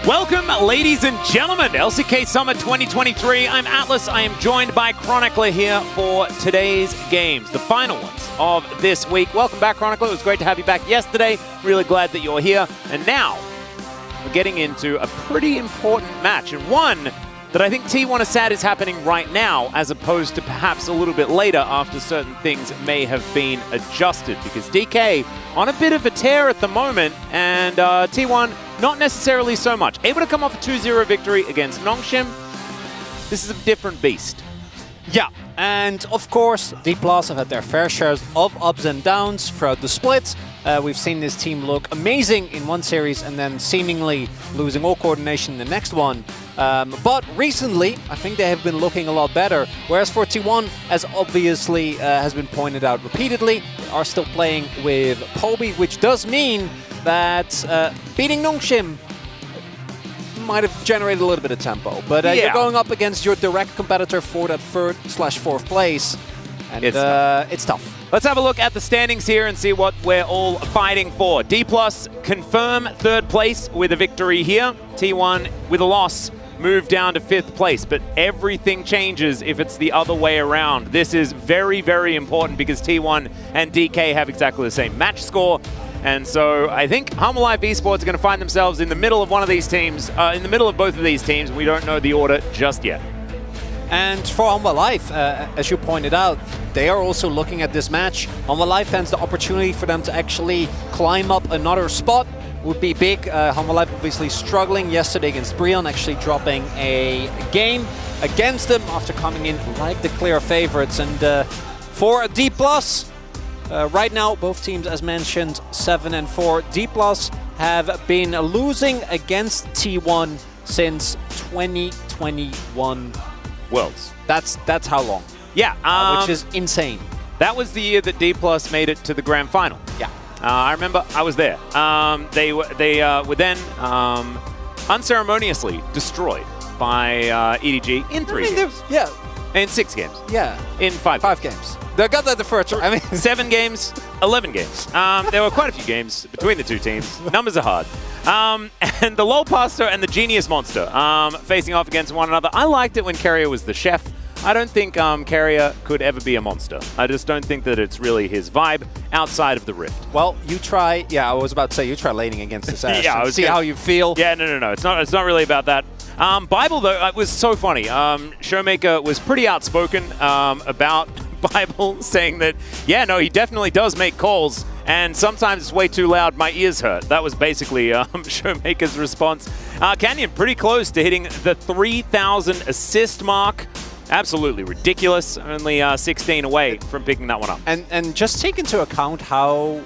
Welcome, ladies and gentlemen, to LCK Summer 2023. I'm Atlas. I am joined by Chronicler here for today's games, the final ones of this week. Welcome back, Chronicler. It was great to have you back yesterday. Really glad that you're here. And now we're getting into a pretty important match, and one that I think T1 is sad is happening right now, as opposed to perhaps a little bit later after certain things may have been adjusted, because DK on a bit of a tear at the moment, and T1 not necessarily so much. Able to come off a 2-0 victory against Nongshim. This is a different beast. Yeah, and of course, D+ have had their fair shares of ups and downs throughout the split. We've seen this team look amazing in one series and then seemingly losing all coordination in the next one. But recently, I think they have been looking a lot better. Whereas for T1, as obviously has been pointed out repeatedly, they are still playing with Poby, which does mean that beating Nongshim might have generated a little bit of tempo. But you're going up against your direct competitor for that third/4th place. And it's tough. Let's have a look at the standings here and see what we're all fighting for. D+ confirm 3rd place with a victory here. T1 with a loss move down to 5th place, but everything changes if it's the other way around. This is very, very important because T1 and DK have exactly the same match score. And so I think Humble Life Esports are going to find themselves in the middle of one of these teams, in the middle of both of these teams. We don't know the order just yet. And for Humble Life, as you pointed out, they are also looking at this match. Humble Life fans, the opportunity for them to actually climb up another spot would be big. Humble Life obviously struggling yesterday against Brion, actually dropping a game against them after coming in like the clear favorites. And for D+, right now, both teams, as mentioned, 7 and 4. D+ have been losing against T1 since 2021 Worlds. That's how long. Yeah. Which is insane. That was the year that D+ made it to the grand final. Yeah. I remember I was there. They were then unceremoniously destroyed by EDG in 3 games. Yeah. In 6 games. Yeah. In 5 games. They got that the first time. I mean, 7 games, 11 games. There were quite a few games between the two teams. Numbers are hard. And the LoL Pastor and the Genius Monster facing off against one another. I liked it when Carrier was the chef. I don't think Carrier could ever be a monster. I just don't think that it's really his vibe outside of the Rift. Well, you try. Yeah, I was about to say you try laning against this Ash. Yeah, see how you feel. Yeah, no. It's not really about that. Bible though, it was so funny. Showmaker was pretty outspoken about Bible, saying that he definitely does make calls, and sometimes it's way too loud. My ears hurt. That was basically Showmaker's response. Canyon pretty close to hitting the 3,000 assist mark. Absolutely ridiculous. Only 16 away from picking that one up. And just take into account how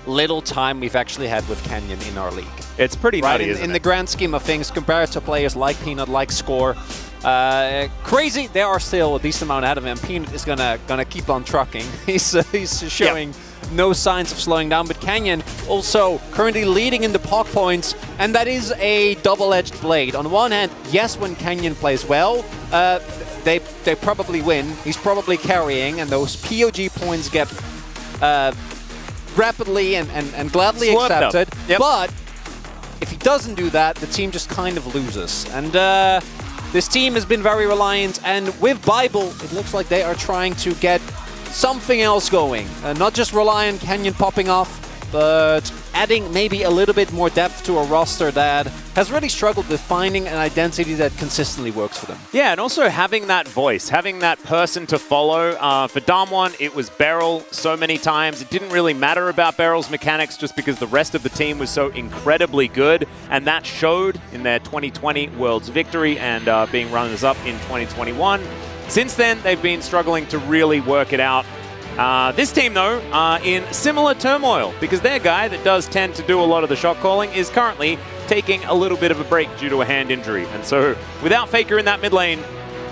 little time we've actually had with Canyon in our league. It's pretty nutty, isn't it? In the grand scheme of things, compared to players like Peanut, like Score, crazy. There are still a decent amount ahead of him. Peanut is gonna keep on trucking. He's showing no signs of slowing down. But Canyon also currently leading in the POC points, and that is a double-edged blade. On one hand, yes, when Canyon plays well, they probably win. He's probably carrying, and those POG points get rapidly and gladly accepted. Yep. But if he doesn't do that, the team just kind of loses. And this team has been very reliant, and with Bible, it looks like they are trying to get something else going. Not just rely on Canyon popping off, but adding maybe a little bit more depth to a roster that has really struggled with finding an identity that consistently works for them. Yeah, and also having that voice, having that person to follow. For Damwon, it was Beryl so many times. It didn't really matter about Beryl's mechanics just because the rest of the team was so incredibly good, and that showed in their 2020 Worlds victory and being runners-up in 2021. Since then, they've been struggling to really work it out. This team, though, in similar turmoil, because their guy that does tend to do a lot of the shot calling is currently taking a little bit of a break due to a hand injury. And so, without Faker in that mid lane,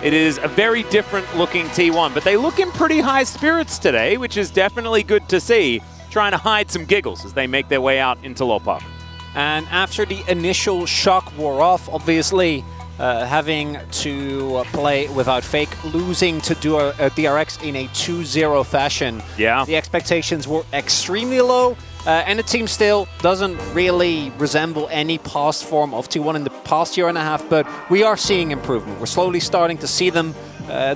it is a very different-looking T1. But they look in pretty high spirits today, which is definitely good to see, trying to hide some giggles as they make their way out into Lopa. And after the initial shock wore off, obviously, having to play without Fake, losing to do a DRX in a 2-0 fashion. Yeah. The expectations were extremely low, and the team still doesn't really resemble any past form of T1 in the past year and a half, but we are seeing improvement. We're slowly starting to see them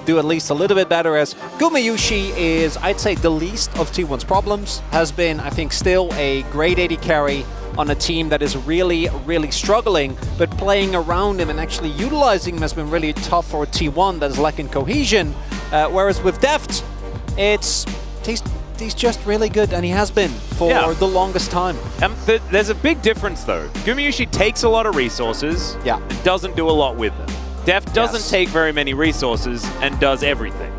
do at least a little bit better, as Gumayushi is, I'd say, the least of T1's problems. Has been, I think, still a great AD carry on a team that is really, really struggling, but playing around him and actually utilizing him has been really tough for a T1 that is lacking cohesion. Whereas with Deft, he's just really good, and he has been for the longest time. There's a big difference, though. Gumayushi takes a lot of resources and doesn't do a lot with them. Deft doesn't take very many resources and does everything.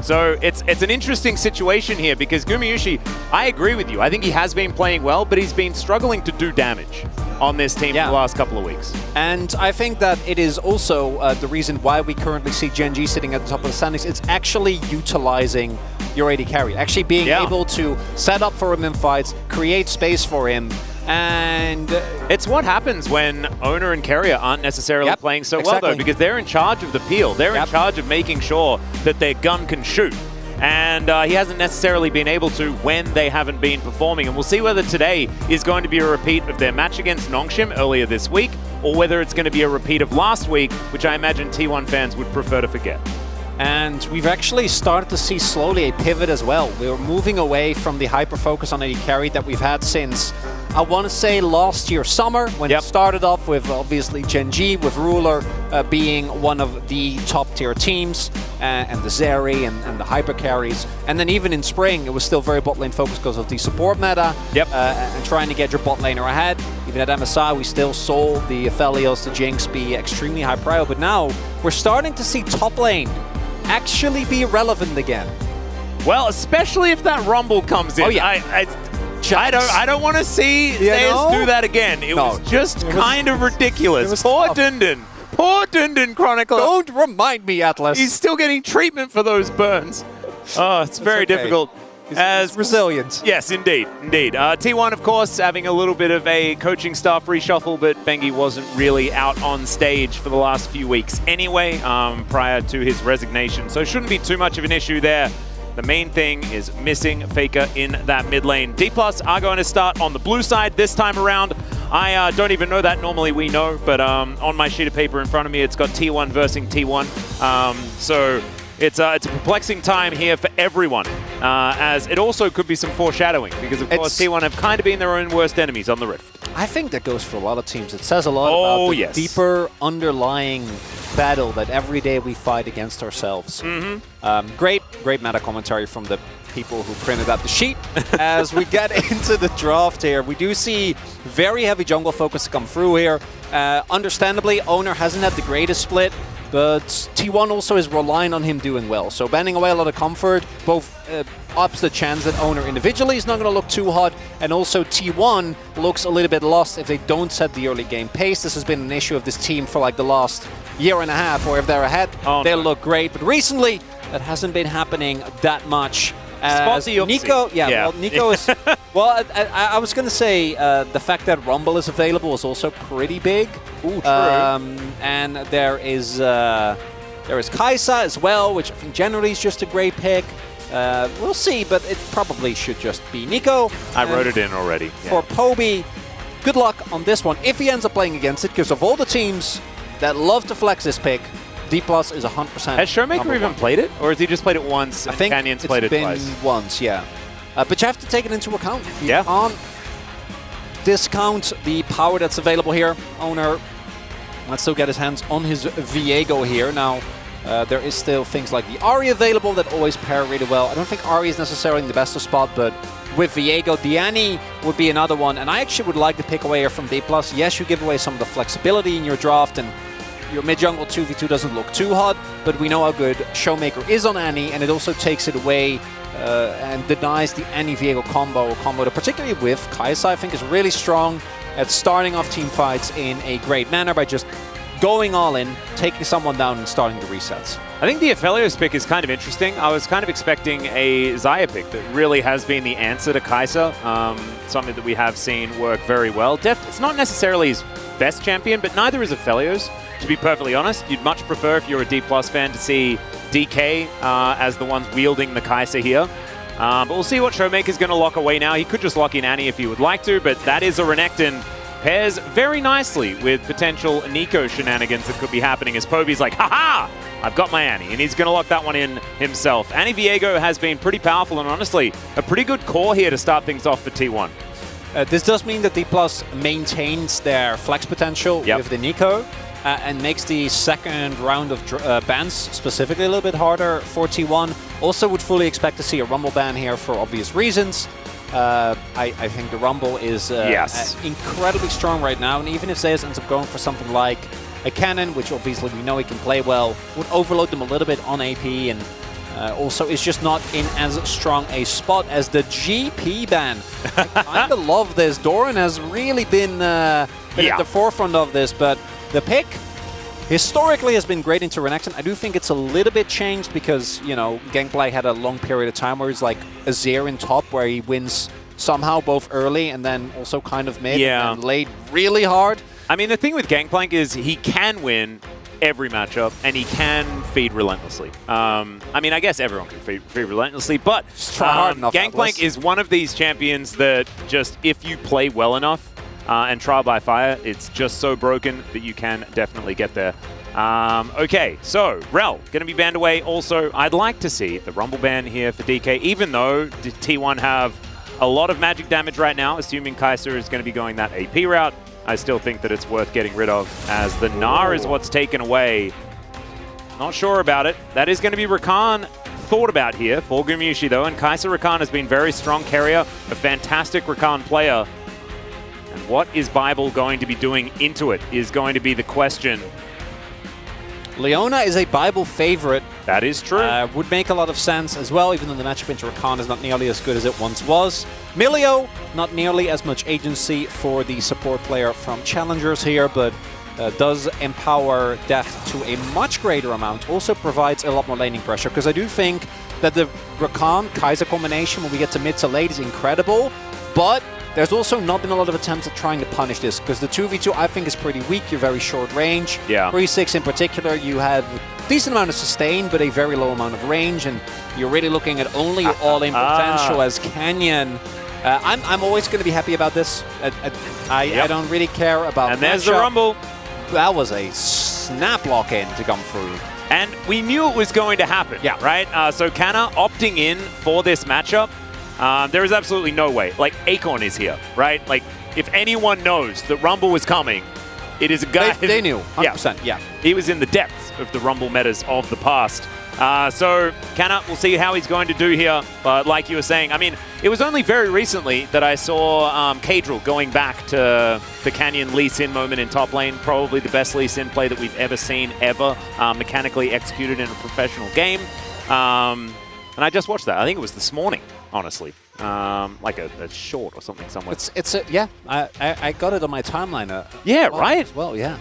So it's an interesting situation here because Gumayushi, I agree with you. I think he has been playing well, but he's been struggling to do damage on this team for the last couple of weeks. And I think that it is also the reason why we currently see Gen G sitting at the top of the standings. It's actually utilizing your AD carry, actually being able to set up for him in fights, create space for him. And it's what happens when owner and carrier aren't necessarily playing so well, though, because they're in charge of the peel. They're in charge of making sure that their gun can shoot. And he hasn't necessarily been able to when they haven't been performing. And we'll see whether today is going to be a repeat of their match against Nongshim earlier this week, or whether it's going to be a repeat of last week, which I imagine T1 fans would prefer to forget. And we've actually started to see slowly a pivot as well. We're moving away from the hyper-focus on AD carry that we've had since, I want to say, last year summer, when it started off with, obviously, Gen G, with Ruler being one of the top-tier teams, and the Zeri and the hyper carries. And then even in spring, it was still very bot lane focused because of the support meta, and trying to get your bot laner ahead. Even at MSI, we still saw the Aphelios, the Jinx be extremely high prio, but now we're starting to see top lane actually be relevant again. Well, especially if that Rumble comes in. Oh, yeah. I don't want to see Zayas do that again. It was just kind of ridiculous. Poor Dundun. Poor Dundun, Chronicler. Don't remind me, Atlas. He's still getting treatment for those burns. Oh, it's very difficult. As resilient. Yes, indeed. T1, of course, having a little bit of a coaching staff reshuffle, but Bengi wasn't really out on stage for the last few weeks anyway, prior to his resignation. So shouldn't be too much of an issue there. The main thing is missing Faker in that mid lane. D+ are going to start on the blue side this time around. I don't even know that. Normally we know, but on my sheet of paper in front of me, it's got T1 versus T1. So it's a perplexing time here for everyone, as it also could be some foreshadowing, because of course T1 have kind of been their own worst enemies on the Rift. I think that goes for a lot of teams. It says a lot about the deeper underlying battle that every day we fight against ourselves. Great meta commentary from the people who printed out the sheet. As we get into the draft here, we do see very heavy jungle focus come through here. Understandably, Owner hasn't had the greatest split, but T1 also is relying on him doing well. So banning away a lot of comfort, both ups the chance that Owner individually is not going to look too hot, and also T1 looks a little bit lost if they don't set the early game pace. This has been an issue of this team for like the last year and a half, or if they're ahead, they'll look great. But recently, that hasn't been happening that much. Nico, well, Nico is... Well, I was going to say the fact that Rumble is available is also pretty big. Ooh, true. And there is Kai'Sa as well, which I think generally is just a great pick. We'll see, but it probably should just be Nico. I wrote it in already. For Poby, good luck on this one if he ends up playing against it, because of all the teams that love to flex this pick, D+ is 100%. Has Showmaker even played it, or has he just played it once? I think Canyon's played it twice. It's been once, yeah. But you have to take it into account. You yeah. can't discount the power that's available here. Owner might still get his hands on his Viego here. Now, there is still things like the Ahri available that always pair really well. I don't think Ahri is necessarily in the best of spot, but with Viego, Diani would be another one. And I actually would like to pick away here from D+. Yes, you give away some of the flexibility in your draft, and your mid-jungle 2v2 doesn't look too hot, but we know how good Showmaker is on Annie, and it also takes it away and denies the Annie-Viego combo, particularly with Kai'Sa, I think is really strong at starting off team fights in a great manner by just going all in, taking someone down and starting the resets. I think the Aphelios pick is kind of interesting. I was kind of expecting a Xayah pick that really has been the answer to Kai'Sa, something that we have seen work very well. It's not necessarily his best champion, but neither is Aphelios. To be perfectly honest, you'd much prefer, if you're a D+ fan, to see DK as the ones wielding the Kai'Sa here. But we'll see what Showmaker's going to lock away now. He could just lock in Annie if he would like to, but that is a Renekton. Pairs very nicely with potential Nico shenanigans that could be happening, as Poby's like, haha, I've got my Annie, and he's going to lock that one in himself. Annie Viego has been pretty powerful, and honestly, a pretty good core here to start things off for T1. This does mean that D+ maintains their flex potential with the Nico. And makes the second round of bans specifically a little bit harder for T1. Also would fully expect to see a Rumble ban here for obvious reasons. I think the Rumble is incredibly strong right now, and even if Zeus ends up going for something like a Cannon, which obviously we know he can play well, would overload them a little bit on AP, and also is just not in as strong a spot as the GP ban. I kind of love this. Doran has really been at the forefront of this, but the pick historically has been great into Renekton. I do think it's a little bit changed because, you know, Gangplank had a long period of time where he's like a Azir in top, where he wins somehow both early and then also kind of mid and laid really hard. I mean, the thing with Gangplank is he can win every matchup and he can feed relentlessly. I mean, I guess everyone can feed relentlessly, but Gangplank is one of these champions that just, if you play well enough, and Trial by Fire, it's just so broken that you can definitely get there. Okay, so Rel going to be banned away. Also, I'd like to see the Rumble ban here for DK, even though T1 have a lot of magic damage right now, assuming Kai'Sa is going to be going that AP route. I still think that it's worth getting rid of, as the Gnar is what's taken away. Not sure about it. That is going to be Rakan thought about here for Gumushi, though, and Kai'Sa Rakan has been very strong carrier, a fantastic Rakan player. And what is Bible going to be doing into it is going to be the question. Leona is a Bible favorite. That is true. Would make a lot of sense as well, even though the matchup into Rakan is not nearly as good as it once was. Milio, not nearly as much agency for the support player from Challengers here, but does empower Deft to a much greater amount. Also provides a lot more laning pressure, because I do think that the Rakan-Kaiser combination when we get to mid to late is incredible, but there's also not been a lot of attempts at trying to punish this, because the 2v2 I think is pretty weak. You're very short range. Yeah. 3-6 in particular, you have a decent amount of sustain, but a very low amount of range, and you're really looking at only your all-in potential as Canyon. I'm always going to be happy about this. I don't really care about And there's the Rumble. That was a snap lock-in to come through. And we knew it was going to happen, right? So Canna opting in for this matchup. There is absolutely no way. Like, Acorn is here, right? Like, if anyone knows that Rumble was coming, it is a guy... They knew, 100%, yeah. He was in the depths of the Rumble metas of the past. So, Canna, we'll see how he's going to do here. But like you were saying, I mean, it was only very recently that I saw Kadril going back to the Canyon Lee Sin moment in top lane. Probably the best Lee Sin play that we've ever seen, mechanically executed in a professional game. And I just watched that. I think it was this morning, honestly. Like a short or something somewhere. Yeah, I got it on my timeline. Yeah, right? Well, yeah.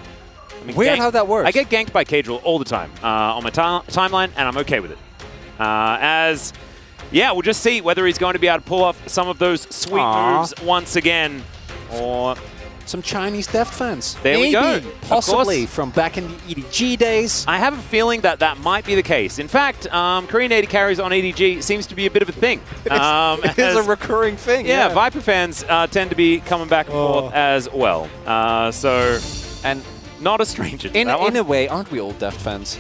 I mean, weird how that works. I get ganked by Kadril all the time on my timeline, and I'm okay with it. We'll just see whether he's going to be able to pull off some of those sweet moves once again, or some Chinese Deft fans. There we go. Possibly from back in the EDG days. I have a feeling that that might be the case. In fact, Korean AD carries on EDG seems to be a bit of a thing. It is a recurring thing. Yeah, Viper fans tend to be coming back and forth as well. And not a stranger to that one. In a way, aren't we all Deft fans?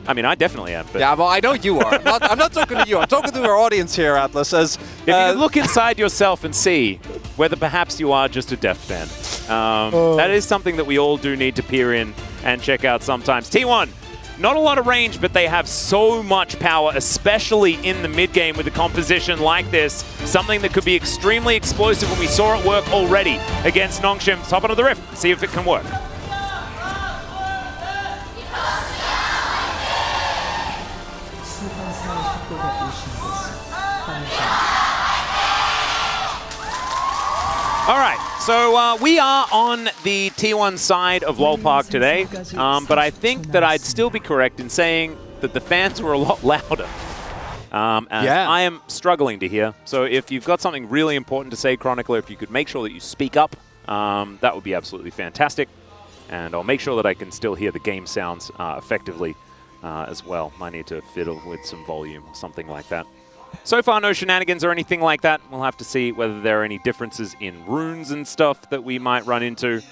I mean, I definitely am. But yeah, well, I know you are. I'm not talking to you. I'm talking to our audience here, Atlas. If you can look inside yourself and see whether perhaps you are just a Deft fan. That is something that we all do need to peer in and check out sometimes. T1, not a lot of range, but they have so much power, especially in the mid game with a composition like this. Something that could be extremely explosive, and we saw it work already against Nongshim. Top onto the Rift, see if it can work. All right, so we are on the T1 side of LoL Park today, but I think that I'd still be correct in saying that the fans were a lot louder. I am struggling to hear. So if you've got something really important to say, Chronicler, if you could make sure that you speak up, that would be absolutely fantastic. And I'll make sure that I can still hear the game sounds effectively as well. Might need to fiddle with some volume or something like that. So far, no shenanigans or anything like that. We'll have to see whether there are any differences in runes and stuff that we might run into.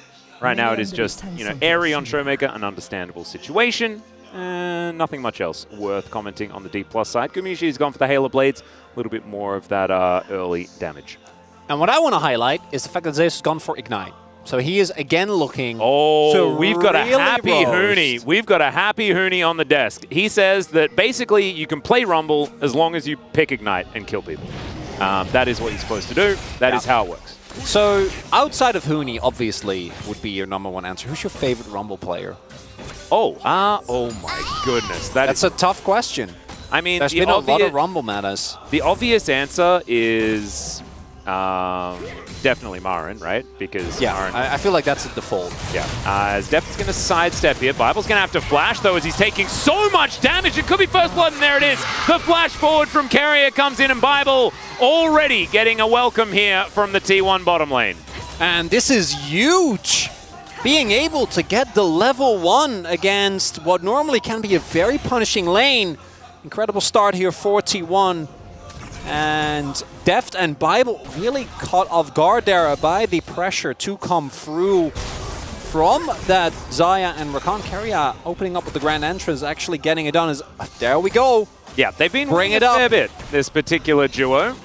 Right now, it is just, airy on Showmaker, an understandable situation. Nothing much else worth commenting on the D+ side. Gumishi has gone for the Halo Blades, a little bit more of that early damage. And what I want to highlight is the fact that Zeus has gone for Ignite. So he is again looking we've got really a happy Huni. We've got a happy Huni on the desk. He says that basically you can play Rumble as long as you pick Ignite and kill people. That is what you're supposed to do. That is how it works. So outside of Huni, obviously, would be your #1 answer. Who's your favorite Rumble player? Oh my goodness. That's a tough question. I mean, there's been a lot of Rumble metas. The obvious answer is definitely Marin, right? Because Marin, I feel like that's a default. Yeah. As Deft is going to sidestep here. Bible's going to have to flash, though, as he's taking so much damage. It could be first blood, and there it is. The flash forward from Carrier comes in, and Bible already getting a welcome here from the T1 bottom lane. And this is huge. Being able to get the level 1 against what normally can be a very punishing lane. Incredible start here for T1. And Deft and Bible really caught off guard there by the pressure to come through from that Xayah and Rakan. Carrier opening up with the grand entrance, actually getting it done. There we go. Yeah, they've been bringing it up a fair bit, this particular duo.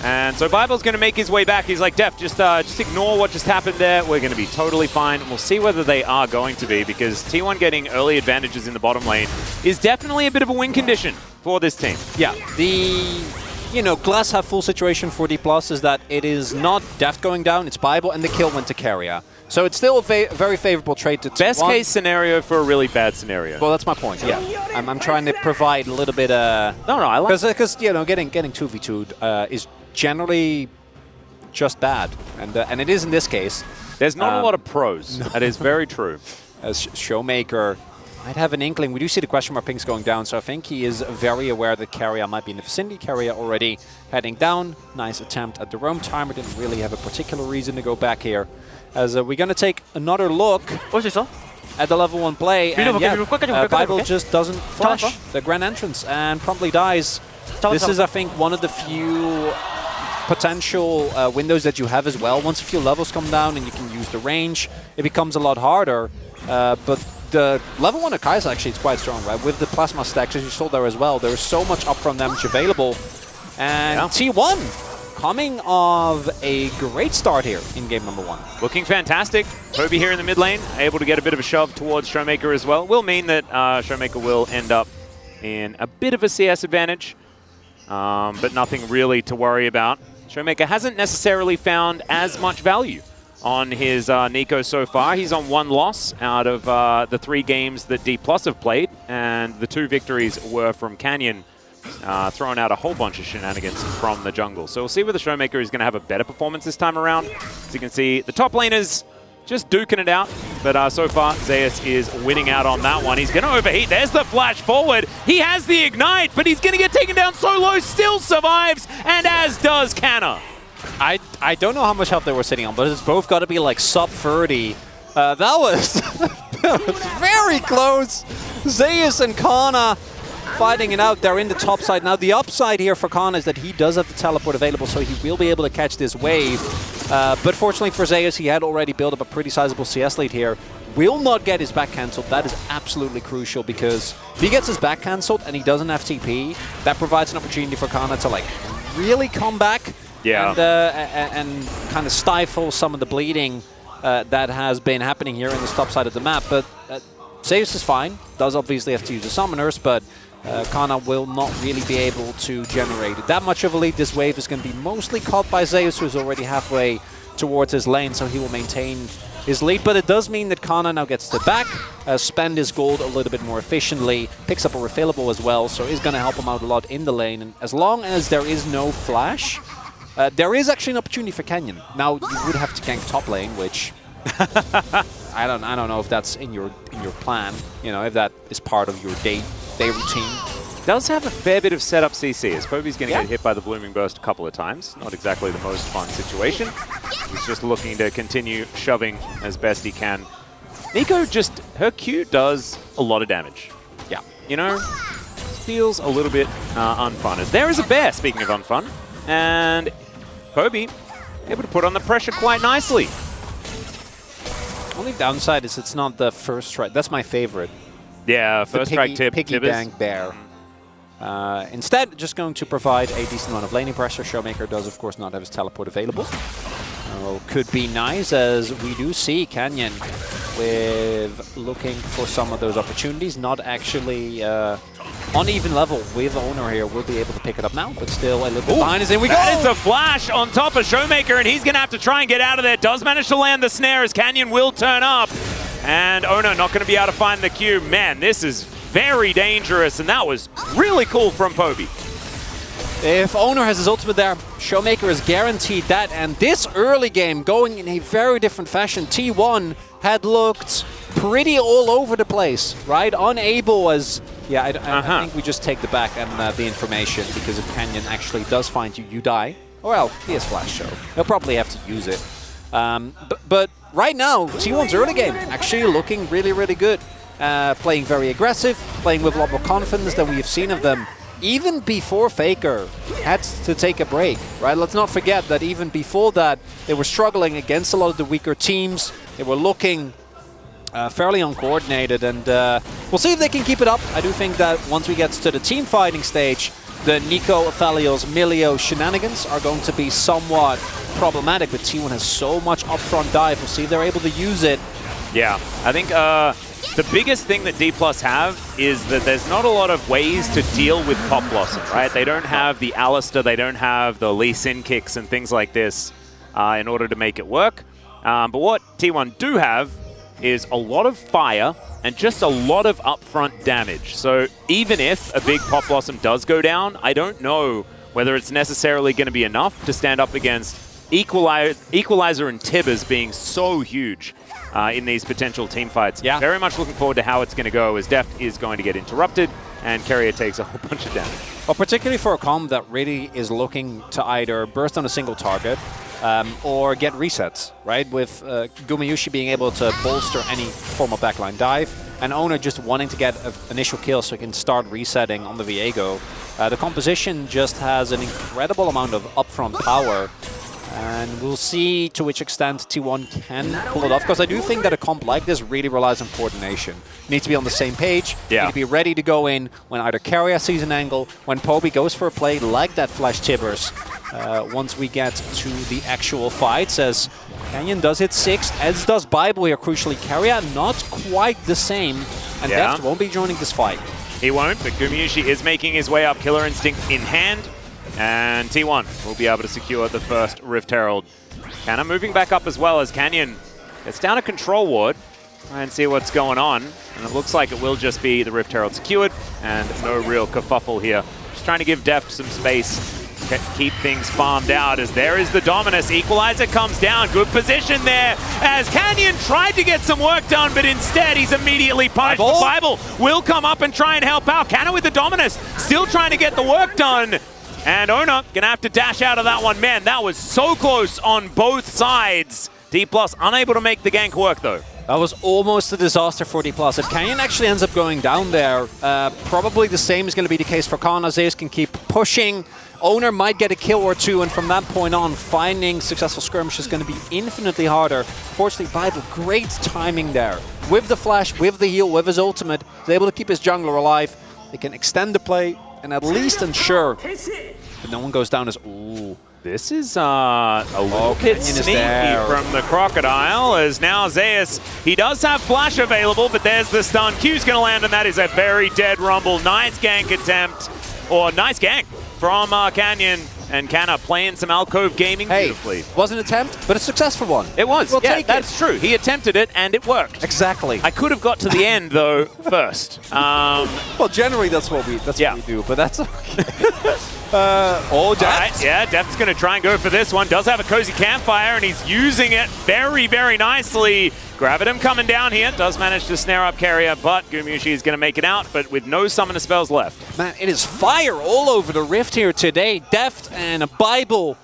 And so Bible's going to make his way back. He's like, Deft, just ignore what just happened there. We're going to be totally fine. And we'll see whether they are going to be, because T1 getting early advantages in the bottom lane is definitely a bit of a win condition for this team. Yeah, the glass half full situation for D+ is that it is not Deft going down, it's Bible, and the kill went to Carrier. So it's still a very favorable trade to T1. Best case scenario for a really bad scenario. Well, that's my point, yeah. I'm trying to provide a little bit No, I like it. Because getting 2v2'd is generally just bad. And it is in this case. There's not a lot of pros. No. That is very true. As Showmaker I'd have an inkling. We do see the question mark pings going down, so I think he is very aware that Carrier might be in the vicinity. Carrier already heading down. Nice attempt at the roam timer. Didn't really have a particular reason to go back here. As we're going to take another look at the level 1 play. And yeah, Bible just doesn't flash the grand entrance and promptly dies. This is, I think, one of the few potential windows that you have as well. Once a few levels come down and you can use the range, it becomes a lot harder. But the level 1 Akai actually is quite strong, right? With the plasma stacks, as you saw there as well, there's so much upfront damage available. And T1 coming of a great start here in game number 1. Looking fantastic. Kobe here in the mid lane, able to get a bit of a shove towards Showmaker as well. Will mean that Showmaker will end up in a bit of a CS advantage, but nothing really to worry about. Showmaker hasn't necessarily found as much value on his Nico so far. He's on 1 loss out of the 3 games that D+ have played, and the 2 victories were from Canyon, throwing out a whole bunch of shenanigans from the jungle. So we'll see whether Showmaker is going to have a better performance this time around. As you can see, the top laners just duking it out, but so far Zeus is winning out on that one. He's going to overheat. There's the flash forward. He has the ignite, but he's going to get taken down so low, still survives, and as does Canna. I don't know how much health they were sitting on, but it's both got to be like sub 30. That was very close. Zeus and Kana fighting it out. They're in the top side. Now the upside here for Kana is that he does have the teleport available, so he will be able to catch this wave. But fortunately for Zeus, he had already built up a pretty sizable CS lead here. Will not get his back cancelled. That is absolutely crucial, because if he gets his back cancelled and he doesn't have TP, that provides an opportunity for Kana to like really come back. Yeah. And kind of stifle some of the bleeding that has been happening here in the top side of the map. But Zeus is fine. Does obviously have to use the summoners, but Kana will not really be able to generate that much of a lead. This wave is going to be mostly caught by Zeus, who's already halfway towards his lane, so he will maintain his lead. But it does mean that Kana now gets to back, spend his gold a little bit more efficiently, picks up a refillable as well, so is going to help him out a lot in the lane. And as long as there is no flash, there is actually an opportunity for Canyon. Now you would have to gank top lane, which I don't know if that's in your plan. You know, if that is part of your day routine. Does have a fair bit of setup CC, as Poby's going to get hit by the Blooming Burst a couple of times. Not exactly the most fun situation. He's just looking to continue shoving as best he can. Nico just, her Q does a lot of damage. Yeah. You know, feels a little bit unfun. As there is a bear, speaking of unfun, and Poby able to put on the pressure quite nicely. Only downside is it's not the first strike. That's my favorite. Yeah, first strike tip. Piggy bank bear. Instead, just going to provide a decent amount of laning pressure. Showmaker does, of course, not have his teleport available. Could be nice, as we do see Canyon with looking for some of those opportunities. Not actually on even level with Owner here. We'll be able to pick it up now, but still a little bit behind us. In we go! That is a flash on top of Showmaker, and he's going to have to try and get out of there. Does manage to land the snare as Canyon will turn up. And Owner not going to be able to find the Q. Man, this is very dangerous, and that was really cool from Poby. If Owner has his ultimate there, Showmaker is guaranteed that. And this early game going in a very different fashion. T1 had looked pretty all over the place, right? Unable as... Yeah, I think we just take the back and the information, because if Canyon actually does find you, you die. Well, he has flash, so he'll probably have to use it. But right now, T1's early game actually looking really, really good. Playing very aggressive, playing with a lot more confidence than we have seen of them. Even before Faker had to take a break, right? Let's not forget that even before that, they were struggling against a lot of the weaker teams. They were looking fairly uncoordinated, and we'll see if they can keep it up. I do think that once we get to the team fighting stage, the Nico, Aphelios, Milio shenanigans are going to be somewhat problematic, but T1 has so much upfront dive. We'll see if they're able to use it. Yeah, I think the biggest thing that D+ have is that there's not a lot of ways to deal with Pop Blossom, right? They don't have the Alistair, they don't have the Lee Sin kicks and things like this in order to make it work. But what T1 do have is a lot of fire and just a lot of upfront damage. So even if a big Pop Blossom does go down, I don't know whether it's necessarily going to be enough to stand up against Equalizer and Tibbers being so huge. in these potential team fights. Yeah. Very much looking forward to how it's going to go, as Deft is going to get interrupted and Carrier takes a whole bunch of damage. Well, particularly for a comp that really is looking to either burst on a single target or get resets, right? With Gumayushi being able to bolster any form of backline dive, and Owner just wanting to get an initial kill so he can start resetting on the Viego. The composition just has an incredible amount of upfront power, and we'll see to which extent T1 can pull it off, because I do think that a comp like this really relies on coordination. You need to be on the same page, you need to be ready to go in when either Carrier sees an angle, when Poby goes for a play like that Flash Tibbers. Once we get to the actual fights, as Canyon does hit 6, as does Bible here, crucially. Carrier not quite the same, and Deft won't be joining this fight. He won't, but Gumayushi is making his way up, Killer Instinct in hand. And T1 will be able to secure the first Rift Herald. Canna moving back up as well as Canyon gets down a control ward. Try and see what's going on. And it looks like it will just be the Rift Herald secured and no real kerfuffle here. Just trying to give Deft some space, keep things farmed out, as there is the Dominus. Equalizer comes down, good position there as Canyon tried to get some work done, but instead he's immediately punished. Bible will come up and try and help out. Canna with the Dominus, still trying to get the work done. And Ona gonna have to dash out of that one. Man, that was so close on both sides. D+ unable to make the gank work though. That was almost a disaster for D+. If Canyon actually ends up going down there, probably the same is going to be the case for Kana. Zeus can keep pushing. Owner might get a kill or two, and from that point on, finding successful skirmish is going to be infinitely harder. Fortunately, Bible, great timing there. With the flash, with the heal, with his ultimate, he's able to keep his jungler alive. They can extend the play and at least ensure that no one goes down as, ooh. This is a little bit sneaky from the Crocodile, as now Zeus, he does have flash available, but there's the stun. Q's going to land, and that is a very dead Rumble. Nice gank attempt, or nice gank from Canyon. And Canna playing some alcove gaming beautifully. It was an attempt, but a successful one. It was, yeah, that's true. He attempted it, and it worked. Exactly. I could have got to the end, though, first. Well, generally that's what we do, but that's okay. Deft. Right, yeah, Deft's going to try and go for this one. Does have a cozy campfire, and he's using it very, very nicely. Gravitum coming down here. Does manage to snare up Carrier, but Gumayushi is going to make it out, but with no summoner spells left. Man, it is fire all over the Rift here today. Deft and a Bible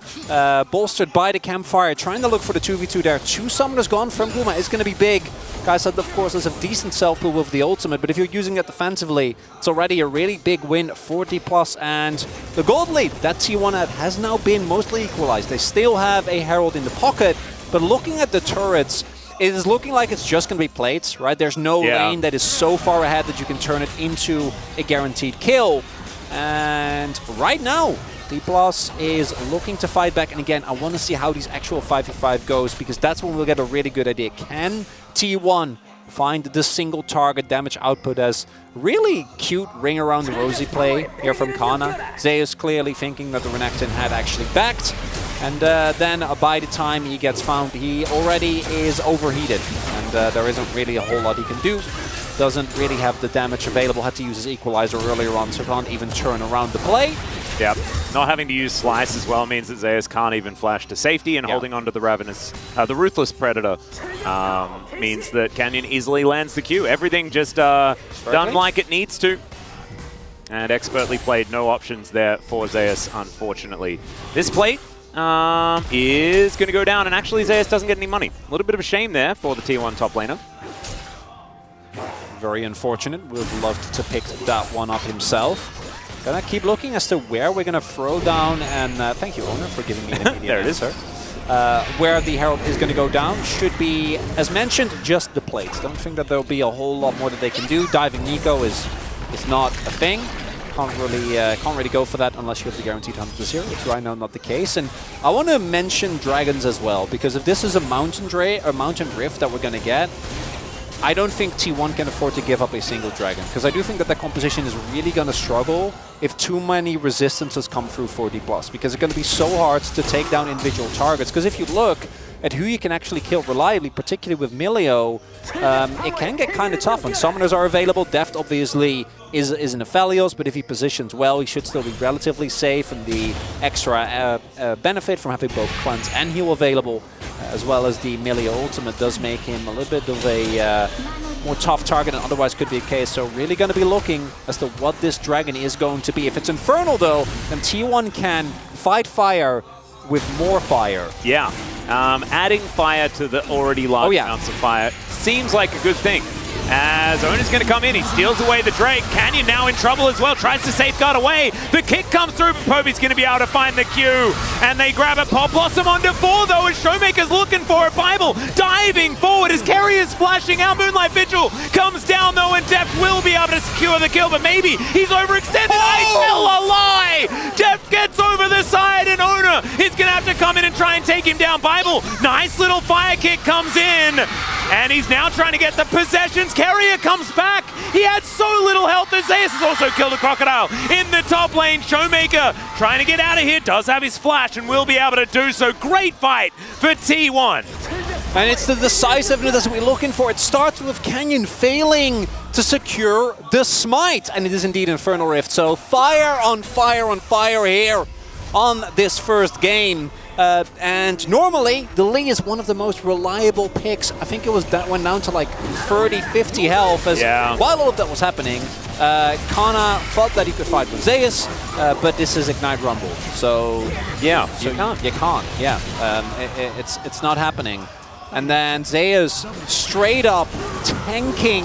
bolstered by the campfire, trying to look for the 2v2 there. 2 summoners gone from Guma. It's going to be big. Guys, of course, there's a decent self-pull with the ultimate, but if you're using it defensively, it's already a really big win for D+, and the gold lead that T1 had has now been mostly equalized. They still have a Herald in the pocket, but looking at the turrets, it is looking like it's just going to be plates, right? There's no lane that is so far ahead that you can turn it into a guaranteed kill. And right now, D+ is looking to fight back. And again, I want to see how these actual 5v5 goes, because that's when we'll get a really good idea. Can T1 find the single target damage output? As really cute ring around the rosy play here from Kana. Zeus clearly thinking that the Renekton had actually backed. And then by the time he gets found, he already is overheated. And there isn't really a whole lot he can do. Doesn't really have the damage available. Had to use his equalizer earlier on, so can't even turn around the play. Yep. Not having to use Slice as well means that Zeus can't even flash to safety, and holding onto the Ravenous, the Ruthless Predator means that Canyon easily lands the Q. Everything just done like it needs to. And expertly played, no options there for Zeus, unfortunately. This plate is going to go down, and actually Zeus doesn't get any money. A little bit of a shame there for the T1 top laner. Very unfortunate. Would have loved to pick that one up himself. Gonna keep looking as to where we're gonna throw down, and thank you, Owner, for giving me an immediate there it is, answer. Where the Herald is gonna go down should be, as mentioned, just the plates. Don't think that there'll be a whole lot more that they can do. Diving Nico is not a thing. Can't really go for that unless you have the guaranteed 100-0, which right now not the case. And I want to mention dragons as well, because if this is a mountain rift that we're gonna get, I don't think T1 can afford to give up a single dragon, because I do think that composition is really going to struggle if too many resistances come through for D+, because it's going to be so hard to take down individual targets. Because if you look at who you can actually kill reliably, particularly with Milio, it can get kind of tough when summoners are available. Deft obviously is in Aphelios, but if he positions well, he should still be relatively safe, and the extra benefit from having both cleanse and heal available. as well as the melee ultimate does make him a little bit of a more tough target than otherwise could be the case. So really going to be looking as to what this dragon is going to be. If it's Infernal though, then T1 can fight fire with more fire. Yeah, adding fire to the already large amounts of fire seems like a good thing. As Ona's going to come in, he steals away the Drake. Canyon now in trouble as well, tries to safeguard away. The kick comes through, but Poby's going to be able to find the Q. And they grab it. Pop Blossom onto 4 though, as Showmaker's looking for it. Bible diving forward as Kerry is splashing out. Moonlight Vigil comes down though, and Deft will be able to secure the kill, but maybe he's overextended. I tell a lie! Deft gets over the side, and Ona is going to have to come in and try and take him down. Bible, nice little fire kick comes in. And he's now trying to get the possessions. Carrier comes back. He had so little health. And Zeus has also killed a Crocodile in the top lane. Showmaker trying to get out of here. Does have his flash and will be able to do so. Great fight for T1. And it's the decisiveness that we're looking for. It starts with Canyon failing to secure the smite. And it is indeed Infernal Rift. So fire on fire on fire here on this first game. And normally, the Lee is one of the most reliable picks. I think it was went down to like 30, 50 health. As while all of that was happening, Kana thought that he could fight with Zeus, but this is Ignite Rumble. So yeah, you can't. Yeah, it's not happening. And then Zeus straight up tanking.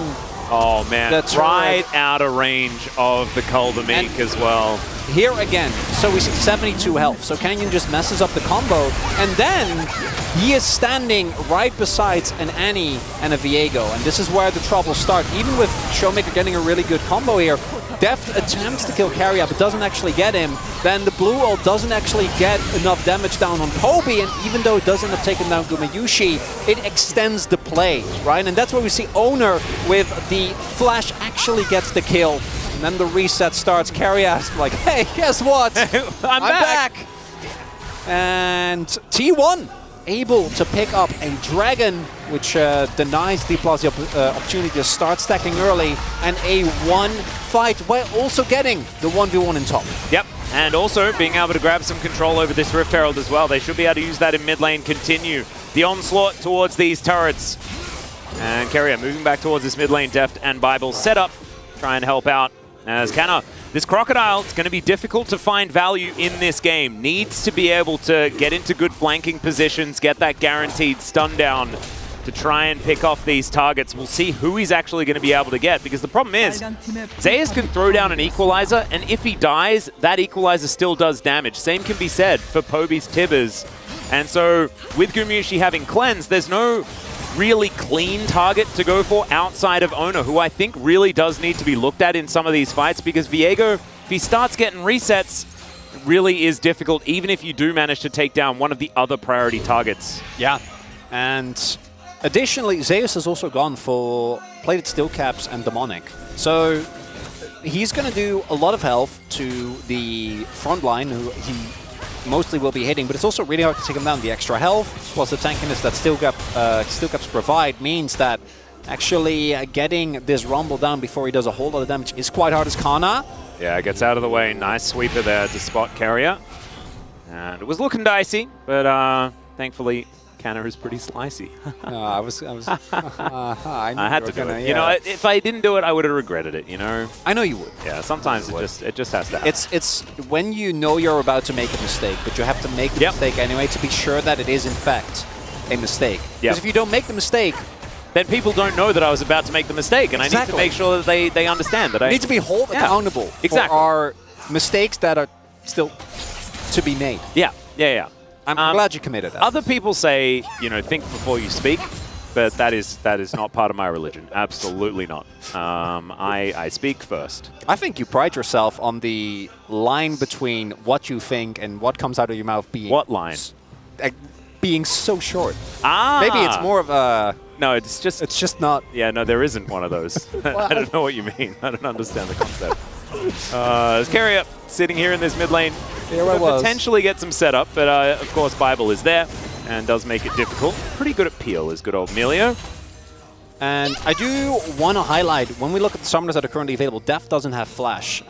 Oh man, that's right out of range of the Kuldamink as well. Here again, so we see 72 health. So Canyon just messes up the combo, and then he is standing right beside an Annie and a Viego, and this is where the trouble starts. Even with Showmaker getting a really good combo here, Deft attempts to kill Carrier but doesn't actually get him. Then the blue ult doesn't actually get enough damage down on Poby, and even though it does end up taking down Gumayushi, it extends the play, right? And that's where we see Owner with the flash actually gets the kill. And then the reset starts. Carrier's like, hey, guess what? I'm back. And T1 able to pick up a dragon, which denies D+ the opportunity to start stacking early, and a 1 fight while also getting the 1v1 in top. Yep, and also being able to grab some control over this Rift Herald as well. They should be able to use that in mid lane, continue the onslaught towards these turrets. And Carrier moving back towards this mid lane. Deft and Bible set up, try and help out. As Canna, this Crocodile, it's going to be difficult to find value in this game. Needs to be able to get into good flanking positions, get that guaranteed stun down to try and pick off these targets. We'll see who he's actually going to be able to get, because the problem is, Zeus can throw down an Equalizer, and if he dies, that Equalizer still does damage. Same can be said for Poby's Tibbers. And so, with Gumayushi having cleanse, there's no really clean target to go for outside of Ona, who I think really does need to be looked at in some of these fights, because Viego, if he starts getting resets, it really is difficult, even if you do manage to take down one of the other priority targets. Yeah, and additionally, Zeus has also gone for Plated Steel Caps and Demonic. So he's going to do a lot of health to the front line, who he mostly will be hitting, but it's also really hard to take him down. The extra health, plus the tankiness that Steel Caps provide, means that actually getting this Rumble down before he does a whole lot of damage is quite hard as Kana. Yeah, gets out of the way. Nice sweeper there to spot Carrier. And it was looking dicey, but thankfully Kana is pretty slicey. I had to do it. You know, if I didn't do it, I would have regretted it, you know? I know you would. Yeah, sometimes it just has to happen. It's when you know you're about to make a mistake, but you have to make the mistake anyway to be sure that it is in fact a mistake. Because if you don't make the mistake, then people don't know that I was about to make the mistake, and I need to make sure that they understand that I need to be held accountable for our mistakes that are still to be made. Yeah. I'm glad you committed that. Other people say, you know, think before you speak, but that is not part of my religion. Absolutely not. I speak first. I think you pride yourself on the line between what you think and what comes out of your mouth being... What line? Being so short. Maybe it's more of a... No, it's just not... Yeah, no, there isn't one of those. I don't know what you mean. I don't understand the concept. There's Carrier sitting here in this mid lane. Potentially get some setup, but of course Bible is there and does make it difficult. Pretty good at peel is good old Melio. And I do want to highlight, when we look at the summoners that are currently available, Def doesn't have Flash.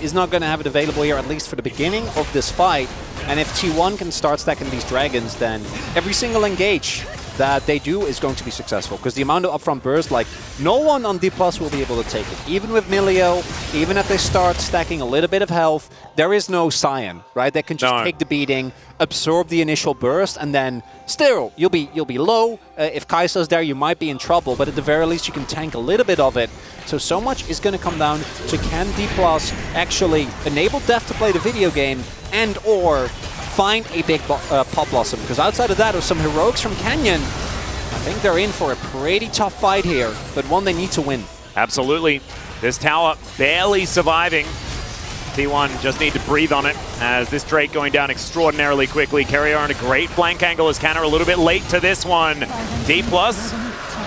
Is not going to have it available here, at least for the beginning of this fight. And if T1 can start stacking these dragons, then every single engage that they do is going to be successful. Because the amount of upfront burst, like, no one on D+ will be able to take it. Even with Milio, even if they start stacking a little bit of health, there is no Cyan, right? They can just take the beating, absorb the initial burst, and then still, you'll be low. If Kai'Sa's there, you might be in trouble, but at the very least, you can tank a little bit of it. So much is going to come down to can D+ actually enable Def to play the video game and or find a big Pop Blossom. Because outside of that, with some heroics from Canyon, I think they're in for a pretty tough fight here, but one they need to win. Absolutely. This tower barely surviving. T1 just need to breathe on it as this Drake going down extraordinarily quickly. Carrier on a great flank angle as Canner a little bit late to this one. D+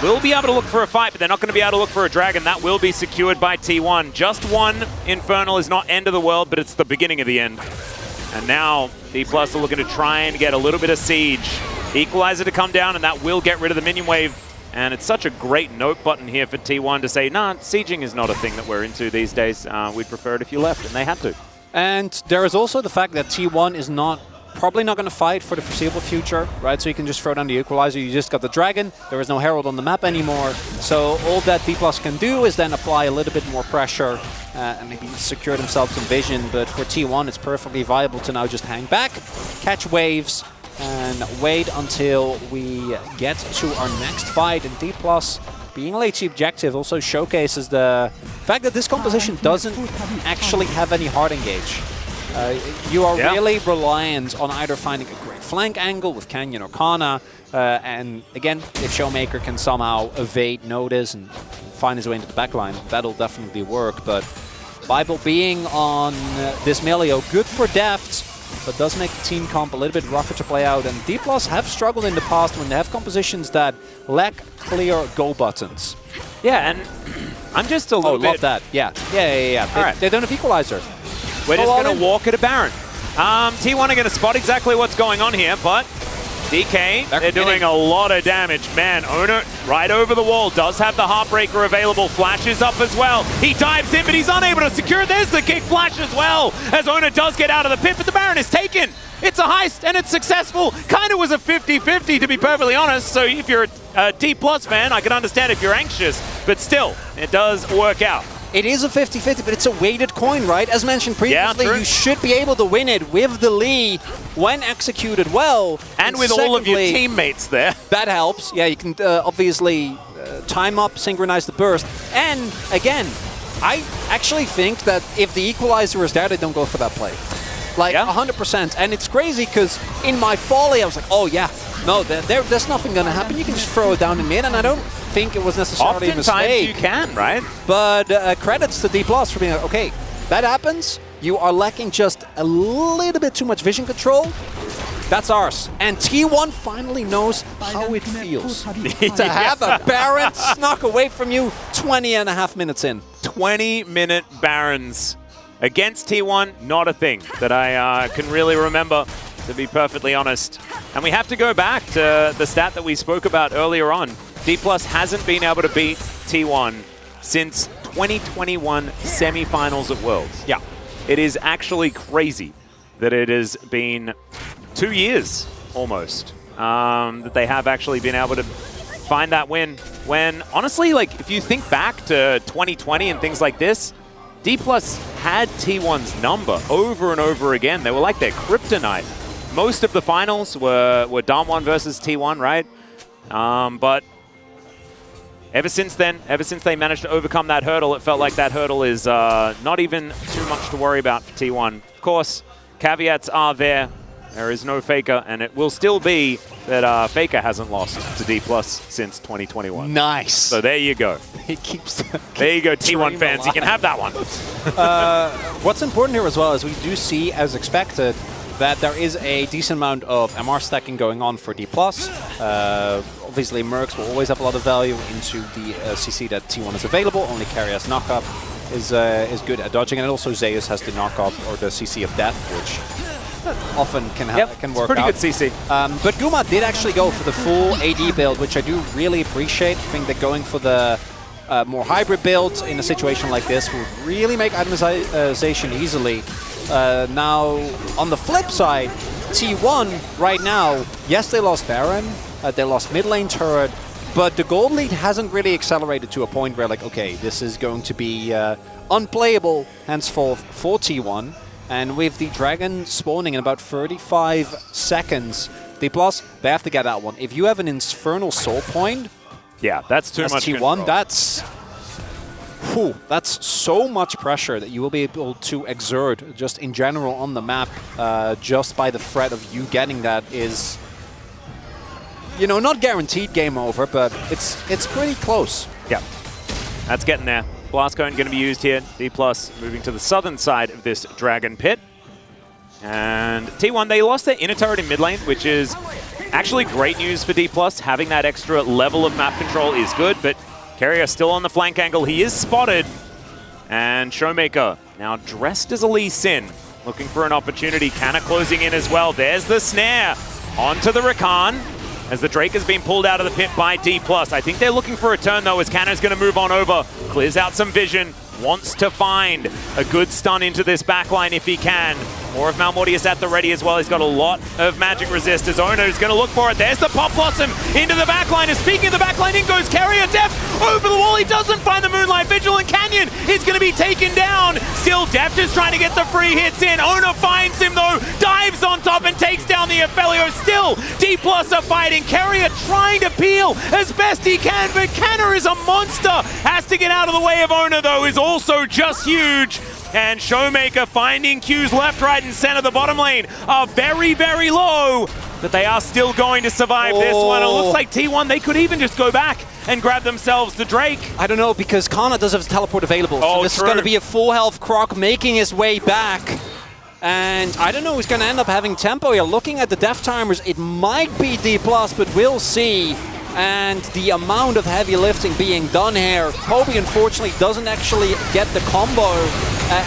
will be able to look for a fight, but they're not going to be able to look for a dragon. That will be secured by T1. Just one Infernal is not end of the world, but it's the beginning of the end. And now D+ are looking to try and get a little bit of siege. Equalizer to come down, and that will get rid of the minion wave. And it's such a great note button here for T1 to say, nah, sieging is not a thing that we're into these days. We'd prefer it if you left, and they had to. And there is also the fact that T1 is probably not going to fight for the foreseeable future, right? So you can just throw down the Equalizer. You just got the Dragon. There is no Herald on the map anymore. So all that D+ can do is then apply a little bit more pressure and maybe secure themselves some vision. But for T1, it's perfectly viable to now just hang back, catch waves, and wait until we get to our next fight. And D+, being late to objective, also showcases the fact that this composition doesn't actually have any hard engage. You are really reliant on either finding a great flank angle with Canyon or Kana, and again, if Showmaker can somehow evade notice and find his way into the backline, that'll definitely work. But Bible being on this Milio, good for Deft, but does make the team comp a little bit rougher to play out. And D+ have struggled in the past when they have compositions that lack clear go buttons. Yeah, and I'm just a little bit... love that. Yeah. They don't have Equalizer. We're just going to walk at a Baron. T1 are going to spot exactly what's going on here, but DK, they're doing a lot of damage. Man, Owner right over the wall, does have the Heartbreaker available, flashes up as well. He dives in, but he's unable to secure it. There's the kick flash as well, as Owner does get out of the pit, but the Baron is taken. It's a heist, and it's successful. Kind of was a 50-50, to be perfectly honest, so if you're a D+ fan, I can understand if you're anxious, but still, it does work out. It is a 50-50, but it's a weighted coin, right? As mentioned previously, you should be able to win it with the lead when executed well. And with all of your teammates there. That helps. Yeah, you can obviously time up, synchronize the burst. And again, I actually think that if the Equalizer is there, they don't go for that play. Like, 100%. And it's crazy because in my folly, I was like, oh yeah, no, there's nothing going to happen. You can just throw it down in mid, and I don't think it was necessarily a mistake. Oftentimes you can, right? But credits to D+ for being like, okay, that happens. You are lacking just a little bit too much vision control. That's ours. And T1 finally knows how it feels to have a Baron snuck away from you 20.5 minutes in. 20-minute Barons against T1, not a thing that I can really remember, to be perfectly honest. And we have to go back to the stat that we spoke about earlier on. D+ hasn't been able to beat T1 since 2021 semifinals at Worlds. Yeah, it is actually crazy that it has been 2 years almost that they have actually been able to find that win. When honestly, like if you think back to 2020 and things like this, D+ had T1's number over and over again. They were like their kryptonite. Most of the finals were Dam1 versus T1, right? But ever since then, ever since they managed to overcome that hurdle, it felt like that hurdle is not even too much to worry about for T1. Of course, caveats are there. There is no Faker, and it will still be that Faker hasn't lost to D+ since 2021. Nice. So there you go. He keeps there you go, T1 fans. alive. You can have that one. What's important here as well is we do see, as expected, that there is a decent amount of MR stacking going on for D+. Obviously, Mercs will always have a lot of value into the CC that T1 is available. Only Carrier's knockup is good at dodging, and also Zeus has the knockup or the CC of death, which that often can work pretty out. good CC. But Guma did actually go for the full AD build, which I do really appreciate. I think that going for the more hybrid build in a situation like this would really make itemization easily. Now, on the flip side, T1 right now, yes, they lost Baron, they lost mid lane turret, but the gold lead hasn't really accelerated to a point where, like, okay, this is going to be unplayable henceforth for T1. And with the dragon spawning in about 35 seconds, D+, they have to get that one. If you have an Infernal Soul Point, yeah, that's too much T1, control. that's so much pressure that you will be able to exert just in general on the map, just by the threat of you getting that is, you know, not guaranteed game over, but it's pretty close. Yeah, that's getting there. Blast Cone going to be used here. D+ moving to the southern side of this Dragon Pit. And T1, they lost their inner turret in mid lane, which is actually great news for D+. Having that extra level of map control is good, but Carrier still on the flank angle. He is spotted. And Showmaker now dressed as a Lee Sin, looking for an opportunity. Canna closing in as well. There's the snare onto the Rakan, as the Drake has been pulled out of the pit by D+. I think they're looking for a turn, though, as Canna's going to move on over. Clears out some vision. Wants to find a good stun into this backline if he can. More of Malmortius at the ready as well. He's got a lot of magic resist as Ono is going to look for it. There's the Pop Blossom into the backline. And speaking of the backline, in goes Carrier. Deft over the wall. He doesn't find the Moonlight Vigil, and Canyon is going to be taken down. Still, Deft is trying to get the free hits in. Ono finds him though, dives on top and takes down the Ophelio. Still, D+ are fighting. Carrier trying to peel as best he can, but Canna is a monster. Has to get out of the way of Ono though, is also just huge. And Showmaker finding Qs left, right, and center. The bottom lane are very, very low, but they are still going to survive this one. It looks like T1, they could even just go back and grab themselves the Drake. I don't know, because Kana does have a teleport available. So this is going to be a full health Croc making his way back. And I don't know who's going to end up having tempo here. Looking at the death timers, it might be D+, but we'll see. And the amount of heavy lifting being done here. Kobe, unfortunately, doesn't actually get the combo.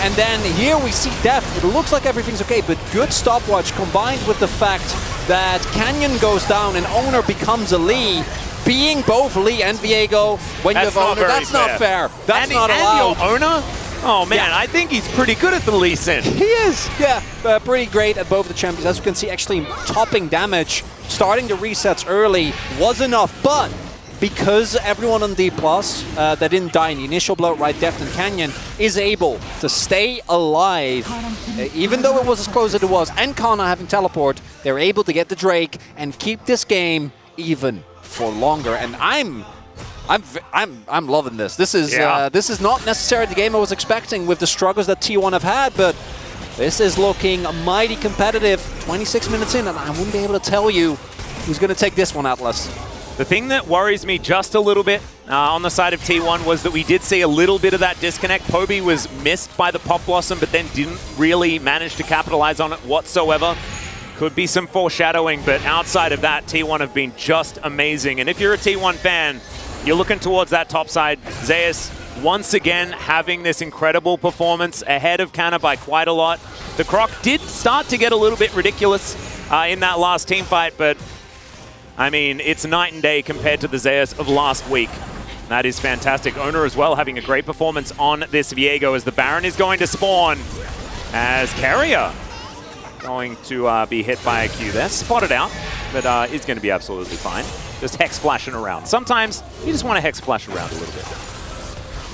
And then here we see Deft. It looks like everything's okay, but good stopwatch combined with the fact that Canyon goes down and Owner becomes a Lee. Being both Lee and Viego when you have Owner, that's not fair. That's not allowed. And your Owner? Oh man, I think he's pretty good at the Lee Sin. He is, yeah. Pretty great at both the champions. As you can see, actually topping damage, starting the resets early was enough, but because everyone on D+, that didn't die in the initial blow, right, Deft and Canyon, is able to stay alive, even though it was as close as it was, and Kana having teleport, they're able to get the Drake and keep this game even for longer. And I'm loving this. This is not necessarily the game I was expecting with the struggles that T1 have had, but this is looking mighty competitive. 26 minutes in, and I wouldn't be able to tell you who's going to take this one, Atlas. The thing that worries me just a little bit on the side of T1 was that we did see a little bit of that disconnect. Poby was missed by the Pop Blossom, but then didn't really manage to capitalize on it whatsoever. Could be some foreshadowing, but outside of that, T1 have been just amazing. And if you're a T1 fan, you're looking towards that top side. Zeus, once again, having this incredible performance ahead of Canna by quite a lot. The Croc did start to get a little bit ridiculous in that last team fight, but I mean, it's night and day compared to the Zeus of last week. That is fantastic. Owner as well having a great performance on this Viego as the Baron is going to spawn. As Carrier going to be hit by a Q there. Spotted out, but is going to be absolutely fine. Just Hex flashing around. Sometimes you just want to Hex flash around a little bit.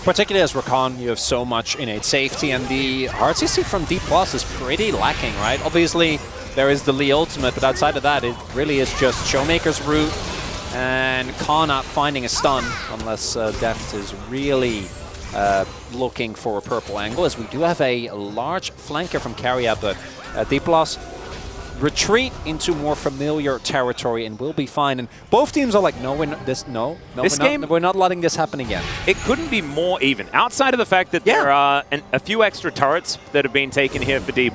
Particularly as Rakan, you have so much innate safety, and the hard CC from D+ is pretty lacking, right? Obviously, there is the Lee ultimate, but outside of that, it really is just Showmaker's route and Kana finding a stun, unless Deft is really looking for a purple angle, as we do have a large flanker from Carrier, but D+ retreat into more familiar territory and we'll be fine. And both teams are like, no, we're not letting this happen again. It couldn't be more even. Outside of the fact that there are a few extra turrets that have been taken here for D+,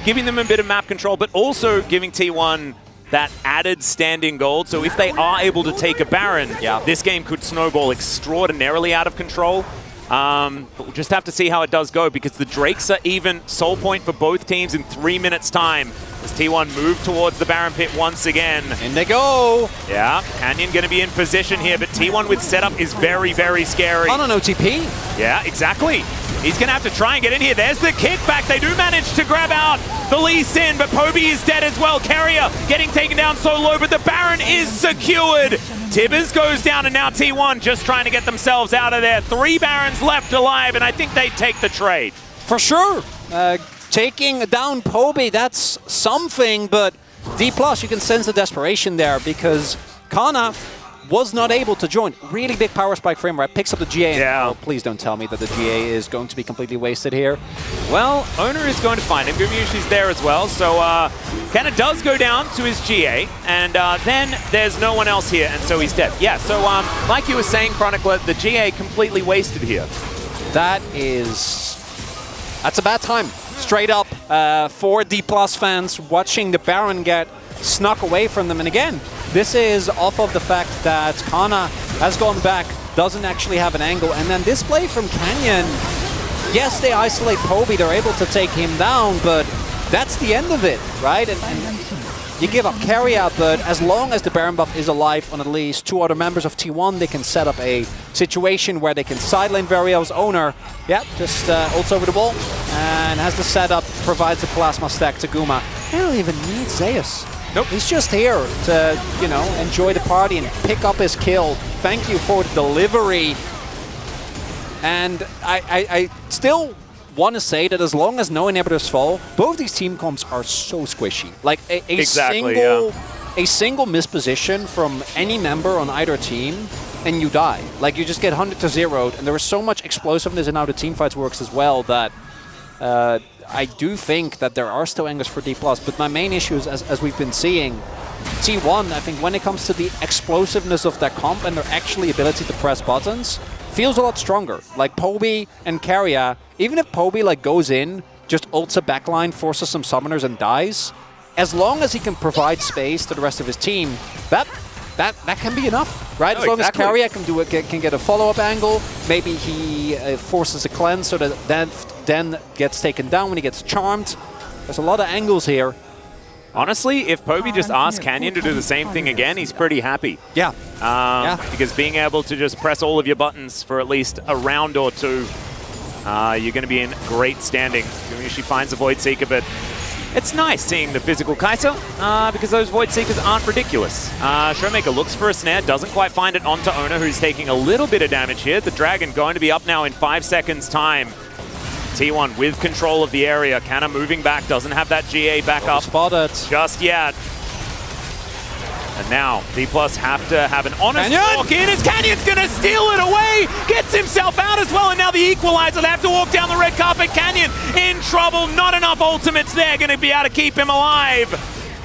giving them a bit of map control, but also giving T1 that added standing gold. So if they are able to take a Baron, this game could snowball extraordinarily out of control. But we'll just have to see how it does go, because the Drakes are even soul point for both teams in 3 minutes time. As T1 move towards the Baron pit once again. In they go. Yeah, Canyon going to be in position here, but T1 with setup is very, very scary. On an OTP. Yeah, exactly. He's going to have to try and get in here. There's the kickback. They do manage to grab out the Lee Sin, but Poby is dead as well. Carrier getting taken down so low, but the Baron is secured. Tibbers goes down, and now T1 just trying to get themselves out of there. 3 Barons left alive, and I think they take the trade. For sure. Taking down Poby, that's something, but D+, you can sense the desperation there because Kana was not able to join. Really big power spike frame rate, picks up the GA. Yeah. Oh, please don't tell me that the GA is going to be completely wasted here. Well, Owner is going to find him. Gumayushi's there as well, so Kana does go down to his GA, and then there's no one else here, and so he's dead. Yeah, so like you were saying, Chronicler, the GA completely wasted here. That's a bad time. Straight up for D+ fans watching the Baron get snuck away from them. And again, this is off of the fact that Kana has gone back, doesn't actually have an angle. And then this play from Canyon, yes, they isolate Poby, they're able to take him down, but that's the end of it, right? And you give up carry-out, but as long as the Baron buff is alive on at least 2 other members of T1, they can set up a situation where they can sidelane Variel's Owner. Yeah, just ults over the wall, and has the setup, provides the plasma stack to Guma. They don't even need Zeus. Nope. He's just here to, you know, enjoy the party and pick up his kill. Thank you for the delivery. And I still want to say that as long as no inhibitors fall, both these team comps are so squishy. Like a single misposition from any member on either team and you die. Like you just get 100 to 0'd, and there is so much explosiveness in how the team fights works as well that I do think that there are still angles for D+, but my main issue is, as we've been seeing, T1, I think when it comes to the explosiveness of their comp and their actually ability to press buttons, feels a lot stronger. Like Poby and Carrier, even if Poby like goes in, just ults a backline, forces some summoners and dies, as long as he can provide space to the rest of his team, that can be enough, right? No, as long exactly. as Carrier can get a follow-up angle, maybe he forces a cleanse so that then gets taken down when he gets charmed. There's a lot of angles here. Honestly, if Poby just asks Canyon to do the same thing again, he's pretty happy. Yeah. Because being able to just press all of your buttons for at least a round or two, you're going to be in great standing. She finds a Void Seeker, but it's nice seeing the physical Kai'Sa, because those Void Seekers aren't ridiculous. Showmaker looks for a snare, doesn't quite find it onto Owner, who's taking a little bit of damage here. The Dragon going to be up now in 5 seconds' time. T1 with control of the area. Kana moving back, doesn't have that GA back up Spotted. just yet. And now, D+ have to have an honest walk in as Canyon's going to steal it away. Gets himself out as well, and now the equalizer. They have to walk down the red carpet. Canyon in trouble. Not enough ultimates there. Going to be able to keep him alive.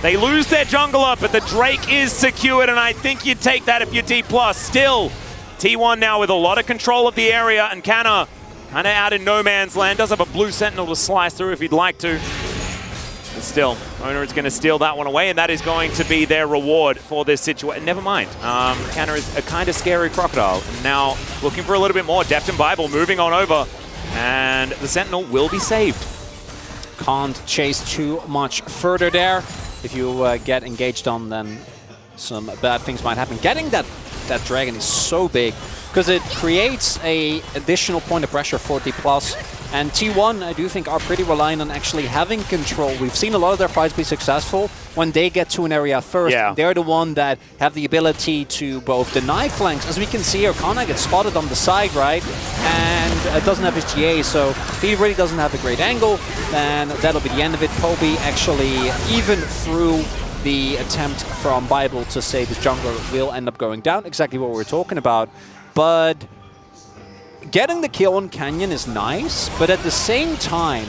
They lose their jungler, but the Drake is secured, and I think you'd take that if you're D+. Still, T1 now with a lot of control of the area, and Kana kind of out in no man's land. Does have a blue sentinel to slice through if he'd like to. But still, Owner is going to steal that one away, and that is going to be their reward for this situation. Never mind. Kana is a kind of scary crocodile. And now looking for a little bit more. Deft and Bible moving on over. And the sentinel will be saved. Can't chase too much further there. If you get engaged on, then some bad things might happen. Getting that dragon is so big, because it creates a additional point of pressure for D+. And T1, I do think, are pretty reliant on actually having control. We've seen a lot of their fights be successful when they get to an area first. Yeah. They're the one that have the ability to both deny flanks. As we can see here, Kana gets spotted on the side, right? And doesn't have his GA, so if he really doesn't have a great angle, then that'll be the end of it. Poby actually, even through the attempt from Bible to save his jungler, will end up going down. Exactly what we were talking about. But getting the kill on Canyon is nice, but at the same time,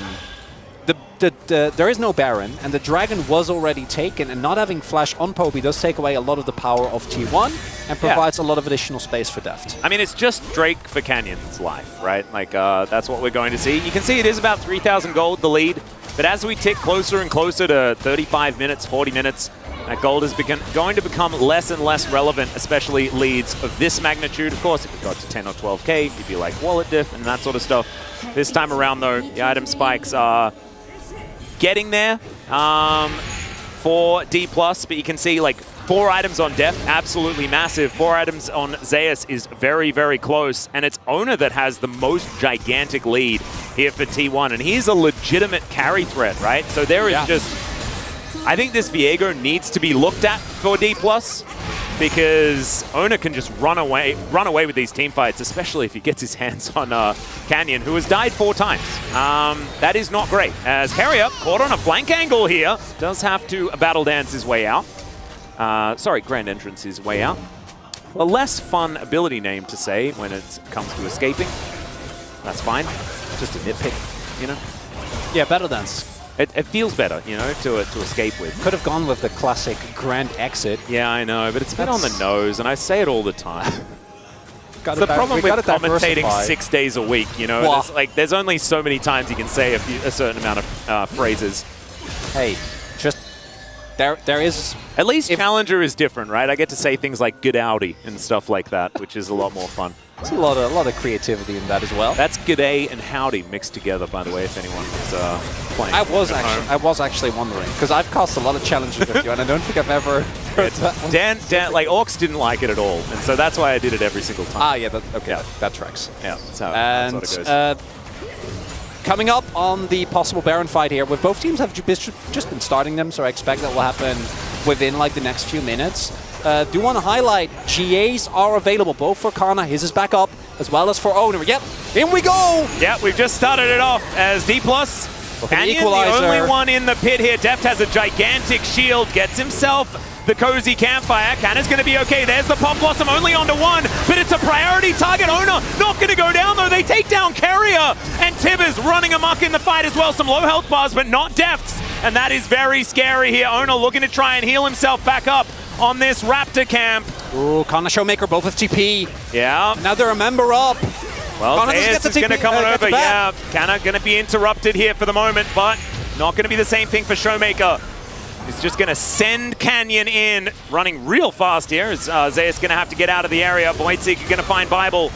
there is no Baron, and the Dragon was already taken, and not having Flash on Poby does take away a lot of the power of T1 and provides a lot of additional space for Deft. I mean, it's just Drake for Canyon's life, right? Like, that's what we're going to see. You can see it is about 3,000 gold, the lead, but as we tick closer and closer to 35 minutes, 40 minutes, that gold is going to become less and less relevant, especially leads of this magnitude. Of course, if it got to 10 or 12k, you'd be like wallet diff and that sort of stuff. This time around, though, the item spikes are getting there. for D+, but you can see like 4 items on Def, absolutely massive. 4 items on Zeus is very, very close, and it's Owner that has the most gigantic lead here for T1, and he's a legitimate carry threat, right? So there is just, I think this Viego needs to be looked at for D+, because Owner can just run away with these team fights, especially if he gets his hands on Canyon, who has died 4 times. That is not great, as Carrier caught on a flank angle here, does have to battle dance his way out. Sorry, Grand Entrance his way out. A less fun ability name to say when it comes to escaping. That's fine. Just a nitpick, you know? Yeah, battle dance. It feels better, you know, to escape with. Could have gone with the classic Grand Exit. Yeah, I know, but it's a bit on the nose, and I say it all the time. It's the problem with commentating 6 days a week, you know. There's only so many times you can say a certain amount of phrases. Hey, just there is. At least Challenger is different, right? I get to say things like "good Audi" and stuff like that, which is a lot more fun. There's a lot of creativity in that as well. That's "g'day" and "howdy" mixed together, by the way, if anyone was playing. I was actually wondering, because I've cast a lot of challenges with you, and I don't think I've ever heard that one. Dan, like Orcs didn't like it at all, and so that's why I did it every single time. Ah, yeah, that tracks. Yeah, that's how it goes. Coming up on the possible Baron fight here, where both teams have just been starting them, so I expect that will happen within like the next few minutes. Do want to highlight, GAs are available both for Kana, his is back up, as well as for Owner. Yep, in we go! Yeah, we've just started it off as D+. Canyon, the only one in the pit here. Deft has a gigantic shield, gets himself the cozy campfire. Kanna's going to be okay. There's the Pop Blossom, only onto 1, but it's a priority target. Owner not going to go down, though. They take down Carrier, and Tibbers running amok in the fight as well. Some low health bars, but not Deft's, and that is very scary here. Owner looking to try and heal himself back up on this Raptor camp. Ooh, Kana Showmaker, both with TP. Yeah. Now they're a member up. Well, Zeus is going to come on over. Yeah, Kana going to be interrupted here for the moment, but not going to be the same thing for Showmaker. He's just going to send Canyon in, running real fast here, as Zeus going to have to get out of the area. Voidseeker going to find Bible.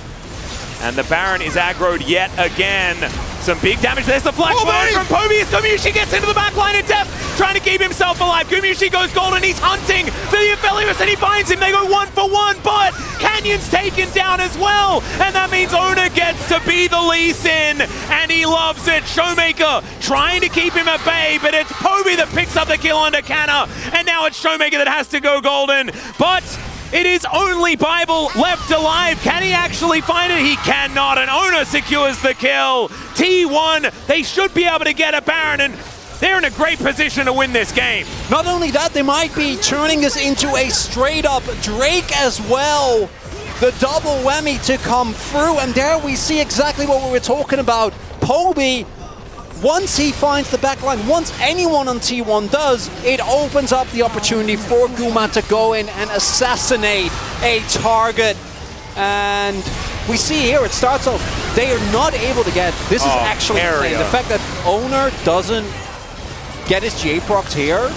And the Baron is aggroed yet again. Some big damage. There's the flash fire from Poby as Gumushi gets into the backline in depth, trying to keep himself alive. Gumushi goes golden. He's hunting for the Aphelios, and he finds him. They go 1 for 1, but Canyon's taken down as well. And that means Owner gets to be the Lee Sin, and he loves it. Showmaker trying to keep him at bay, but it's Poby that picks up the kill under Kanna. And now it's Showmaker that has to go golden. But it is only Bible left alive. Can he actually find it? He cannot, and Owner secures the kill. T1, they should be able to get a Baron, and they're in a great position to win this game. Not only that, they might be turning this into a straight-up Drake as well. The double whammy to come through, and there we see exactly what we were talking about. Poby, once he finds the backline, once anyone on T1 does, it opens up the opportunity for Guma to go in and assassinate a target. And we see here, it starts off, they are not able to get, this is actually insane. The fact that Owner doesn't get his GA procced here,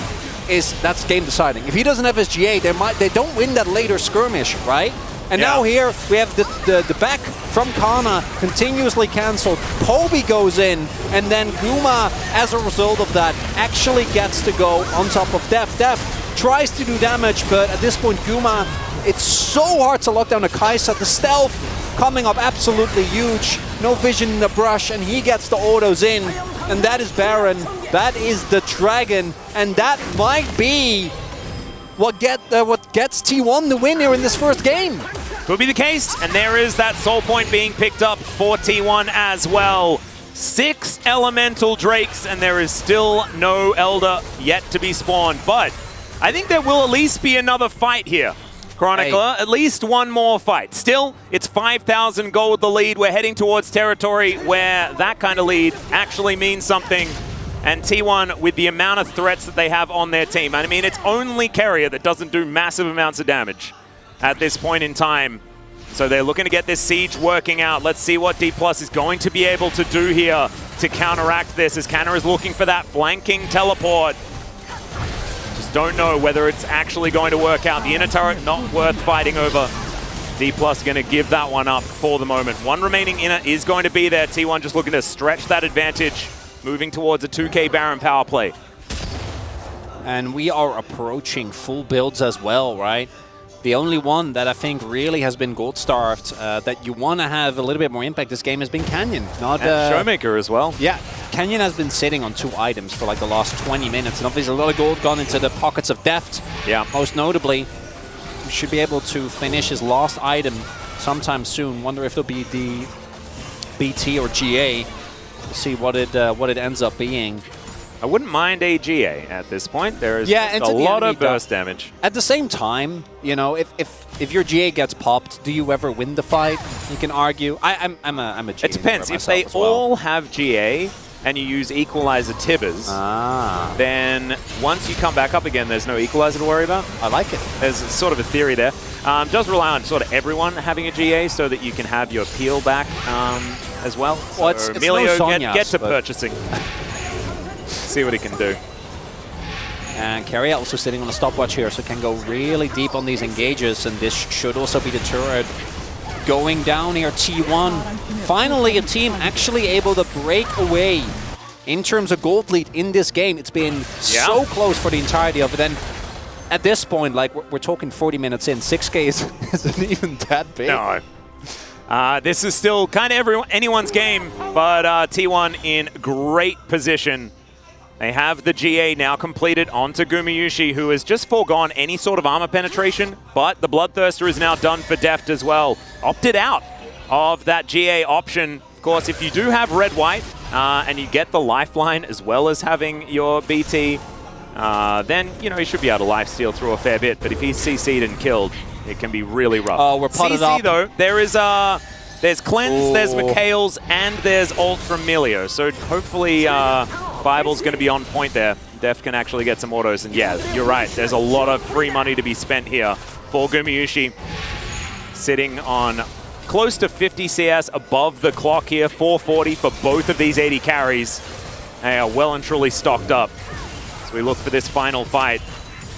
that's game deciding. If he doesn't have his GA, they don't win that later skirmish, right? And now here, we have the back from Kana continuously cancelled. Poby goes in, and then Guma, as a result of that, actually gets to go on top of Def. Def tries to do damage, but at this point, Guma, it's so hard to lock down the Kai'Sa. The stealth coming up absolutely huge. No vision in the brush, and he gets the autos in. And that is Baron. That is the Dragon, and that might be what gets T1 the win here in this first game. Could be the case, and there is that soul point being picked up for T1 as well. 6 elemental drakes, and there is still no Elder yet to be spawned. But I think there will at least be another fight here, Chronicler. At least one more fight. Still, it's 5,000 gold the lead. We're heading towards territory where that kind of lead actually means something. And T1, with the amount of threats that they have on their team, I mean, it's only Carrier that doesn't do massive amounts of damage at this point in time. So they're looking to get this siege working out. Let's see what D+ is going to be able to do here to counteract this, as Kanna is looking for that flanking teleport. Just don't know whether it's actually going to work out. The inner turret, not worth fighting over. D+ going to give that one up for the moment. One remaining inner is going to be there. T1 just looking to stretch that advantage, moving towards a 2K Baron power play. and we are approaching full builds as well, right? The only one that I think really has been gold-starved, that you want to have a little bit more impact this game has been Canyon. Not Showmaker as well. Yeah, Canyon has been sitting on 2 items for like the last 20 minutes, and obviously a lot of gold gone into the pockets of Deft. Yeah. Most notably, he should be able to finish his last item sometime soon. Wonder if it'll be the BT or GA. We'll see what it ends up being. I wouldn't mind a GA at this point. There is a lot of burst damage. At the same time, you know, if your GA gets popped, do you ever win the fight? You can argue. I'm a GA. It depends. If they all have GA and you use Equalizer Tibbers, then once you come back up again, there's no Equalizer to worry about. I like it. There's sort of a theory there. Does rely on sort of everyone having a GA so that you can have your peel back as well. Well, so it's Emilio, no Sonyas, get to purchasing. See what he can do. And Carrier also sitting on a stopwatch here, so can go really deep on these engages, and this should also be the turret going down here. T1, finally a team actually able to break away in terms of gold lead in this game. It's been so close for the entirety of it, and at this point, like we're talking 40 minutes in, 6K isn't even that big. No. This is still kind of anyone's game, but T1 in great position. They have the GA now completed onto Gumayushi, who has just foregone any sort of armor penetration, but the Bloodthirster is now done for Deft as well. Opted out of that GA option. Of course, if you do have red-white and you get the lifeline as well as having your BT, then, you know, he should be able to lifesteal through a fair bit, but if he's CC'd and killed, it can be really rough. Oh, we're potted up. CC, though, there's Cleanse, there's Mikhail's, and there's ult from Milio, so hopefully Bible's going to be on point there. Deft can actually get some autos, and yeah, you're right. There's a lot of free money to be spent here for Gumayushi. Sitting on close to 50 CS above the clock here, 440 for both of these 80 carries. They are well and truly stocked up. So we look for this final fight.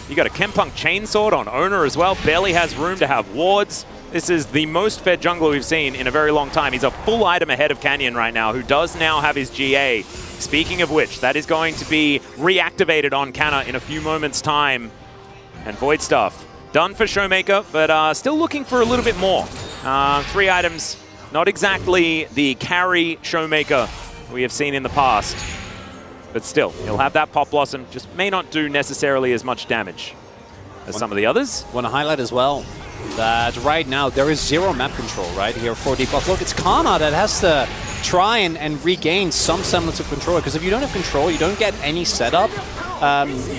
You got a Kempunk Chainsword on Owner as well. Barely has room to have wards. This is the most fed jungler we've seen in a very long time. He's a full item ahead of Canyon right now, who does now have his GA. Speaking of which, that is going to be reactivated on Canna in a few moments' time. And Void Stuff done for Showmaker, but still looking for a little bit more. 3 items, not exactly the carry Showmaker we have seen in the past. But still, he'll have that Pop Blossom, just may not do necessarily as much damage as some of the others. Want to highlight as well that right now there is 0 map control right here for D+. Look, it's Kana that has to try and regain some semblance of control, because if you don't have control, you don't get any setup,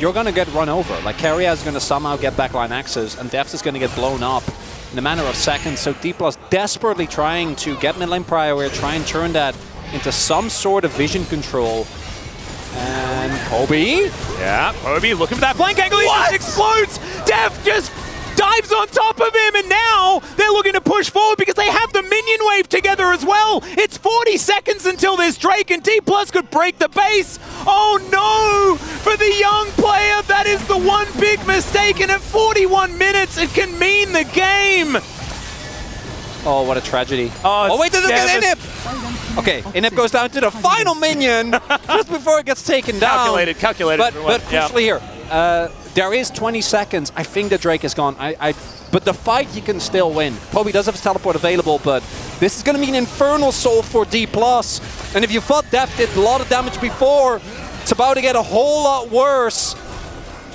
you're going to get run over. Like, Carrier is going to somehow get backline access, and Deft is going to get blown up in a matter of seconds. So D+ desperately trying to get mid lane prior, try and turn that into some sort of vision control. And Kobe? Yeah, Kobe looking for that flank angle. He just explodes. Deft just dives on top of him, and now they're looking to push forward because they have the minion wave together as well. It's 40 seconds until there's Drake, and D+ could break the base. Oh no! For the young player, that is the one big mistake, and at 41 minutes, it can mean the game. Oh, what a tragedy. Oh wait, look at Inip! Okay, Inip goes down to the final minion just before it gets taken down. Calculated. But crucially here, there is 20 seconds. I think that Drake is gone. But the fight he can still win. Kobe does have his teleport available, but this is going to be an Infernal Soul for D+. And if you thought Deft did a lot of damage before, it's about to get a whole lot worse.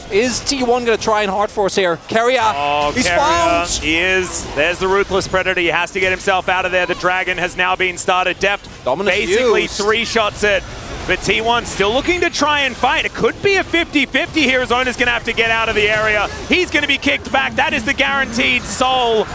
Is T1 going to try and hard force here? Carrier, he's found! He is. There's the Ruthless Predator. He has to get himself out of there. The Dragon has now been started. Deft basically used. 3-shots it. But T1 still looking to try and fight. It could be a 50-50 here. His owner's going to have to get out of the area. He's going to be kicked back. That is the guaranteed soul.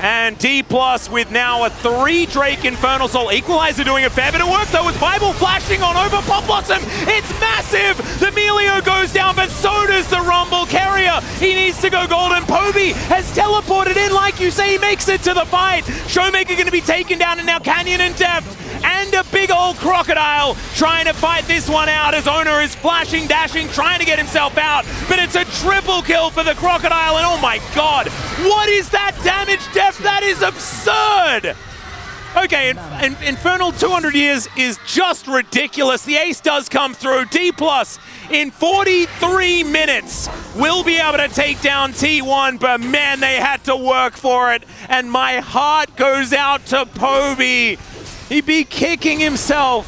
And D+ with now a 3 Drake Infernal Soul. Equalizer doing a fair bit of work though, with Bible flashing on over Pop Blossom. It's massive! The Melio goes down, but so does the Rumble. Carrier, he needs to go golden. Poby has teleported in, like you say, he makes it to the fight. Showmaker going to be taken down, and now Canyon and Deft and a big old Crocodile trying to fight this one out as Owner is flashing, dashing, trying to get himself out. But it's a triple kill for the Crocodile, and oh my god, what is that damage, Deft? That is absurd! Okay, Infernal 200 years is just ridiculous. The ace does come through. D+ in 43 minutes will be able to take down T1, but man, they had to work for it. And my heart goes out to Poby. He'd be kicking himself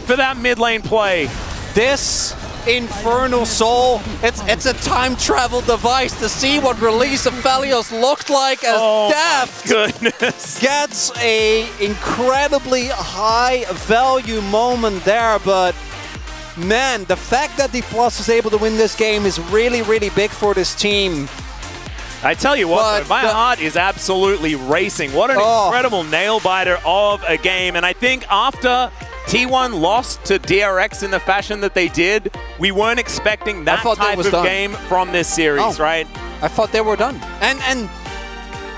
for that mid lane play. This Infernal Soul, it's a time travel device to see what release of Phalios looked like as Deft Goodness. gets a incredibly high value moment there, but man, the fact that D+ is able to win this game is really, really big for this team. I tell you what, my heart is absolutely racing. What an incredible nail-biter of a game. And I think after T1 lost to DRX in the fashion that they did, we weren't expecting that type of game from this series, right? I thought they were done. And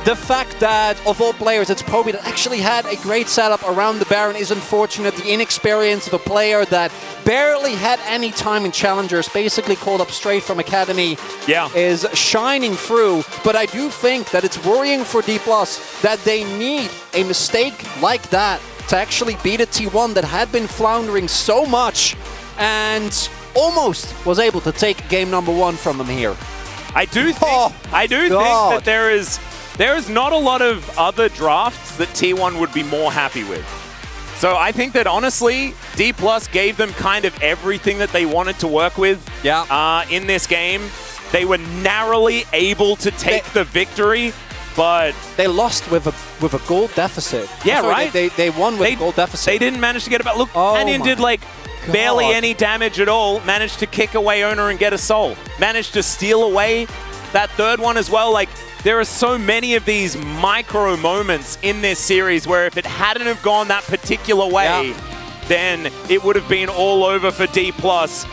the fact that, of all players, it's Poby that actually had a great setup around the Baron is unfortunate. The inexperience of a player that barely had any time in Challengers, basically called up straight from Academy, is shining through. But I do think that it's worrying for D+ that they need a mistake like that to actually beat a T1 that had been floundering so much and almost was able to take game number 1 from them here. I do think that there is not a lot of other drafts that T1 would be more happy with. So I think that honestly, D+ gave them kind of everything that they wanted to work with in this game. They were narrowly able to take the victory, but they lost with a gold deficit. Yeah, right. They won with a gold deficit. They didn't manage to get it back. Look, Canyon did like barely any damage at all. Managed to kick away Owner and get a soul. Managed to steal away that third one as well. Like, there are so many of these micro moments in this series where if it hadn't have gone that particular way, then it would have been all over for D+.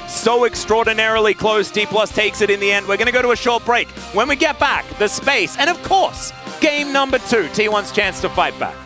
So extraordinarily close. D+ takes it in the end. We're going to go to a short break. When we get back, the space, and of course, game number 2, T1's chance to fight back.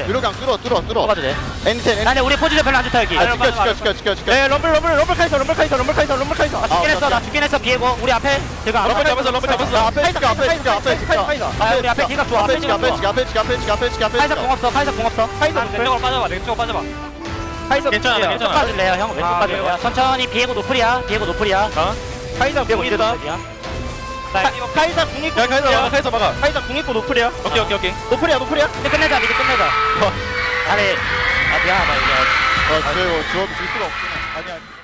유로 그냥 뚫어. 뽑아도 돼. 엔텐. 근데 우리 포지션 별로 안 좋다 여기. 지켜. 에 럼블 카이서. 나 죽긴 했어 비에고. 우리 앞에 제가 럼블 잡았어. 앞에 지켜. 아 우리 앞에 기가 좋아. 앞에 지금 카이서 공 없어. 카이서 왼쪽으로 빠져봐. 카이서 괜찮아. 왼쪽 빠질래요 형. 왼쪽 빠질래요. 천천히 비에고 노플이야. 카이사 비에고 이제다. 카이사 궁 있고. 카이사 막아. 카이사 궁 있고 노플이야. 오케이. 노플이야. 미드 끝내자. 아니 미안하다 이게. 이거 주워도 줄 수가 없구나. 아니야.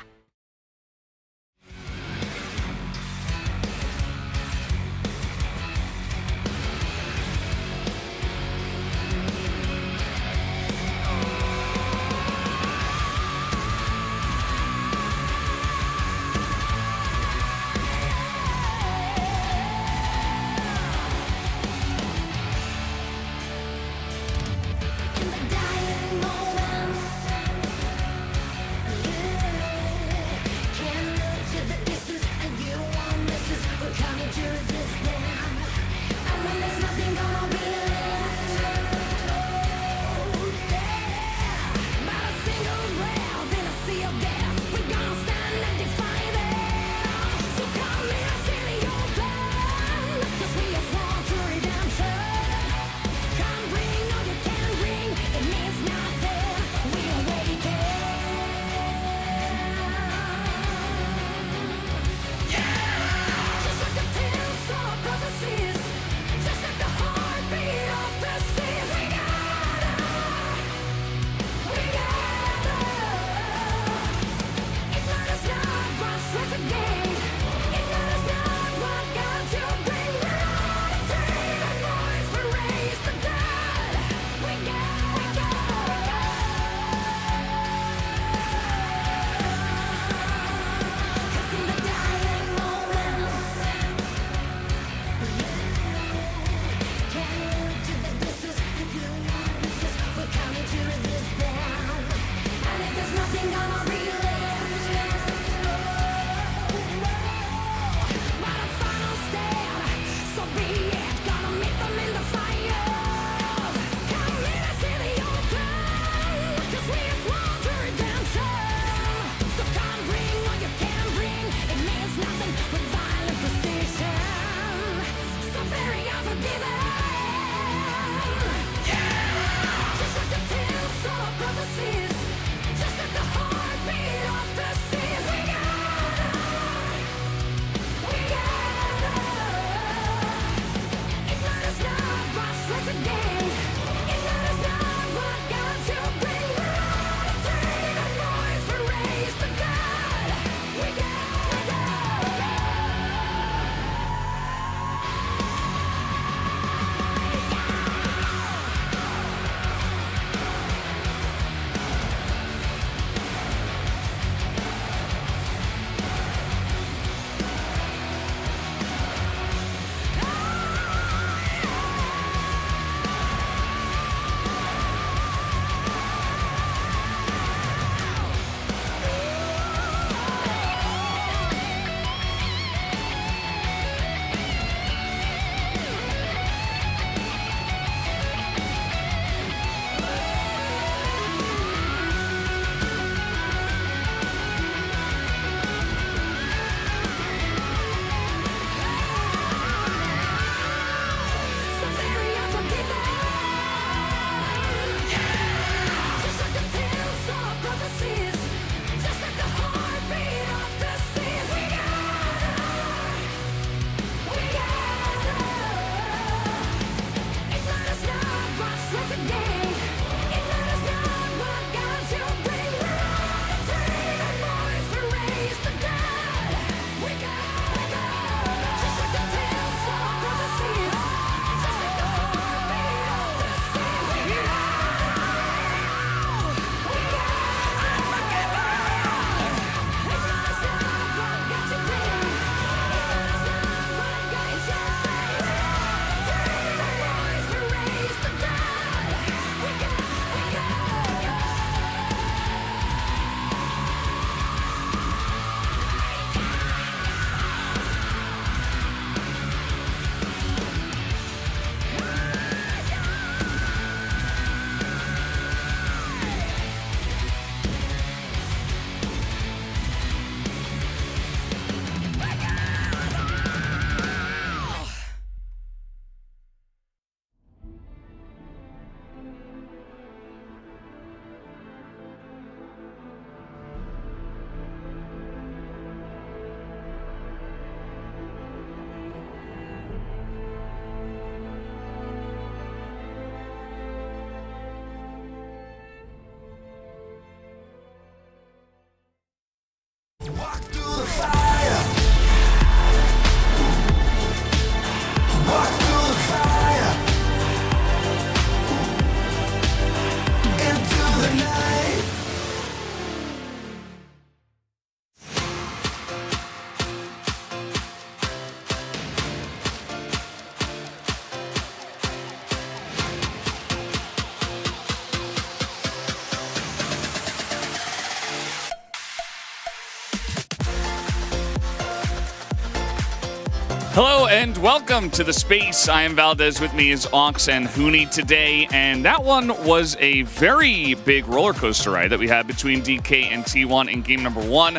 Hello and welcome to the space. I am Valdez. With me is Ox and Hooney today, and that one was a very big roller coaster ride that we had between DK and T1 in game number 1.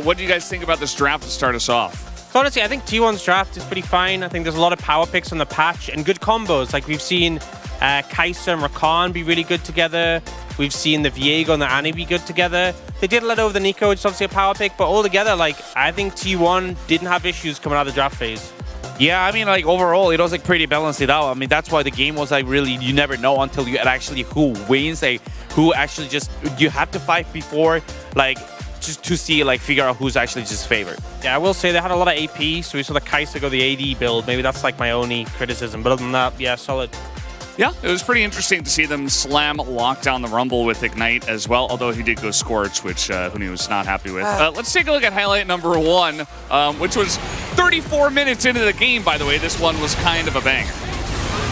What do you guys think about this draft to start us off? So honestly, I think T1's draft is pretty fine. I think there's a lot of power picks on the patch and good combos. Like we've seen Kai'Sa and Rakan be really good together. We've seen the Viego and the Annie be good together. They did let over the Nico, which is obviously a power pick, but altogether, like, I think T1 didn't have issues coming out of the draft phase. Yeah, I mean, like, overall, it was, like, pretty balanced it out. I mean, that's why the game was, like, really, you never know until you actually who wins, like, who actually just, you have to fight before, like, just to see, like, figure out who's actually just favored. Yeah, I will say they had a lot of AP, so we saw the Kai'Sa go the AD build. Maybe that's, like, my only criticism, but other than that, yeah, solid. Yeah, it was pretty interesting to see them slam lock down the Rumble with Ignite as well, although he did go Scorch, which Hooney was not happy with. Let's take a look at highlight number 1, which was 34 minutes into the game, by the way. This one was kind of a banger.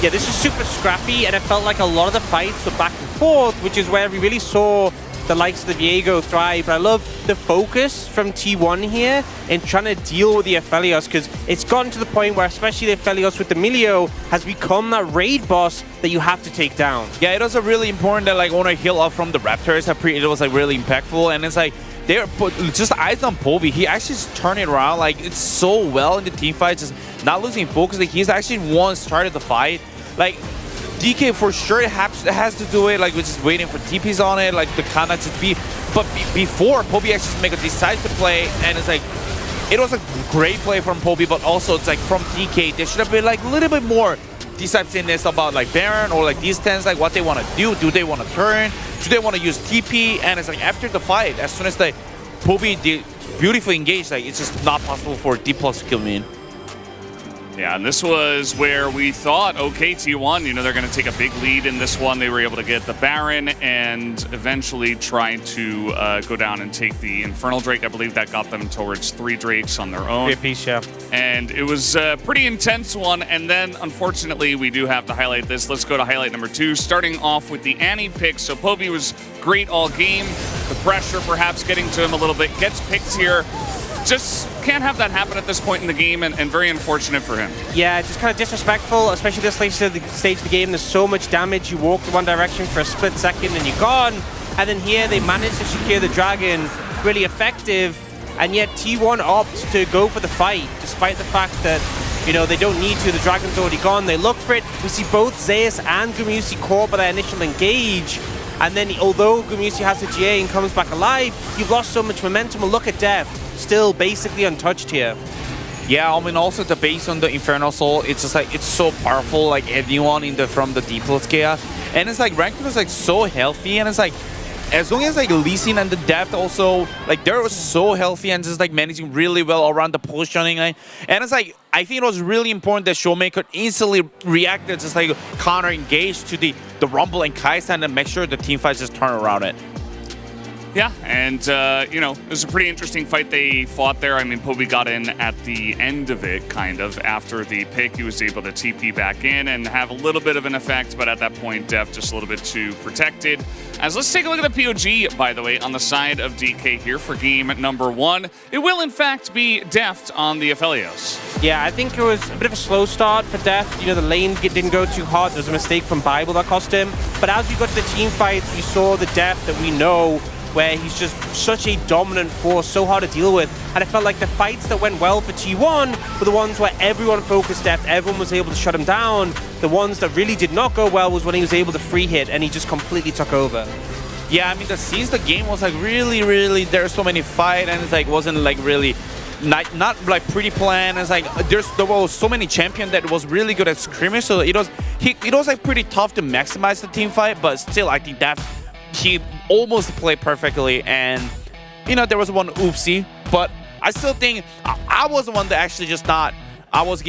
Yeah, this was super scrappy, and it felt like a lot of the fights were back and forth, which is where we really saw the likes of the Viego thrive. But I love the focus from T1 here in trying to deal with the Aphelios, because it's gotten to the point where especially the Aphelios with the Milio has become that raid boss that you have to take down. Yeah, it was a really important that, like, when I heal up from the Raptors, it was, like, really impactful, and it's like, they're just eyes on Poby. He actually just turned it around, like, it's so well in the team fight, just not losing focus. Like, he's actually started the fight. Like, DK for sure has to do it, like, we're just waiting for TPs on it, like, the Kana just be. But before, Poby actually make a decisive play, and it's like, it was a great play from Poby, but also it's like from DK, there should have been, like, a little bit more decisiveness about, like, Baron or, like, these tens, like, what they want to do. Do they want to turn? Do they want to use TP? And it's like, after the fight, as soon as the Poby beautifully engaged, like, it's just not possible for D+ to kill me in. Yeah, and this was where we thought, okay, T1, you know, they're going to take a big lead in this one. They were able to get the Baron and eventually try to go down and take the Infernal Drake. I believe that got them towards 3 Drakes on their own. Great piece, yeah. And it was a pretty intense one. And then, unfortunately, we do have to highlight this. Let's go to highlight number 2, starting off with the Annie pick. So Poby was great all game. The pressure perhaps getting to him a little bit. Gets picked here. Just can't have that happen at this point in the game, and very unfortunate for him. Yeah, just kind of disrespectful, especially this stage of the game. There's so much damage. You walk in one direction for a split second and you're gone. And then here they managed to secure the Dragon, really effective. And yet T1 opts to go for the fight, despite the fact that, you know, they don't need to. The Dragon's already gone. They look for it. We see both Zeus and Gumusi caught by their initial engage. And then, although Gumusi has the GA and comes back alive, you've lost so much momentum. Well, look at Deft, still basically untouched here. Yeah, I mean, also the base on the Infernal Soul, it's just like, it's so powerful, like anyone from the D+ chaos. And it's like, Ranked is like so healthy, and it's like, as long as like Lee Sin and the Deft also, like they're so healthy and just like managing really well around the positioning. And it's like, I think it was really important that Showmaker instantly reacted, just like counter engage to the Rumble and Kai'Sa, and then make sure the team fights just turn around it. Yeah, and, you know, it was a pretty interesting fight they fought there. I mean, Poby got in at the end of it, kind of. After the pick, he was able to TP back in and have a little bit of an effect, but at that point, Deft just a little bit too protected. As let's take a look at the POG, by the way, on the side of DK here for game number 1. It will, in fact, be Deft on the Aphelios. Yeah, I think it was a bit of a slow start for Deft. You know, the lane didn't go too hard. There was a mistake from Bible that cost him. But as we got to the team fights, we saw the Deft that we know, where he's just such a dominant force, so hard to deal with. And I felt like the fights that went well for T1 were the ones where everyone focused Deft, everyone was able to shut him down. The ones that really did not go well was when he was able to free hit and he just completely took over. Yeah, I mean, since the game was like really, there's so many fights, and it's like wasn't like really not like pretty planned. It's like there were so many champions that was really good at scrimmage, so it was like pretty tough to maximize the team fight, but still I think that he almost played perfectly, and you know, there was one oopsie, but I still think I was the one that actually just not. I was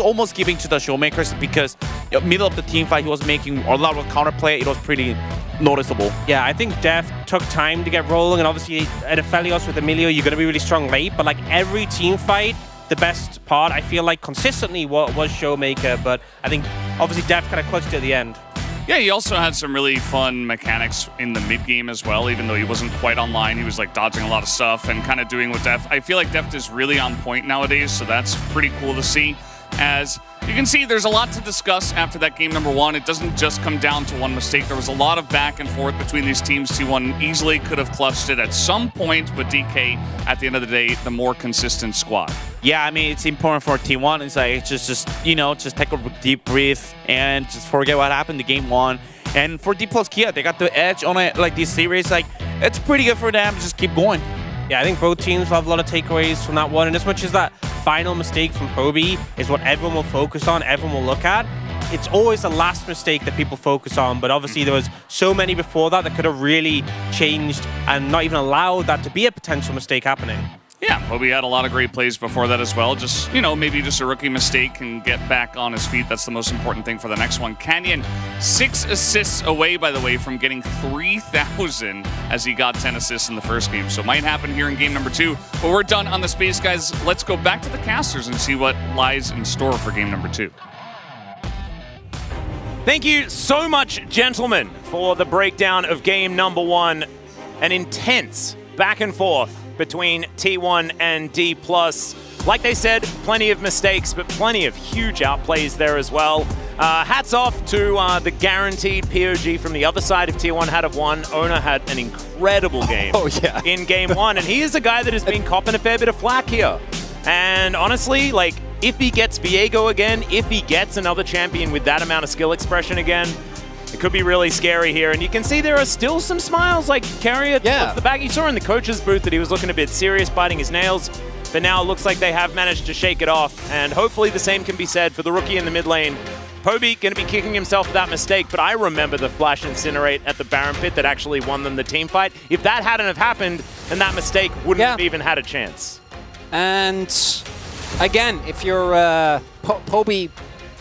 almost giving to the Showmakers because middle of the team fight he was making a lot of counterplay. It was pretty noticeable. Yeah, I think Deft took time to get rolling, and obviously at Aphelios with Emilio, you're going to be really strong late, but like every team fight, the best part, I feel like consistently was Showmaker, but I think obviously Deft kind of clutched it at the end. Yeah, he also had some really fun mechanics in the mid-game as well, even though he wasn't quite online. He was like dodging a lot of stuff and kind of doing what Deft... I feel like Deft is really on point nowadays, so that's pretty cool to see. As you can see, there's a lot to discuss after that game number 1. It doesn't just come down to one mistake. There was a lot of back and forth between these teams. T1 easily could have clutched it at some point, but DK, at the end of the day, the more consistent squad. Yeah, I mean, it's important for T1. It's like, just you know, just take a deep breath and just forget what happened to game 1. And for D plus Kia, they got the edge on it, like, this series. Like, it's pretty good for them. Just keep going. Yeah, I think both teams will have a lot of takeaways from that one. And as much as that final mistake from Poby is what everyone will focus on, everyone will look at, it's always the last mistake that people focus on. But obviously there was so many before that that could have really changed and not even allowed that to be a potential mistake happening. Yeah, Poby had a lot of great plays before that as well. Just, you know, maybe just a rookie mistake and get back on his feet. That's the most important thing for the next one. Canyon, 6 assists away, by the way, from getting 3,000 as he got 10 assists in the first game. So it might happen here in game number 2. But we're done on the space, guys. Let's go back to the casters and see what lies in store for game number 2. Thank you so much, gentlemen, for the breakdown of game number 1. An intense back and forth between T1 and D+. Like they said, plenty of mistakes, but plenty of huge outplays there as well. Hats off to the guaranteed POG from the other side of T1 had have won. Owner had an incredible game in game 1, and he is a guy that has been copping a fair bit of flack here. And honestly, like, if he gets Viego again, if he gets another champion with that amount of skill expression again, it could be really scary here. And you can see there are still some smiles, like Carrier towards the back. You saw in the coach's booth that he was looking a bit serious, biting his nails. But now it looks like they have managed to shake it off. And hopefully the same can be said for the rookie in the mid lane. Poby going to be kicking himself for that mistake, but I remember the Flash Incinerate at the Baron Pit that actually won them the team fight. If that hadn't have happened, then that mistake wouldn't have even had a chance. And again, if you're Poby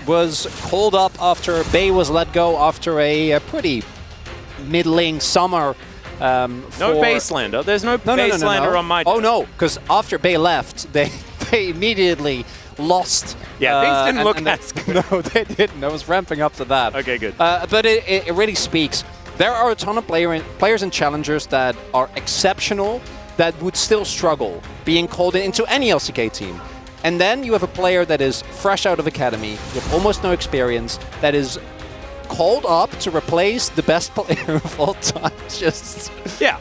was called up after Bay was let go after a pretty middling summer. No Baselander. There's no Baselander on my team. Oh no, because after Bay left, they immediately lost. Yeah, things didn't look as good. No, they didn't. I was ramping up to that. Okay, good. But it really speaks. There are a ton of players and challengers that are exceptional that would still struggle being called into any LCK team. And then you have a player that is fresh out of academy, with almost no experience, that is called up to replace the best player of all time. Just yeah.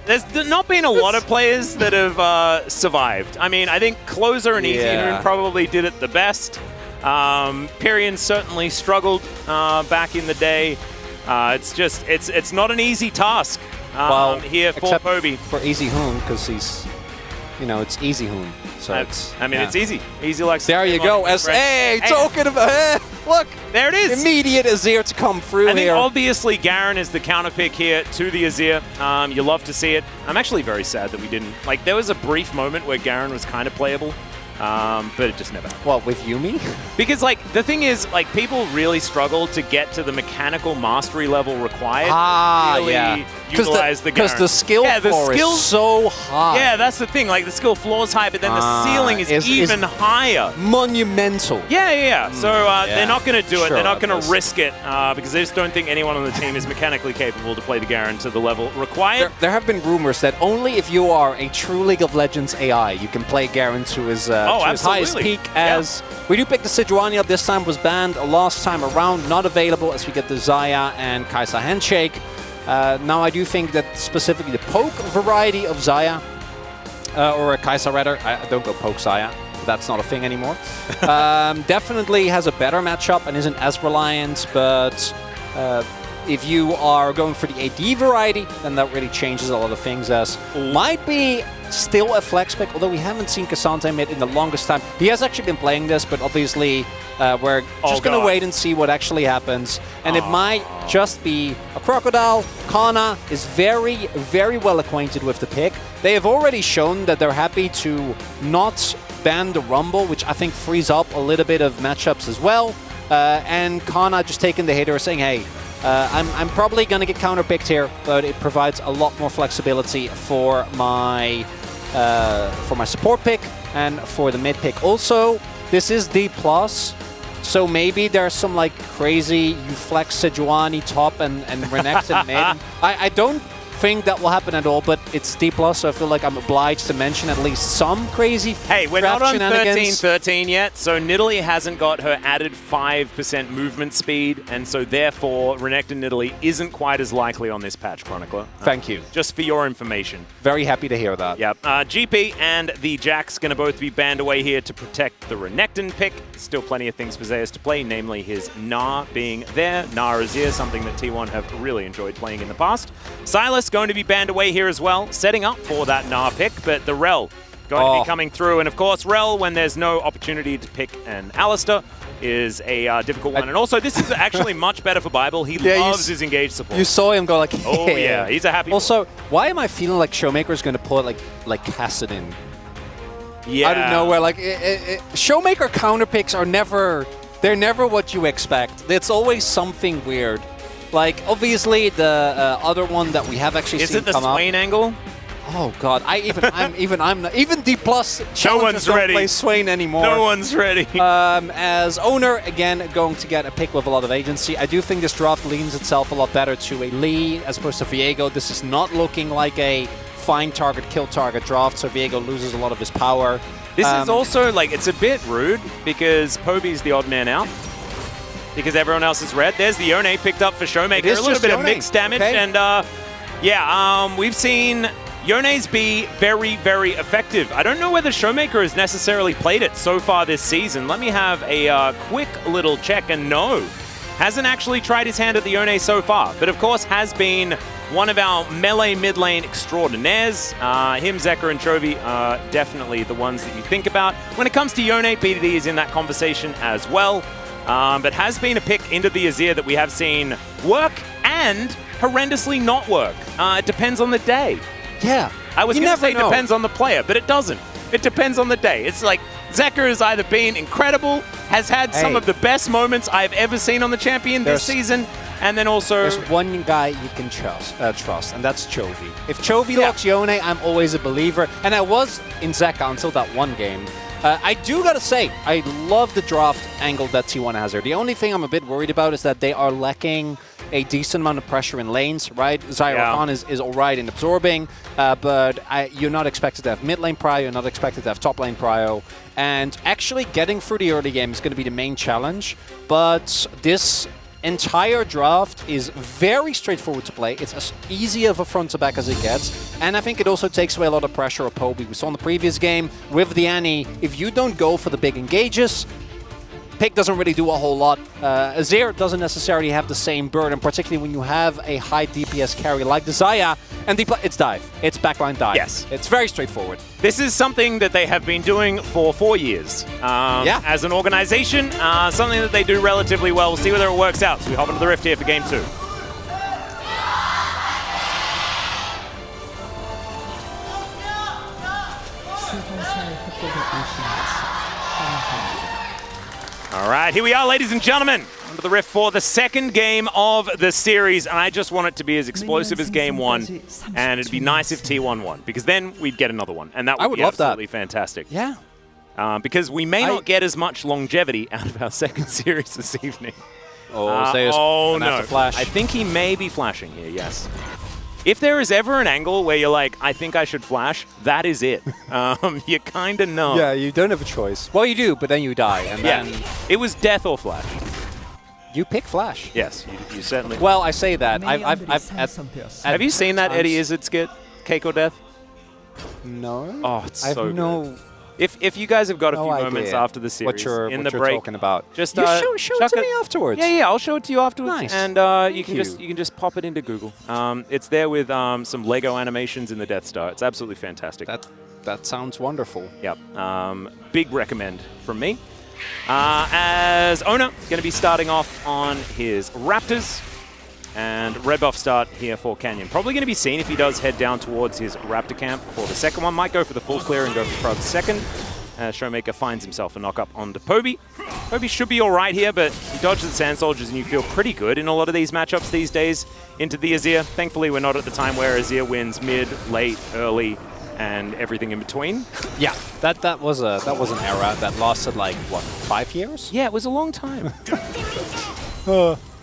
There's not been a lot of players that have survived. I mean, I think Closer and EasyHoon probably did it the best. Pyrian certainly struggled back in the day. It's not an easy task here for Poby. For EasyHoon, because he's, you know, it's EasyHoon. So it's easy. Easy like there you go. Talking about look, there it is. Immediate Azir to come through I think here. obviously Garen is the counter pick here to the Azir. You love to see it. I'm actually very sad that we didn't. Like, there was a brief moment where Garen was kind of playable. But it just never happened. What, with Yuumi? Because, like, the thing is, like, people really struggle to get to the mechanical mastery level required to really utilize the Garen. Because the skill floor is so high. Yeah, that's the thing. Like, the skill floor is high, but then the ceiling is even higher. Monumental. Yeah. So they're not going to do it. They're not going to risk it because they just don't think anyone on the team is mechanically capable to play the Garen to the level required. There have been rumors that only if you are a true League of Legends AI, you can play Garen to his highest peak. As we do pick the Sejuani up, this time was banned. Last time around, not available as we get the Xayah and Kai'Sa Handshake. Now I do think that specifically the poke variety of Xayah, or Kai'Sa rather, I don't go poke Xayah, that's not a thing anymore, definitely has a better matchup and isn't as reliant, but if you are going for the AD variety, then that really changes a lot of things, as might be still a flex pick, although we haven't seen Cassandre mid in the longest time. He has actually been playing this, but obviously we're just going to wait and see what actually happens. And it might just be a Crocodile. Kana is very, very well acquainted with the pick. They have already shown that they're happy to not ban the Rumble, which I think frees up a little bit of matchups as well. And Kana just taking the hitter, saying, hey, I'm probably going to get counterpicked here, but it provides a lot more flexibility for my support pick and for the mid pick. Also, this is D+. So maybe there's some like crazy you flex Sejuani top and Renekton mid. I don't think that will happen at all, but it's D+, so I feel like I'm obliged to mention at least some crazy Hey, we're not draft on shenanigans. 13-13 yet, so Nidalee hasn't got her added 5% movement speed, and so therefore Renekton Nidalee isn't quite as likely on this patch, Chronicler. Thank you. Just for your information. Very happy to hear that. Yep. GP and the Jax going to both be banned away here to protect the Renekton pick. Still plenty of things for Zeus to play, namely his Gnar being there. Gnar Azir, something that T1 have really enjoyed playing in the past. Sylas going to be banned away here as well, setting up for that Gnar pick, but the Rel going to be coming through. And of course, Rel, when there's no opportunity to pick an Alistar, is a difficult one. And also, this is actually much better for Bible. He loves his engaged support. You saw him go like, oh yeah, he's a happy Also, why am I feeling like Showmaker's going to put like Kassadin? Yeah. I don't know where like Showmaker counter picks are never what you expect. It's always something weird. Like obviously the other one that we have actually seen it the come up. Swain angle? Oh God! I'm not even D+ No one's don't ready. play Swain anymore. No one's ready. As owner, again, going to get a pick with a lot of agency. I do think this draft leans itself a lot better to a Lee as opposed to Viego. This is not looking like a find target, kill target draft, so Viego loses a lot of his power. This is also, like, it's a bit rude because Poby's the odd man out because everyone else is red. There's the Yone picked up for Showmaker. A little bit of mixed damage. Okay. And, we've seen Yone's be very, very effective. I don't know whether Showmaker has necessarily played it so far this season. Let me have a quick little check, and no, hasn't actually tried his hand at the Yone so far, but of course has been one of our melee mid lane extraordinaires. Him, Zeka, and Chovy are definitely the ones that you think about. When it comes to Yone, PDD is in that conversation as well, but has been a pick into the Azir that we have seen work and horrendously not work. It depends on the day. Yeah, I was going to say depends on the player, but it doesn't. It depends on the day. It's like Zeka has either been incredible, has had some of the best moments I've ever seen on the champion this season, and then also... There's one guy you can trust, and that's Chovy. If Chovy locks Yone, I'm always a believer, and I was in Zeka until that one game. I do gotta say, I love the draft angle that T1 has there. The only thing I'm a bit worried about is that they are lacking a decent amount of pressure in lanes, right? Zyra Khan is all right in absorbing, but you're not expected to have mid lane prio, you're not expected to have top lane prio, and actually getting through the early game is going to be the main challenge, but this entire draft is very straightforward to play. It's as easy of a front to back as it gets, and I think it also takes away a lot of pressure of Poby. We saw in the previous game with the Annie, if you don't go for the big engages, pick doesn't really do a whole lot. Azir doesn't necessarily have the same burden, particularly when you have a high DPS carry like the Xayah, and it's dive. It's backline dive. Yes. It's very straightforward. This is something that they have been doing for 4 years. As an organization, something that they do relatively well. We'll see whether it works out. So we hop into the Rift here for Game 2. All right, here we are, ladies and gentlemen, under the Rift for the second game of the series, and I just want it to be as explosive as Game 1, and it'd be nice if T1 won, because then we'd get another one, and that would be absolutely fantastic. Yeah. Because we may not get as much longevity out of our second series this evening. Oh no. Flash. I think he may be flashing here, yes. If there is ever an angle where you're like, I think I should flash, that is it. You kind of know. Yeah, you don't have a choice. Well, you do, but then you die. And then it was death or flash. You pick flash. Yes, you certainly. Well, I say that. Have you seen that Eddie Izzard skit, Keiko Death? No. Oh, it's so good. If If you guys have got a few moments after the series in the break, talking about, just show it to me afterwards. Yeah, I'll show it to you afterwards. Nice. And you can just pop it into Google. It's there with some Lego animations in the Death Star. It's absolutely fantastic. That sounds wonderful. Yep. Big recommend from me. As owner, going to be starting off on his Raptors. And red buff start here for Canyon. Probably going to be seen if he does head down towards his Raptor camp for the second one. Might go for the full clear and go for Krug's second. Showmaker finds himself a knock-up onto Poby. Poby should be all right here, but he dodges the Sand Soldiers and you feel pretty good in a lot of these matchups these days into the Azir. Thankfully, we're not at the time where Azir wins mid, late, early, and everything in between. Yeah, that was an era that lasted like what, 5 years? Yeah, it was a long time.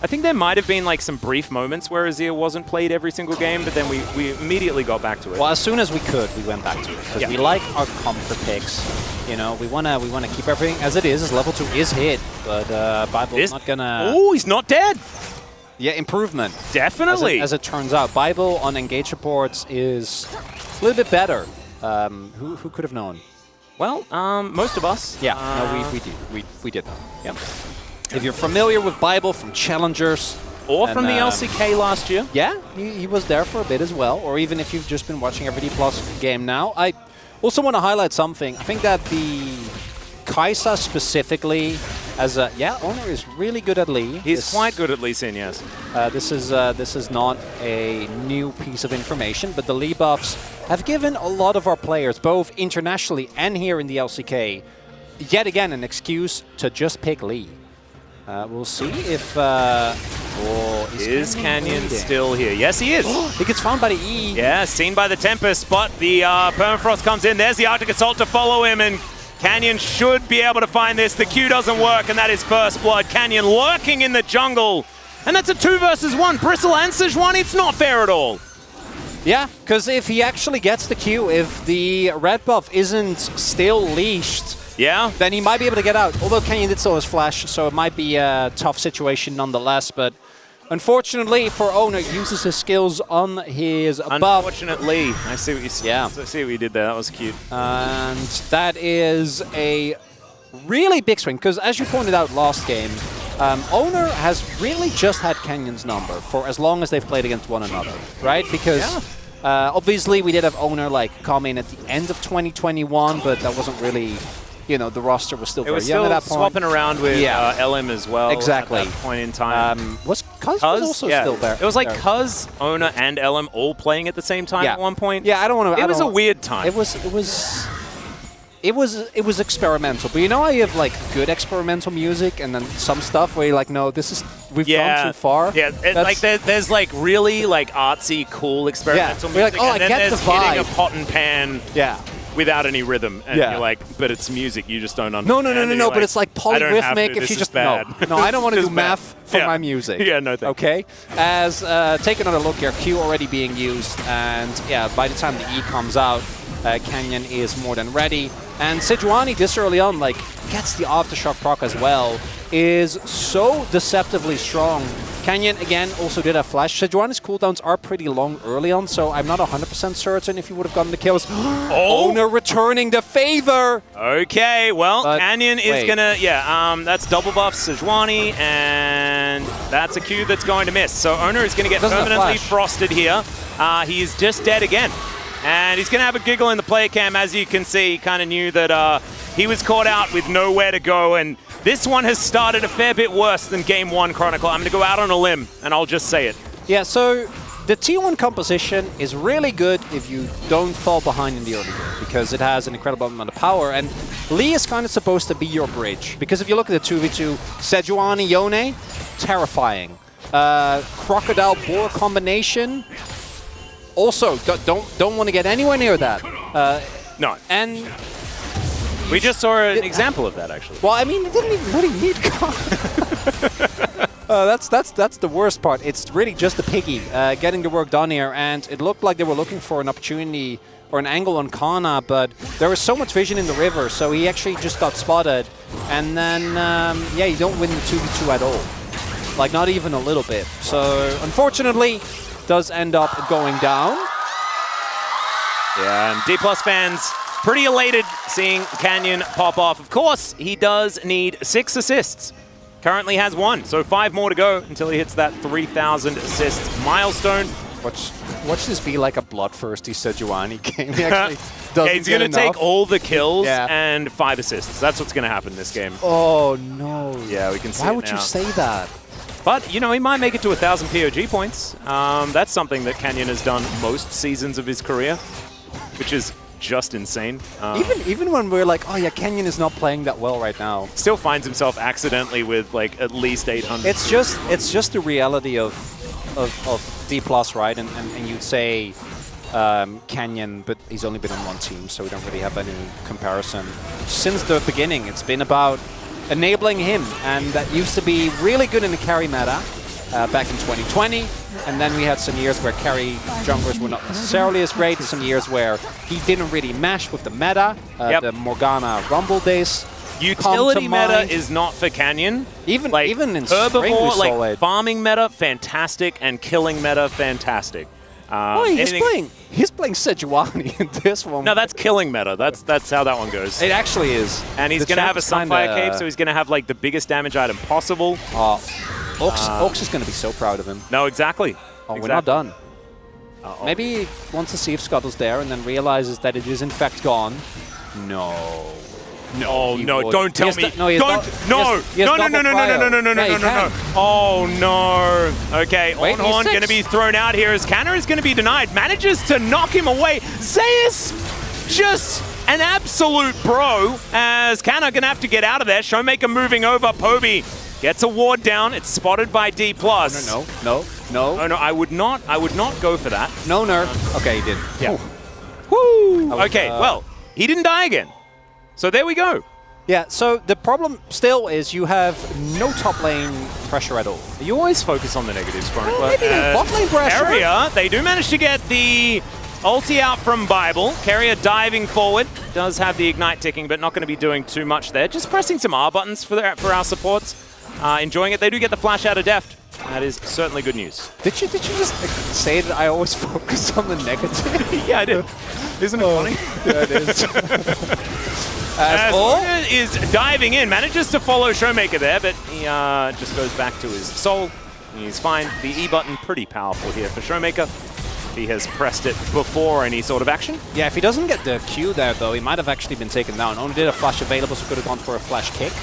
I think there might have been like some brief moments where Azir wasn't played every single game, but then we immediately got back to it. Well, as soon as we could, we went back to it because we like our comfort picks. You know, we wanna keep everything as it is. As level 2 is hit, but Bible's not gonna. Oh, he's not dead. Yeah, improvement. Definitely. As it turns out, Bible on engage reports is a little bit better. Who could have known? Well, most of us. Yeah, no, we did know. Yeah. If you're familiar with Bible from Challengers, or from the LCK last year. Yeah, he was there for a bit as well. Or even if you've just been watching every D+ game now. I also want to highlight something. I think that the Kai'Sa specifically, as a Owner is really good at Lee. He's quite good at Lee Sin, yes. This is not a new piece of information, but the Lee buffs have given a lot of our players, both internationally and here in the LCK, yet again an excuse to just pick Lee. We'll see if... is Canyon still here? Yes, he is. He gets found by the E. Yeah, seen by the Tempest, but the Permafrost comes in. There's the Arctic Assault to follow him, and Canyon should be able to find this. The Q doesn't work, and that is first blood. Canyon lurking in the jungle, and that's a 2 versus 1. Bristle and Sejuani, it's not fair at all. Yeah, because if he actually gets the Q, if the red buff isn't still leashed, then he might be able to get out. Although Canyon did still his flash, so it might be a tough situation nonetheless. But unfortunately for Owner, uses his skills on his buff. Unfortunately, I see what you said. Yeah. I see what you did there. That was cute. And that is a really big swing, because as you pointed out last game, Owner has really just had Canyon's number for as long as they've played against one another, right? Because obviously we did have Owner like come in at the end of 2021, but that wasn't really... You know, the roster was still very young at that point. Swapping around with LM as well. Exactly. At that point in time. Was Cuz also still there? It was like Cuz, Owner, and LM all playing at the same time at one point. Yeah, I don't want to. It was a weird time. It was experimental. But you know how you have like good experimental music and then some stuff where you're like, no, we've gone too far. Yeah, like there's like really like artsy, cool experimental music. Like, oh, and then I get there's the vibe. hitting a pot and pan. Yeah. Without any rhythm, and you're like, but it's music, you just don't understand. No, but it's like polyrhythmic. If you just no, I don't want to do math for my music. Yeah, no, thanks. Okay. As take another look here, Q already being used, and by the time the E comes out, Canyon is more than ready. And Sejuani this early on, like, gets the aftershock proc as well, is so deceptively strong. Canyon, again, also did have flash. Sejuani's cooldowns are pretty long early on, so I'm not 100% certain if he would have gotten the kills. Owner returning the favor! Okay, well, Canyon is gonna, that's double buff Sejuani, and that's a Q that's going to miss. So Owner is gonna get permanently frosted here. He's just dead again. And he's going to have a giggle in the player cam. As you can see, he kind of knew that he was caught out with nowhere to go. And this one has started a fair bit worse than Game 1, Chronicle. I'm going to go out on a limb, and I'll just say it. Yeah, so the T1 composition is really good if you don't fall behind in the early game, because it has an incredible amount of power. And Lee is kind of supposed to be your bridge. Because if you look at the 2v2, Sejuani, Yone, terrifying. Crocodile Boar combination... Also, don't want to get anywhere near that. No. And we just saw an example of that, actually. Well, I mean, it didn't even really need that's the worst part. It's really just the piggy getting the work done here, and it looked like they were looking for an opportunity or an angle on Kana, but there was so much vision in the river, so he actually just got spotted. And then, you don't win the 2v2 at all. Like, not even a little bit. So, unfortunately... does end up going down. Yeah, and D+ fans pretty elated seeing Canyon pop off. Of course, he does need 6 assists. Currently has 1, so 5 more to go until he hits that 3,000 assists milestone. Watch this be like a bloodthirsty Sejuani game. He actually doesn't he's going to take all the kills and 5 assists. That's what's going to happen this game. Oh, no. Yeah, we can see Why it would now. you say that? But, you know, he might make it to 1,000 POG points. That's something that Canyon has done most seasons of his career, which is just insane. Even when we're like, oh yeah, Canyon is not playing that well right now. Still finds himself accidentally with like at least 800. It's just the reality of D+, right? And you'd say Canyon, but he's only been on one team, so we don't really have any comparison. Since the beginning, it's been about enabling him, and that used to be really good in the carry meta back in 2020, and then we had some years where carry junglers were not necessarily as great, some years where he didn't really mesh with the meta, the Morgana Rumble days. Utility meta is not for Canyon. Even in herbivore, Spring, like farming meta, fantastic, and killing meta, fantastic. He's playing Sejuani in this one. No, that's killing meta. That's how that one goes. It actually is. And he's going to have a Sunfire Cape, so he's going to have like the biggest damage item possible. Ox is going to be so proud of him. No, exactly. Oh, we're not done. Maybe he wants to see if Scuttle's there and then realizes that it is in fact gone. No. No, don't tell me. No. Oh, no. Okay, Ornhorn going to be thrown out here as Canna is going to be denied. Manages to knock him away. Zeus, just an absolute pro as Canna going to have to get out of there. Showmaker moving over. Poby gets a ward down. It's spotted by D+. No. Oh, no, I would not go for that. No nerf. Okay, he did. Yeah. Woo! Okay, well, he didn't die again. So there we go. Yeah, so the problem still is you have no top lane pressure at all. You always focus on the negatives, Chronicler. Maybe bot lane pressure. Carrier, they do manage to get the ulti out from Bible. Carrier diving forward. Does have the ignite ticking, but not going to be doing too much there. Just pressing some R buttons for our supports. Enjoying it. They do get the flash out of Deft. That is certainly good news. Did you just say that I always focus on the negative? Yeah, I did. Isn't it funny? Yeah, it is. As Orna is diving in, manages to follow Showmaker there, but he just goes back to his soul. He's fine. The E button, pretty powerful here for Showmaker. He has pressed it before any sort of action. Yeah, if he doesn't get the Q there, though, he might have actually been taken down. Only did a flash available, so could have gone for a flash kick.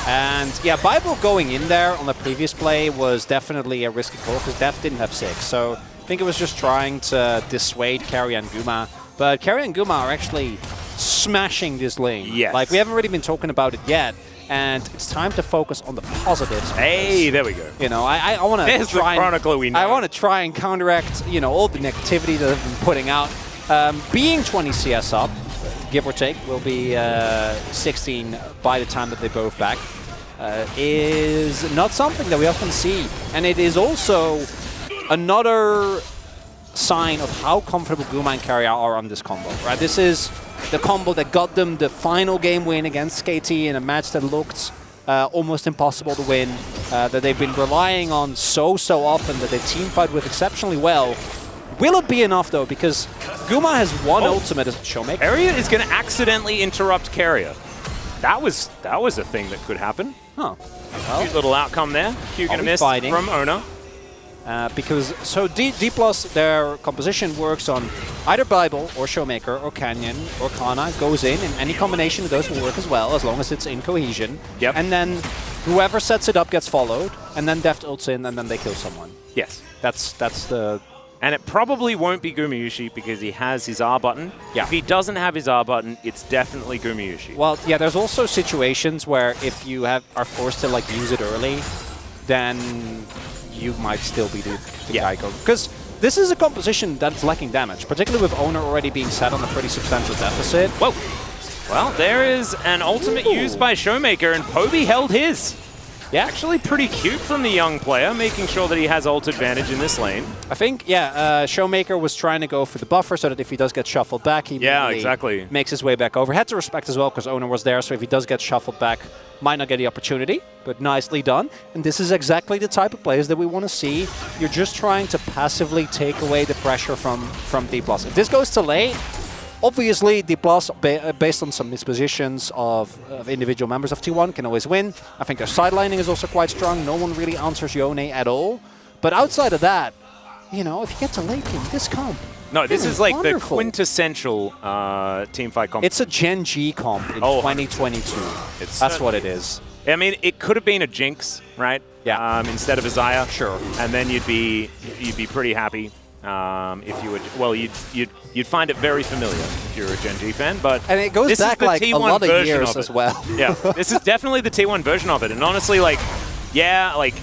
And yeah, Bible going in there on the previous play was definitely a risky call because Def didn't have 6. So I think it was just trying to dissuade Carry and Guma. But Carry and Guma are actually smashing this lane. Yes. Like, we haven't really been talking about it yet, and it's time to focus on the positives. Hey, there we go. You know, I want to There's the Chronicler we know. I want to try and counteract, you know, all the negativity that I've been putting out. Being 20 CS up, give or take, will be 16 by the time that they both back, is not something that we often see. And it is also another sign of how comfortable Guma and Carrier are on this combo, right? This is the combo that got them the final game win against KT in a match that looked almost impossible to win, that they've been relying on so often, that they team fight with exceptionally well. Will it be enough, though? Because Guma has one ultimate as Showmaker. Carrier is going to accidentally interrupt Carrier. That was a thing that could happen. Huh. Well, cute little outcome there. Q going to miss from Ona. Because D+, their composition works on either Bible or Showmaker or Canyon or Kana goes in, and any combination of those will work as well, as long as it's in cohesion. Yep. And then whoever sets it up gets followed, and then Deft ults in, and then they kill someone. Yes. That's the... And it probably won't be Gumayushi because he has his R button. Yeah. If he doesn't have his R button, it's definitely Gumayushi. Well, yeah, there's also situations where if you are forced to like use it early, then you might still be the guy go. Because this is a composition that's lacking damage, particularly with Owner already being set on a pretty substantial deficit. Whoa. Well, there is an ultimate used by Showmaker, and Poby held his. Yeah, actually pretty cute from the young player, making sure that he has ult advantage in this lane. I think, yeah, Showmaker was trying to go for the buffer so that if he does get shuffled back, he exactly makes his way back over. Had to respect as well because Owner was there, so if he does get shuffled back, might not get the opportunity, but nicely done. And this is exactly the type of players that we want to see. You're just trying to passively take away the pressure from D+. If this goes to late, obviously, D+, based on some mispositions of individual members of T1, can always win. I think their sidelining is also quite strong. No one really answers Yone at all. But outside of that, you know, if you get to late game, this comp. No, this is like wonderful. The quintessential teamfight comp. It's a Gen G comp in 2022. That's what it is. I mean, it could have been a Jinx, right? Yeah. Instead of a Xayah. Sure. And then you'd be pretty happy. If you would, well, you'd find it very familiar if you're a Gen G fan, but and it goes back like a lot of years as well. Yeah, this is definitely the T1 version of it, and honestly, like, yeah, like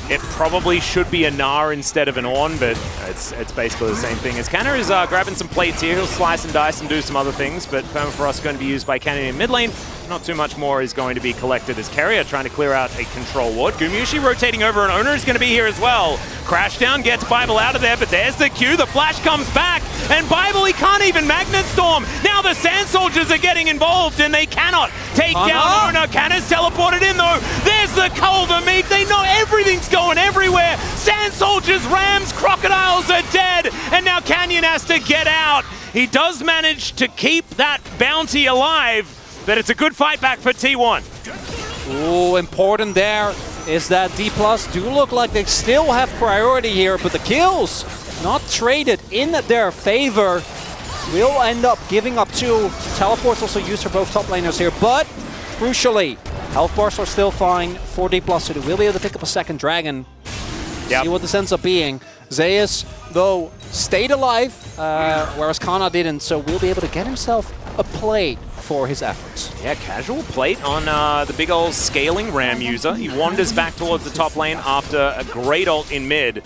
It probably should be a Gnar instead of an Ornn, but it's basically the same thing. As Canna is grabbing some plates here, he'll slice and dice and do some other things, but Permafrost going to be used by Canyon in mid lane. Not too much more is going to be collected as Keria trying to clear out a control ward. Gumayusi rotating over, and Owner is going to be here as well. Crashdown gets Bible out of there, but there's the Q. The flash comes back, and Bible, he can't even Magnet Storm. Now the Sand Soldiers are getting involved, and they cannot take down Owner. Canna's teleported in, though. There's the Culver Meat. They know everything's going everywhere. Sand Soldiers, Rams, Crocodiles are dead, and now Canyon has to get out. He does manage to keep that bounty alive, but it's a good fight back for T1. Ooh, important there is that D+ do look like they still have priority here, but the kills not traded in their favor. Will end up giving up 2. Teleports also used for both top laners here, but crucially, health bars are still fine for D+, so they will be able to pick up a second dragon. See what this ends up being. Zeus, though, stayed alive, whereas Kana didn't, so will be able to get himself a plate for his efforts. Yeah, casual plate on the big old scaling Ram user. He wanders back towards the top lane after a great ult in mid.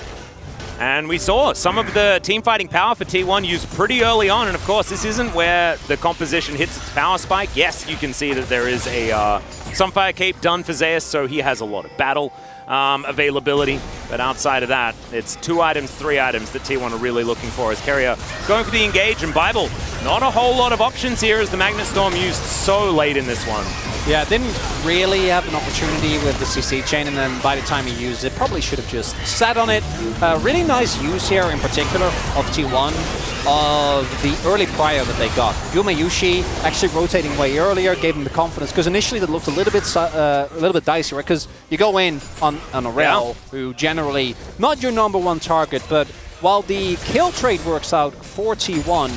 And we saw some of the team fighting power for T1 used pretty early on, and of course this isn't where the composition hits its power spike. Yes, you can see that there is a Sunfire Cape done for Zeus, so he has a lot of battle availability, but outside of that, it's 2 items, 3 items that T1 are really looking for as Keria going for the engage, and Bible, not a whole lot of options here as the Magnet Storm used so late in this one. Yeah, didn't really have an opportunity with the CC chain, and then by the time he used it, probably should have just sat on it. Really nice use here in particular of T1 of the early prior that they got. Gumayusi actually rotating way earlier gave him the confidence, because initially that looked a little bit dicey, right? Because you go in on a Rel, who generally not your #1 target, but while the kill trade works out for T1,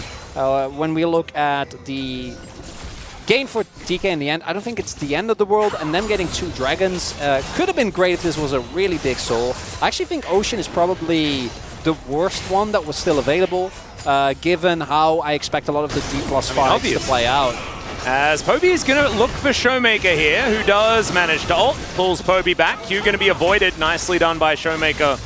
when we look at the gain for DK in the end, I don't think it's the end of the world, and them getting 2 dragons could have been great if this was a really big soul. I actually think Ocean is probably the worst one that was still available, given how I expect a lot of the D+ fights to play out. As Poby is going to look for Showmaker here, who does manage to ult, pulls Poby back. Q going to be avoided, nicely done by Showmaker.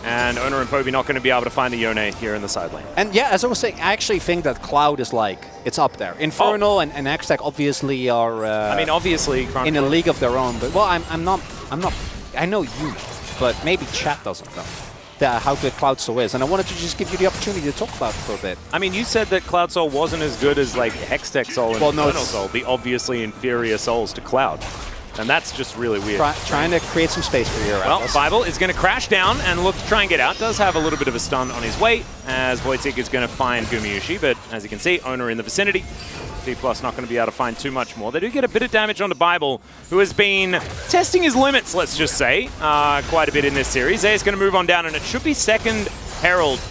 And Owner and Poby not going to be able to find the Yone here in the side lane. And yeah, as I was saying, I actually think that Cloud is like, it's up there. Infernal and Hextech obviously are I mean, obviously in a league of their own. But well, I'm not, I know you, but maybe chat doesn't know how good Cloud Soul is. And I wanted to just give you the opportunity to talk about it for a bit. I mean, you said that Cloud Soul wasn't as good as like Hextech Soul and Infernal Soul, the obviously inferior souls to Cloud. And that's just really weird. Trying to create some space for your Well, Bible is going to crash down and look to try and get out. Does have a little bit of a stun on his way, as Voidseeker is going to find Gumayusi, but as you can see, Owner in the vicinity. D+ not going to be able to find too much more. They do get a bit of damage onto Bible, who has been testing his limits, let's just say, quite a bit in this series. Zay's going to move on down, and it should be second Herald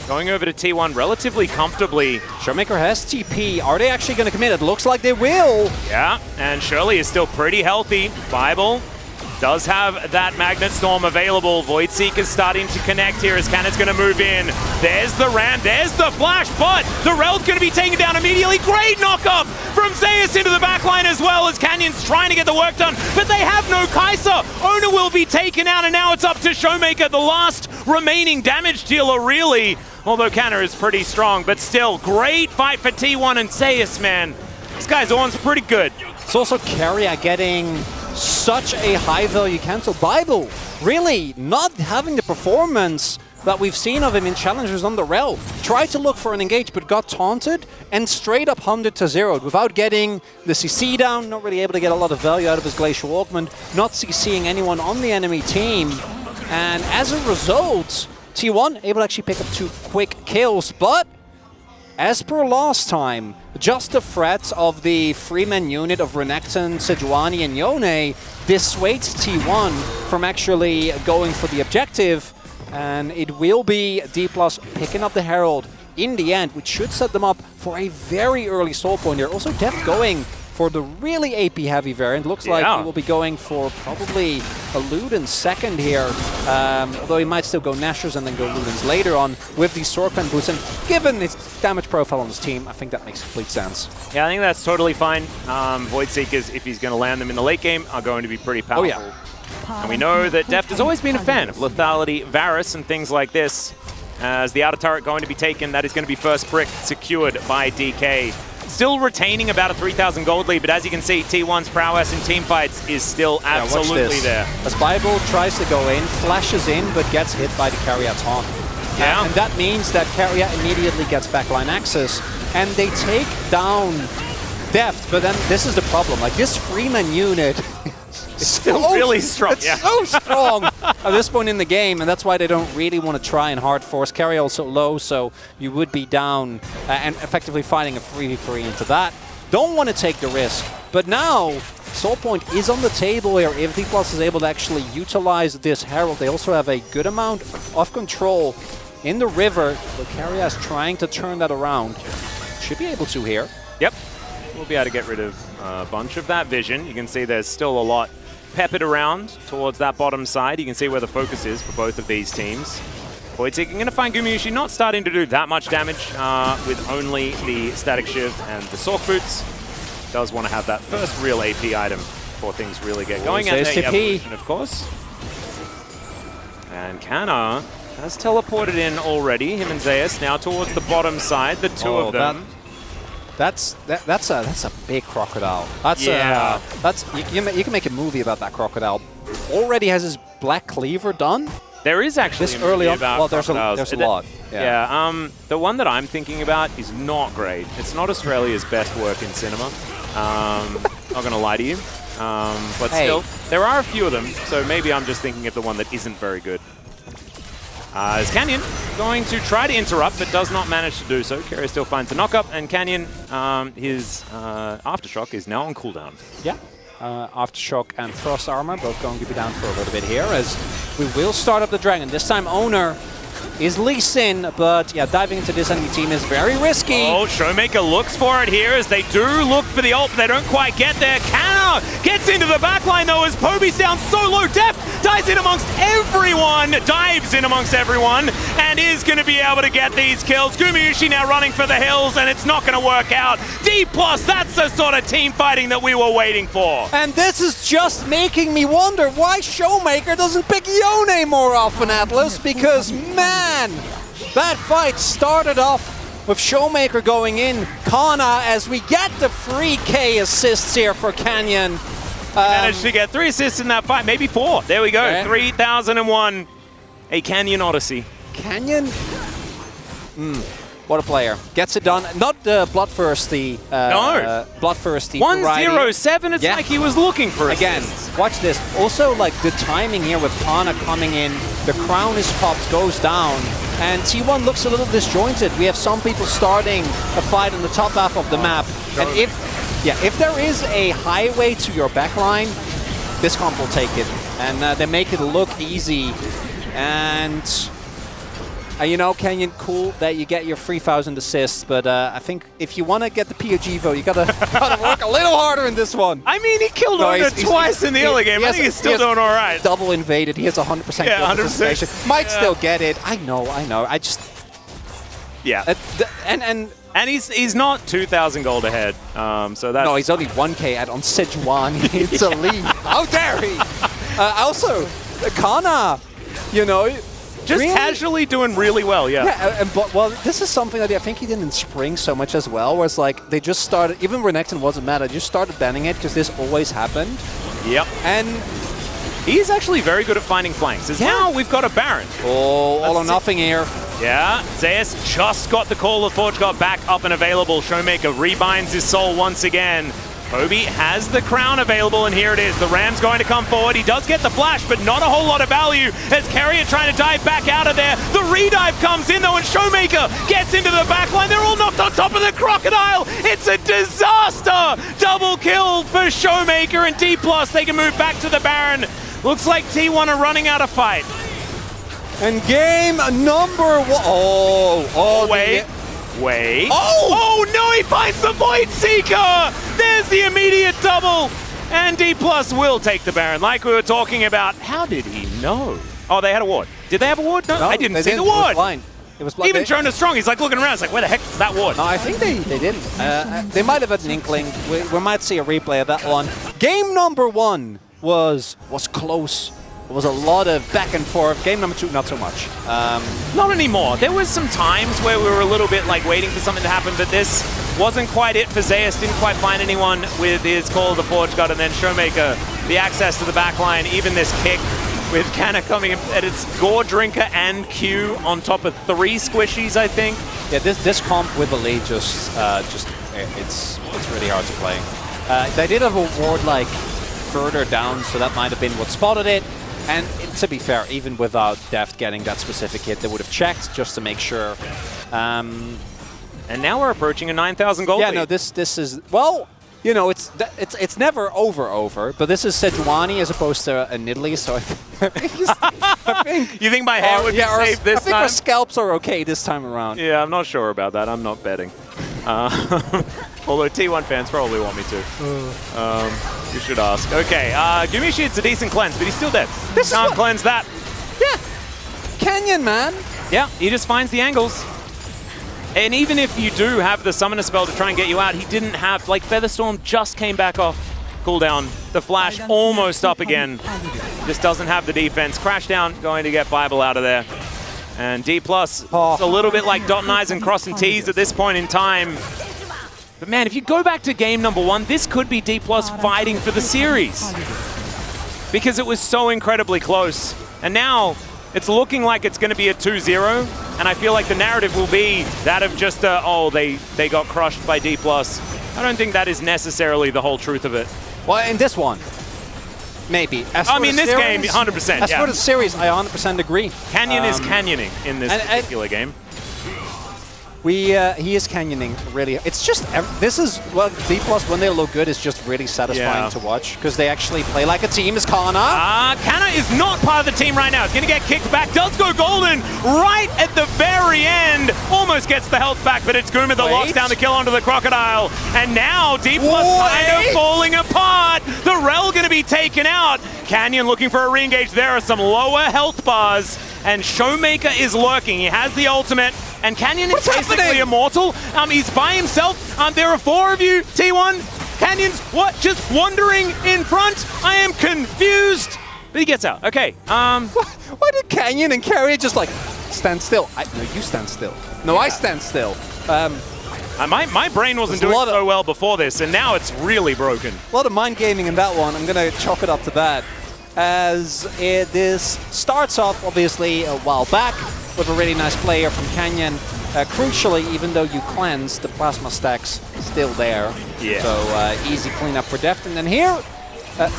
going over to T1 relatively comfortably. Showmaker has TP. Are they actually going to commit? It looks like they will. Yeah, and Shirley is still pretty healthy. Bible does have that Magnet Storm available. Voidseeker is starting to connect here as Cannon's going to move in. There's the Ram, there's the Flash, but the Rel's going to be taken down immediately. Great knockup from Zeus into the backline as well as Canyon's trying to get the work done, but they have no Kai'Sa. Owner will be taken out, and now it's up to Showmaker, the last remaining damage dealer, really. Although Canna is pretty strong, but still, great fight for T1 and Zeus, man. This guy's Ornn's pretty good. It's also Keria getting such a high value cancel. Bible really not having the performance that we've seen of him in challengers on the Rel. Tried to look for an engage, but got taunted and straight up 100 to 0 without getting the CC down, not really able to get a lot of value out of his Glacial Augment, not CCing anyone on the enemy team. And as a result, T1 able to actually pick up 2 quick kills, but as per last time, just the threats of the Freeman unit of Renekton, Sejuani, and Yone dissuades T1 from actually going for the objective, and it will be D+ picking up the Herald in the end, which should set them up for a very early soul point here. Also, Deft going for the really AP-heavy variant. Looks like he will be going for probably a Ludens second here, although he might still go Nashers and then go Ludens later on with the Swordpan boots. And given his damage profile on his team, I think that makes complete sense. Yeah, I think that's totally fine. Voidseekers, if he's going to land them in the late game, are going to be pretty powerful. Oh, yeah. And we know that Deft has always been a fan of lethality, Varus, and things like this. As the outer turret going to be taken, that is going to be first brick secured by DK. Still retaining about a 3,000 gold lead, but as you can see, T1's prowess in teamfights is still absolutely there. As Bible tries to go in, flashes in, but gets hit by the Carrier taunt. Yeah. And that means that Carrier immediately gets backline access, and they take down Deft, but then this is the problem. Like, this Freeman unit is Still really strong. It's so strong at this point in the game, and that's why they don't really want to try and hard force. Carrier also low, so you would be down and effectively fighting a 3v3 into that. Don't want to take the risk, but now Soul Point is on the table here. If D+ is able to actually utilize this Herald, they also have a good amount of control in the river, but Carrier is trying to turn that around. Should be able to here. Yep. We'll be able to get rid of a bunch of that vision. You can see there's still a lot peppered around towards that bottom side. You can see where the focus is for both of these teams. Voidseeker going to find Gumayusi not starting to do that much damage with only the Static Shiv and the Sork Boots. Does want to have that first real AP item before things really get going. And the evolution, of course. And Kana has teleported in already, him and Zeus, now towards the bottom side, the two of them. That's a big crocodile. That's you can make a movie about that crocodile. Already has his black cleaver done. There is actually this early on. Well, there's a lot. Yeah. The one that I'm thinking about is not great. It's not Australia's best work in cinema. Not gonna lie to you, but still, there are a few of them. So maybe I'm just thinking of the one that isn't very good. As Canyon going to try to interrupt, but does not manage to do so. Carrier still finds the knockup, and Canyon, his Aftershock is now on cooldown. Yeah, Aftershock and Frost Armor both going to be down for a little bit here, as we will start up the Dragon. This time Owner is Lee Sin, but yeah, diving into this enemy team is very risky. Oh, Showmaker looks for it here as they do look for the ult, but they don't quite get there. Kana gets into the backline though as Poby's down so low. Deft dives in amongst everyone, and is going to be able to get these kills. Gumayusi now running for the hills, and it's not going to work out. D+, that's the sort of team fighting that we were waiting for. And this is just making me wonder why Showmaker doesn't pick Yone more often, Atlas, because man, that fight started off with Showmaker going in. Kana, as we get the free K assists here for Canyon. Managed to get 3 assists in that fight, maybe 4. There we go, yeah. 3001. A Canyon Odyssey. Canyon? What a player. Gets it done. Not the Bloodthirsty. No. Bloodthirsty. 107, it's like he was looking for again, assists. Watch this. Also, like, the timing here with Kana coming in, the crown is popped, goes down, and T1 looks a little disjointed. We have some people starting a fight on the top half of the map, and if there is a highway to your backline, this comp will take it, and they make it look easy. And you know, Canyon, cool that you get your 3,000 assists, but I think if you want to get the POG vote, you gotta work a little harder in this one. I mean, he killed Owner twice in the early game. I think he's still doing all right. Double invaded. He has 100% yeah, 100%. Might still get it. I know. I just... Yeah. And he's not 2,000 gold ahead, so that's... No, he's only 1k on Sejuani. It's a lead. How dare he? Also, Kana, you know... Just really? Casually doing really well, yeah. Yeah, but well, this is something that I think he did in spring so much as well, where it's like they just started, even Renekton wasn't mad, they just started banning it because this always happened. Yep. And he's actually very good at finding flanks. As now we've got a Baron. Oh, all or nothing here. Yeah, Zeus just got the call of Forge got back up and available. Showmaker rebinds his soul once again. Poby has the crown available, and here it is. The Ram's going to come forward. He does get the flash, but not a whole lot of value as Carrier trying to dive back out of there. The redive comes in, though, and Showmaker gets into the backline. They're all knocked on top of the crocodile. It's a disaster. Double kill for Showmaker and D+. They can move back to the Baron. Looks like T1 are running out of fight. And game number 1. Oh, wait. Wait. Oh no, he finds the Voidseeker! There's the immediate double! And D+ will take the Baron, like we were talking about. How did he know? Oh, they had a ward. Did they have a ward? No, I didn't see the ward. It was blind. It was blind. Even Jonas Strong, he's like looking around. It's like, where the heck is that ward? No, I think they didn't. They might have had an inkling. We might see a replay of that one. Game number 1 was close. was a lot of back and forth. Game number 2, not so much. Not anymore. There was some times where we were a little bit like waiting for something to happen, but this wasn't quite it for Zeus. Didn't quite find anyone with his Call of the Forge God, and then Showmaker, the access to the back line, even this kick with Canna coming in, and it's Gore Drinker and Q on top of 3 squishies, I think. Yeah, this comp with the lead it's really hard to play. They did have a ward like further down, so that might have been what spotted it. And to be fair, even without Deft getting that specific hit, they would have checked just to make sure. And now we're approaching a 9,000 gold. Yeah, lead. no, this is, well, you know, it's never over, but this is Sejuani as opposed to a Nidalee, so I think You think my hair would be safe this I think time? our scalps are okay this time around. Yeah, I'm not sure about that. I'm not betting. Although T1 fans probably want me to. You should ask. Okay, Gumishid's a decent cleanse, but he's still dead. Can't cleanse that. Yeah, Canyon, man. Yeah, he just finds the angles. And even if you do have the summoner spell to try and get you out, he didn't have, like, Featherstorm just came back off cooldown. The flash almost up again. Just doesn't have the defense. Crash down, going to get Bible out of there. And D+, it's a little bit like dotting I's and crossing T's at this point in time. But man, if you go back to game number 1, this could be D+ fighting for the series. Because it was so incredibly close. And now, it's looking like it's going to be a 2-0, and I feel like the narrative will be that of just, they got crushed by D+. I don't think that is necessarily the whole truth of it. Well, in this one, maybe. This game, 100%, As for the series, I 100% agree. Canyon is canyoning in this particular game. He is canyoning, really. It's just, this is, well, D+, when they look good, is just really satisfying to watch, because they actually play like a team. Is Kana? Kana is not part of the team right now. It's going to get kicked back. Does go golden right at the very end. Almost gets the health back, but it's Guma that locks down the kill onto the Crocodile. And now D+ kind of falling apart. The Rel going to be taken out. Canyon looking for a re-engage. There are some lower health bars, and Showmaker is lurking. He has the ultimate. And Canyon is basically immortal. He's by himself. There are 4 of you, T1. Canyon's just wandering in front. I am confused. But he gets out. Okay. Why did Canyon and Carrier just like stand still? No, you stand still. No, I stand still. My brain wasn't doing so well before this, and now it's really broken. A lot of mind gaming in that one. I'm going to chalk it up to that. As this starts off, obviously, a while back with a really nice player from Canyon. Crucially, even though you cleanse, the plasma stack's still there. Yeah. So easy cleanup for Deft. And then here,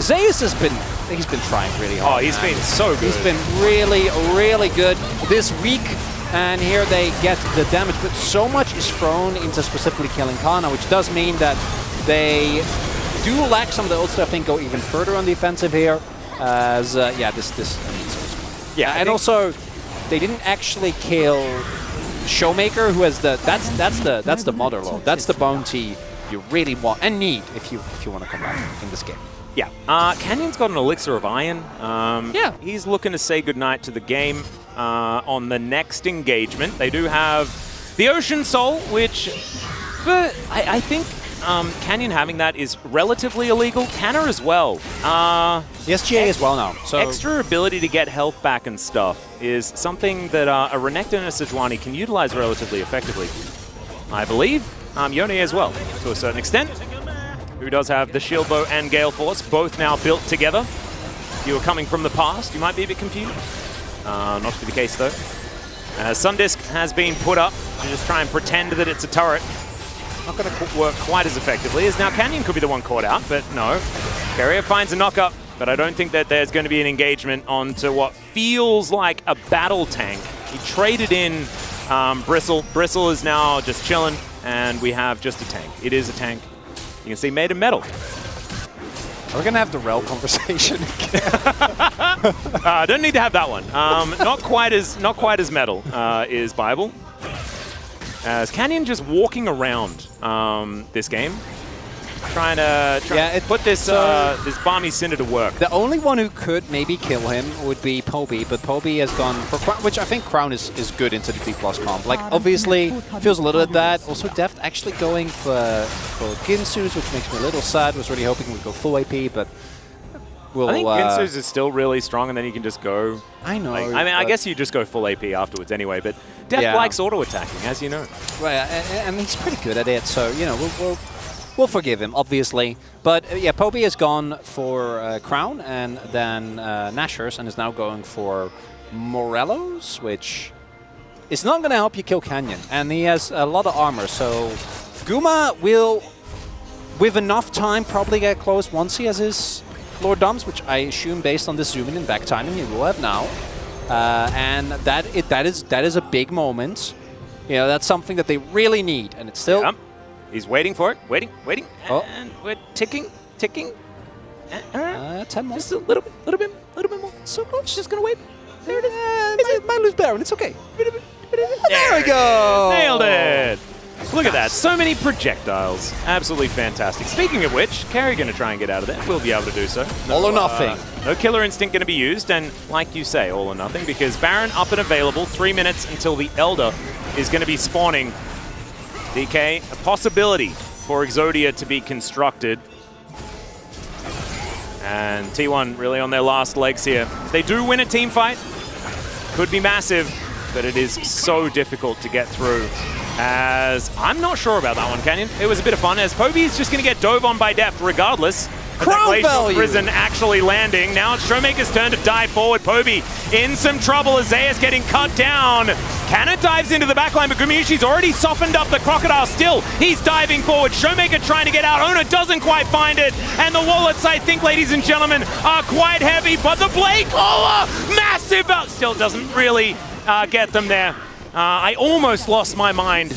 Zeus has been trying really hard. Oh, he's been so good. He's been really, really good this week. And here they get the damage, but so much is thrown into specifically killing Kana, which does mean that they do lack some of the ults. I think go even further on the offensive here. As this yeah, and also they didn't actually kill Showmaker, who has that's the mother lode. That's the bounty you really want and need if you want to come back in this game. Yeah. Canyon's got an Elixir of Iron. Yeah. He's looking to say goodnight to the game on the next engagement. They do have the Ocean Soul, which I think Canyon having that is relatively illegal. Canna as well. The SGA as well now. So extra ability to get health back and stuff is something that a Renekton and a Sejuani can utilize relatively effectively. I believe Yone as well, to a certain extent, who does have the Shield Bow and Gale Force, both now built together. If you were coming from the past, you might be a bit confused. Not to be the case, though. Sundisk has been put up to just try and pretend that it's a turret. Not going to work quite as effectively as now. Canyon could be the one caught out, but no. Carrier finds a knock-up, but I don't think that there's going to be an engagement onto what feels like a battle tank. He traded in Bristle. Bristle is now just chilling, and we have just a tank. It is a tank. You can see made of metal. Are we going to have the Rel conversation again? Don't need to have that one. Not quite as metal is Bible. As Canyon just walking around this game, trying to put this this Balmy Cinder to work. The only one who could maybe kill him would be Poby, but Poby has gone for Crown, which I think Crown is good into the D+ comp. Like, obviously, feels a little bit that. Also, Deft actually going for Ginsu's, which makes me a little sad. Was really hoping we'd go full AP, but will... I think Ginsu's is still really strong, and then you can just go... I know. Like, I mean, I guess you just go full AP afterwards anyway, but Def likes auto-attacking, as you know. Right, and he's pretty good at it, so, you know, we'll forgive him, obviously. But, yeah, Poby has gone for Crown and then Nashers, and is now going for Morellos, which is not going to help you kill Canyon. And he has a lot of armor, so Guma will, with enough time, probably get close once he has his Lord Doms, which I assume, based on the zooming and back timing, he will have now. And that is a big moment. You know, that's something that they really need, and it's still... Yeah. He's waiting for it, waiting, Oh. and we're ticking. 10 more. Just a little bit more. So close, just gonna wait. There it is. Might lose Baron, it's okay. There we go! Nailed it! Look at that, so many projectiles. Absolutely fantastic. Speaking of which, Carry gonna try and get out of there. We'll be able to do so. All or nothing. No Killer Instinct gonna be used, and like you say, all or nothing, because Baron up and available, 3 minutes until the Elder is gonna be spawning. DK, a possibility for Exodia to be constructed. And T1 really on their last legs here. If they do win a team fight, could be massive, but it is so difficult to get through. As I'm not sure about that one, Canyon. It was a bit of fun, as Poby is just going to get dove on by Deft regardless. Crown value! Prison actually landing. Now it's Showmaker's turn to dive forward. Poby in some trouble as Zeus getting cut down. Canna dives into the backline, but Gumiushi's already softened up the Crocodile still. He's diving forward. Showmaker trying to get out. Ona doesn't quite find it. And the wallets, I think, ladies and gentlemen, are quite heavy. But the Blade Caller, massive, still doesn't really get them there. I almost lost my mind.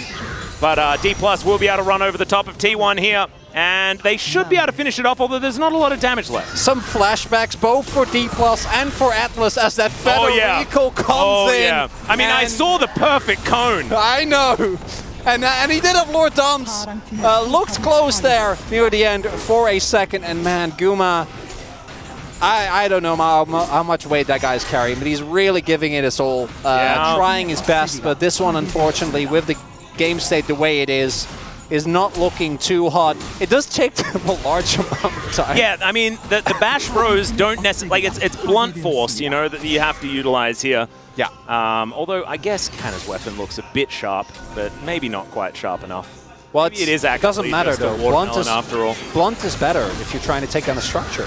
But D+ will be able to run over the top of T1 here. And they should be able to finish it off, although there's not a lot of damage left. Some flashbacks, both for D+ and for Atlas, as that Federico comes in. Yeah. I mean, I saw the perfect cone. I know. And he did have Lord Doms. Looked close there near the end for a second. And man, Guma, I don't know how much weight that guy's carrying, but he's really giving it his all, trying his best. But this one, unfortunately, with the game state the way it is not looking too hot. It does take them a large amount of time. Yeah, I mean, the bash throws don't necessarily, like, it's blunt force, you know, that you have to utilize here. Yeah. Although I guess Canna's weapon looks a bit sharp, but maybe not quite sharp enough. Well, maybe it is actually doesn't matter just though. a watermelon after all. Blunt is better if you're trying to take down a structure.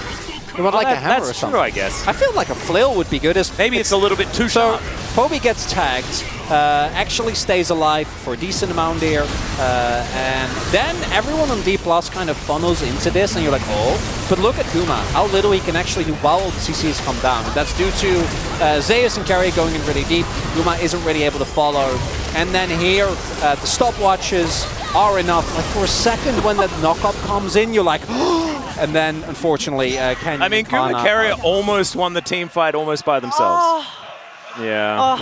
You want like a hammer or something. True, I guess. I feel like a flail would be good. Maybe it's a little bit too sharp. Poby gets tagged, actually stays alive for a decent amount here, and then everyone on D+ kind of funnels into this, and you're like, oh. But look at Guma, how little he can actually do while the CCs come down. And that's due to Zeus and Carry going in really deep. Guma isn't really able to follow. And then here, the stopwatches are enough. Like for a second when that knock-up comes in, you're like, and then unfortunately, Canyon. I mean, Guma Carrier almost won the team fight almost by themselves. Yeah.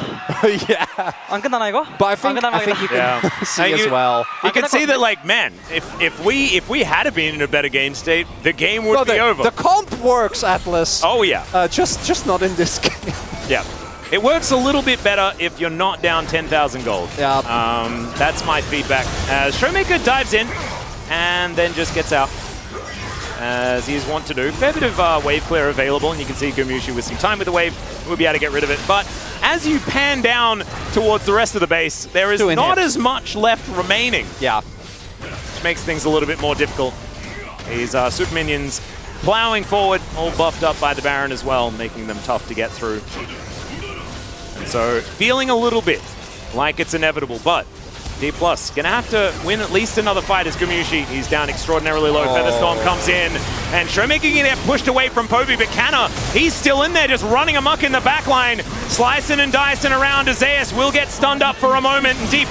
yeah. 안 끝나나 이거? But I think you can see as well. You can see that, like, man, if we had been in a better game state, the game would be over. The comp works, Atlas. Oh yeah. Just not in this game. Yeah. It works a little bit better if you're not down 10,000 gold. Yeah. That's my feedback. As Showmaker dives in and then just gets out, as he is wont to do. Fair bit of wave clear available, and you can see Gumiushi with some time with the wave will be able to get rid of it. But as you pan down towards the rest of the base, there is not as much left remaining. Yeah. Which makes things a little bit more difficult. These super minions plowing forward, all buffed up by the Baron as well, making them tough to get through. And so, feeling a little bit like it's inevitable, but D+ gonna have to win at least another fight as Gumiushi. He's down extraordinarily low. Featherstorm comes in, and Showmaker gonna get pushed away from Poby, but Canna, he's still in there, just running amok in the backline, slicing and dicing around. Zeus will get stunned up for a moment, and D+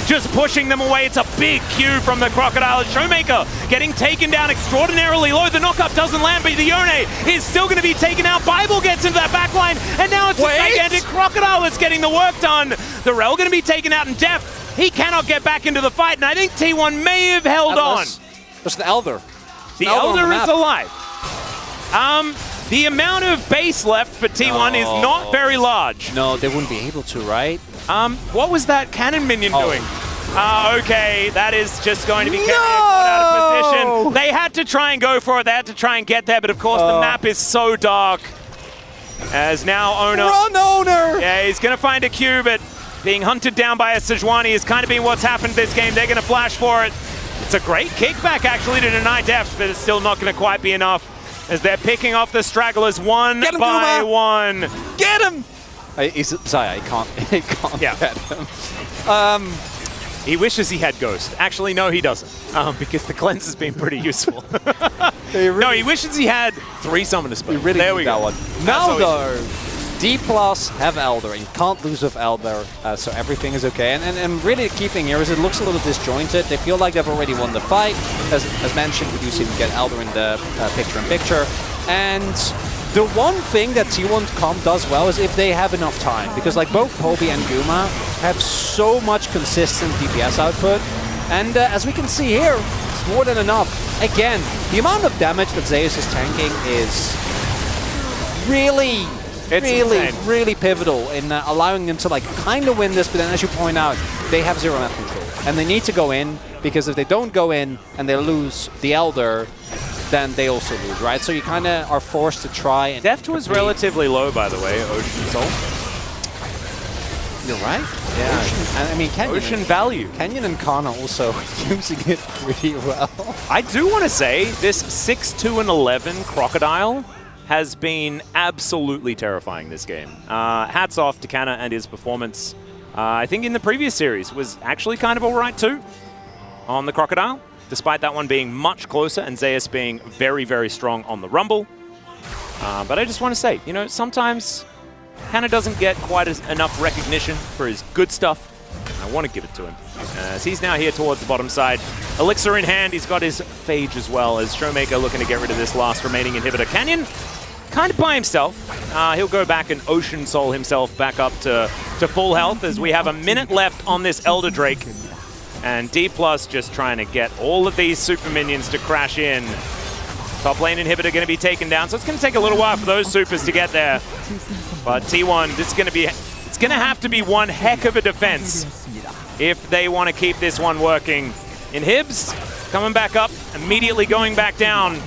just pushing them away. It's a big Q from the Crocodile. Showmaker getting taken down extraordinarily low. The knockup doesn't land, but the Yone is still gonna be taken out. Bible gets into that backline, and now it's a gigantic Crocodile that's getting the work done. The Rel gonna be taken out, and Def, he cannot get back into the fight, and I think T1 may have held on. There's the Elder. The Elder is alive. The amount of base left for T1 is not very large. No, they wouldn't be able to, right? What was that cannon minion doing? Okay, that is just going to be carried out of position. They had to try and go for it. They had to try and get there, but of course the map is so dark. As now Owner... Run, Owner! Yeah, he's going to find a Q, but being hunted down by a Sejuani has kind of been what's happened this game. They're going to flash for it. It's a great kickback, actually, to deny depth, but it's still not going to quite be enough as they're picking off the stragglers one by one. Get him! Zaya, he can't get him. He wishes he had Ghost. Actually, no, he doesn't, because the cleanse has been pretty useful. No, he wishes he had 3 Summoner Split. There we go. Now, though, D+ have Elder, and you can't lose with Elder, so everything is okay. And really the key thing here is it looks a little disjointed. They feel like they've already won the fight. As mentioned, we do see them get Elder in the picture-in-picture. And the one thing that T1 Comp does well is if they have enough time, because like both Poby and Guma have so much consistent DPS output, and as we can see here, it's more than enough. Again, the amount of damage that Zeus is tanking is really pivotal in allowing them to like kind of win this, but then as you point out, they have 0 map control, and they need to go in, because if they don't go in and they lose the Elder, then they also lose, right? So you kind of are forced to try and... Deft was relatively low, by the way, Ocean Soul. You're right. Yeah. Ocean, I mean, Ocean value. Kenyon and Kana also using it pretty well. I do want to say this 6-2-11 Crocodile has been absolutely terrifying this game. Hats off to Kana and his performance. I think in the previous series was actually kind of all right too on the Crocodile, despite that one being much closer and Zeus being very, very strong on the Rumble. But I just want to say, you know, sometimes Kana doesn't get quite enough recognition for his good stuff. I want to give it to him. As he's now here towards the bottom side. Elixir in hand, he's got his Phage as well, as Showmaker looking to get rid of this last remaining inhibitor. Canyon, kind of by himself. He'll go back and Ocean Soul himself back up to full health as we have a minute left on this Elder Drake. And D+ just trying to get all of these super minions to crash in. Top lane inhibitor going to be taken down, so it's going to take a little while for those supers to get there. But T1, this is going to be, it's going to have to be one heck of a defense if they want to keep this one working. Inhibs coming back up, immediately going back down.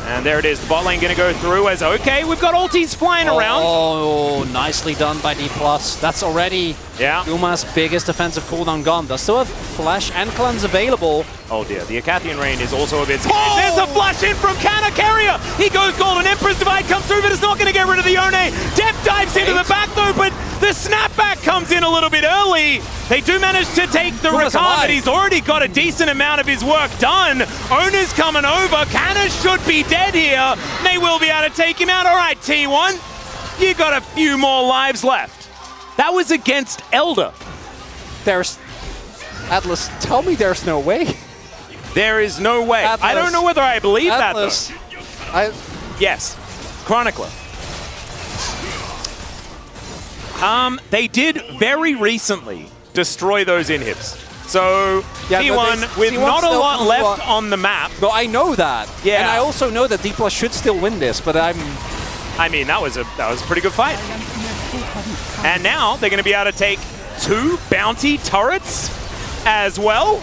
And there it is, the bot lane going to go through as, okay, we've got ultis flying around. Oh, nicely done by D+. That's already Guma's biggest defensive cooldown gone. Does still have Flash and Cleanse available. Oh dear, the Acathian Rain is also a bit scary. There's a flash in from Kana Carrier! He goes Golden Emperor's Divide comes through, but it's not going to get rid of the Yone. Deft dives into the back though, but the snapback comes in a little bit early. They do manage to take the Rakan, but he's already got a decent amount of his work done. Owner's coming over. Kana should be dead here. They will be able to take him out. All right, T1, you got a few more lives left. That was against Elder. There's... Atlas, tell me there's no way. There is no way. Atlas. I don't know whether I believe Atlas. that, though. Yes. Chronicler. They did very recently destroy those inhibs. So, yeah, T1 with not a lot left on the map. No, I know that. Yeah. And I also know that D+ should still win this, but I mean, that was a pretty good fight. And now they're going to be able to take 2 bounty turrets as well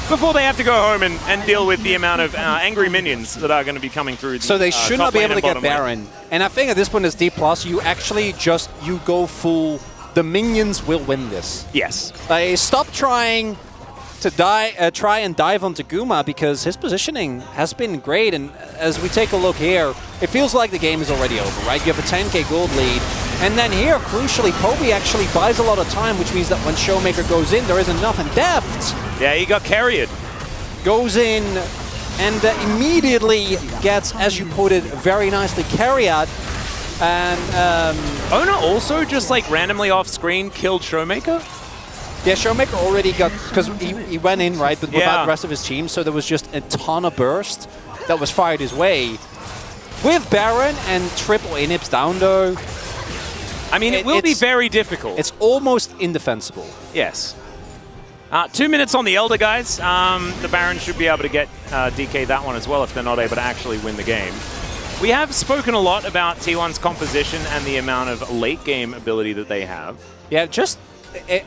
before they have to go home and deal with the amount of angry minions that are going to be coming through. So they should not be able to get Baron. And I think at this point as D+, you actually just, you go full, the minions will win this. Yes. Stop trying to try and dive onto Guma because his positioning has been great. And as we take a look here, it feels like the game is already over, right? You have a 10k gold lead. And then here, crucially, Poby actually buys a lot of time, which means that when Showmaker goes in, there is enough. And Deft... Yeah, he got carried. Goes in and immediately gets, as you put it, very nicely carried. And Owner also just like randomly off screen killed Showmaker? Yeah, Showmaker already got, because he went in, right, but without the rest of his team, so there was just a ton of burst that was fired his way. With Baron and triple inhibs down though, I mean, it will be very difficult. It's almost indefensible. Yes. 2 minutes on the Elder, guys. The Baron should be able to get DK that one as well if they're not able to actually win the game. We have spoken a lot about T1's composition and the amount of late game ability that they have. Yeah, just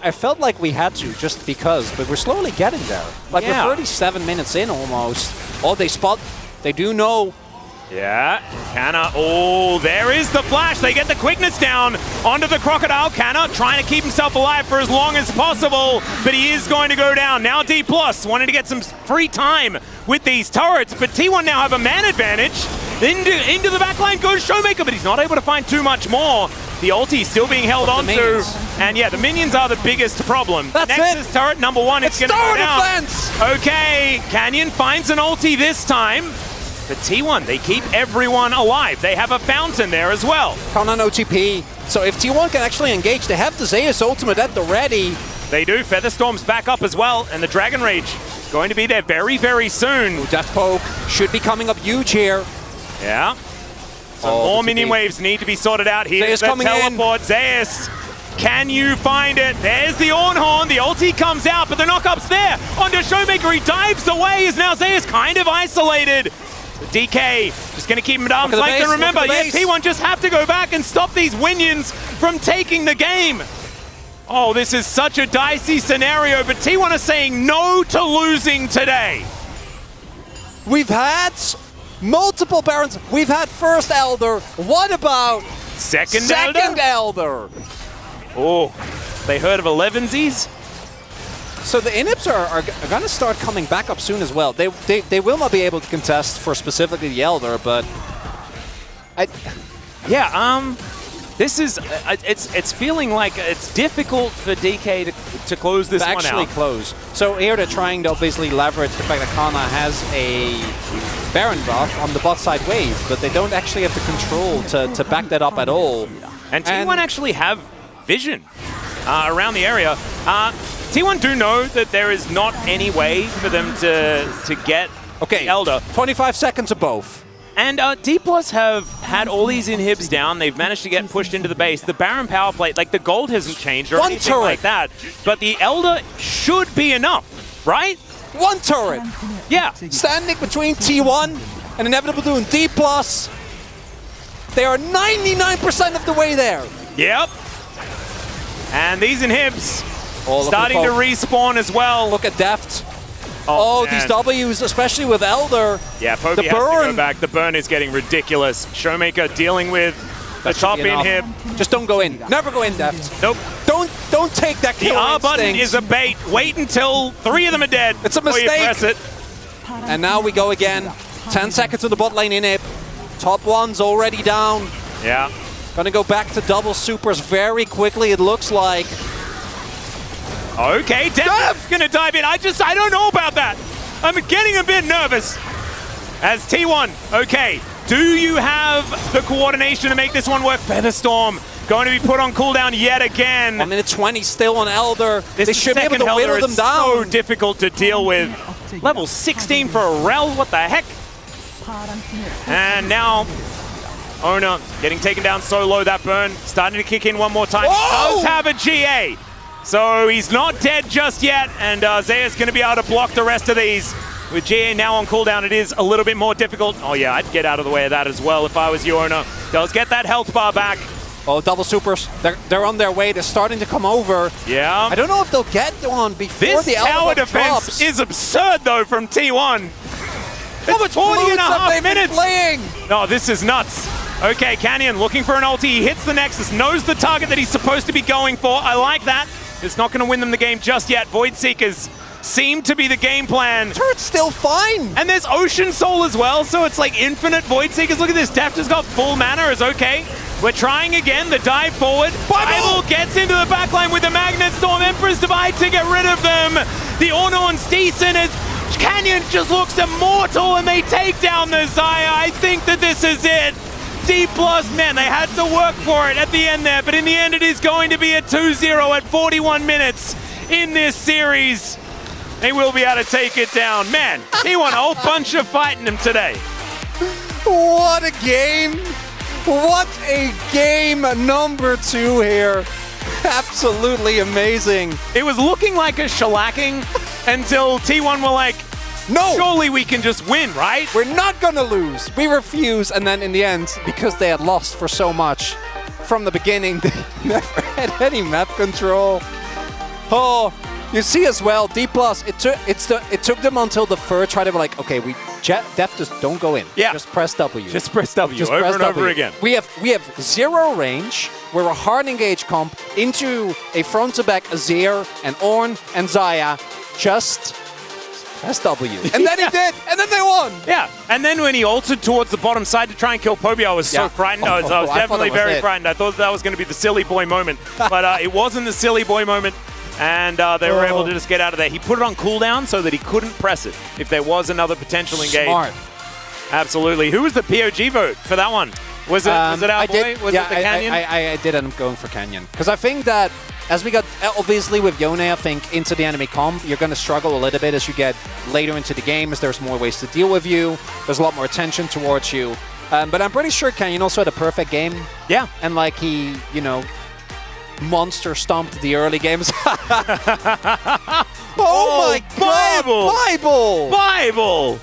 I felt like we had to just because, but we're slowly getting there. Like Yeah. we're 37 minutes in almost. Oh, they spot. They do know. Yeah, Canna, oh, there is the flash. They get the quickness down onto the Crocodile. Canna trying to keep himself alive for as long as possible, but he is going to go down. Now D+, wanting to get some free time with these turrets, but T1 now have a man advantage. Into the backline goes Showmaker, but he's not able to find too much more. The ulti still being held But on the to, minions. and yeah, the minions are the biggest problem. That's Nexus it. turret number 1, it's going to go down. defense! Okay, Canyon finds an ulti this time. But T1, they keep everyone alive. They have a fountain there as well. Count on OTP. So if T1 can actually engage, they have the Zeus ultimate at the ready. They do. Featherstorm's back up as well, and the Dragon Rage going to be there very, very soon. Death Poke should be coming up huge here. Yeah. Some Oh, more the minion TP. waves need to be sorted out. Here's Zeus the coming in. teleport. Zeus, can you find it? There's the Ornhorn. The ulti comes out, but the knockup's there. Onto Showmaker. He dives away. Is now Zeus kind of isolated. DK just going to keep him at arm's Look at the length. base, And remember, look at yeah, the base. T1 just have to go back and stop these Winions from taking the game. Oh, this is such a dicey scenario, but T1 are saying no to losing today. We've had multiple Barons. We've had first Elder. What about Second Elder? Oh, they heard of 11sies? So the inhibs are going to start coming back up soon as well. They will not be able to contest for specifically the Elder, but This is it's feeling like it's difficult for DK to close this one actually out. close. So here they're trying to obviously leverage the fact that Kana has a Baron buff on the bot side wave, but they don't actually have the control to back that up at all. And T1 actually have vision around the area. T1 do know that there is not any way for them to get Okay, the Elder. 25 seconds of both. And D+ have had all these inhibs down. They've managed to get pushed into the base. The Baron power plate, like the gold hasn't changed or One anything turret. like that. But the Elder should be enough, right? One turret Yeah. standing between T1 and Inevitable Doom. D+, they are 99% of the way there. Yep. And these inhibs Oh, look at starting the to poke. respawn as well. Look at Deft. Oh, man. these Ws, especially with Elder. Yeah, Poby The has to go burn. back. The burn is getting ridiculous. Showmaker dealing with the That should top be enough. inhib. Just don't go in. Never go in, Deft. Nope. Don't take that The kill R button instinct. is a bait. Wait until 3 of them are dead. It's a before you mistake. press it. And now we go again. 10 seconds on the bot lane inhib. Top one's already down. Yeah. Gonna go back to double supers very quickly, it looks like. Okay, Dev's gonna dive in. I don't know about that. I'm getting a bit nervous. As T1, okay, do you have the coordination to make this one work? Featherstorm going to be put on cooldown yet again. 1 minute 20 still on Elder. This They should be able second to whittle Elder them is so down. difficult to deal with. Level 16 for a Rel, what the heck? And now, Ona getting taken down so low, that burn starting to kick in one more time. Whoa! Does have a GA. So he's not dead just yet, and Zaya's going to be able to block the rest of these. With GA now on cooldown, it is a little bit more difficult. Oh yeah, I'd get out of the way of that as well if I was Yorna. Does get that health bar back. Oh, double supers. They're on their way. They're starting to come over. Yeah. I don't know if they'll get one before This the tower Elder defense drops. is absurd though from T1. How much 40 and a blues have half they been minutes. playing? No, this is nuts. Okay, Canyon looking for an ulti. He hits the Nexus, knows the target that he's supposed to be going for. I like that. It's not going to win them the game just yet. Void Seekers seem to be the game plan. Turret's still fine. And there's Ocean Soul as well, so it's like infinite Void Seekers. Look at this. Deft has got full mana. Is okay. We're trying again. The dive forward. Bible gets into the backline with the Magnet Storm. Emperor's Divide to get rid of them. The Ornorn's decent as Canyon just looks immortal and they take down the Zaya. I think that this is it. D+, man, they had to work for it at the end there, but in the end it is going to be a 2-0 at 41 minutes in this series. They will be able to take it down. Man, he won a whole bunch of fighting him today. What a game. What a game number 2 here. Absolutely amazing. It was looking like a shellacking until T1 were like, No, surely we can just win, right? we're not gonna lose. We refuse, and then in the end, because they had lost for so much from the beginning, they never had any map control. Oh, you see as well, D+, it took them until the third try to be like, okay, Def just don't go in. Yeah. Just press W. Just press W Just over press and over W. again. We have 0 range. We're a hard engage comp into a front to back Azir and Ornn and Xayah. Just press W. And then he did, and then they won. Yeah, and then when he altered towards the bottom side to try and kill Poby, I was so frightened. I was definitely very frightened. I thought that was going to be the silly boy moment, but it wasn't the silly boy moment, and they were able to just get out of there. He put it on cooldown so that he couldn't press it if there was another potential engage. Smart. Absolutely. Who was the POG vote for that one? Was it our boy? Was it the Canyon? I did end up going for Canyon. Because I think that as we got, obviously with Yone, I think into the enemy comp, you're going to struggle a little bit as you get later into the game, as there's more ways to deal with you. There's a lot more attention towards you. But I'm pretty sure Canyon also had a perfect game. Yeah. And like he, you know, monster stomped the early games. Oh my God! Bible!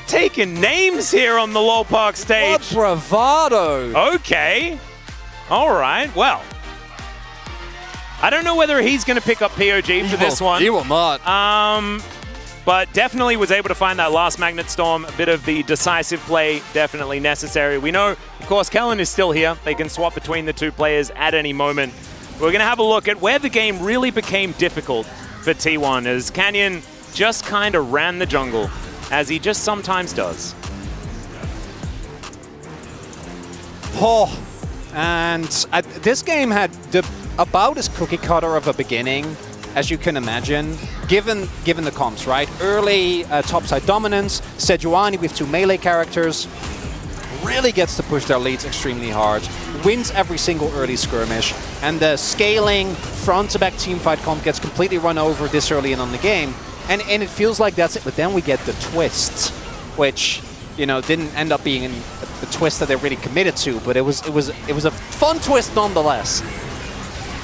Taking names here on the LoL Park stage. What bravado! Okay. All right. Well, I don't know whether he's going to pick up POG for this one. He will not. But definitely was able to find that last Magnet Storm. A bit of the decisive play definitely necessary. We know, of course, Kellen is still here. They can swap between the two players at any moment. We're going to have a look at where the game really became difficult for T1 as Canyon just kind of ran the jungle, as he just sometimes does. Oh, and this game had about as cookie cutter of a beginning as you can imagine, given the comps, right? Early topside dominance, Sejuani with 2 melee characters really gets to push their leads extremely hard, wins every single early skirmish, and the scaling front-to-back teamfight comp gets completely run over this early in on the game. And it feels like that's it, but then we get the twists, which, you know, didn't end up being the twist that they really committed to, but it was a fun twist nonetheless.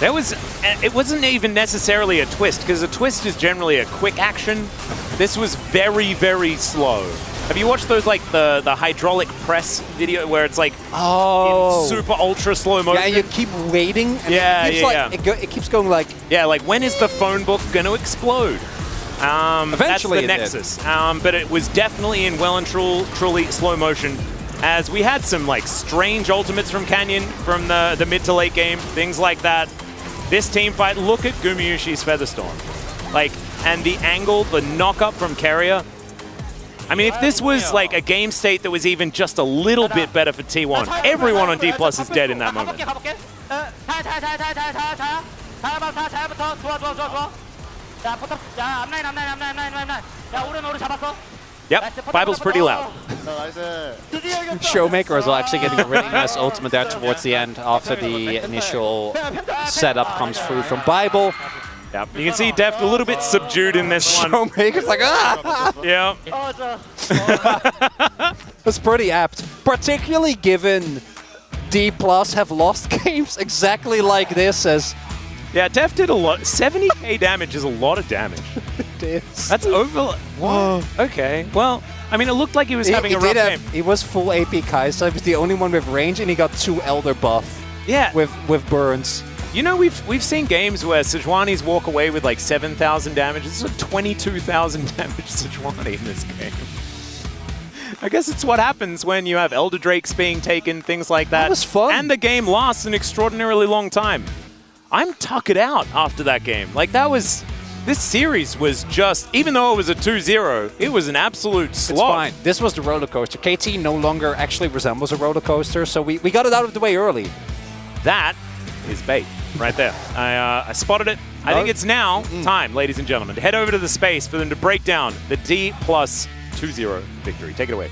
It wasn't even necessarily a twist, because a twist is generally a quick action. This was very, very slow. Have you watched those, like, the hydraulic press video where it's like in super ultra slow motion? Yeah, and you keep waiting, and it keeps going like... Yeah, like, when is the phone book going to explode? Eventually that's the nexus. But it was definitely in well and truly slow motion, as we had some like strange ultimates from Canyon from the mid to late game, things like that. This team fight, look at Gumayusi's Featherstorm. Like, and the angle, the knock-up from Carrier. I mean, if this was like a game state that was even just a little bit better for T1, everyone on D+ is dead in that moment. Yep, Bible's pretty loud. Showmaker is actually getting a really nice ultimate there towards the end after the initial setup comes through from Bible. Yep, you can see Deft a little bit subdued in this one. Showmaker's like, ah! Yeah. That's pretty apt, particularly given D+ have lost games exactly like this as... Yeah, Deft did a lot. 70k damage is a lot of damage. It is. That's over... What? Okay. Well, I mean, it looked like he was having a rough game. He was full AP Kai'Sa. He was the only one with range, and he got 2 Elder buff. Yeah. With burns. You know, we've seen games where Sejuani's walk away with like 7,000 damage. This is a 22,000 damage Sejuani in this game. I guess it's what happens when you have Elder Drakes being taken, things like that. That was fun. And the game lasts an extraordinarily long time. I'm tuckered out after that game. Like, that was... This series was just... Even though it was a 2-0, it was an absolute slog. It's fine. This was the roller coaster. KT no longer actually resembles a roller coaster, so we got it out of the way early. That is bait right there. I spotted it. I think it's now time, ladies and gentlemen, to head over to the space for them to break down the D+ 2-0 victory. Take it away.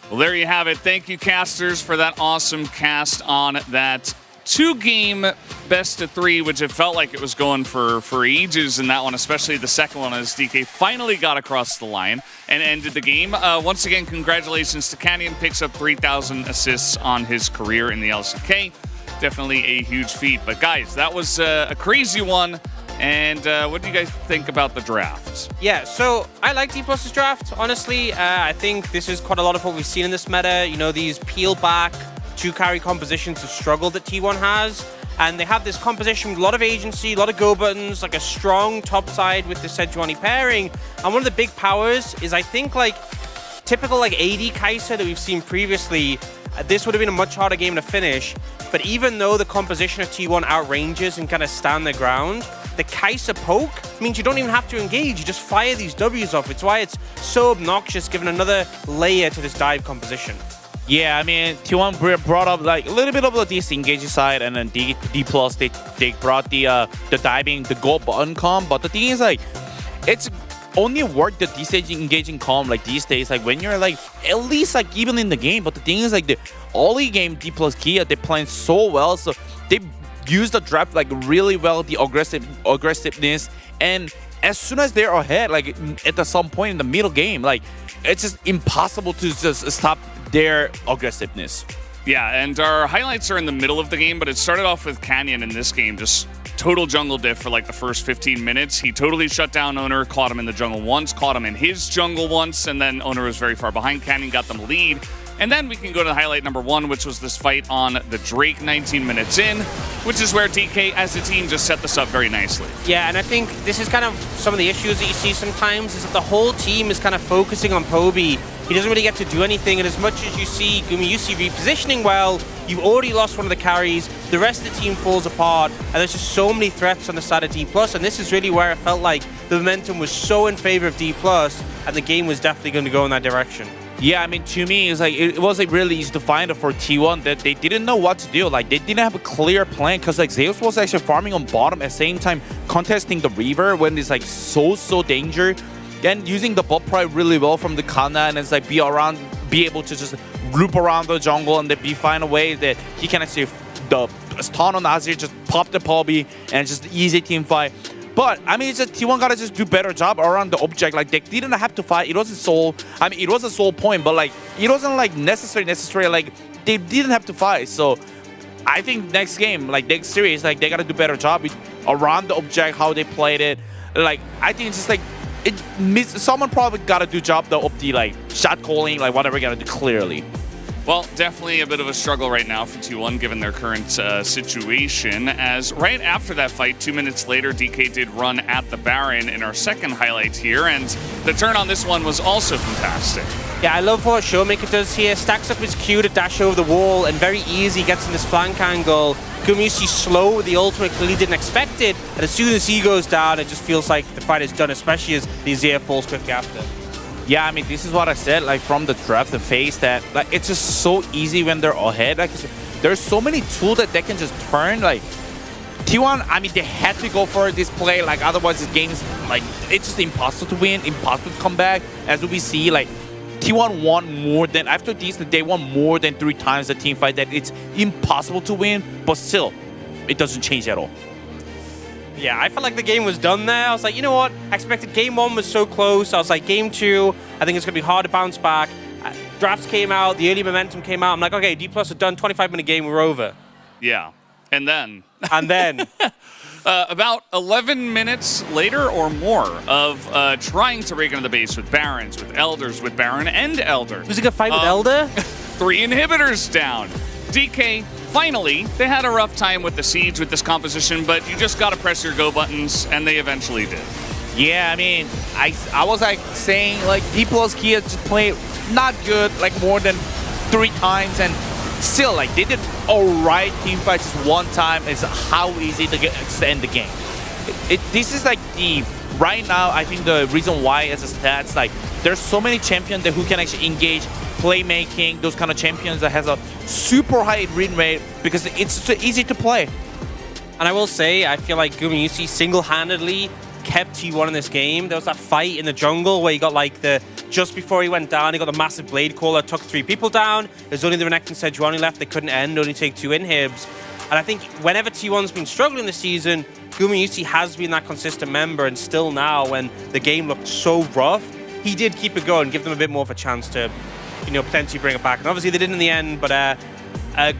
Well, there you have it. Thank you, casters, for that awesome cast on that 2-game best-of-3, which it felt like it was going for ages in that one, especially the second one, as DK finally got across the line and ended the game. Once again, congratulations to Canyon. Picks up 3,000 assists on his career in the LCK. Definitely a huge feat. But guys, that was a crazy one. And what do you guys think about the draft? Yeah, so I like D+'s draft, honestly. I think this is quite a lot of what we've seen in this meta. You know, these peel back, two-carry compositions have struggled that T1 has. And they have this composition with a lot of agency, a lot of go buttons, like a strong top side with the Sejuani pairing. And one of the big powers is, I think, like typical like AD Kai'Sa that we've seen previously. This would have been a much harder game to finish. But even though the composition of T1 outranges and kind of stand their ground, the Kai'Sa poke means you don't even have to engage. You just fire these W's off. It's why it's so obnoxious, given another layer to this dive composition. Yeah, I mean, T1 brought up like a little bit of the disengaging side, and then D plus they brought the diving, the gold button comp. But the thing is, like, it's only work the disengaging comp like these days, like when you're like at least like even in the game. But the thing is, like the early game D plus Kia, they're playing so well, so they use the draft like really well, the aggressiveness, and as soon as they're ahead, like at some point in the middle game, like it's just impossible to just stop their aggressiveness. Yeah, and our highlights are in the middle of the game, but it started off with Canyon in this game, just total jungle diff for like the first 15 minutes. He totally shut down Owner, caught him in the jungle once, caught him in his jungle once, and then Owner was very far behind. Canyon got them lead. And then we can go to the highlight number 1, which was this fight on the Drake 19 minutes in, which is where DK as a team just set this up very nicely. Yeah, and I think this is kind of some of the issues that you see sometimes, is that the whole team is kind of focusing on Poby. He doesn't really get to do anything, and as much as you see Gumayusi repositioning well, you've already lost one of the carries, the rest of the team falls apart, and there's just so many threats on the side of D+, and this is really where it felt like the momentum was so in favor of D+, and the game was definitely going to go in that direction. Yeah, I mean, to me, it's like it was like really easy to find it for T1 that they didn't know what to do. Like they didn't have a clear plan, because like Zeus was actually farming on bottom at the same time contesting the Reaver when it's like so danger, and using the buff pride really well from the Kana, and it's like be able to just loop around the jungle and then find a way that he can actually the stun on Azir, just pop the Poby, and just easy team fight. But I mean, it's just T1 gotta just do better job around the object. Like they didn't have to fight. It wasn't sole. I mean, it was a sole point, but like it wasn't like necessary. Like they didn't have to fight. So I think next game, like next series, like they gotta do better job around the object, how they played it. Like I think it's just like someone probably gotta do job of the like shot calling, like whatever gotta do clearly. Well, definitely a bit of a struggle right now for T1 given their current situation, as right after that fight, 2 minutes later, DK did run at the Baron in our second highlight here, and the turn on this one was also fantastic. Yeah, I love what Showmaker does here. Stacks up his Q to dash over the wall, and very easy gets in this flank angle. Gumayusi slow with the ultimate, clearly didn't expect it, and as soon as he goes down, it just feels like the fight is done, especially as the Azir falls quickly after. Yeah, I mean, this is what I said, like from the draft, the phase, that like it's just so easy when they're ahead. Like there's so many tools that they can just turn. Like T1, I mean, they had to go for this play, like otherwise the game is like it's just impossible to win, impossible to come back. As we see, like T1 won more than after this, they won more than 3 times the team fight. That it's impossible to win, but still, it doesn't change at all. Yeah, I felt like the game was done there. I was like, you know what? I expected game 1 was so close. I was like, game 2, I think it's going to be hard to bounce back. Drafts came out, the early momentum came out. I'm like, okay, D+ are done, 25-minute game, we're over. Yeah, and then... And then... about 11 minutes later or more of trying to break into the base with Barons, with Elders, with Baron and Elder. Was it a fight with Elder? 3 inhibitors down. DK, finally, they had a rough time with the Siege with this composition, but you just gotta press your go buttons, and they eventually did. Yeah, I mean, I was like saying, like, D+ Kia just played not good, like more than 3 times, and still, like, they did alright team fight just 1 time. It's how easy to end the game. This is like right now, I think the reason why as a stats, like, there's so many champions that who can actually engage playmaking, those kind of champions that has a super high win rate because it's so easy to play. And I will say, I feel like Gumayusi single-handedly kept T1 in this game. There was that fight in the jungle where he got like just before he went down, he got the massive blade caller, took 3 people down. There's only the Renekton Sejuani left, they couldn't end, only take 2 inhibs. And I think whenever T1's been struggling this season, Gumayusi has been that consistent member, and still now when the game looked so rough, he did keep it going, give them a bit more of a chance to, you know, potentially bring it back. And obviously they didn't in the end, but a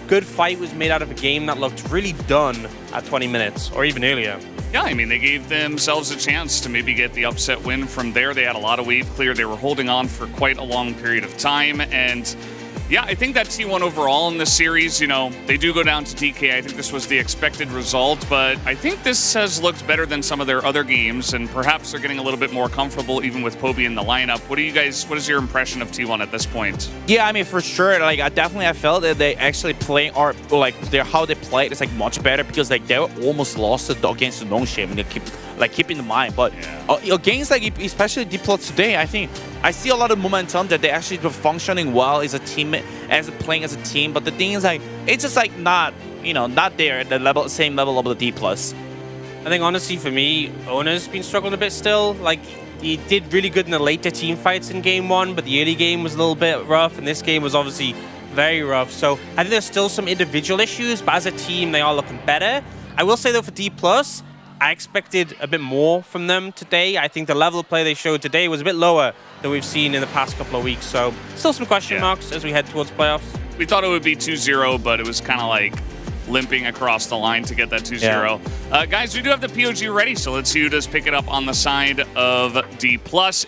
good fight was made out of a game that looked really done at 20 minutes, or even earlier. Yeah, I mean, they gave themselves a chance to maybe get the upset win from there. They had a lot of wave clear. They were holding on for quite a long period of time, and Yeah, I think that T1 overall in this series, you know, they do go down to DK. I think this was the expected result, but I think this has looked better than some of their other games, and perhaps they're getting a little bit more comfortable even with Poby in the lineup. What is your impression of T1 at this point? Yeah, I mean, for sure, like, I felt that they actually play, or like, how they played is like much better, because like they were almost lost against the Nongshim, keep in mind. But against, like, especially D+ today, I think I see a lot of momentum that they actually were functioning well as a team, playing as a team. But the thing is, like, it's just like not there at the same level of the D+. I think honestly for me, Ona's been struggling a bit still. Like, he did really good in the later team fights in game 1, but the early game was a little bit rough, and this game was obviously very rough. So I think there's still some individual issues, but as a team, they are looking better. I will say though, for D+, I expected a bit more from them today. I think the level of play they showed today was a bit lower than we've seen in the past couple of weeks. So still some question marks as we head towards playoffs. We thought it would be 2-0, but it was kind of like limping across the line to get that 2-0. Yeah. Guys, we do have the POG ready, so let's see who does pick it up on the side of D+.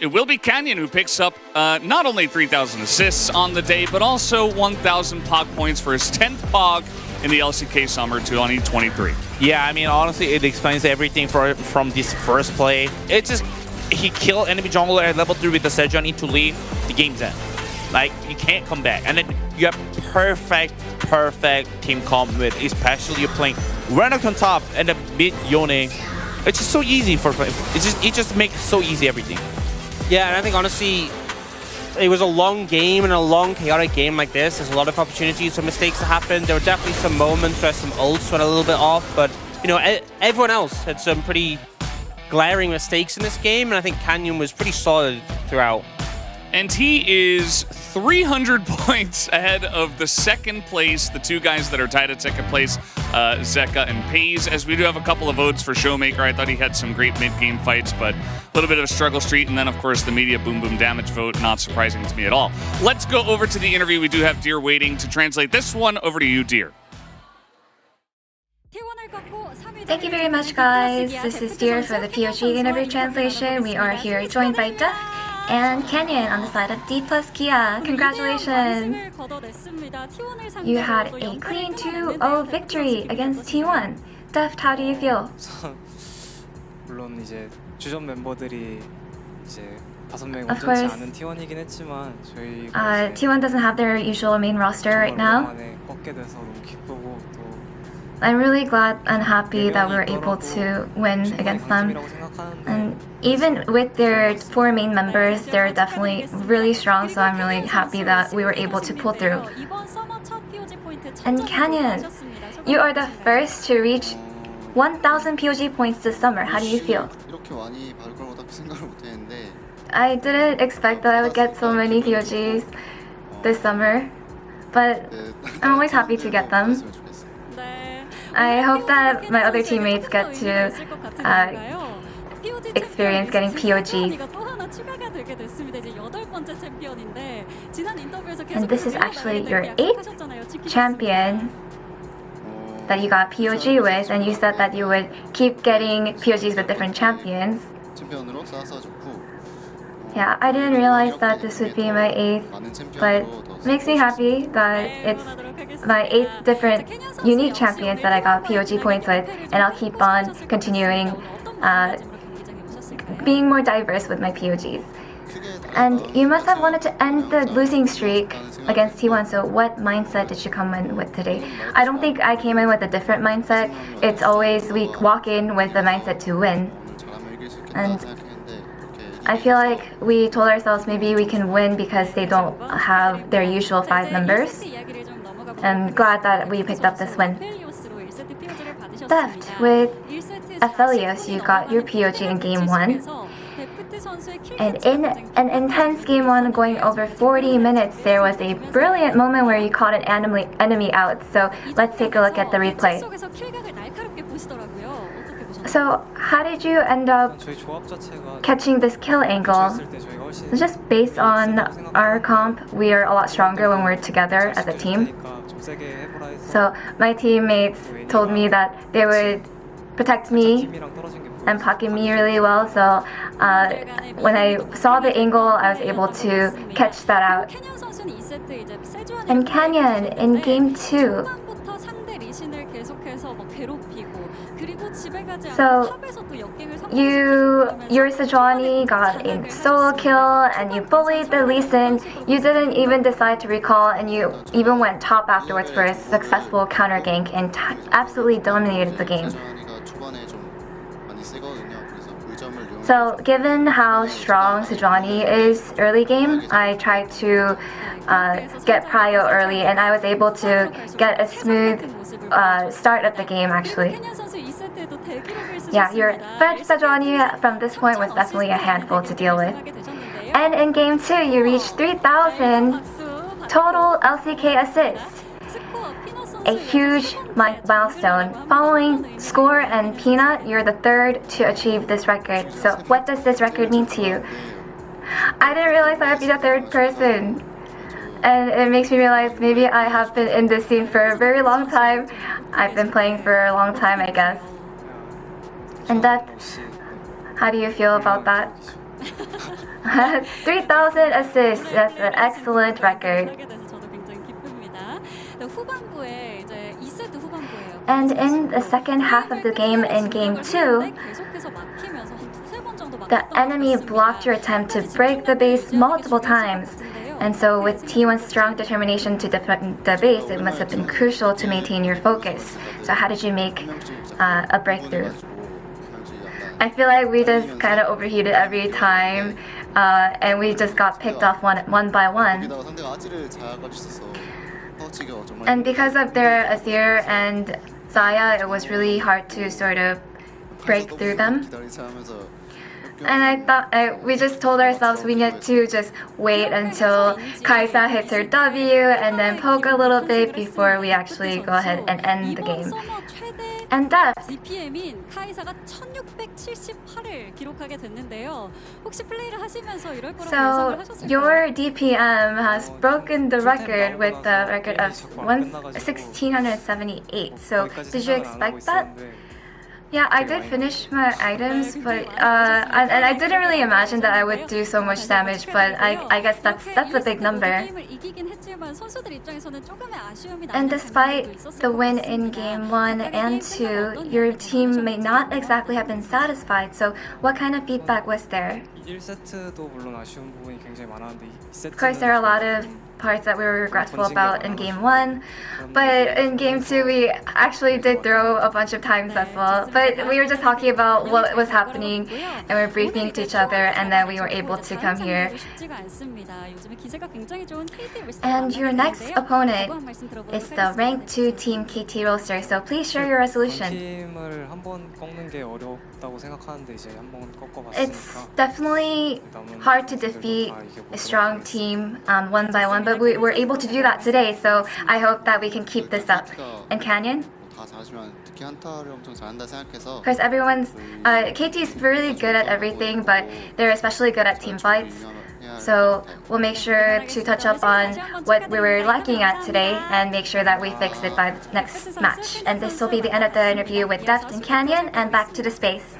It will be Canyon who picks up not only 3,000 assists on the day, but also 1,000 POG points for his 10th POG in the LCK Summer 2023. Yeah, I mean, honestly, it explains everything from this first play. It's just, he killed enemy jungler at level 3 with the Sejuani into leave, the game's end. Like, you can't come back. And then you have perfect team comp with, especially you're playing Renok on top and the mid Yone. It's just so easy it just makes so easy everything. Yeah, and I think honestly, it was a long game, and a long chaotic game like this, there's a lot of opportunities for mistakes to happen. There were definitely some moments where some ults went a little bit off, but you know, everyone else had some pretty glaring mistakes in this game, and I think Canyon was pretty solid throughout. And he is 300 points ahead of the second place, the two guys that are tied at second place, Zeka and Pays. As we do have a couple of votes for Showmaker, I thought he had some great mid-game fights, but a little bit of a struggle street. And then, of course, the media boom damage vote, not surprising to me at all. Let's go over to the interview. We do have Deer waiting to translate this one. Over to you, Deer. Thank you very much, guys. This is Deer for the POG interview translation. We are here joined by Duff and Canyon on the side of D+ Kia. Congratulations! You had a clean 2-0 victory against T1. Duff, how do you feel? 물론 이제 주전 멤버들이 이제 5명이 Of 온전치 course. 않은 T1이긴 했지만 저희가 T1 doesn't have their usual main roster right now. 오랜만에 꺾게 돼서 너무 기쁘고 또 I'm really glad and happy that we were able to win against them. And even with their 4 main members, they're definitely really strong, so I'm really happy that we were able to pull through. And Canyon, you are the first to reach 1,000 POG points this summer. How do you feel? I didn't expect that I would get so many POGs this summer, but I'm always happy to get them. I hope that my other teammates get to experience getting POGs. And this is actually your 8th champion that you got POG with, and you said that you would keep getting POGs with different champions. Yeah, I didn't realize that this would be my 8th, but it makes me happy that it's my 8 different unique champions that I got POG points with, and I'll keep on continuing being more diverse with my POGs. And you must have wanted to end the losing streak against T1, so what mindset did you come in with today? I don't think I came in with a different mindset. It's always we walk in with the mindset to win. And I feel like we told ourselves maybe we can win because they don't have their usual 5 members. I'm glad that we picked up this win. Theft with Aphelios, you got your POG in Game 1. And in an intense Game 1 going over 40 minutes, there was a brilliant moment where you caught an enemy out. So let's take a look at the replay. So how did you end up catching this kill angle? Just based on our comp, we are a lot stronger when we're together as a team. So my teammates told me that they would protect me and pocket me really well. So when I saw the angle, I was able to catch that out. And Canyon, in game 2, so your Sejuani got a solo kill and you bullied the Lee Sin. You didn't even decide to recall and you even went top afterwards for a successful counter gank and absolutely dominated the game. So given how strong Sejuani is early game, I tried to get prio early and I was able to get a smooth start of the game actually. Yeah, your third Sejuani from this point was definitely a handful to deal with. And in game 2, you reached 3,000 total LCK assists. A huge milestone. Following Score and Peanut, you're the third to achieve this record. So what does this record mean to you? I didn't realize I would be the third person. And it makes me realize maybe I have been in this scene for a very long time. I've been playing for a long time, I guess. And that, how do you feel about that? 3,000 assists, that's an excellent record. And in the second half of the game, in game 2, the enemy blocked your attempt to break the base multiple times. And so with T1's strong determination to defend the base, it must have been crucial to maintain your focus. So how did you make a breakthrough? I feel like we just kind of overheated every time, and we just got picked off one by one. And because of their Azir and Zaya, it was really hard to sort of break through them. And I thought we just told ourselves we need to just wait until Kaisa hits her W and then poke a little bit before we actually go ahead and end the game. And Deft. So your DPM has broken the record with the record of 1,678. So did you expect that? Yeah, I did finish my items, but and I didn't really imagine that I would do so much damage, but I guess that's a big number. And despite the win in game 1 and 2, your team may not exactly have been satisfied. So what kind of feedback was there? Of course, there are a lot of parts that we were regretful about in game 1, but in game 2 we actually did throw a bunch of times as well, but we were just talking about what was happening and we were briefing to each other, and then we were able to come here. And your next opponent is the rank 2 team KT roster, so please share your resolution. It's definitely hard to defeat a strong team one by one, but we were able to do that today, so I hope that we can keep this up. And Canyon? Of course, KT is really good at everything, but they're especially good at team fights. So we'll make sure to touch up on what we were lacking at today and make sure that we fix it by the next match. And this will be the end of the interview with Deft and Canyon, and back to the space.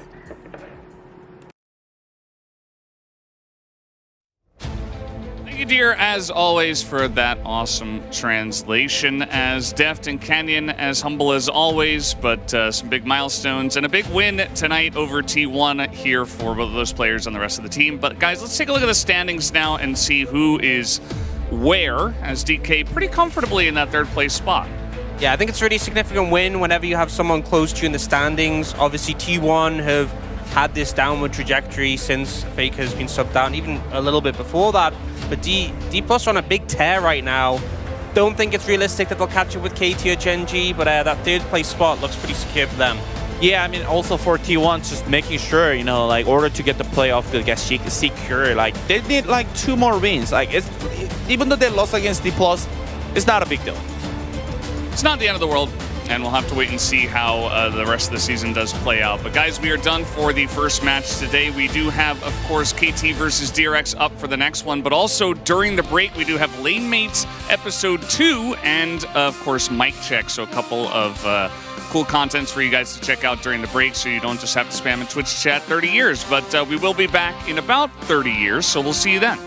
Thank you, dear, as always, for that awesome translation. As Deft and Canyon, as humble as always, but some big milestones and a big win tonight over T1 here for both of those players and the rest of the team. But guys, let's take a look at the standings now and see who is where, as DK pretty comfortably in that third place spot. Yeah, I think it's a really significant win whenever you have someone close to you in the standings. Obviously, T1 have had this downward trajectory since Fake has been subbed out, even a little bit before that. But D+ are on a big tear right now. Don't think it's realistic that they'll catch up with KT or Gen G, but that third place spot looks pretty secure for them. Yeah, I mean, also for T1, just making sure, you know, like, order to get the playoff to get secure, like, they need, like, 2 more wins. Like, even though they lost against D+, it's not a big deal. It's not the end of the world, and we'll have to wait and see how the rest of the season does play out. But guys, we are done for the first match today. We do have, of course, KT versus DRX up for the next one, but also during the break, we do have Lane Mates Episode 2 and, of course, Mic Check. So a couple of cool contents for you guys to check out during the break, so you don't just have to spam in Twitch chat 30 years. But we will be back in about 30 years, so we'll see you then.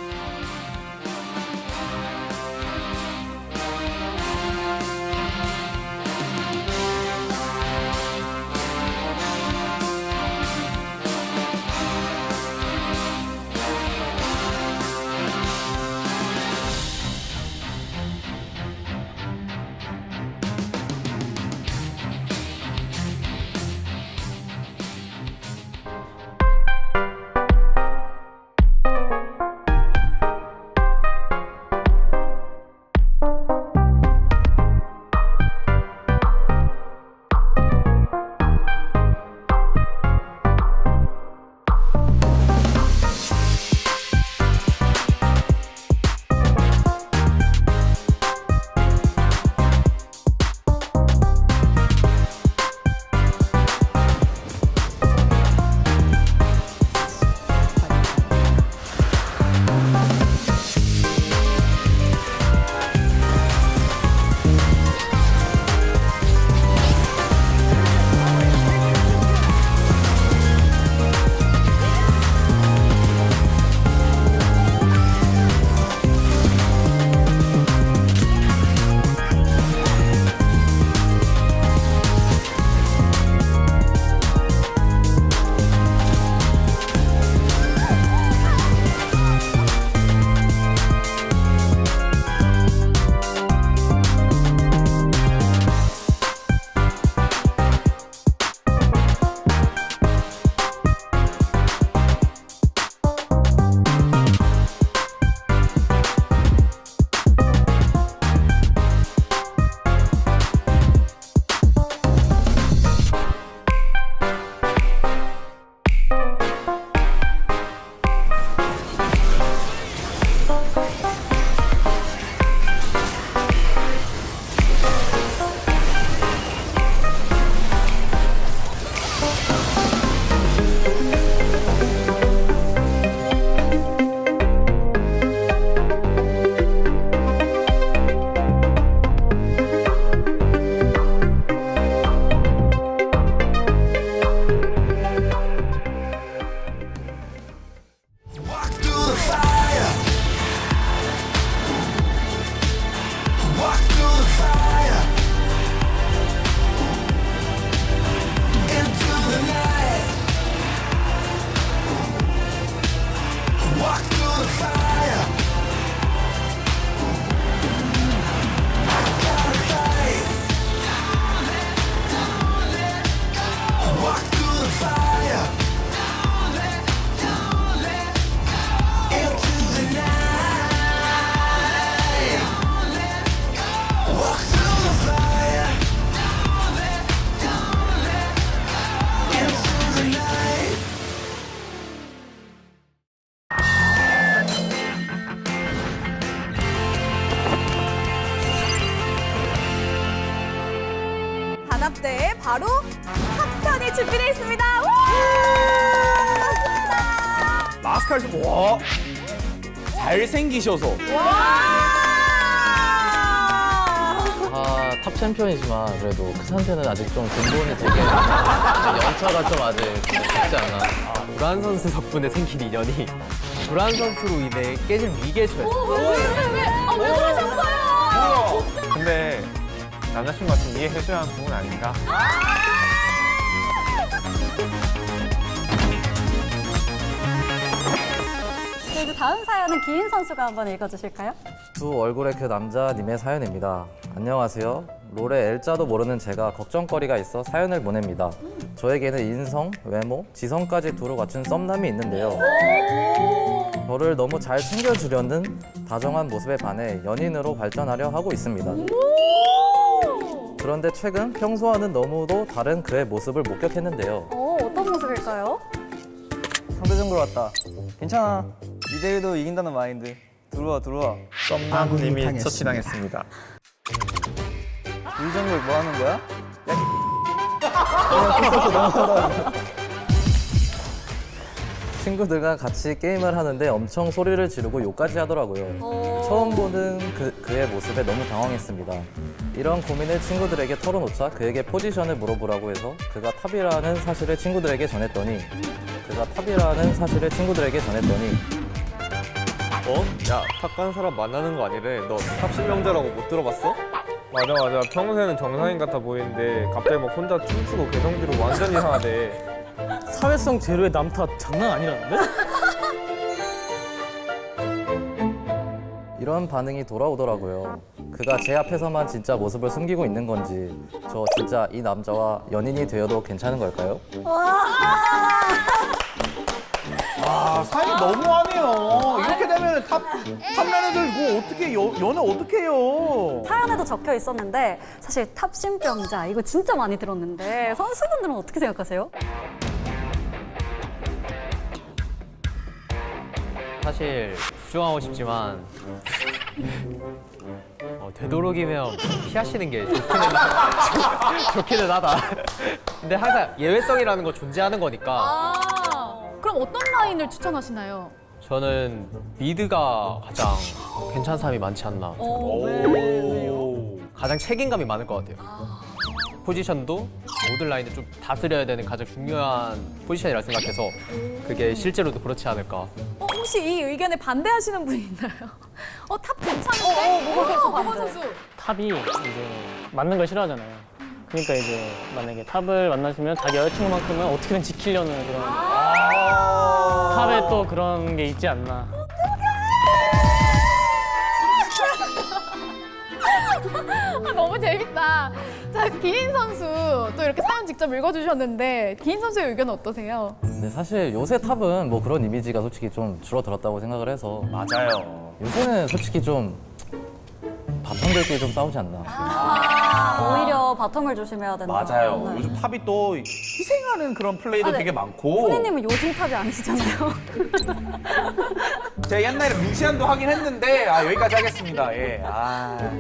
연합대 바로 합편이 준비되어 있습니다. 우! 반갑습니다. 라스칼 와 잘생기셔서. 탑 챔피언이지만 그래도 그 상태는 아직 좀 근본이 되게 연차가 좀 아직 적지 않나. 불안 선수 덕분에 생긴 인연이 불안 선수로 인해 깨진 위계초였어요. 왜 그러셨어요? 근데 남자친구가 좀 이해해줘야 하는 부분 아닌가? 그리고 다음 사연은 기인 선수가 한번 읽어주실까요? 두 얼굴의 그 남자님의 사연입니다. 안녕하세요. 롤의 L자도 모르는 제가 걱정거리가 있어 사연을 보냅니다. 저에게는 인성, 외모, 지성까지 두루 갖춘 썸남이 있는데요. 저를 너무 잘 챙겨주려는 다정한 모습에 반해 연인으로 발전하려 하고 있습니다. 그런데 최근 평소와는 너무도 다른 그의 모습을 목격했는데요. 어떤 모습일까요? 상대적으로 왔다. 괜찮아. 2대1도 이긴다는 마인드. 들어와. 썸남님이 처치당했습니다. 일정글 뭐 하는 거야? 친구들과 같이 게임을 하는데 엄청 소리를 지르고 욕까지 하더라고요. 처음 보는 그의 모습에 너무 당황했습니다. 이런 고민을 친구들에게 털어놓자 그에게 포지션을 물어보라고 해서 그가 탑이라는 사실을 친구들에게 전했더니 야, 탑 간 사람 만나는 거 아니래. 너 탑 실명자라고 못 들어봤어? 맞아. 평소에는 정상인 같아 보이는데 갑자기 막 혼자 춤추고 개성지로 완전 이상하대. 사회성 제로의 남탓 장난 아니라는데? 이런 반응이 돌아오더라고요. 그가 제 앞에서만 진짜 모습을 숨기고 있는 건지 저 진짜 이 남자와 연인이 되어도 괜찮은 걸까요? 사이 너무하네요. 이렇게 되면 탑라인들 뭐 어떻게 연애 어떻게 해요? 사연에도 적혀 있었는데 사실 탑 신병자 이거 진짜 많이 들었는데 선수분들은 어떻게 생각하세요? 사실 수정하고 싶지만 되도록이면 피하시는 게 좋기는 하다. 근데 항상 예외성이라는 거 존재하는 거니까. 그럼 어떤 라인을 추천하시나요? 저는 미드가 가장 괜찮은 사람이 많지 않나. 왜요? 가장 책임감이 많을 것 같아요. 포지션도 모든 라인을 좀 다스려야 되는 가장 중요한 포지션이라 생각해서 그게 실제로도 그렇지 않을까. 혹시 이 의견에 반대하시는 분이 있나요? 탑 괜찮은데? 모모 선수. 탑이 이제 맞는 걸 싫어하잖아요. 그러니까 이제 만약에 탑을 만나시면 자기 여자친구만큼은 어떻게든 지키려는 그런 탑에 또 그런 게 있지 않나. 너무 재밌다. 자, 기인 선수 또 이렇게 사연 직접 읽어주셨는데 기인 선수의 의견은 어떠세요? 근데 사실 요새 탑은 뭐 그런 이미지가 솔직히 좀 줄어들었다고 생각을 해서 맞아요. 요새는 솔직히 좀 바텀들끼리 좀 싸우지 않나. 오히려 바텀을 조심해야 된다. 맞아요. 네. 요즘 탑이 또 희생하는 그런 플레이도 되게 많고. 후니님은 요즘 탑이 아니시잖아요. 제가 옛날에 루시안도 하긴 했는데 여기까지 하겠습니다. 예.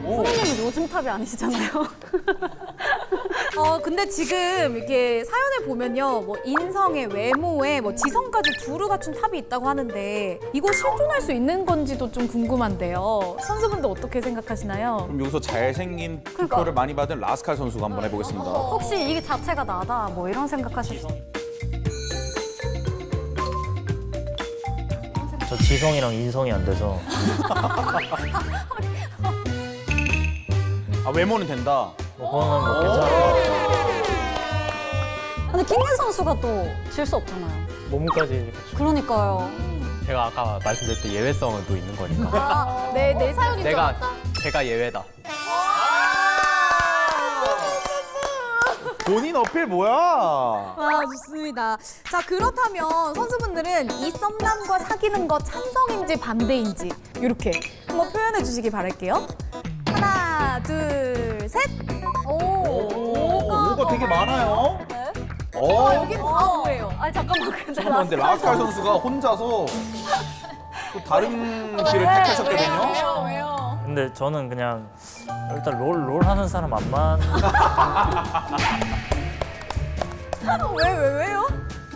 후니님은 요즘 탑이 아니시잖아요. 근데 지금 이렇게 사연을 보면요, 뭐 인성에 외모에 뭐 지성까지 두루 갖춘 탑이 있다고 하는데 이거 실존할 수 있는 건지도 좀 궁금한데요. 선수분들 어떻게 생각하시나요? 그럼 여기서 잘생긴 투표를 많이 받은 라스칼 선수가 한번 해보겠습니다. 혹시 이게 자체가 나다 뭐 이런 생각하실 수? 저 지성이랑 인성이 안 돼서. 외모는 된다. 그거는 뭐 괜찮아. 근데 킹겐 선수가 또 질 수 없잖아요. 몸까지. 그러니까요. 제가 아까 말씀드렸던 예외성은 또 있는 거니까. 내 사연인 줄 알았다. 제가 예외다. 본인 어필 뭐야? 와, 좋습니다. 자, 그렇다면 선수분들은 이 썸남과 사귀는 거 찬성인지 반대인지 이렇게 한번 표현해 주시기 바랄게요. 하나, 둘, 셋. 오가 되게 많아요. 네? 여긴 다 뭐예요? 아니 잠깐만 근데 잠깐만, 근데 라스칼 선수가 혼자서 또 다른 길을 택하셨거든요. 왜요? 근데 저는 그냥 일단 롤 하는 사람 안만 왜요?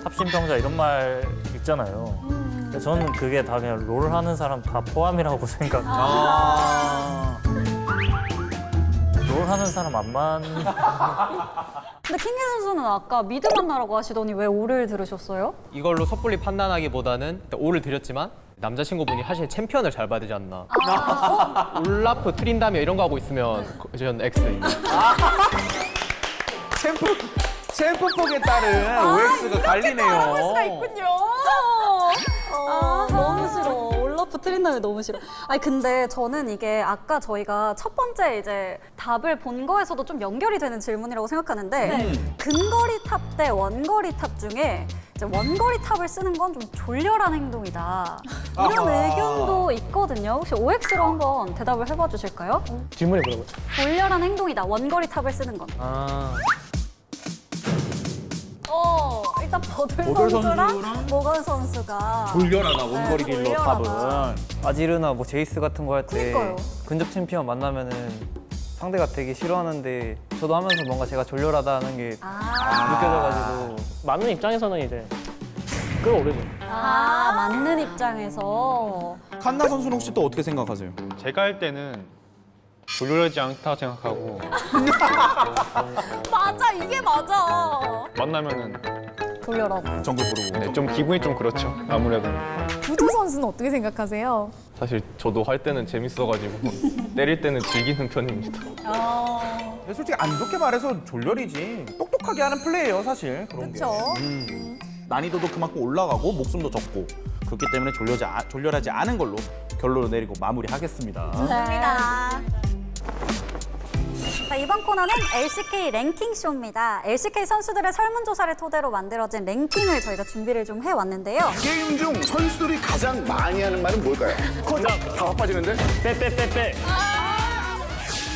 탑신병자 이런 말 있잖아요. 근데 저는 그게 다 그냥 롤 하는 사람 다 포함이라고 생각해요. 롤 하는 사람 안만. 근데 킹기 선수는 아까 미드 만나라고 하시더니 왜 오를 들으셨어요? 이걸로 섣불리 판단하기보다는 오를 드렸지만 남자친구분이 사실 챔피언을 잘 받지 않나. 올라프, 트린다며 이런 거 하고 있으면 전 X. 챔프폭에 따른 OX가 갈리네요. 수가 있군요. 너무 싫어. 올라프 트린다며 너무 싫어. 아니 근데 저는 이게 아까 저희가 첫 번째 이제 답을 본 거에서도 좀 연결이 되는 질문이라고 생각하는데 근거리 탑 대 원거리 탑 중에 이제 원거리 탑을 쓰는 건 좀 졸렬한 행동이다. 이런 의견도 있거든요. 혹시 OX로 한번 대답을 해봐 주실까요? 질문이 뭐라고요? 졸렬한 행동이다. 원거리 탑을 쓰는 건. 일단 버들 선수랑 모건 선수가 졸렬하다 원거리 딜러 졸렬하다. 탑은. 아지르나 뭐 제이스 같은 거 할 때 그러니까요. 근접 챔피언 만나면은 상대가 되게 싫어하는데 저도 하면서 뭔가 제가 졸렬하다는 게 느껴져가지고 맞는 입장에서는 이제 끌어오르죠. 맞는 입장에서. 칸나 선수는 혹시 또 어떻게 생각하세요? 제가 할 때는 졸렬하지 않다고 생각하고 맞아, 이게 맞아. 만나면은 졸렬하고. 정글 부르고. 네, 좀 기분이 좀 그렇죠. 아무래도 구두 선수는 어떻게 생각하세요? 사실 저도 할 때는 재밌어가지고 때릴 때는 즐기는 편입니다. 솔직히 안 좋게 말해서 졸렬이지. 똑똑하게 하는 플레이예요 사실. 그런 그렇죠. 게. 난이도도 그만큼 올라가고 목숨도 적고 그렇기 때문에 졸렬하지 않은 걸로 결론을 내리고 마무리하겠습니다. 좋습니다. 자, 이번 코너는 LCK 랭킹 쇼입니다. LCK 선수들의 설문조사를 토대로 만들어진 랭킹을 저희가 준비를 좀 해왔는데요. 게임 중 선수들이 가장 많이 하는 말은 뭘까요? 다 바빠지는데? 빼.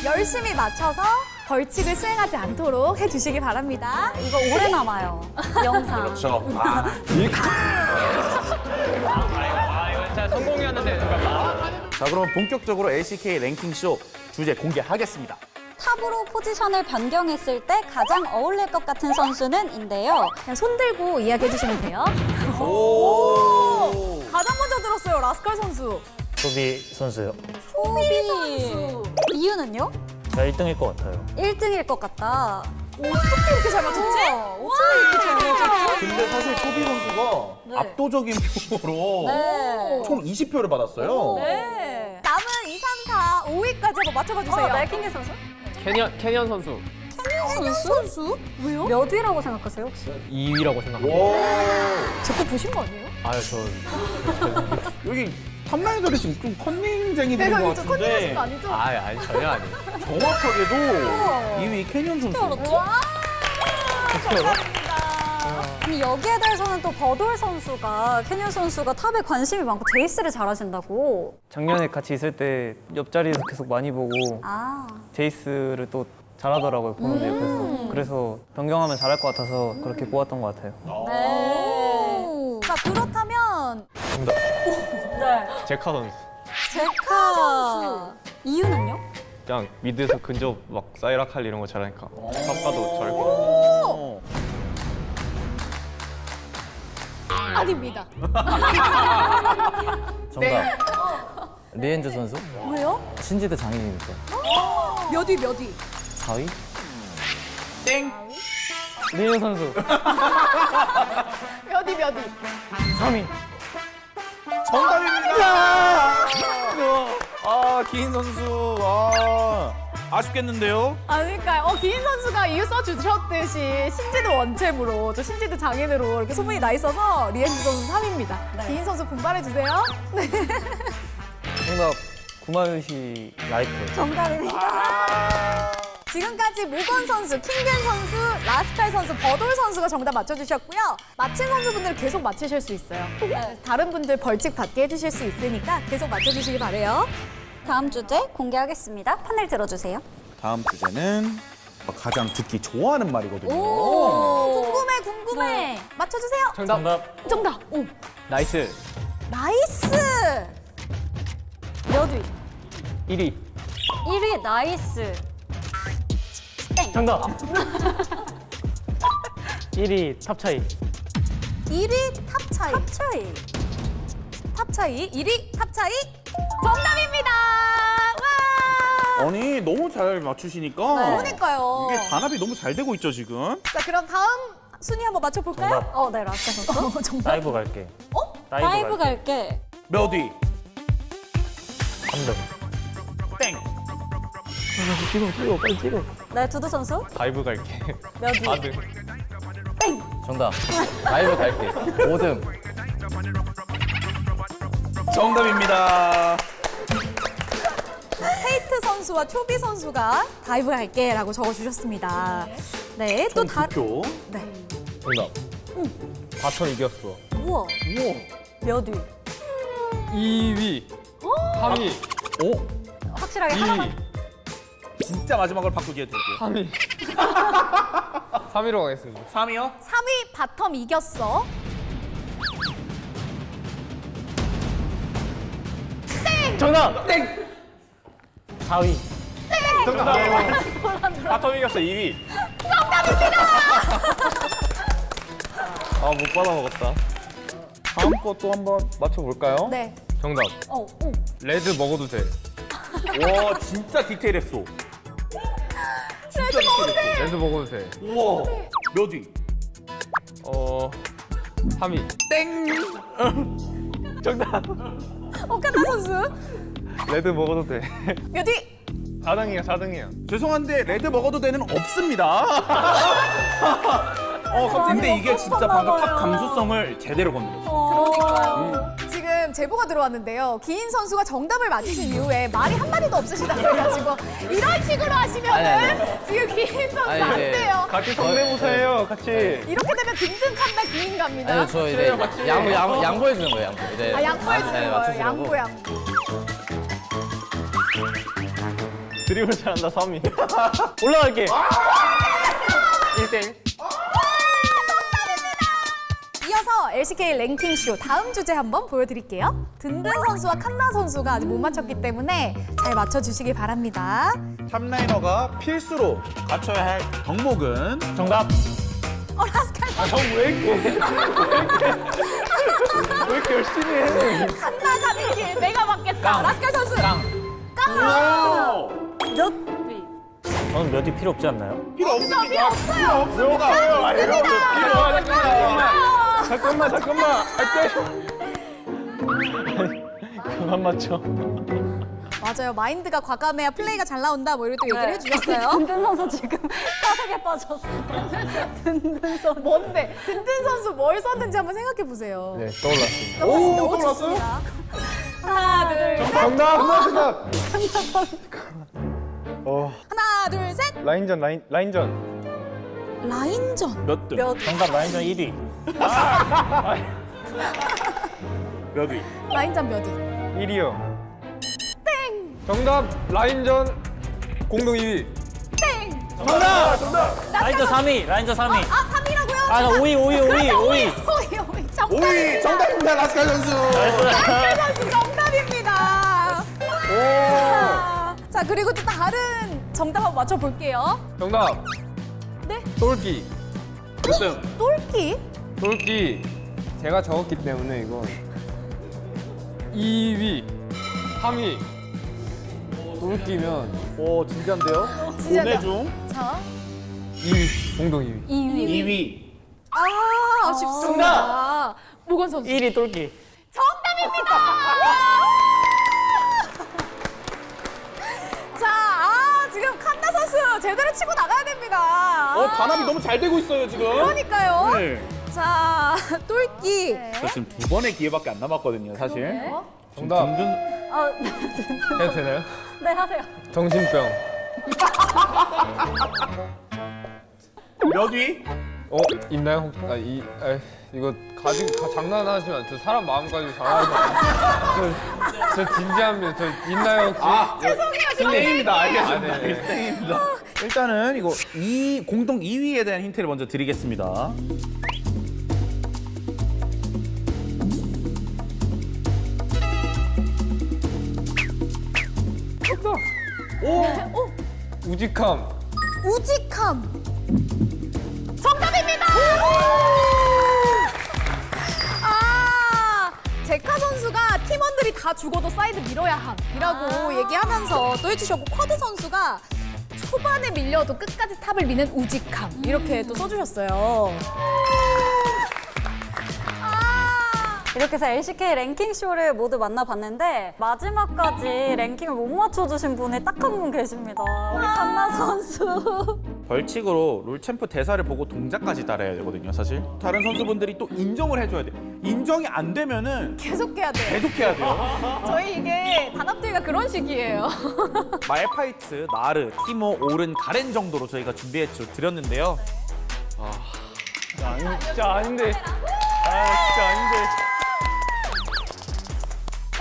열심히 맞춰서 벌칙을 수행하지 않도록 해주시기 바랍니다. 이거 오래 남아요, 영상. 그렇죠. 이거 진짜 성공이었는데 잠깐만. 자 그럼 본격적으로 LCK 랭킹 쇼 주제 공개하겠습니다. 탑으로 포지션을 변경했을 때 가장 어울릴 것 같은 선수는?인데요. 그냥 손 들고 이야기해 주시면 돼요. 오. 가장 먼저 들었어요, 라스칼 선수. 소비 선수요. 소비 선수. 이유는요? 제가 1등일 것 같아요. 1등일 것 같다. 어떻게 이렇게 잘 맞췄지? 어떻게 이렇게 잘 맞췄지? 근데 사실 초비 선수가 네. 압도적인 표로 네. 총 20표를 받았어요. 네. 남은 2, 3, 4, 5위까지 한번 맞춰봐 주세요. 네, 킹기 선수. 캐년 선수. 캐니언 선수? 왜요? 몇 위라고 생각하세요, 혹시? 2위라고 생각합니다. 와. 제 거 보신 거 아니에요? 아유, 저 여기 탑라인들이 지금 좀 컨닝쟁이들인 것 컨닝하신 같은데 거 아니죠? 아니 전혀 아니에요. 정확하게도 2위 캐년 선수. 아니 여기에 대해서는 또 버돌 선수가 캐니언 선수가 탑에 관심이 많고 제이스를 잘하신다고. 작년에 같이 있을 때 옆자리에서 계속 많이 보고 제이스를 또 잘하더라고요, 보는데 그래서 변경하면 잘할 것 같아서 그렇게 뽑았던 것 같아요. 네. 자, 그렇다면 정답. 네. 제카 선수. 제카 선수. 이유는요? 그냥 미드에서 근접 막 사이라칼 이런 거 잘하니까 탑가도 잘할 것 같아요. 아닙니다. 정답. 리엔즈 선수? 왜요? 신지드 장인이니까. 몇 위, 몇 위? 4위? 땡. 리은 선수. 몇 위, 몇 위? 3위. 정답입니다. 기인 선수. 아쉽겠는데요? 그러니까요. 기인 선수가 이유 써주셨듯이 신지드 원챔으로, 저 신지드 장인으로 이렇게 소문이 나 있어서 리엔즈 선수 3위입니다. 기인 선수 분발해주세요. 네. 정답 구마유시 라이프. 정답입니다. 지금까지 모건 선수, 킹겐 선수, 라스칼 선수, 버돌 선수가 정답 맞춰주셨고요. 맞힌 선수분들 계속 맞히실 수 있어요. 다른 분들 벌칙 받게 해주실 수 있으니까 계속 맞춰주시기 바래요. 다음 주제 공개하겠습니다. 판넬 들어주세요. 다음 주제는 가장 듣기 좋아하는 말이거든요. 궁금해. 맞춰주세요. 정답. 오. 나이스. 나이스. 몇 위? 1위. 1위 나이스. 땡. 정답. 1위 탑 차이. 1위 탑 차이. 탑 차이. 탑 차이. 1위 탑 차이. 정답입니다. 와! 아니 너무 잘 맞추시니까 그러니까요. 이게 단합이 너무 잘 되고 있죠 지금. 자, 그럼 다음 순위 한번 맞춰볼까요? 네, 라스카 선수. 정답. 다이브 갈게. 어? 다이브 갈게. 몇 위? 3등. 땡. 찍어 빨리 찍어. 네, 두두 선수. 다이브 갈게. 몇 위? 4등. 땡. 정답. 다이브 갈게. 5등. 정답입니다. 헤이트 선수와 초비 선수가 다이브 갈게라고 적어주셨습니다. 네, 또 다. 표. 네. 정답. 바텀 이겼어. 우와. 몇 위? 2위. 3위. 오. 확실하게 2위. 하나만. 진짜 마지막으로 바꾸기 해드릴게요. 3위. 3위로 가겠습니다. 3위요? 3위 바텀 이겼어. 정답. 땡. 4위. 정답. 바텀 이겼어. 2위. 아, 못 받아 먹었다. 다음 것도 한번 맞춰볼까요? 네. 정답. 오. 레드 먹어도 돼. 와 진짜 디테일했어. 진짜 디테일했어. 레드 먹어도 돼. 우와. 몇 위? 3위. 땡. 정답. 오카타 선수. 레드 먹어도 돼. 몇 위? 4등이야. 죄송한데 레드 먹어도 되는 없습니다. 근데 이게 진짜 방금 탑 감수성을 제대로 건드렸어. 그러니까요. 지금 제보가 들어왔는데요. 기인 선수가 정답을 맞히신 이후에 말이 한마디도 없으시다고 해가지고 이런 식으로 하시면은 아니. 지금 기인 선수 아니, 안 이제 돼요. 같이 성대모사해요. 같이. 이렇게 되면 든든한다 기인 갑니다. 아니, 저 이제 양보해주는 거예요, 양보. 이제 양보해주는 네, 거예요. 맞추시라고. 양보. 드리블 잘한다. 3위. 올라갈게. 1대1. 이어서 LCK 랭킹쇼 다음 주제 한번 보여드릴게요. 든든 선수와 칸나 선수가 아직 못 맞췄기 때문에 잘 맞춰주시기 바랍니다. 탑라이너가 필수로 갖춰야 할 덕목은 정답. 라스칼 선수. 왜 이렇게 열심히 해? 칸나 가는 길 내가 맞겠다. 라스칼 선수. 깡. 몇 위? 저는 몇이 필요 없지 않나요? 필요 없습니다. 필요 없어요. 필요 없습니다. 잠깐만. 할게. 그만 맞춰. 맞아요. 마인드가 과감해야 플레이가 잘 나온다. 뭐 이렇게 또 얘기를 해주셨어요. 든든 선수 지금 사색에 빠졌어. 든든 선수. 뭔데? 든든 선수 뭘 썼는지 한번 생각해 보세요. 네, 떠올랐습니다. 너무 좋습니다. 하나, 둘, 셋. 정답. 하나, 둘, 셋. 라인전. 라인전. 몇 등? 정답 라인전 1위. 몇 위? 라인전 몇 위? 1위요. 땡. 정답. 라인전 공동 2위. 땡. 정답. 라인전 3위. 라인전 3위. 아, 3위라고요? 아, 나 5위. 5위. 오이 정답입니다. 라스칼 선수. 라스칼 선수 정답입니다. 자, 그리고 또 다른 정답 한번 맞춰볼게요. 정답. 네? 똘끼. 몇 등? 똘끼? 제가 적었기 때문에 이거 2위, 3위. 똘끼면 진짜인데요? 진짜다. 오네 중 자, 2위, 공동 2위. 2위. 아, 아쉽습니다. 모건 선수. 1위 똘끼. 정답입니다. 자, 지금 칸나 선수 제대로 치고 나가야 됩니다. 단합이 너무 잘 되고 있어요 지금. 그러니까요. 네. 자, 똘끼. 저 지금 2번의 기회밖에 안 남았거든요 사실. 정답. 해도 되나요? 네, 하세요. 정신병. 몇 위? 있나요? 이거 장난하시면 저 사람 마음 가지고 장난하시면 저 진지합니다. 저 있나요? 죄송해요. 땡입니다. 알겠습니다. 네. 땡입니다. 일단은 이거 공동 2위에 대한 힌트를 먼저 드리겠습니다. 우직함. 우직함. 정답입니다. 아, 제카 선수가 팀원들이 다 죽어도 사이드 밀어야 함이라고 얘기하면서 또 해주셨고, 쿼드 선수가 초반에 밀려도 끝까지 탑을 미는 우직함 이렇게 또 써주셨어요. 이렇게 해서 LCK 랭킹 쇼를 모두 만나봤는데 마지막까지 랭킹을 못 맞춰주신 분이 딱 한 분 계십니다. 우리 칸나 선수. 벌칙으로 롤 챔프 대사를 보고 동작까지 따라야 되거든요, 사실. 다른 선수분들이 또 인정을 해줘야 돼. 인정이 안 되면은 계속 해야 돼요. 계속 해야 돼요. 저희 이게 단합대회가 그런 식이에요. 말파이트, 나르, 티모, 오른, 가렌 정도로 저희가 준비했죠, 드렸는데요. 진짜 아닌데. 진짜 아닌데.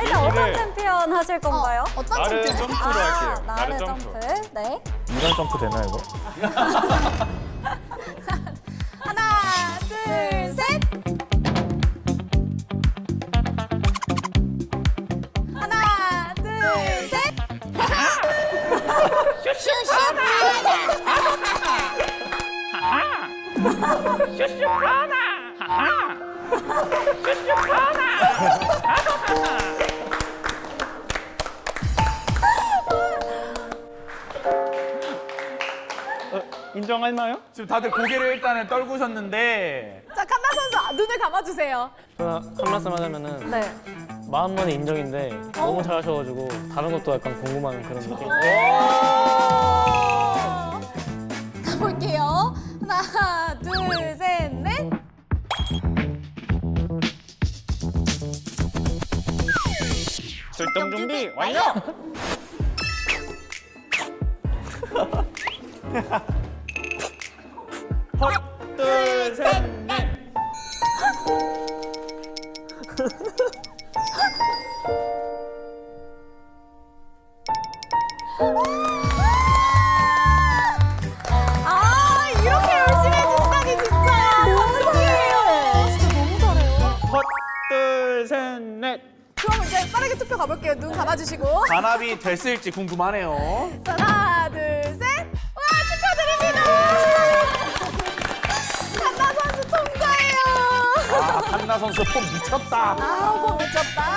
일단 어떤 챔피언 하실 건가요? 어떤 나를 챔피언? 점프로 할게요. 나를 나를 점프. 네. 이런 점프 되나 이거? 하나, 둘, 셋. 하나, 둘, 셋. 인정했나요? 지금 다들 고개를 일단은 떨구셨는데 자, 칸나 선수 눈을 감아주세요. 제가 한 말씀 하자면은 네. 마음만의 인정인데 너무 잘하셔가지고 다른 것도 약간 궁금한 그런 느낌. 가볼게요. 하나, 둘, 셋, 넷. 출동 준비 완료! 둘, 셋, 넷! 아, 이렇게 열심히 해주시다니 진짜 너무 잘해요. 진짜 너무 잘해요. 둘, 셋, 넷! 그럼 이제 빠르게 투표 가볼게요. 눈 감아주시고. 단합이 됐을지 궁금하네요. 자, 하나, 둘, 셋. 와, 축하드립니다. 칸나 선수 통과해요. 한나 선수 폼 미쳤다. 뭐 미쳤다.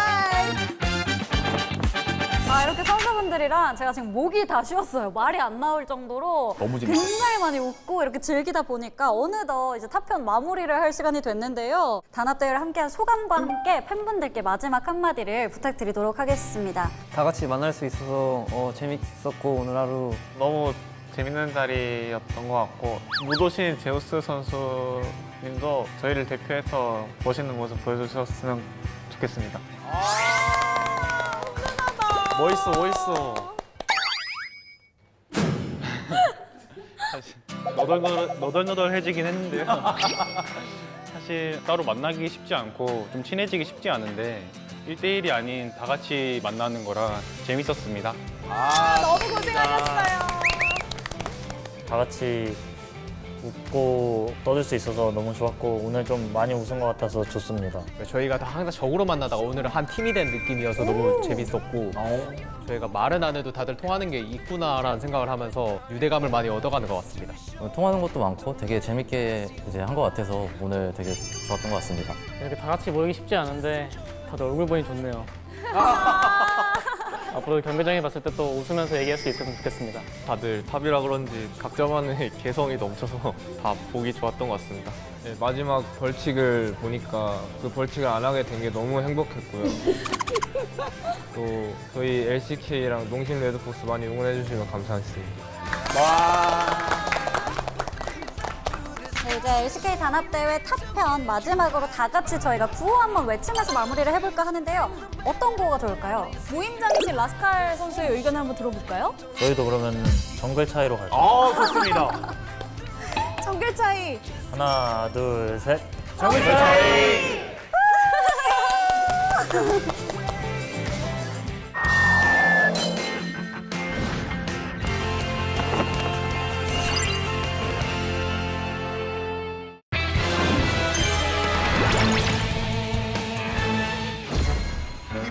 이렇게 선수분들이랑 제가 지금 목이 다 쉬었어요. 말이 안 나올 정도로 너무 재밌었어요. 굉장히 많이 웃고 이렇게 즐기다 보니까 어느덧 이제 타편 마무리를 할 시간이 됐는데요. 단합대회를 함께한 소감과 함께 팬분들께 마지막 한마디를 부탁드리도록 하겠습니다. 다 같이 만날 수 있어서 재밌었고 오늘 하루 너무 재밌는 자리였던 것 같고 못 오신 제우스 선수님도 저희를 대표해서 멋있는 모습 보여주셨으면 좋겠습니다. 멋있어, 멋있어. 사실 너덜너덜해지긴 했는데요. 사실 따로 만나기 쉽지 않고 좀 친해지기 쉽지 않은데 1대1이 아닌 다 같이 만나는 거라 재밌었습니다. 너무 고생하셨어요. 다 같이 웃고 떠들 수 있어서 너무 좋았고 오늘 좀 많이 웃은 것 같아서 좋습니다. 저희가 다 항상 적으로 만나다가 오늘은 한 팀이 된 느낌이어서 너무 재밌었고 저희가 말은 안 해도 다들 통하는 게 있구나라는 생각을 하면서 유대감을 많이 얻어가는 것 같습니다. 통하는 것도 많고 되게 재밌게 이제 한 것 같아서 오늘 되게 좋았던 것 같습니다. 이렇게 다 같이 모이기 쉽지 않은데 다들 얼굴 보니 좋네요. 앞으로 경기장에 봤을 때 또 웃으면서 얘기할 수 있었으면 좋겠습니다. 다들 탑이라 그런지 각자만의 개성이 넘쳐서 다 보기 좋았던 것 같습니다. 네, 마지막 벌칙을 보니까 그 벌칙을 안 하게 된 게 너무 행복했고요. 또 저희 LCK랑 농심 레드포스 많이 응원해 주시면 감사하겠습니다. 네, 이제 LCK 단합대회 탑편 마지막으로 다 같이 저희가 구호 한번 외치면서 마무리를 해볼까 하는데요. 어떤 구호가 좋을까요? 모임장이신 라스칼 선수의 의견을 한번 들어볼까요? 저희도 그러면 정글 차이로 갈까요? 좋습니다. 정글 차이. 하나, 둘, 셋. 정글 차이.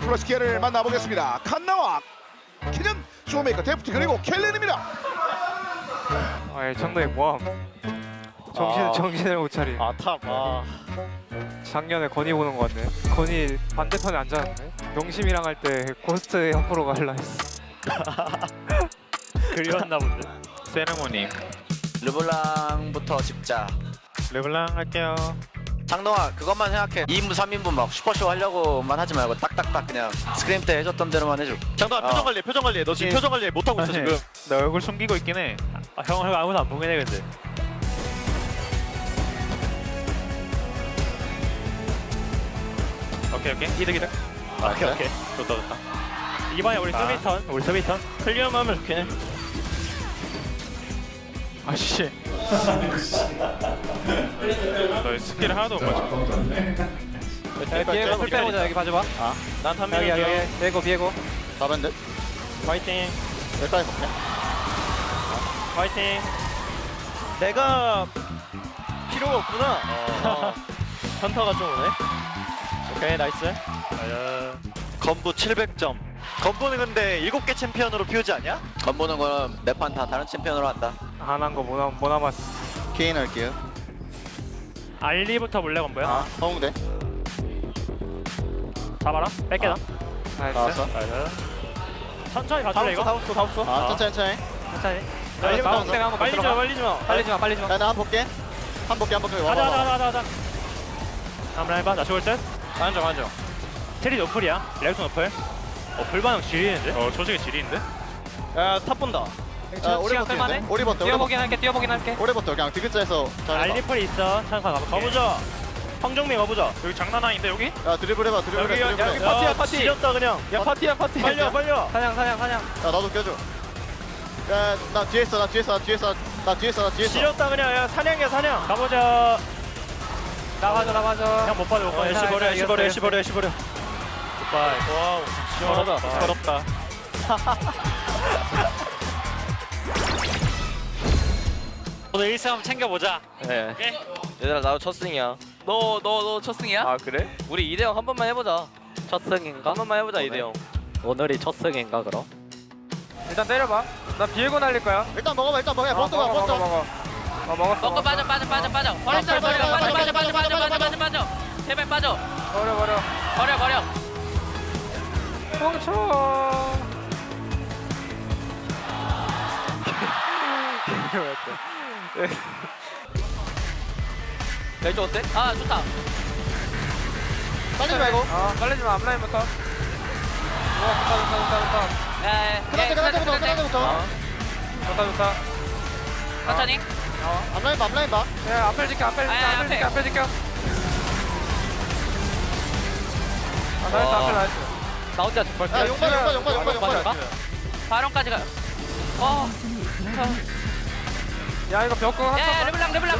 플러스 기아를 만나보겠습니다. 칸나와 키는 쇼메이커 데프트 그리고 켈렌입니다. 정도의 모함. 정신을 못 차리. 작년에 건이 보는 것 같네. 건이 반대편에 앉았네. 영심이랑 할 때 고스트 옆으로 갈라 했어. 그리웠나 본데. 세레모니. 르블랑부터 집자. 르블랑 할게요. 장동아 그것만 생각해. 2인분 3인분 막 슈퍼쇼 하려고만 하지 말고 딱딱딱 그냥 스크림 때 해줬던 대로만 해줘. 장동아 표정 관리해. 너 지금 표정 관리 못하고 있어 지금. 나 얼굴 숨기고 있긴 해. 형 아무도 안 보긴 해 근데. 오케이 이득. 오케이. 좋다. 이번에 우리 수비턴. 클리어하면 좋긴 해. 아씨. 너 스킬 하나도 못 맞춰. 비에고 풀 빼보자. 여기 봐줘봐. 난 탐미. 여기 비에고. 나밴드 파이팅. 여기까지 먹게. 파이팅. 내가 필요가 없구나. 헌터가 좀 오네. 오케이 나이스. 건부 700점. 건부는 근데 7개 챔피언으로 피우지 않냐? 건부는 그럼 매판 다 다른 챔피언으로 한다. 하나인 거 뭐 남았어. 케인 할게요. 알리부터 몰래 건보야. 서웅대. 잡아라. 뺏게다. 나왔어. 천천히 가줄래 이거? 다 없어. 천천히. 알리부터 빨리지 마. 빨리 좀. 나 한 볼게. 한 볼게. 가자. 한번 해봐. 나 죽을 듯. 앉아. 테리 노플이야. 렉스 노플. 불 반응 지리는데? 조직이 지리는데? 야, 탑 본다. 오리버터. 뛰어보긴 할게. 오리버터 그냥 디귿자에서 알리플 있어. 잠깐 가보자. 황정민 가보자. 여기 장난 아닌데 여기? 야 드리블 해봐. 여기 파티. 지렸다 그냥. 야 파티야. 빨려. 사냥. 야 나도 껴줘. 야 나 뒤에 있어. 지렸다 그냥. 야 사냥. 가보자. 나가줘. 그냥 못 빠져. 애쉬 버려. 와우. 시원하다. 오늘 1승 한번 챙겨보자. 네. 오케이? 얘들아 나도 첫 승이야. 너 첫 승이야? 아 그래? 우리 2대0 한 번만 해보자. 첫 승인가? 한 번만 해보자 2대0. 오늘이 첫 승인가 그럼? 일단 때려봐. 나 비에고 날릴 거야. 일단 먹어봐. 버터. 먹었어. 먹고 빠져. 버려. 제발 빠져. 버려. 멈춰. 벨트 어때? 아 좋다. 빨리지 말고. 빨리지 마. 앞라인부터. 좋다. 그라데부터. 좋다. 천천히. 앞라인 봐. 야 앞을 지켜. 나이스. 나 혼자 벌써 야 용발. 바론까지 가. 야 이거 벽공 야 르블랑. 르블랑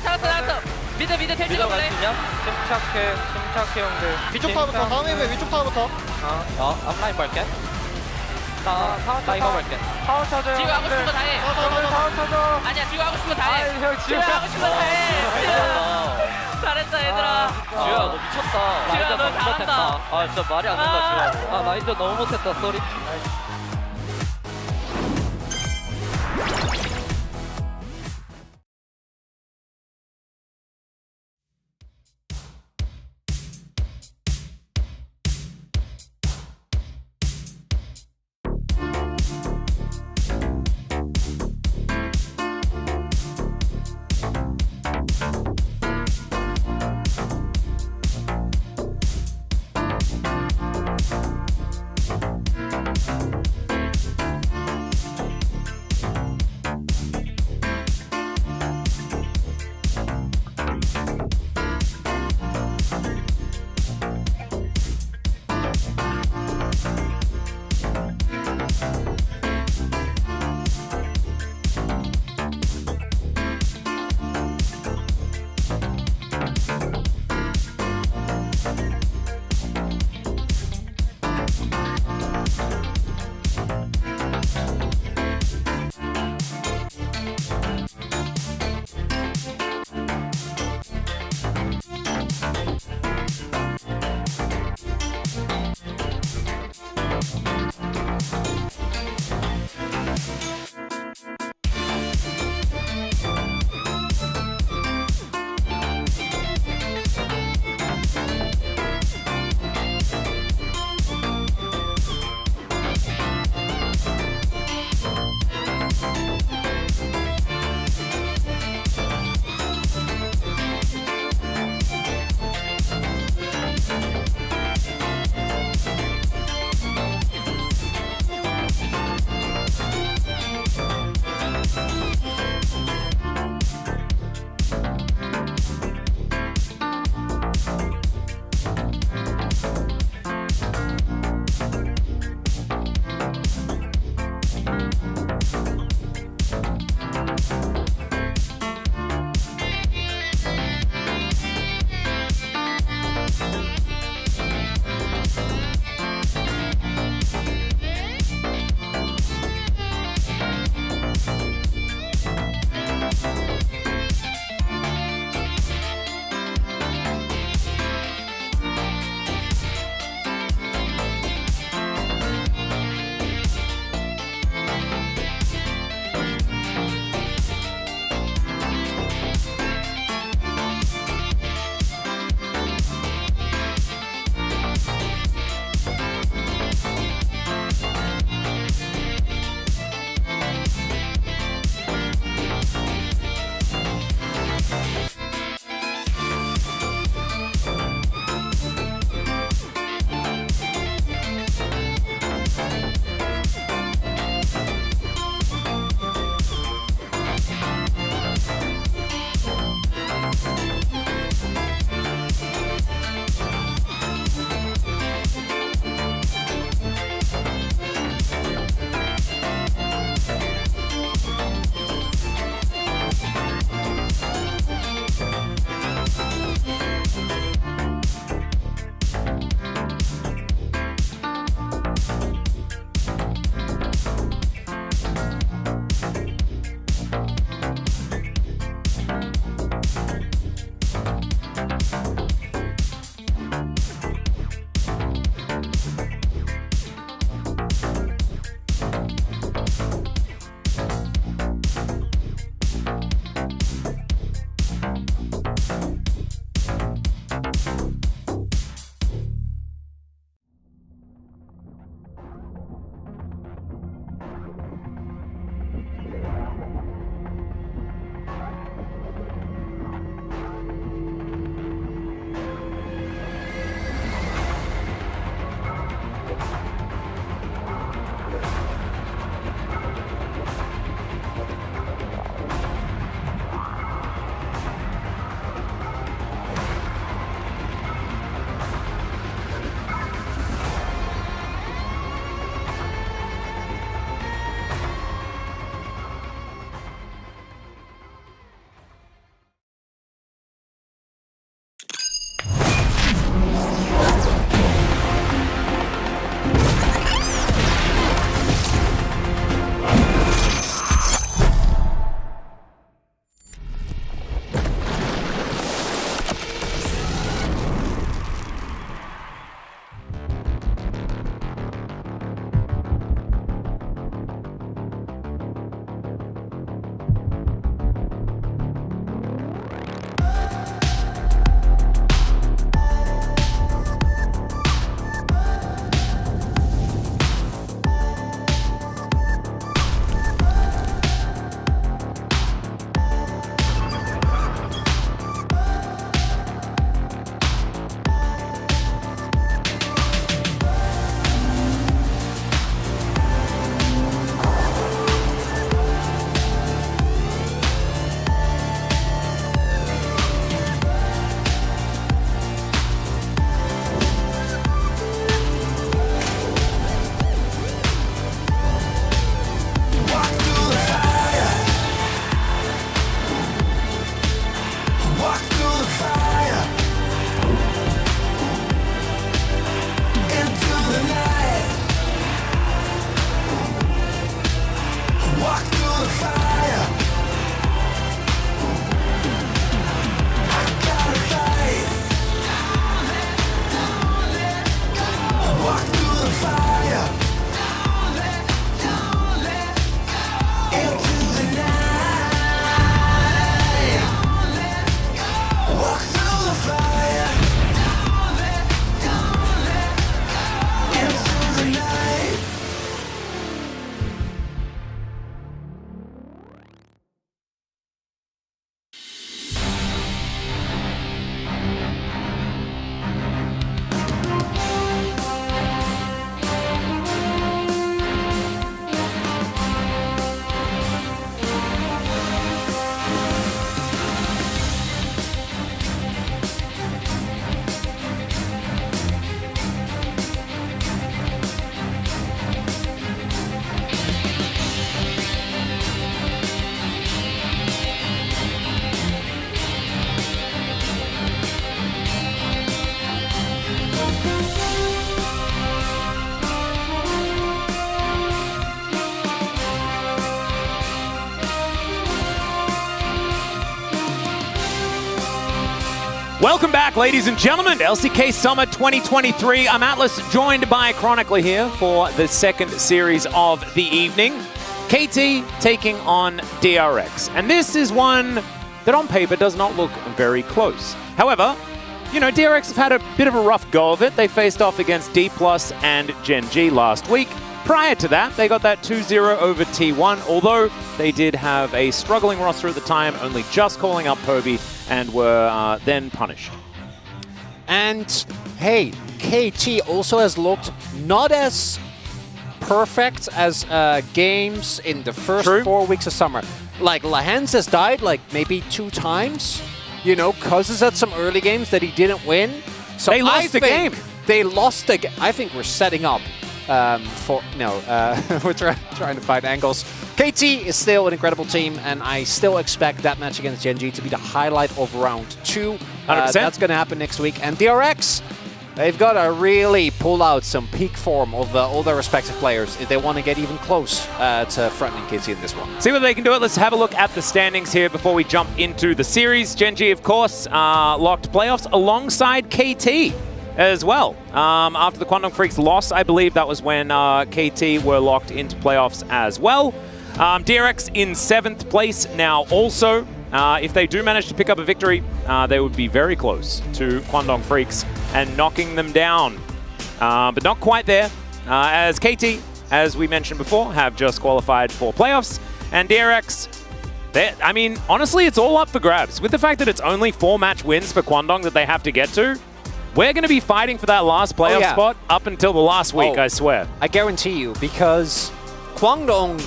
잡았어. 미드 텔지가 볼래? 침착해 형들. 위쪽 타워부터. 다음에 위쪽 타워부터. 앞라인 볼게. 나 이거 볼게. 파워 쳐줘. 지금 하고 싶은 거 다 해. 파워 쳐줘. 아니야 지금 하고 싶은 거 다 해. 형 지금 하고 싶은 거 다 해. 잘했어 얘들아. 지우야 너 미쳤다. 지우야, 너 잘한다. 아 진짜 말이 안 된다 지우야. 나 인전 너무 못했다 쏘리. Welcome back, ladies and gentlemen, to LCK Summer 2023. I'm Atlas, joined by Chronicler here for the second series of the evening. KT taking on DRX. And this is one that on paper does not look very close. However, you know, DRX have had a bit of a rough go of it. They faced off against D+ and Gen G last week. Prior to that, they got that 2-0 over T1, although they did have a struggling roster at the time, only just calling up Poby, and were then punished. And hey, KT also has looked not as perfect as games in the first 4 weeks of summer. Like, Lahens has died like maybe 2 times. You know, Cuz has had some early games that he didn't win. So they lost the game. They lost the game. I think we're setting up we're trying to find angles. KT is still an incredible team, and I still expect that match against Gen G to be the highlight of round 2. 100%. That's going to happen next week. And DRX, they've got to really pull out some peak form of all their respective players if they want to get even close to fronting KT in this one. See what they can do it. Let's have a look at the standings here before we jump into the series. Gen G, of course, locked playoffs alongside KT as well. After the Kwangdong Freaks loss, I believe that was when KT were locked into playoffs as well. DRX in 7th place now also. If they do manage to pick up a victory, they would be very close to Kwangdong Freaks and knocking them down. But not quite there, as KT, as we mentioned before, have just qualified for playoffs. And DRX, I mean, honestly, it's all up for grabs. With the fact that it's only 4-match wins for Kwangdong that they have to get to, we're going to be fighting for that last playoff spot up until the last week, I swear. I guarantee you, because Kwangdong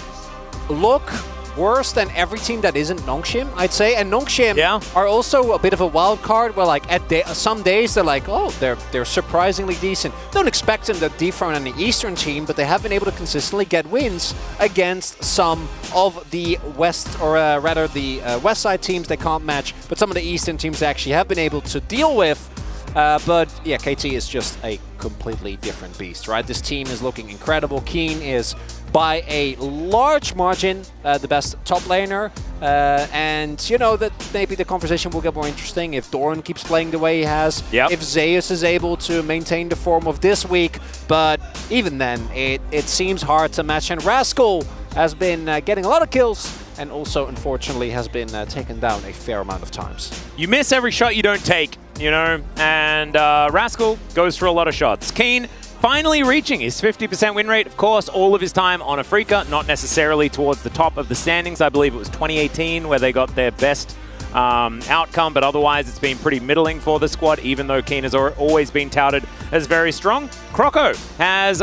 look worse than every team that isn't Nongshim, I'd say. And Nongshim are also a bit of a wild card where, like, some days they're like, oh, they're surprisingly decent. Don't expect them to dethrone any Eastern team, but they have been able to consistently get wins against some of the West, or rather the West side teams they can't match, but some of the Eastern teams they actually have been able to deal with. But yeah, KT is just a completely different beast, right? This team is looking incredible. Keen is by a large margin the best top laner. And you know that maybe the conversation will get more interesting if Doran keeps playing the way he has. If Zeus is able to maintain the form of this week. But even then, it seems hard to match. And Rascal has been getting a lot of kills, and also, unfortunately, has been taken down a fair amount of times. You miss every shot you don't take, you know, and Rascal goes for a lot of shots. Keen finally reaching his 50% win rate. Of course, all of his time on Afrika, not necessarily towards the top of the standings. I believe it was 2018 where they got their best outcome, but otherwise it's been pretty middling for the squad, even though Keen has always been touted as very strong. Croco has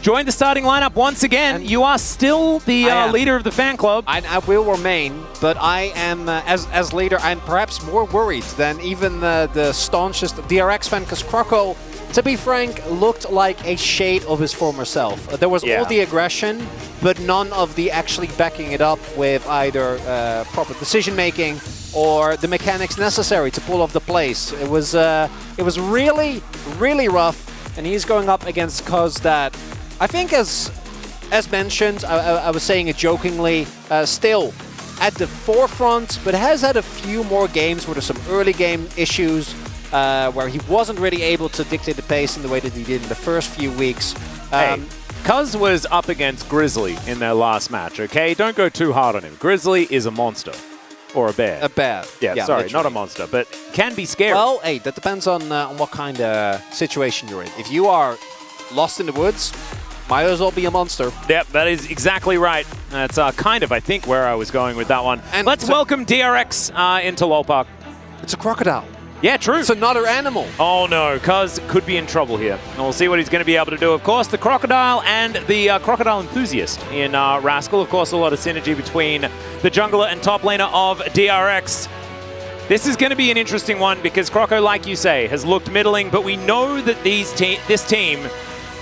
joined the starting lineup once again. And you are still the leader of the fan club. I will remain, but I am, as leader, I'm perhaps more worried than even the staunchest DRX fan, because Croco, to be frank, looked like a shade of his former self. There was all the aggression, but none of the actually backing it up with either proper decision-making or the mechanics necessary to pull off the plays. It was really, really rough, and he's going up against Cuz that I think, as mentioned, I was saying it jokingly, still at the forefront, but has had a few more games where there's some early game issues where he wasn't really able to dictate the pace in the way that he did in the first few weeks. Cuz was up against Grizzly in their last match, okay? Don't go too hard on him. Grizzly is a monster. Or a bear. A bear. Yeah, sorry, literally. not a monster, but can be scary. Well, hey, that depends on what kind of situation you're in. If you are lost in the woods, might as well be a monster. Yep, that is exactly right. That's kind of, I think, where I was going with that one. And let's welcome DRX into LoL Park. It's a crocodile. Yeah, true. It's another animal. Oh no, Cuz could be in trouble here. And we'll see what he's going to be able to do. Of course, the Crocodile and the Crocodile Enthusiast in Rascal. Of course, a lot of synergy between the jungler and top laner of DRX. This is going to be an interesting one because Croco, like you say, has looked middling, but we know that this team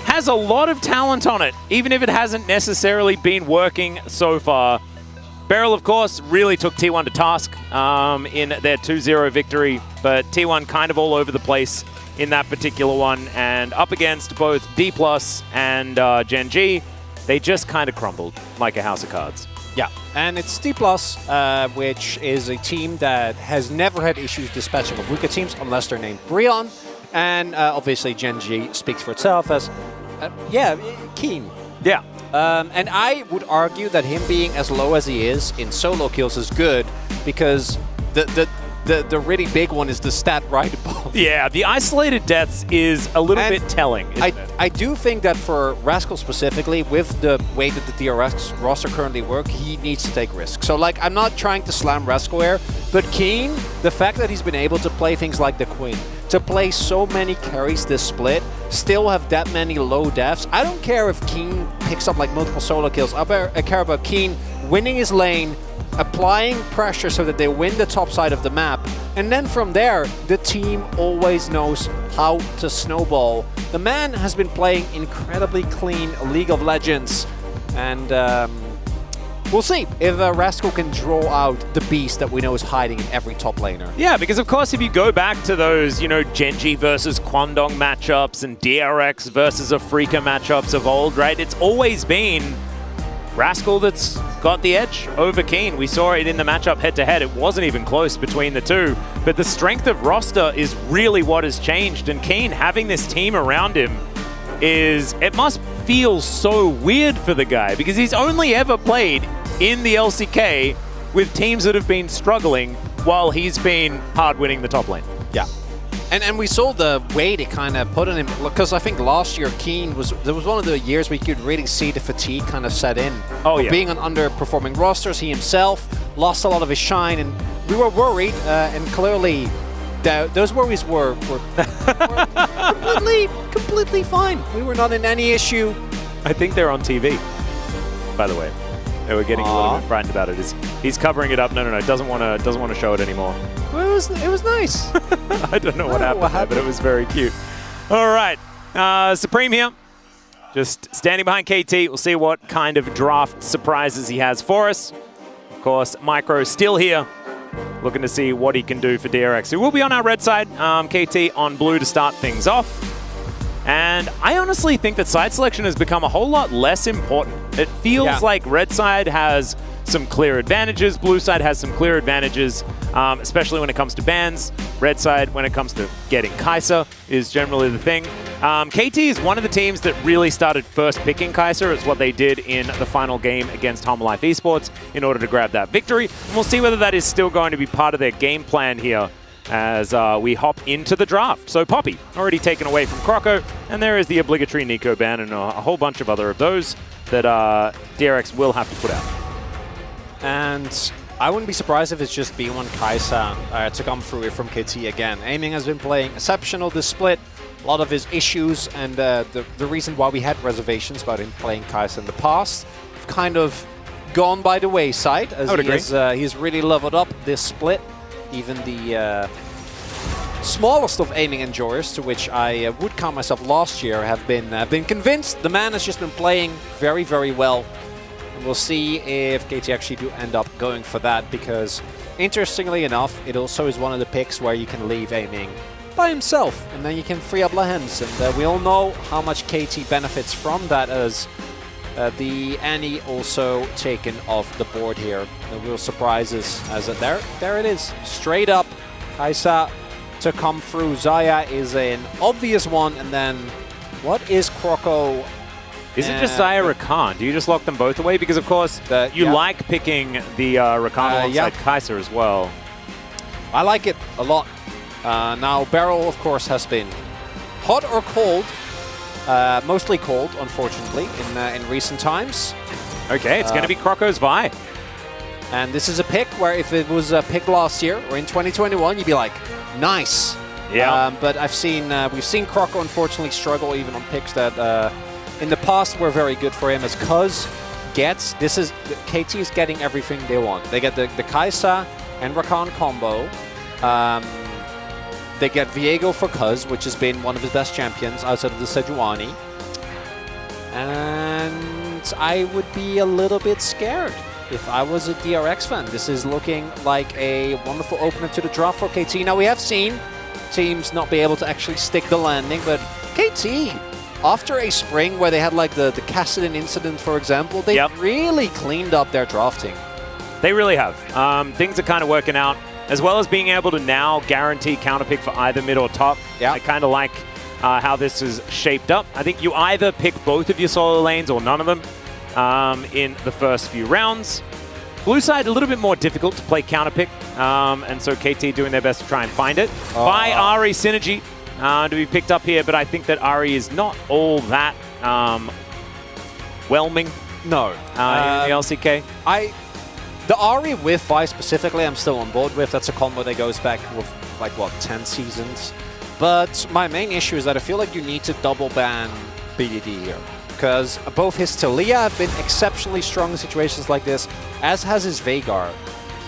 has a lot of talent on it, even if it hasn't necessarily been working so far. Beryl, of course, really took T1 to task in their 2-0 victory, but T1 kind of all over the place in that particular one, and up against both D+ and Gen G, they just kind of crumbled like a house of cards. Yeah, and it's D+, which is a team that has never had issues dispatching of weaker teams unless they're named Brion, and obviously Gen G speaks for itself as, keen. Yeah. And I would argue that him being as low as he is in solo kills is good because the really big one is the stat right above. Yeah, the isolated deaths is a little bit telling, isn't it? I do think that for Rascal specifically, with the way that the DRX roster currently work, he needs to take risks. So, like, I'm not trying to slam Rascal here, but Keen, the fact that he's been able to play things like the Queen, to play so many carries this split, still have that many low deaths. I don't care if Keen picks up like multiple solo kills. I care about Keen winning his lane, applying pressure so that they win the top side of the map. And then from there, the team always knows how to snowball. The man has been playing incredibly clean League of Legends. And we'll see if Rascal can draw out the beast that we know is hiding in every top laner. Yeah, because of course if you go back to those, Genji versus Kwandong matchups and DRX versus Afrika matchups of old, right? It's always been Rascal that's got the edge over Keen. We saw it in the matchup head-to-head. It wasn't even close between the two. But the strength of roster is really what has changed. And Keen, having this team around him, it must feel so weird for the guy because he's only ever played in the LCK with teams that have been struggling while he's been hard winning the top lane. Yeah. And we saw the way they kind of put on him, because I think last year Keen was one of the years where you could really see the fatigue kind of set in. Oh, yeah. Being on underperforming rosters, he himself lost a lot of his shine, and we were worried, and clearly those worries were completely fine. We were not in any issue. I think they're on TV, by the way. They were getting a little bit frightened about it. He's covering it up. No, doesn't want to show it anymore. Well, it was nice. I don't know what happened there, but it was very cute. All right, Supreme here, just standing behind KT. We'll see what kind of draft surprises he has for us. Of course, Micro still here, looking to see what he can do for DRX, who will be on our red side. KT on blue to start things off. And I honestly think that side selection has become a whole lot less important. It feels like red side has some clear advantages, blue side has some clear advantages, especially when it comes to bans. Red side, when it comes to getting Kai'Sa, is generally the thing. KT is one of the teams that really started first picking Kai'Sa. It's what they did in the final game against Home Life Esports in order to grab that victory. And we'll see whether that is still going to be part of their game plan here as we hop into the draft. So Poppy, already taken away from Croco, and there is the obligatory Nico ban and a whole bunch of other of those that DRX will have to put out. And I wouldn't be surprised if it's just B1 Kai'Sa to come through here from KT again. Aiming has been playing exceptional this split. A lot of his issues and the reason why we had reservations about him playing Kai'Sa in the past have kind of gone by the wayside as he's really leveled up this split. Even the smallest of aiming enjoyers, to which I would count myself last year, have been convinced. The man has just been playing very, very well. And we'll see if KT actually do end up going for that, because interestingly enough, it also is one of the picks where you can leave aiming by himself, and then you can free up Lahens. And we all know how much KT benefits from that, as the Annie also taken off the board here. No real surprises as there it is. Straight up, Kai'Sa to come through. Xayah is an obvious one, and then what is Croco? Is it just Xayah Rakan? Do you just lock them both away? Because of course you like picking the Rakan alongside Kai'Sa as well. I like it a lot. Now Beryl of course has been hot or cold Mostly cold, unfortunately, in recent times. Okay, it's going to be Croco's Vi. And this is a pick where if it was a pick last year or in 2021, you'd be like, nice. Yeah. But we've seen Croco unfortunately struggle even on picks that in the past were very good for him, as Cuz gets, KT is getting everything they want. They get the Kai'Sa and Rakan combo. They get Viego for Cuz, which has been one of his best champions outside of the Sejuani. And I would be a little bit scared if I was a DRX fan. This is looking like a wonderful opener to the draft for KT. Now, we have seen teams not be able to actually stick the landing, but KT, after a spring where they had like the Kassadin incident, for example, they really cleaned up their drafting. They really have. Things are kind of working out, as well as being able to now guarantee counterpick for either mid or top. I kind of like how this is shaped up. I think you either pick both of your solo lanes or none of them in the first few rounds. Blue side, a little bit more difficult to play counterpick, and so KT doing their best to try and find it. By Ahri synergy to be picked up here, but I think that Ahri is not all that whelming. No. In the LCK. The Ahri with Vi specifically, I'm still on board with. That's a combo that goes back with, like, what, 10 seasons? But my main issue is that I feel like you need to double ban BDD here, because both his Talia have been exceptionally strong in situations like this, as has his Veigar.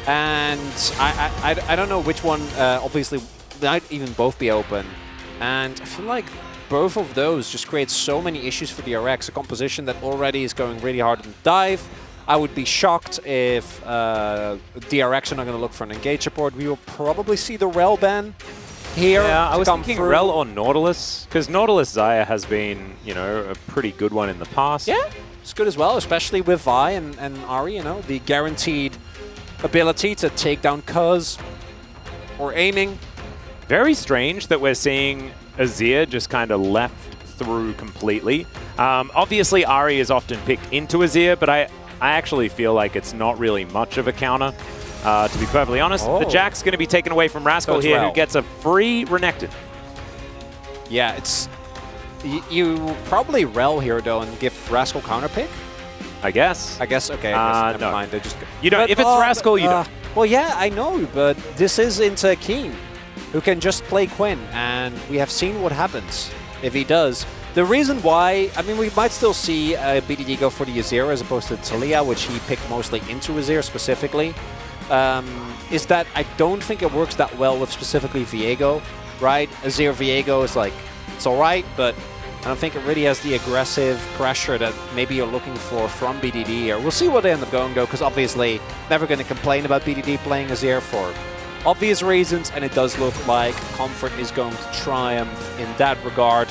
And I don't know which one, obviously, might even both be open. And I feel like both of those just create so many issues for DRX, a composition that already is going really hard in dive. I would be shocked if DRX are not going to look for an engage support. We will probably see the Rel ban here. Yeah, I was thinking Rel or Nautilus, because Nautilus Xayah has been, you know, a pretty good one in the past. Yeah, it's good as well, especially with Vi and Ahri, you know, the guaranteed ability to take down Cuz or aiming. Very strange that we're seeing Azir just kind of left through completely. Obviously, Ahri is often picked into Azir, but I actually feel like it's not really much of a counter, to be perfectly honest. The Jack's going to be taken away from Rascal here, who gets a free Renekton. Yeah, it's... You probably Rel here, though, and give Rascal counterpick? I guess. I guess, okay. Never no. mind. They just... You don't. If it's Rascal, you don't. Well, yeah, I know, but this is into Keen, who can just play Quinn, and we have seen what happens if he does. The reason why, I mean, we might still see BDD go for the Azir as opposed to Talia, which he picked mostly into Azir specifically, is that I don't think it works that well with specifically Viego, right? Azir Viego is like, it's alright, but I don't think it really has the aggressive pressure that maybe you're looking for from BDD. Or we'll see what they end up going, though, because obviously never going to complain about BDD playing Azir for obvious reasons, and it does look like Comfort is going to triumph in that regard.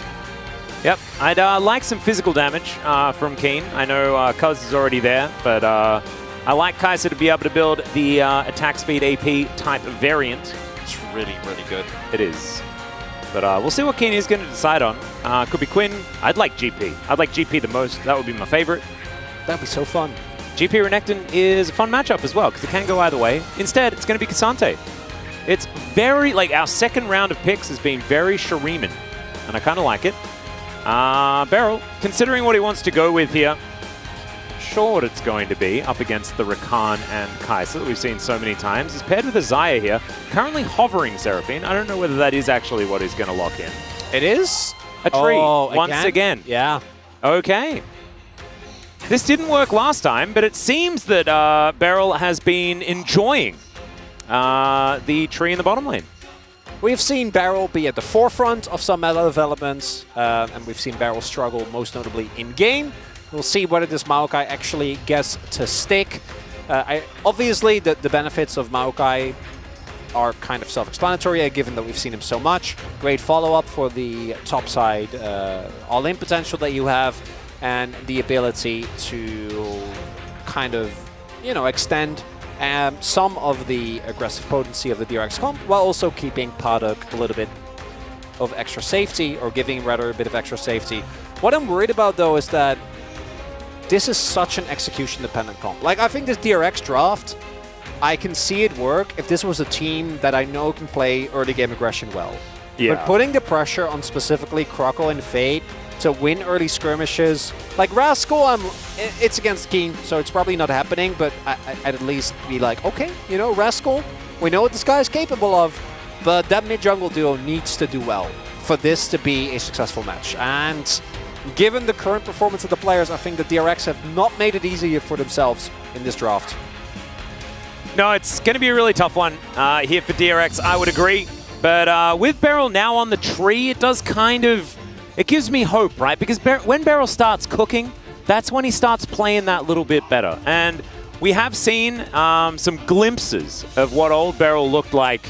Yep, I'd like some physical damage from Keen. I know Cuz is already there, but I like Kai'Sa to be able to build the attack speed AP type variant. It's really, really good. It is. But we'll see what Keen is going to decide on. Could be Quinn. I'd like GP. I'd like GP the most. That would be my favorite. That'd be so fun. GP Renekton is a fun matchup as well, because it can go either way. Instead, it's going to be K'Sante. It's very, like, our second round of picks has been very Shuriman, and I kind of like it. Beryl, considering what he wants to go with here, sure what it's going to be up against the Rakan and Kai'Sa that we've seen so many times. He's paired with a Xayah here, currently hovering Seraphine. I don't know whether that is actually what he's going to lock in. It is? A tree, once again. Yeah. Okay. This didn't work last time, but it seems that Beryl has been enjoying the tree in the bottom lane. We've seen Beryl be at the forefront of some meta developments, and we've seen Beryl struggle most notably in-game. We'll see whether this Maokai actually gets to stick. Obviously, the benefits of Maokai are kind of self-explanatory, given that we've seen him so much. Great follow-up for the topside all-in potential that you have, and the ability to kind of, you know, extend some of the aggressive potency of the DRX comp, while also keeping Paddock a little bit of extra safety, or giving rather a bit of extra safety. What I'm worried about, though, is that this is such an execution-dependent comp. Like, I think this DRX draft, I can see it work if this was a team that I know can play early game aggression well. Yeah. But putting the pressure on specifically Croco and Fade to win early skirmishes. Like Rascal, it's against Keen, so it's probably not happening, but I'd at least be like, okay, you know, Rascal, we know what this guy is capable of, but that mid-jungle duo needs to do well for this to be a successful match. And given the current performance of the players, I think the DRX have not made it easier for themselves in this draft. No, it's going to be a really tough one here for DRX, I would agree. But with Beryl now on the tree, it does kind of... It gives me hope, right? Because when Beryl starts cooking, that's when he starts playing that little bit better. And we have seen some glimpses of what old Beryl looked like,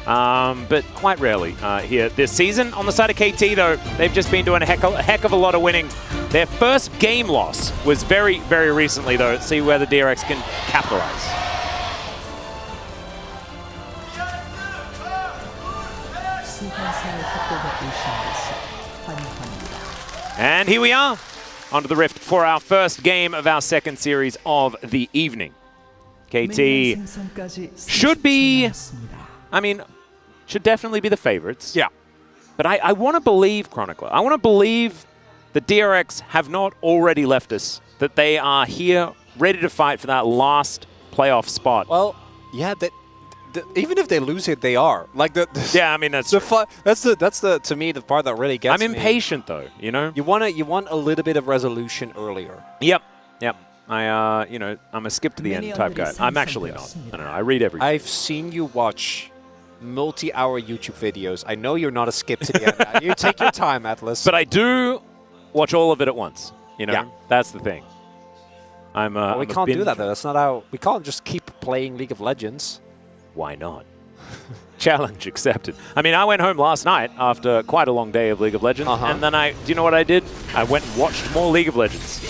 but quite rarely here this season. On the side of KT, though, they've just been doing a heck of a lot of winning. Their first game loss was very, very recently, though. Let's see where the DRX can capitalize. And here we are, onto the Rift for our first game of our second series of the evening. KT should be, I mean, should definitely be the favorites. Yeah. But I want to believe, Chronicler, I want to believe the DRX have not already left us, that they are here ready to fight for that last playoff spot. Well, yeah, even if they lose it, they are. Like yeah, I mean that's the to me the part that really gets me. I'm impatient though, you know. You want a little bit of resolution earlier. Yep. I you know, I'm a skip to the end type guy. I'm actually not. I don't know. I read everything. I've seen you watch multi-hour YouTube videos. I know you're not a skip to the end. You take your time, Atlas. But I do watch all of it at once. You know, yeah. That's the thing. Well, we can't do that though. That's not how. We can't just keep playing League of Legends. Why not? Challenge accepted. I mean, I went home last night after quite a long day of League of Legends, and then do you know what I did? I went and watched more League of Legends.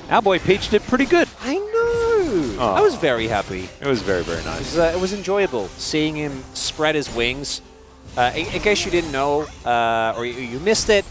Our boy Peach did pretty good. I know. Oh. I was very happy. It was very, very nice. It was enjoyable seeing him spread his wings. In case you didn't know, or you missed it,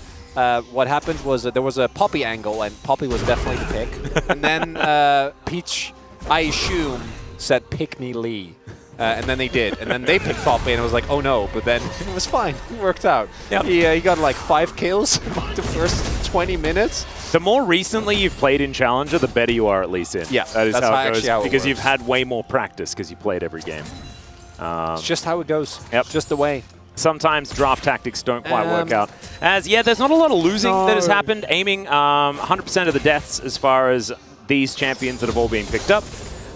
what happened was that there was a Poppy angle, and Poppy was definitely the pick. And then Peach, I assume, said, "Pick me, Lee." And then they did. And then they picked Poppy, and I was like, oh no. But then it was fine. It worked out. Yep. He got like 5 kills the first 20 minutes. The more recently you've played in Challenger, the better you are at least in. Yeah, that is how it goes. Because works. you've had way more practice because you played every game. It's just how it goes. Yep. Just the way. Sometimes draft tactics don't quite work out. There's not a lot of losing that has happened. Aiming 100% of the deaths as far as these champions that have all been picked up.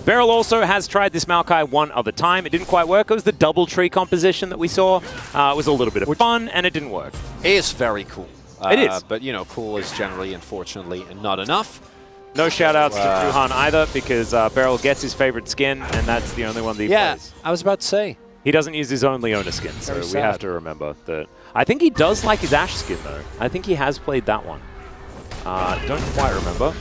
Beryl also has tried this Maokai one other time. It didn't quite work. It was the double tree composition that we saw. It was a little bit of fun, and it didn't work. It is very cool. It is. But, you know, cool is generally, unfortunately, not enough. No shout-outs to Bruhan either, because Beryl gets his favorite skin, and that's the only one that he plays. I was about to say. He doesn't use his own Leona skin, so we have to remember that. I think he does like his Ashe skin, though. I think he has played that one. Don't quite remember.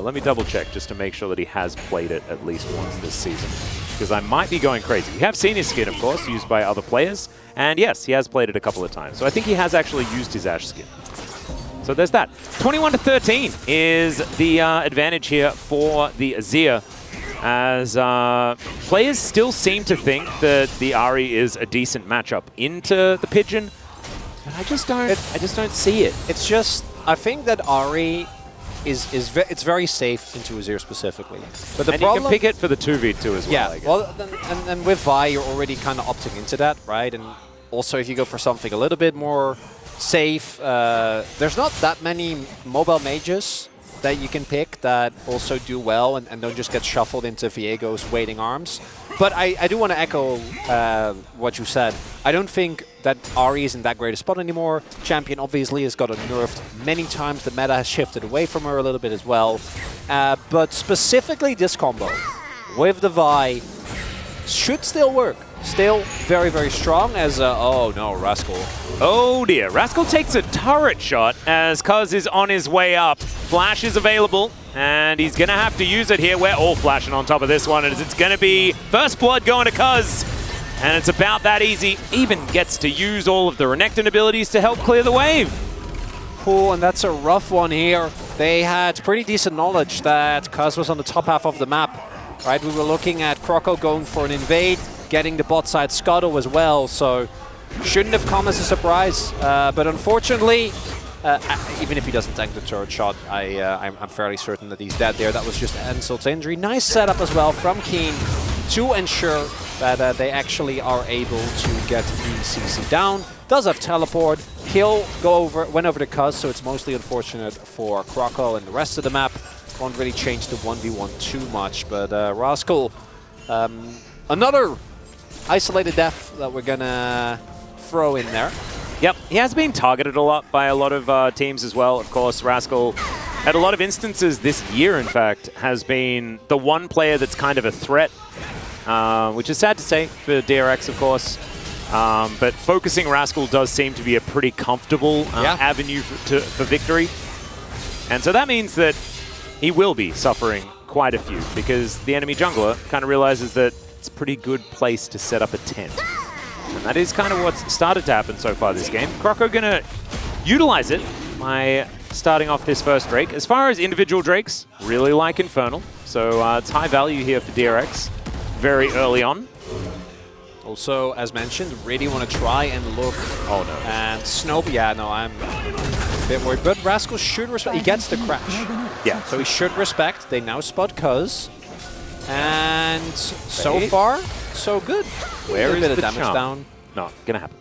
Let me double check just to make sure that he has played it at least once this season, because I might be going crazy. We have seen his skin, of course, used by other players, and yes, he has played it a couple of times. So I think he has actually used his Ashe skin. So there's that. 21-13 is the advantage here for the Azir, as players still seem to think that the Ahri is a decent matchup into the Pigeon. But I just don't see it. It's just, I think that Ahri it's very safe into Azir specifically. But the problem, you can pick it for the 2v2 as well. Yeah, I guess. well, and with Vi, you're already kind of opting into that, right? And also, if you go for something a little bit more safe, there's not that many mobile mages that you can pick that also do well and don't just get shuffled into Viego's waiting arms. But I do want to echo what you said. I don't think that Ahri is in that great a spot anymore. Champion obviously has got nerfed many times. The meta has shifted away from her a little bit as well. But specifically this combo with the Vi should still work. Still very, very strong as, oh no, Rascal. Oh dear, Rascal takes a turret shot as Cuz is on his way up. Flash is available, and he's gonna have to use it here. We're all flashing on top of this one, as it's gonna be first blood going to Cuz. And it's about that easy. Even gets to use all of the Renekton abilities to help clear the wave. Cool, and that's a rough one here. They had pretty decent knowledge that Cuz was on the top half of the map. Right, we were looking at Croco going for an invade, getting the bot side scuttle as well, so shouldn't have come as a surprise. But unfortunately, Even if he doesn't tank the third shot, I'm fairly certain that he's dead there. That was just an insult to injury. Nice setup as well from Keen to ensure that they actually are able to get the CC down. Does have teleport. He'll went over the Cuz, so it's mostly unfortunate for Croco and the rest of the map. Won't really change the 1v1 too much, but Rascal, another isolated death that we're gonna throw in there. Yep, he has been targeted a lot by a lot of teams as well. Of course, Rascal, at a lot of instances this year, in fact, has been the one player that's kind of a threat, which is sad to say for DRX, of course. But focusing Rascal does seem to be a pretty comfortable avenue for victory. And so that means that he will be suffering quite a few, because the enemy jungler kind of realizes that it's a pretty good place to set up a tent. And that is kind of what's started to happen so far this game. Croco gonna utilize it by starting off this first Drake. As far as individual Drakes, really like Infernal. So it's high value here for DRX very early on. Also, as mentioned, really want to try and look. Oh no. And Snow, yeah, no, I'm a bit worried. But Rascal should respect. He gets the crash. Yeah, so he should respect. They now spot Cuz. And so far, so good. Where is a bit of the damage jump? down? Not gonna happen.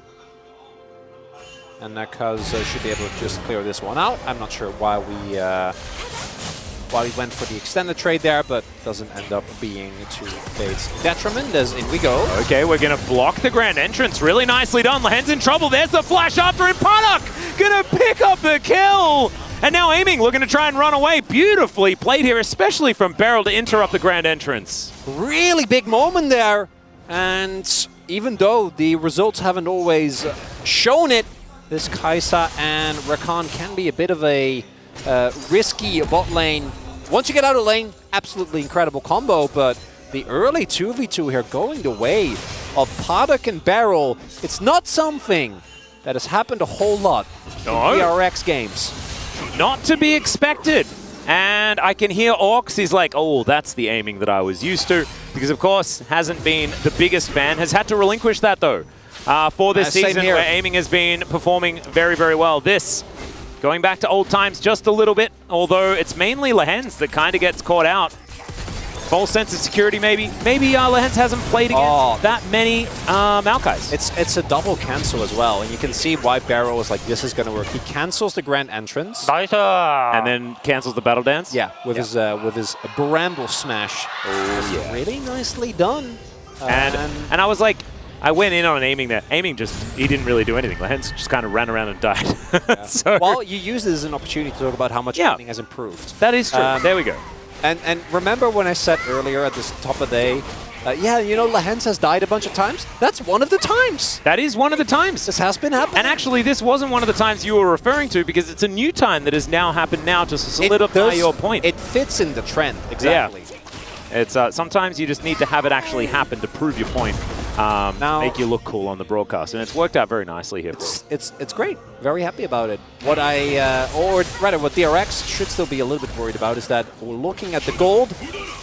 And Cuz should be able to just clear this one out. I'm not sure why we went for the extended trade there, but doesn't end up being to Fade's detriment, as in we go. Okay, we're gonna block the grand entrance. Really nicely done. Lahen's in trouble. There's the flash after him. Paddock gonna pick up the kill. And now aiming, looking to try and run away. Beautifully played here, especially from Beryl to interrupt the grand entrance. Really big moment there. And even though the results haven't always shown it, this Kai'Sa and Rakan can be a bit of a risky bot lane. Once you get out of lane, absolutely incredible combo, but the early 2v2 here going the way of Paddock and Beryl, it's not something that has happened a whole lot in DRX games. Not to be expected. And I can hear Orcs, he's like, oh, that's the aiming that I was used to. Because, of course, hasn't been the biggest fan. Has had to relinquish that, though, for this season where aiming has been performing very, very well. This, going back to old times just a little bit, although it's mainly Lahen's that kind of gets caught out. False sense of security, maybe. Maybe Lahen's hasn't played against that many Maokais. It's a double cancel as well, and you can see why Beryl was like, this is going to work. He cancels the grand entrance. Nice. And then cancels the battle dance? Yeah, with his bramble smash. Oh, yeah. Really nicely done. And I was like, I went in on aiming there. Aiming he didn't really do anything. Lahen's just kind of ran around and died. So, well, you use this as an opportunity to talk about how much aiming has improved. That is true. There we go. And remember when I said earlier at the top of the day, yeah, you know, Lahen's has died a bunch of times? That's one of the times. That is one of the times. This has been happening. And actually, this wasn't one of the times you were referring to, because it's a new time that has now happened now to solidify your point. It fits in the trend, exactly. Yeah. It's sometimes you just need to have it actually happen to prove your point. Make you look cool on the broadcast, and it's worked out very nicely here. It's great. Very happy about it. What or rather, what DRX should still be a little bit worried about is that we're looking at the gold.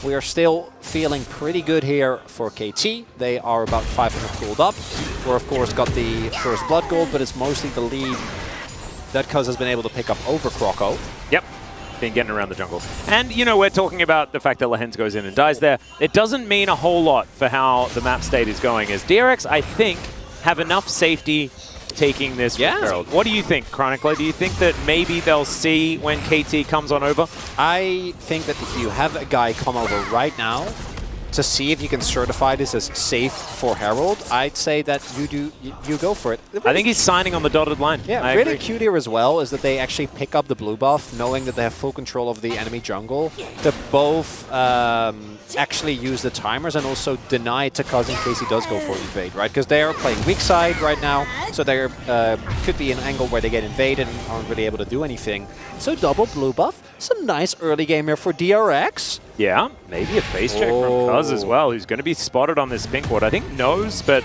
We are still feeling pretty good here for KT. They are about 500 gold up. We're of course got the first blood gold, but it's mostly the lead that Cuz has been able to pick up over Croco. Yep. Been getting around the jungle. And, you know, we're talking about the fact that Lahen's goes in and dies there. It doesn't mean a whole lot for how the map state is going, as DRX, I think, have enough safety taking this Beryl. What do you think, Chronicler? Do you think that maybe they'll see when KT comes on over? I think that if you have a guy come over right now to see if you can certify this as safe for Herald, I'd say that you go for it. I think he's signing on the dotted line. Yeah, really cute here as well is that they actually pick up the blue buff, knowing that they have full control of the enemy jungle, to both actually use the timers and also deny to Cuz in case he does go for invade, right? Because they are playing weak side right now, so there could be an angle where they get invaded and aren't really able to do anything. So double blue buff, some nice early game here for DRX. Yeah, maybe a face check from Cuz as well, who's going to be spotted on this pink ward. I think knows, but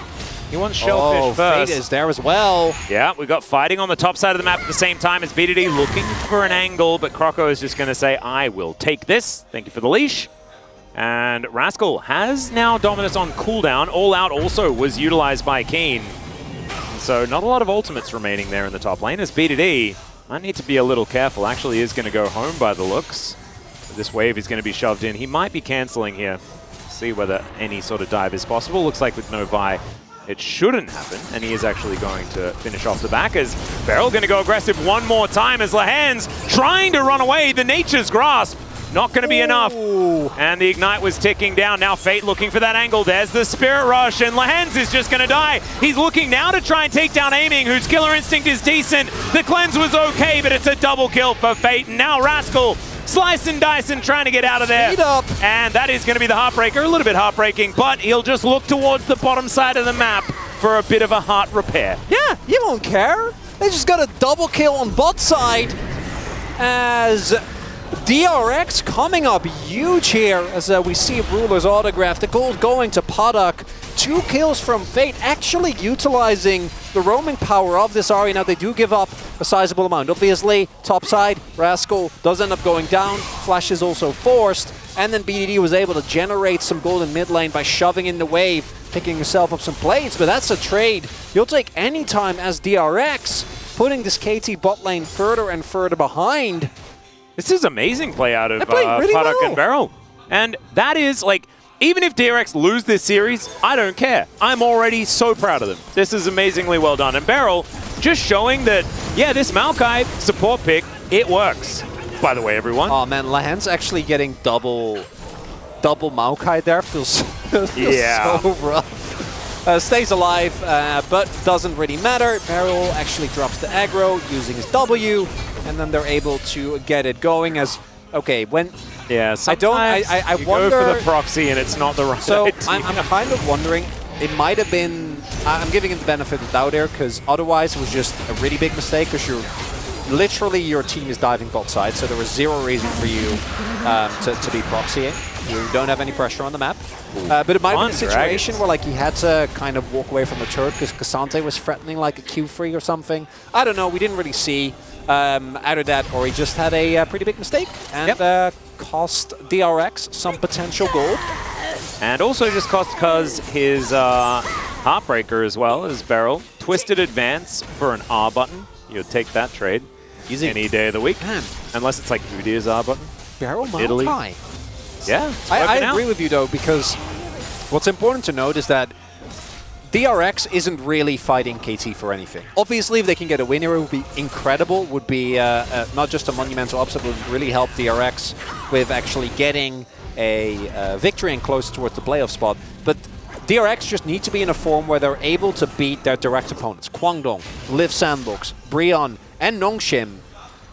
he wants Shellfish first. Fate is there as well. Yeah, we got fighting on the top side of the map at the same time as BDD looking for an angle, but Croco is just going to say, I will take this. Thank you for the leash. And Rascal has now dominance on cooldown. All Out also was utilized by Keen. So not a lot of ultimates remaining there in the top lane as BDD Might need to be a little careful. Actually is going to go home by the looks. This wave is going to be shoved in. He might be canceling here. See whether any sort of dive is possible. Looks like with no Vi, it shouldn't happen. And he is actually going to finish off the back as Beryl going to go aggressive one more time as Lahan's trying to run away. The Nature's Grasp. Not going to be enough. And the Ignite was ticking down. Now Fate looking for that angle. There's the Spirit Rush, and Lahan's is just going to die. He's looking now to try and take down Aiming, whose Killer Instinct is decent. The cleanse was okay, but it's a double kill for Fate. And now Rascal slice and dice and trying to get out of there. And that is going to be the Heartbreaker. A little bit heartbreaking, but he'll just look towards the bottom side of the map for a bit of a heart repair. Yeah, you won't care. They just got a double kill on bot side as DRX coming up huge here as we see Ruler's autograph. The gold going to Padak. 2 kills from Fate, actually utilizing the roaming power of this Ahri. Now they do give up a sizable amount. Obviously, top side, Rascal does end up going down. Flash is also forced. And then BDD was able to generate some gold in mid lane by shoving in the wave, picking himself up some plates. But that's a trade you'll take any time as DRX, putting this KT bot lane further and further behind. This is amazing play out of really Padak well. and Beryl. And that is, like, even if DRX lose this series, I don't care. I'm already so proud of them. This is amazingly well done. And Beryl just showing that, yeah, this Maokai support pick, it works. By the way, everyone. Oh man, Lahan's actually getting double Maokai there. Feels so rough. Stays alive, but doesn't really matter. Beryl actually drops the aggro using his W, and then they're able to get it going as, okay, when... Yeah, I you wonder... go for the proxy and it's not the right So idea. I'm kind of wondering, it might have been... I'm giving it the benefit of the doubt here, because otherwise it was just a really big mistake, because literally your team is diving bot side, so there was zero reason for you to be proxying. You don't have any pressure on the map. But it might have been a situation where like he had to kind of walk away from the turret because Cassante was threatening like a Q3 or something. I don't know, we didn't really see out of that, or he just had a pretty big mistake and cost DRX some potential gold. And also just cost because his Heartbreaker as well as Beryl. Twisted advance for an R button. You'll take that trade any day of the week. Man. Unless it's like Udir's R button. Beryl Italy. Maokai. Yeah, I agree with you though, because what's important to note is that DRX isn't really fighting KT for anything. Obviously, if they can get a win here, it would be incredible. Would be not just a monumental upset, but would really help DRX with actually getting a victory and close towards the playoff spot. But DRX just need to be in a form where they're able to beat their direct opponents. Kwangdong, Liv Sandbox, Brion, and Nongshim.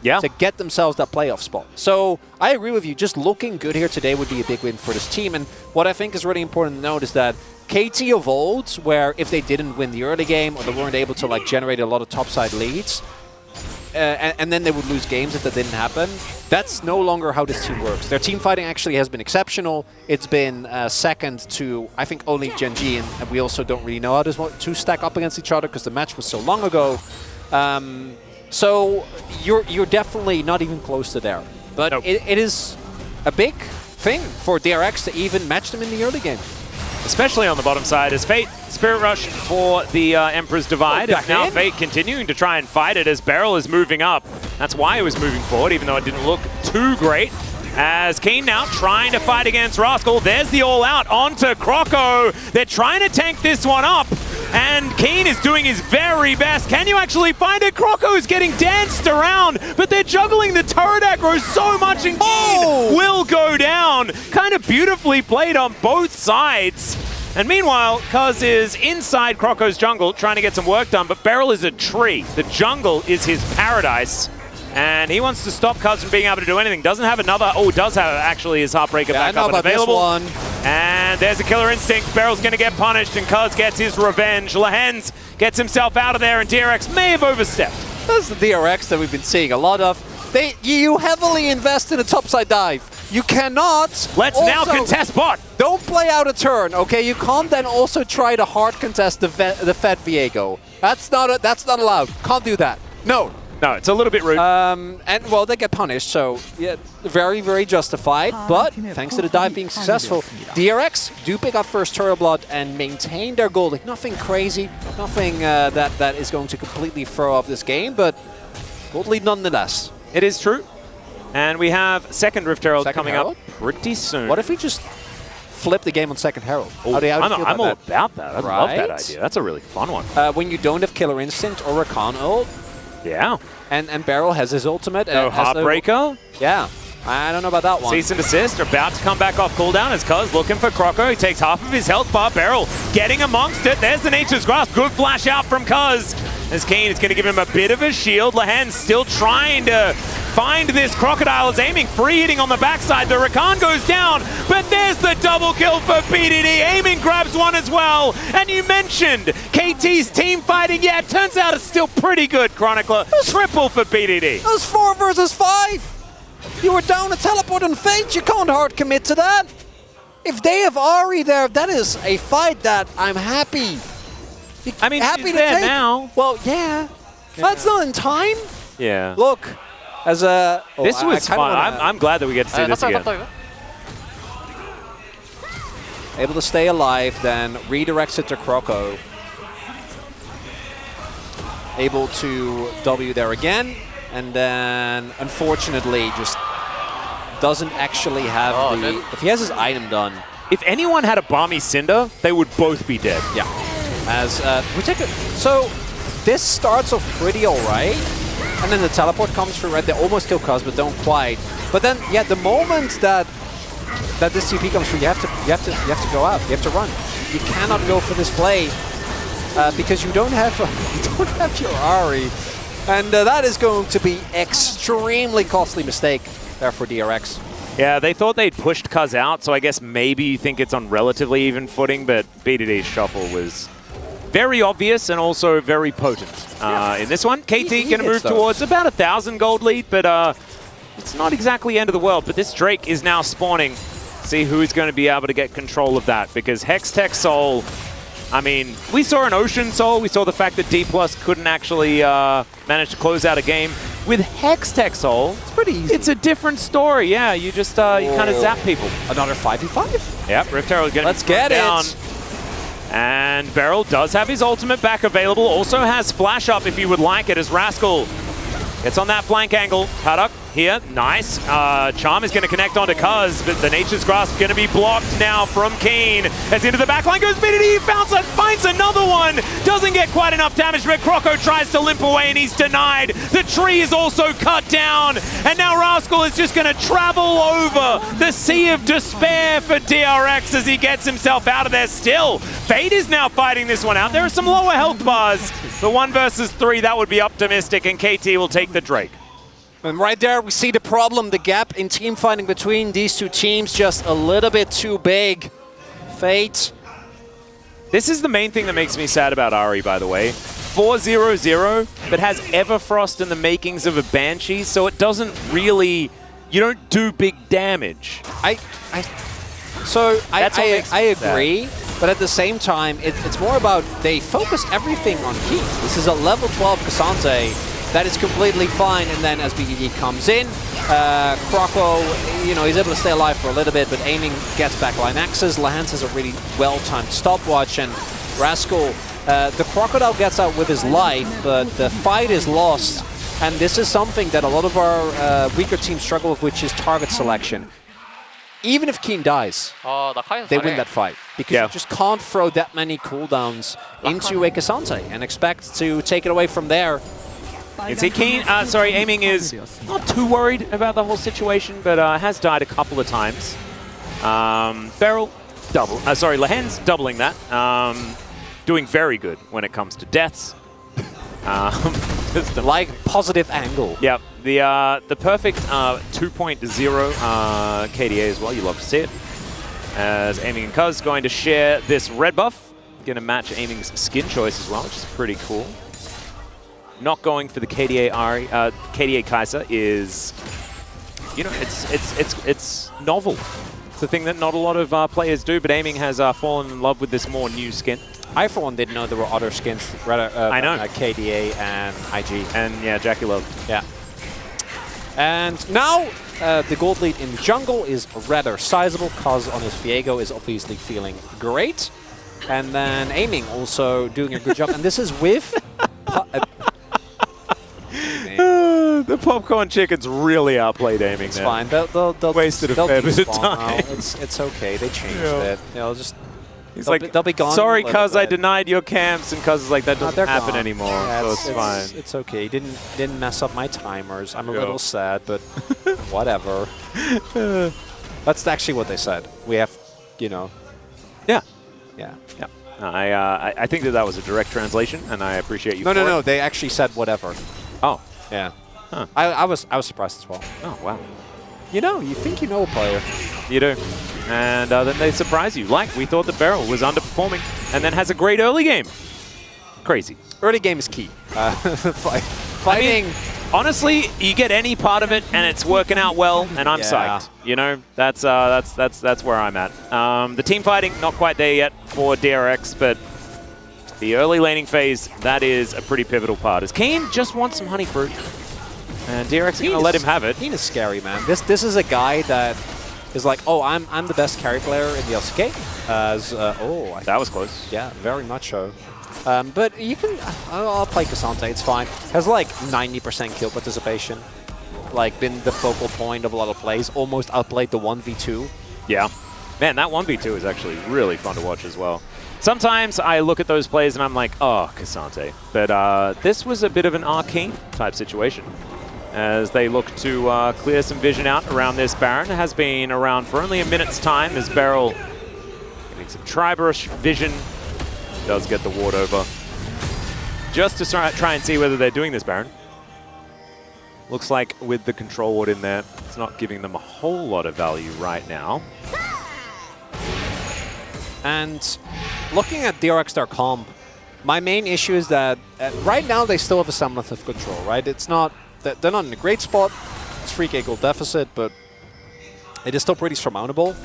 To get themselves that playoff spot. So I agree with you, just looking good here today would be a big win for this team. And what I think is really important to note is that KT of old, where if they didn't win the early game or they weren't able to like generate a lot of topside leads, and then they would lose games if that didn't happen, that's no longer how this team works. Their team fighting actually has been exceptional. It's been second to, I think, only Genji, and we also don't really know how to stack up against each other because the match was so long ago. So you're definitely not even close to there. But it is a big thing for DRX to even match them in the early game. Especially on the bottom side as Fate Spirit Rush for the Emperor's Divide. And now Fate continuing to try and fight it as Beryl is moving up. That's why it was moving forward, even though it didn't look too great. As Keen now trying to fight against Rascal. There's the all-out onto Croco. They're trying to tank this one up. And Keen is doing his very best. Can you actually find it? Croco's getting danced around, but they're juggling the turret aggro so much, and Keen will go down. Kind of beautifully played on both sides. And meanwhile, Cuz is inside Croco's jungle trying to get some work done, but Beryl is a tree. The jungle is his paradise. And he wants to stop Cuz from being able to do anything. Doesn't have another... Oh, does have actually his Heartbreaker back up and available. And there's a Killer Instinct. Beryl's going to get punished, and Cuz gets his revenge. Lahan's gets himself out of there, and DRX may have overstepped. That's the DRX that we've been seeing a lot of. You heavily invest in a topside dive. You cannot... Let's now contest bot. Don't play out a turn, okay? You can't then also try to hard contest the Fed Viego. That's not allowed. Can't do that. No. No, it's a little bit rude. And, well, they get punished, so, yeah, very, very justified. But, thanks to the dive being successful, DRX do pick up first turret blood and maintain their gold. Like, nothing crazy, nothing that is going to completely throw off this game, but Gold lead nonetheless. It is true. And we have second Rift Herald coming Herald? up pretty soon. What if we just flip the game on second Herald? Ooh, How do you feel I'm all that? about that. I love that Right? idea. That's a really fun one. When you don't have Killer Instinct or Rakan ult. Yeah. And Beryl has his ultimate. No has the- Heartbreaker. Yeah. I don't know about that one. Cease and desist, about to come back off cooldown as Cuz looking for Croco. He takes half of his health bar. Beryl getting amongst it. There's the Nature's Grasp. Good flash out from Cuz. As Kane is going to give him a bit of a shield. Lahan still trying to find this Crocodile. Is aiming, free hitting on the backside. The Rakan goes down, but there's the double kill for BDD. Aiming grabs one as well. And you mentioned KT's team fighting. Yeah, it turns out it's still pretty good, Chronicler. Triple for BDD. It was 4 versus 5. You were down a teleport and Fate. You can't hard commit to that. If they have Ahri there, that is a fight that I'm happy. I mean, happy she's to there take. now. Well, yeah. That's not in time. Yeah. Look, as a... This was fun. I'm glad that we get to see this again. Able to stay alive, then redirects it to Croco. Able to W there again, and then unfortunately just doesn't actually have the... If he has his item done... If anyone had a Balmy Cinder, they would both be dead. Yeah. As we take it. So this starts off pretty alright, and then the teleport comes through. Right, they almost kill Cuz, but don't quite. But then, yeah, the moment that this TP comes through, you have to go out. You have to run. You cannot go for this play because you don't have your Ahri, and that is going to be extremely costly mistake there for DRX. Yeah, they thought they'd pushed Cuz out, so I guess maybe you think it's on relatively even footing, but BDD's shuffle was very obvious and also very potent in this one. KT going to move towards about 1,000 gold lead, but it's not exactly end of the world. But this Drake is now spawning. See who's going to be able to get control of that, because Hextech Soul, I mean, we saw an Ocean Soul. We saw the fact that D+ couldn't actually manage to close out a game. With Hextech Soul, it's pretty easy. It's a different story. Yeah, you just you kind of zap people. Another 5v5? Yep, Rift Herald going to get down. it. And Beryl does have his ultimate back available. Also has flash up if you would like it, as Rascal gets on that flank angle. Paddock here, nice. Charm is going to connect onto Cuz, but the Nature's Grasp going to be blocked now from Keen. As into the backline goes BDD, finds another one. Doesn't get quite enough damage, but Croco tries to limp away and he's denied. The tree is also cut down, and now Rascal is just going to travel over the Sea of Despair for DRX as he gets himself out of there still. Fate is now fighting this one out. There are some lower health bars. The 1 versus 3, that would be optimistic, and KT will take the Drake. And right there, we see the problem. The gap in team fighting between these two teams just a little bit too big. Fate. This is the main thing that makes me sad about Ahri, by the way. 4-0-0, but has Everfrost in the makings of a Banshee, so it doesn't really... You don't do big damage. I agree, but at the same time, it's more about they focus everything on Keith. This is a level 12 Cassante. That is completely fine, and then as BDD comes in, Croco, he's able to stay alive for a little bit, but aiming gets back line access. Lahans has a really well-timed stopwatch, and Rascal, the Crocodile gets out with his life, but the fight is lost, and this is something that a lot of our weaker teams struggle with, which is target selection. Even if Keen dies, they win that fight, because you just can't throw that many cooldowns into a Cassante and expect to take it away from there. You can see Keen, Aiming is not too worried about the whole situation, but has died a couple of times. Beryl, Lahen's doubling that. Doing very good when it comes to deaths. Like positive angle. Yep, the perfect 2.0 KDA as well, you love to see it. As Aiming and Cuz going to share this red buff. Going to match Aiming's skin choice as well, which is pretty cool. Not going for the KDA Kai'Sa is, it's novel. It's the thing that not a lot of players do, but Aiming has fallen in love with this more new skin. I, for one, didn't know there were other skins, rather I know. KDA and IG. And yeah, Jackie Love. Yeah. And now the gold lead in jungle is rather sizable. Cuz on his Viego is obviously feeling great. And then Aiming also doing a good job. And this is with... The popcorn chicken's really outplayed aiming. It's there. fine. They'll wasted a fair bit of despawn time. now. It's okay. They changed Yeah. it. You know, just He's they'll be gone. sorry, in a little cuz I bit. denied your camps, and cuz is like, that No, doesn't they're happen gone. anymore, Yeah, so it's fine. It's okay. He didn't mess up my timers. I'm a Yeah. little sad, but whatever. That's actually what they said. We have, you know. Yeah. Yeah. Yeah. I think that was a direct translation, and I appreciate you. No, for no. it. They actually said whatever. Oh. Yeah. Huh. I was surprised as well. Oh wow. You know, you think you know a player. You do. And then they surprise you. Like, we thought that Beryl was underperforming, and then has a great early game. Crazy. Early game is key. Fighting. I mean, honestly, you get any part of it, and it's working out well, and I'm Yeah. psyched. You know, that's where I'm at. The team fighting, not quite there yet for DRX, but the early laning phase, that is a pretty pivotal part. As Kane just wants some honey fruit, and DRX is going to let him have it. Kane is scary, man. This is a guy that is like, oh, I'm the best carry player in the LCK. That was close. Yeah, very much so. But you can, I'll play Cassante, it's fine. Has like 90% kill participation. Like been the focal point of a lot of plays. Almost outplayed the 1v2. Yeah. Man, that 1v2 is actually really fun to watch as well. Sometimes I look at those plays and I'm like, oh, Cassante. But this was a bit of an Arcane type situation, as they look to clear some vision out around this Baron. It has been around for only a minute's time, as Beryl getting some Tribrush vision. Does get the ward over. Just to try and see whether they're doing this Baron. Looks like with the control ward in there, it's not giving them a whole lot of value right now. And looking at DRX their comp, my main issue is that right now they still have a semblance of control, right? It's not, they're not in a great spot. It's 3k gold deficit, but it is still pretty surmountable.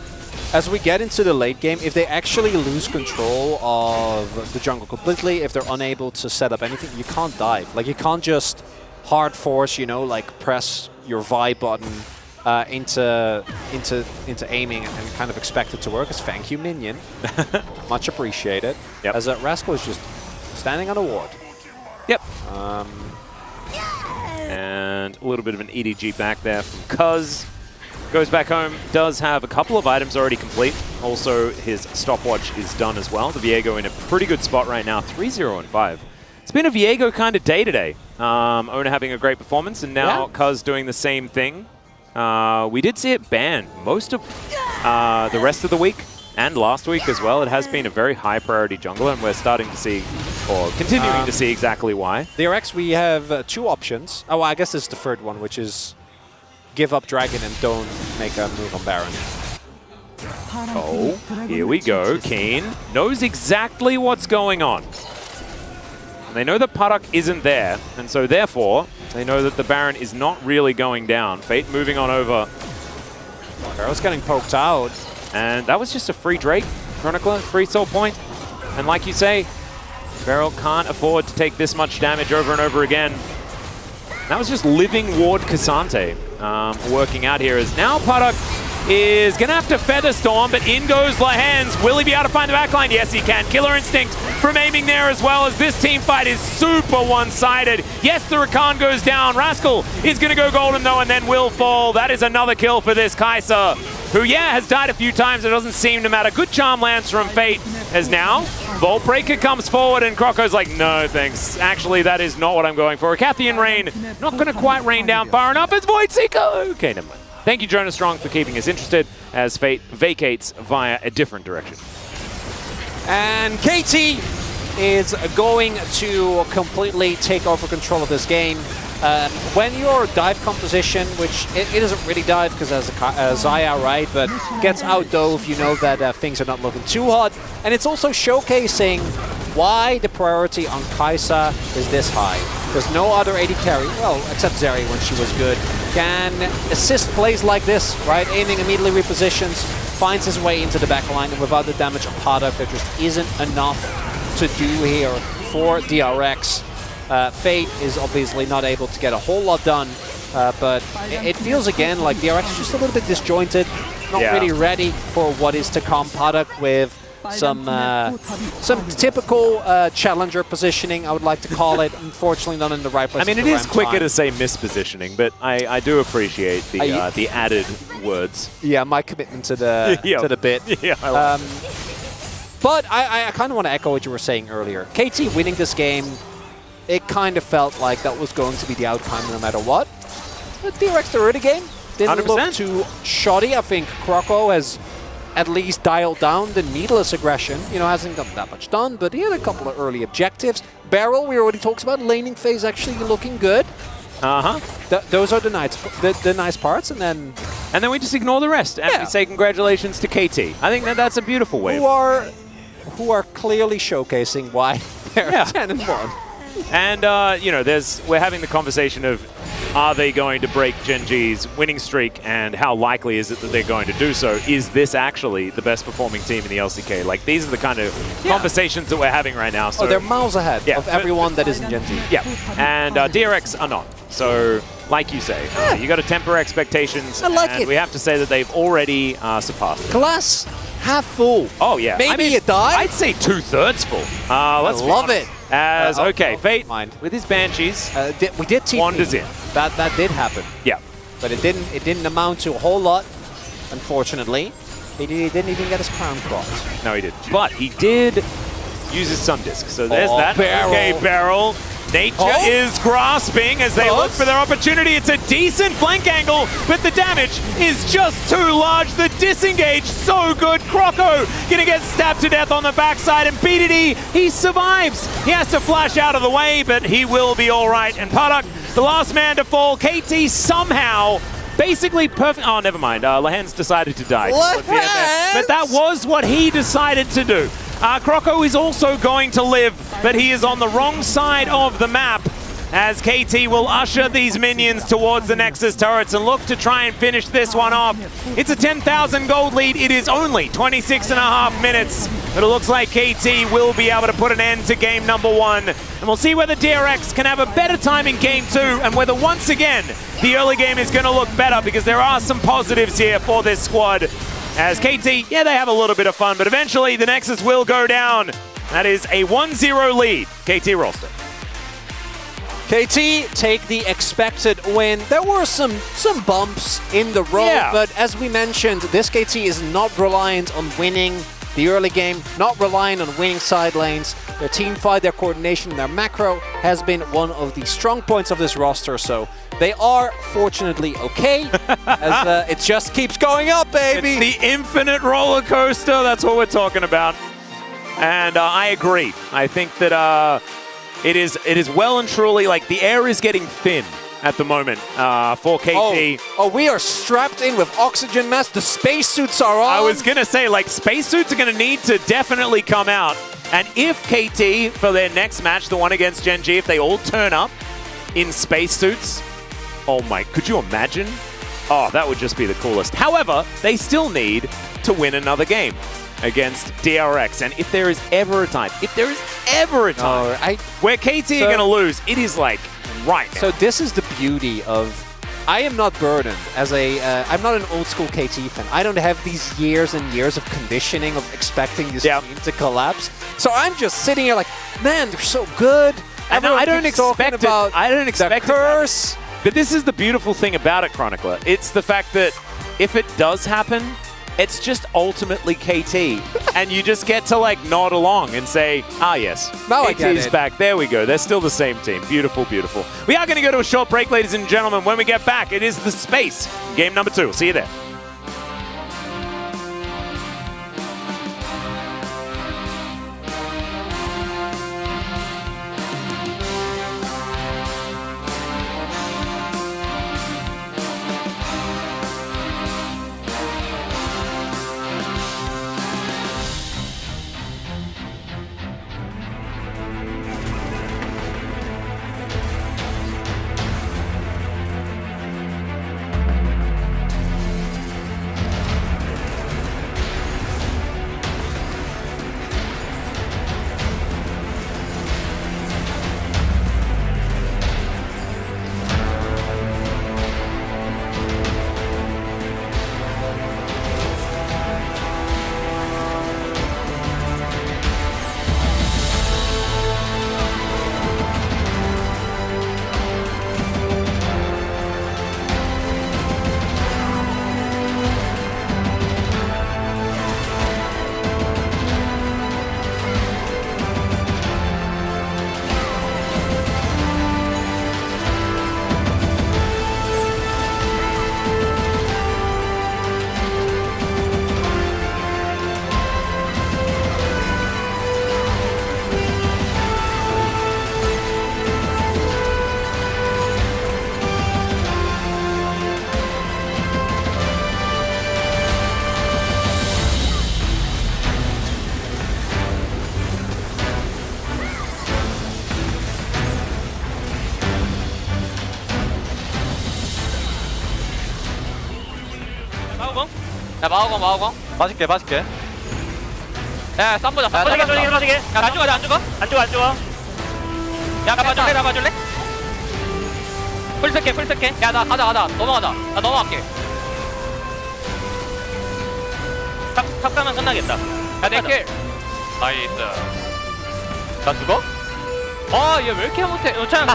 As we get into the late game, if they actually lose control of the jungle completely, if they're unable to set up anything, you can't dive. Like, you can't just hard force, you know, like press your Vi button into aiming and kind of expect it to work. As thank you, minion. Much appreciated. Yep. As Rascal is just standing on a ward. Yep. And a little bit of an EDG back there from Cuz. Goes back home, does have a couple of items already complete. Also, his stopwatch is done as well. The Viego in a pretty good spot right now, 3-0-5. It's been a Viego kind of day today. Owner having a great performance, and now Cuz doing the same thing. We did see it banned most of the rest of the week and last week as well. It has been a very high priority jungler, and we're starting to see, or continuing to see exactly why. DRX, we have two options. Oh, I guess this is the third one, which is give up Dragon and don't make a move on Baron. Oh, here we go. Keen knows exactly what's going on. And they know that Parak isn't there, and so therefore, they know that the Baron is not really going down. Fate moving on over. Barrel's getting poked out. And that was just a free Drake, Chronicler, free soul point. And like you say, Beryl can't afford to take this much damage over and over again. That was just living ward Cassante working out here, as now Parak is going to have to Feather Storm, but in goes Lahens. Will he be able to find the backline? Yes, he can. Killer Instinct from aiming there as well, as this team fight is super one-sided. Yes, the Rakan goes down. Rascal is going to go golden though, and then will fall. That is another kill for this Kai'Sa, who, yeah, has died a few times. It doesn't seem to matter. Good charm lands from Fate, as now Vault Breaker comes forward, and Croco's like, no, thanks. Actually, that is not what I'm going for. A Cathian Rain, not going to quite rain down far enough as Void Seeker. Okay, never mind. Thank you, Jonas Strong, for keeping us interested, as Fate vacates via a different direction. And KT is going to completely take over control of this game. When your dive composition, which it doesn't really dive because there's a Xayah, right, but gets out-dove, you know that things are not looking too hot. And it's also showcasing why the priority on Kai'Sa is this high. There's no other AD carry, well, except Zeri when she was good, can assist plays like this, right? Aiming immediately repositions, finds his way into the backline, and without the damage on Padak, there just isn't enough to do here for DRX. Fate is obviously not able to get a whole lot done, but it feels again like DRX is just a little bit disjointed, not really ready for what is to come. Padak with some typical challenger positioning, I would like to call it. Unfortunately, not in the right place. I mean, it is quicker to say mispositioning, but I do appreciate the added words. Yeah, my commitment to the to the bit. Yeah, I like but I kind of want to echo what you were saying earlier. KT winning this game, it kind of felt like that was going to be the outcome no matter what. The DRX the early game didn't 100%. look too shoddy. I think Croco has at least dialed down the needless aggression. You know, hasn't gotten that much done, but he had a couple of early objectives. Barrel, we already talked about. Laning phase actually looking good. Those are the nice parts, and then we just ignore the rest and we say congratulations to KT. I think that's a beautiful way. Who are clearly showcasing why they're 10-1. And you know, we're having the conversation of, are they going to break Gen G's winning streak, and how likely is it that they're going to do so? Is this actually the best performing team in the LCK? Like, these are the kind of conversations that we're having right now. So they're miles ahead of everyone that isn't Gen G. Yeah, and DRX are not. So, like you say, you got to temper expectations. I like it. We have to say that they've already surpassed it. Glass half full. Oh yeah, Maybe you die. I'd say 2/3 full. Let's love it. As okay, Fate with his Banshees, we did TP. wanders in. That did happen. Yeah, but it didn't amount to a whole lot. Unfortunately, he didn't even get his crown crossed. No, he didn't. But he did use his Sun Disc. So there's that. Barrel. Okay, Barrel. Nature is grasping as they look for their opportunity. It's a decent flank angle, but the damage is just too large. The disengage, so good. Croco gonna get stabbed to death on the backside, and BDD, he survives. He has to flash out of the way, but he will be all right. And Paddock, the last man to fall. KT somehow basically perfect. Oh, never mind. Lahen's decided to die. But that was what he decided to do. Croco is also going to live, but he is on the wrong side of the map as KT will usher these minions towards the Nexus turrets and look to try and finish this one off. It's a 10,000 gold lead. It is only 26.5 minutes, but it looks like KT will be able to put an end to game number 1. And we'll see whether DRX can have a better time in game 2 and whether once again the early game is going to look better, because there are some positives here for this squad. As KT, yeah, they have a little bit of fun, but eventually the Nexus will go down. That is a 1-0 lead. KT Rolster. KT take the expected win. There were some bumps in the road, but as we mentioned, this KT is not reliant on winning the early game, not reliant on winning side lanes. Their team fight, their coordination, their macro has been one of the strong points of this roster, so they are fortunately okay, as it just keeps going up, baby. It's the infinite roller coaster. That's what we're talking about. And I agree. I think that it is well and truly, like, the air is getting thin at the moment for KT. Oh, we are strapped in with oxygen masks. The spacesuits are on. I was going to say, like, spacesuits are going to need to definitely come out. And if KT, for their next match, the one against Gen G, if they all turn up in spacesuits, oh my, could you imagine? Oh, that would just be the coolest. However, they still need to win another game against DRX. And if there is ever a time, where KT are going to lose, it is like right now. So this is the beauty of, I am not burdened as I'm not an old school KT fan. I don't have these years and years of conditioning of expecting this team to collapse. So I'm just sitting here like, man, they're so good. And I don't expect it. I don't expect curse. But this is the beautiful thing about it, Chronicler. It's the fact that if it does happen, it's just ultimately KT. And you just get to, like, nod along and say, ah, yes, now I get KT's it. back. There we go. They're still the same team. Beautiful, beautiful. We are going to go to a short break, ladies and gentlemen. When we get back, it is the Space game number 2. See you there. 마오공. 야 마오공. 맞을게. 야 쌈보자. 빠지게. 야 안 죽어. 안 죽어. 야 나 봐줄래? 풀스케. 야 나 가자. 넘어가자. 나 넘어갈게. 탑 가면 끝나겠다. 야 내 킬. 나이스. 나 죽어? 얘 왜 이렇게 못해? 쫓아가.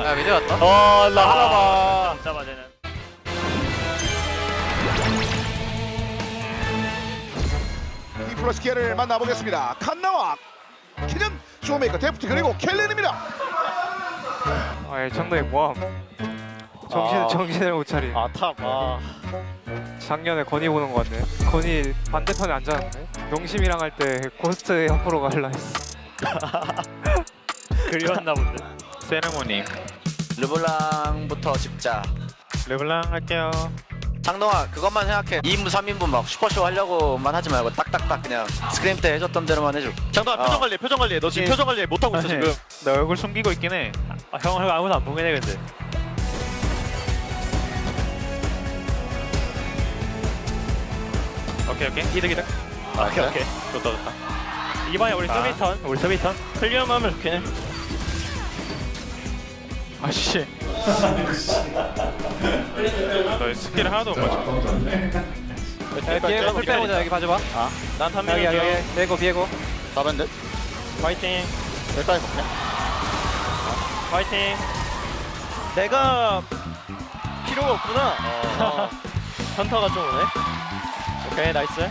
야 미드 왔다. 나 하나봐. 잡아 쟤는. 플러스 기아를 만나보겠습니다. 칸나와 키는 쇼메이커 데프트 그리고 켈렌입니다. 청동이 뭐함? 정신을 못 차리. 탑. 작년에 건이 보는 거 같네. 건이 반대편에 앉았는데 농심이랑 할 때 고스트 옆으로 갈라 했어. 그리웠나 본데. 세레모니. 르블랑부터 집자. 르블랑 할게요. 장동아 그것만 생각해. 2인분 3인분 막 슈퍼쇼 하려고만 하지 말고 딱딱딱 그냥 스크림 때 해줬던 대로만 해줘. 장동아 표정 관리해. 너 지금 표정 관리 못하고 있어 지금. 나 얼굴 숨기고 있긴 해. 형 아무도 안 보긴 해 근데. 오케이. 이득. 오케이. 좋다. 이번에 우리 서비턴. 클리어만 하면 좋긴 해. 아씨. 너 스킬 하나도 못 맞춰. 비에고 풀 빼보자. 여기 봐줘봐. 난 탐면 여기 비에고. 4밴드. 파이팅. 여기까지 먹냐? 파이팅. 내가 필요가 없구나. 현타가 좀 오네. 오케이 나이스.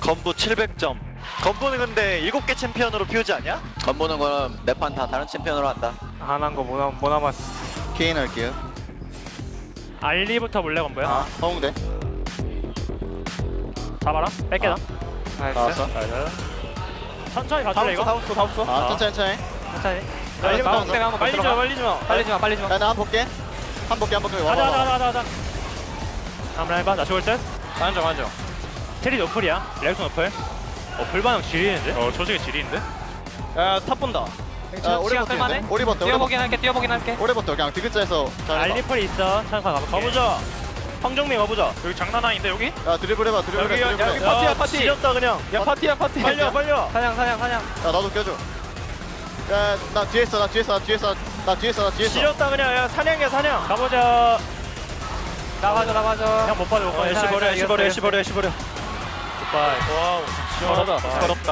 건부 700점. 건부는 근데 7개 챔피언으로 피우지 않냐? 건부는 거는 매판 다 다른 챔피언으로 한다. 하나인 거 뭐 남았어? 케인 할게요. 알리부터 몰래 건보야. 허웅대. 잡아라. 뺄게 나. 나왔어. 천천히 가줄래 이거? 다 없어. 천천히. 알리부터 빨리 좀. 야, 나 한 볼게. 한 볼게. 가자. 다음 라인 봐. 나 죽을 듯. 앉아. 테리 노플이야. 렉스 노플. 풀 반응 지리는데? 조직이 지리는데? 야, 탑 본다. 오리버터. 뛰어보긴 할게. 오리버터 그냥 디귿자에서 알리플 있어. 잠깐 가보자. 황정민 가보자. 여기 장난 아닌데 여기? 야 드리블 해봐. 여기 파티야 파티. 지렸다 그냥. 야 파티야 파티. 빨려. 사냥. 야 나도 껴줘. 야 나 뒤에 있어. 지렸다 그냥. 야 사냥. 가보자. 나가죠. 형 못 빠져. 애쉬 버려. 굿바이. 와우. 시원하다. 서럽다.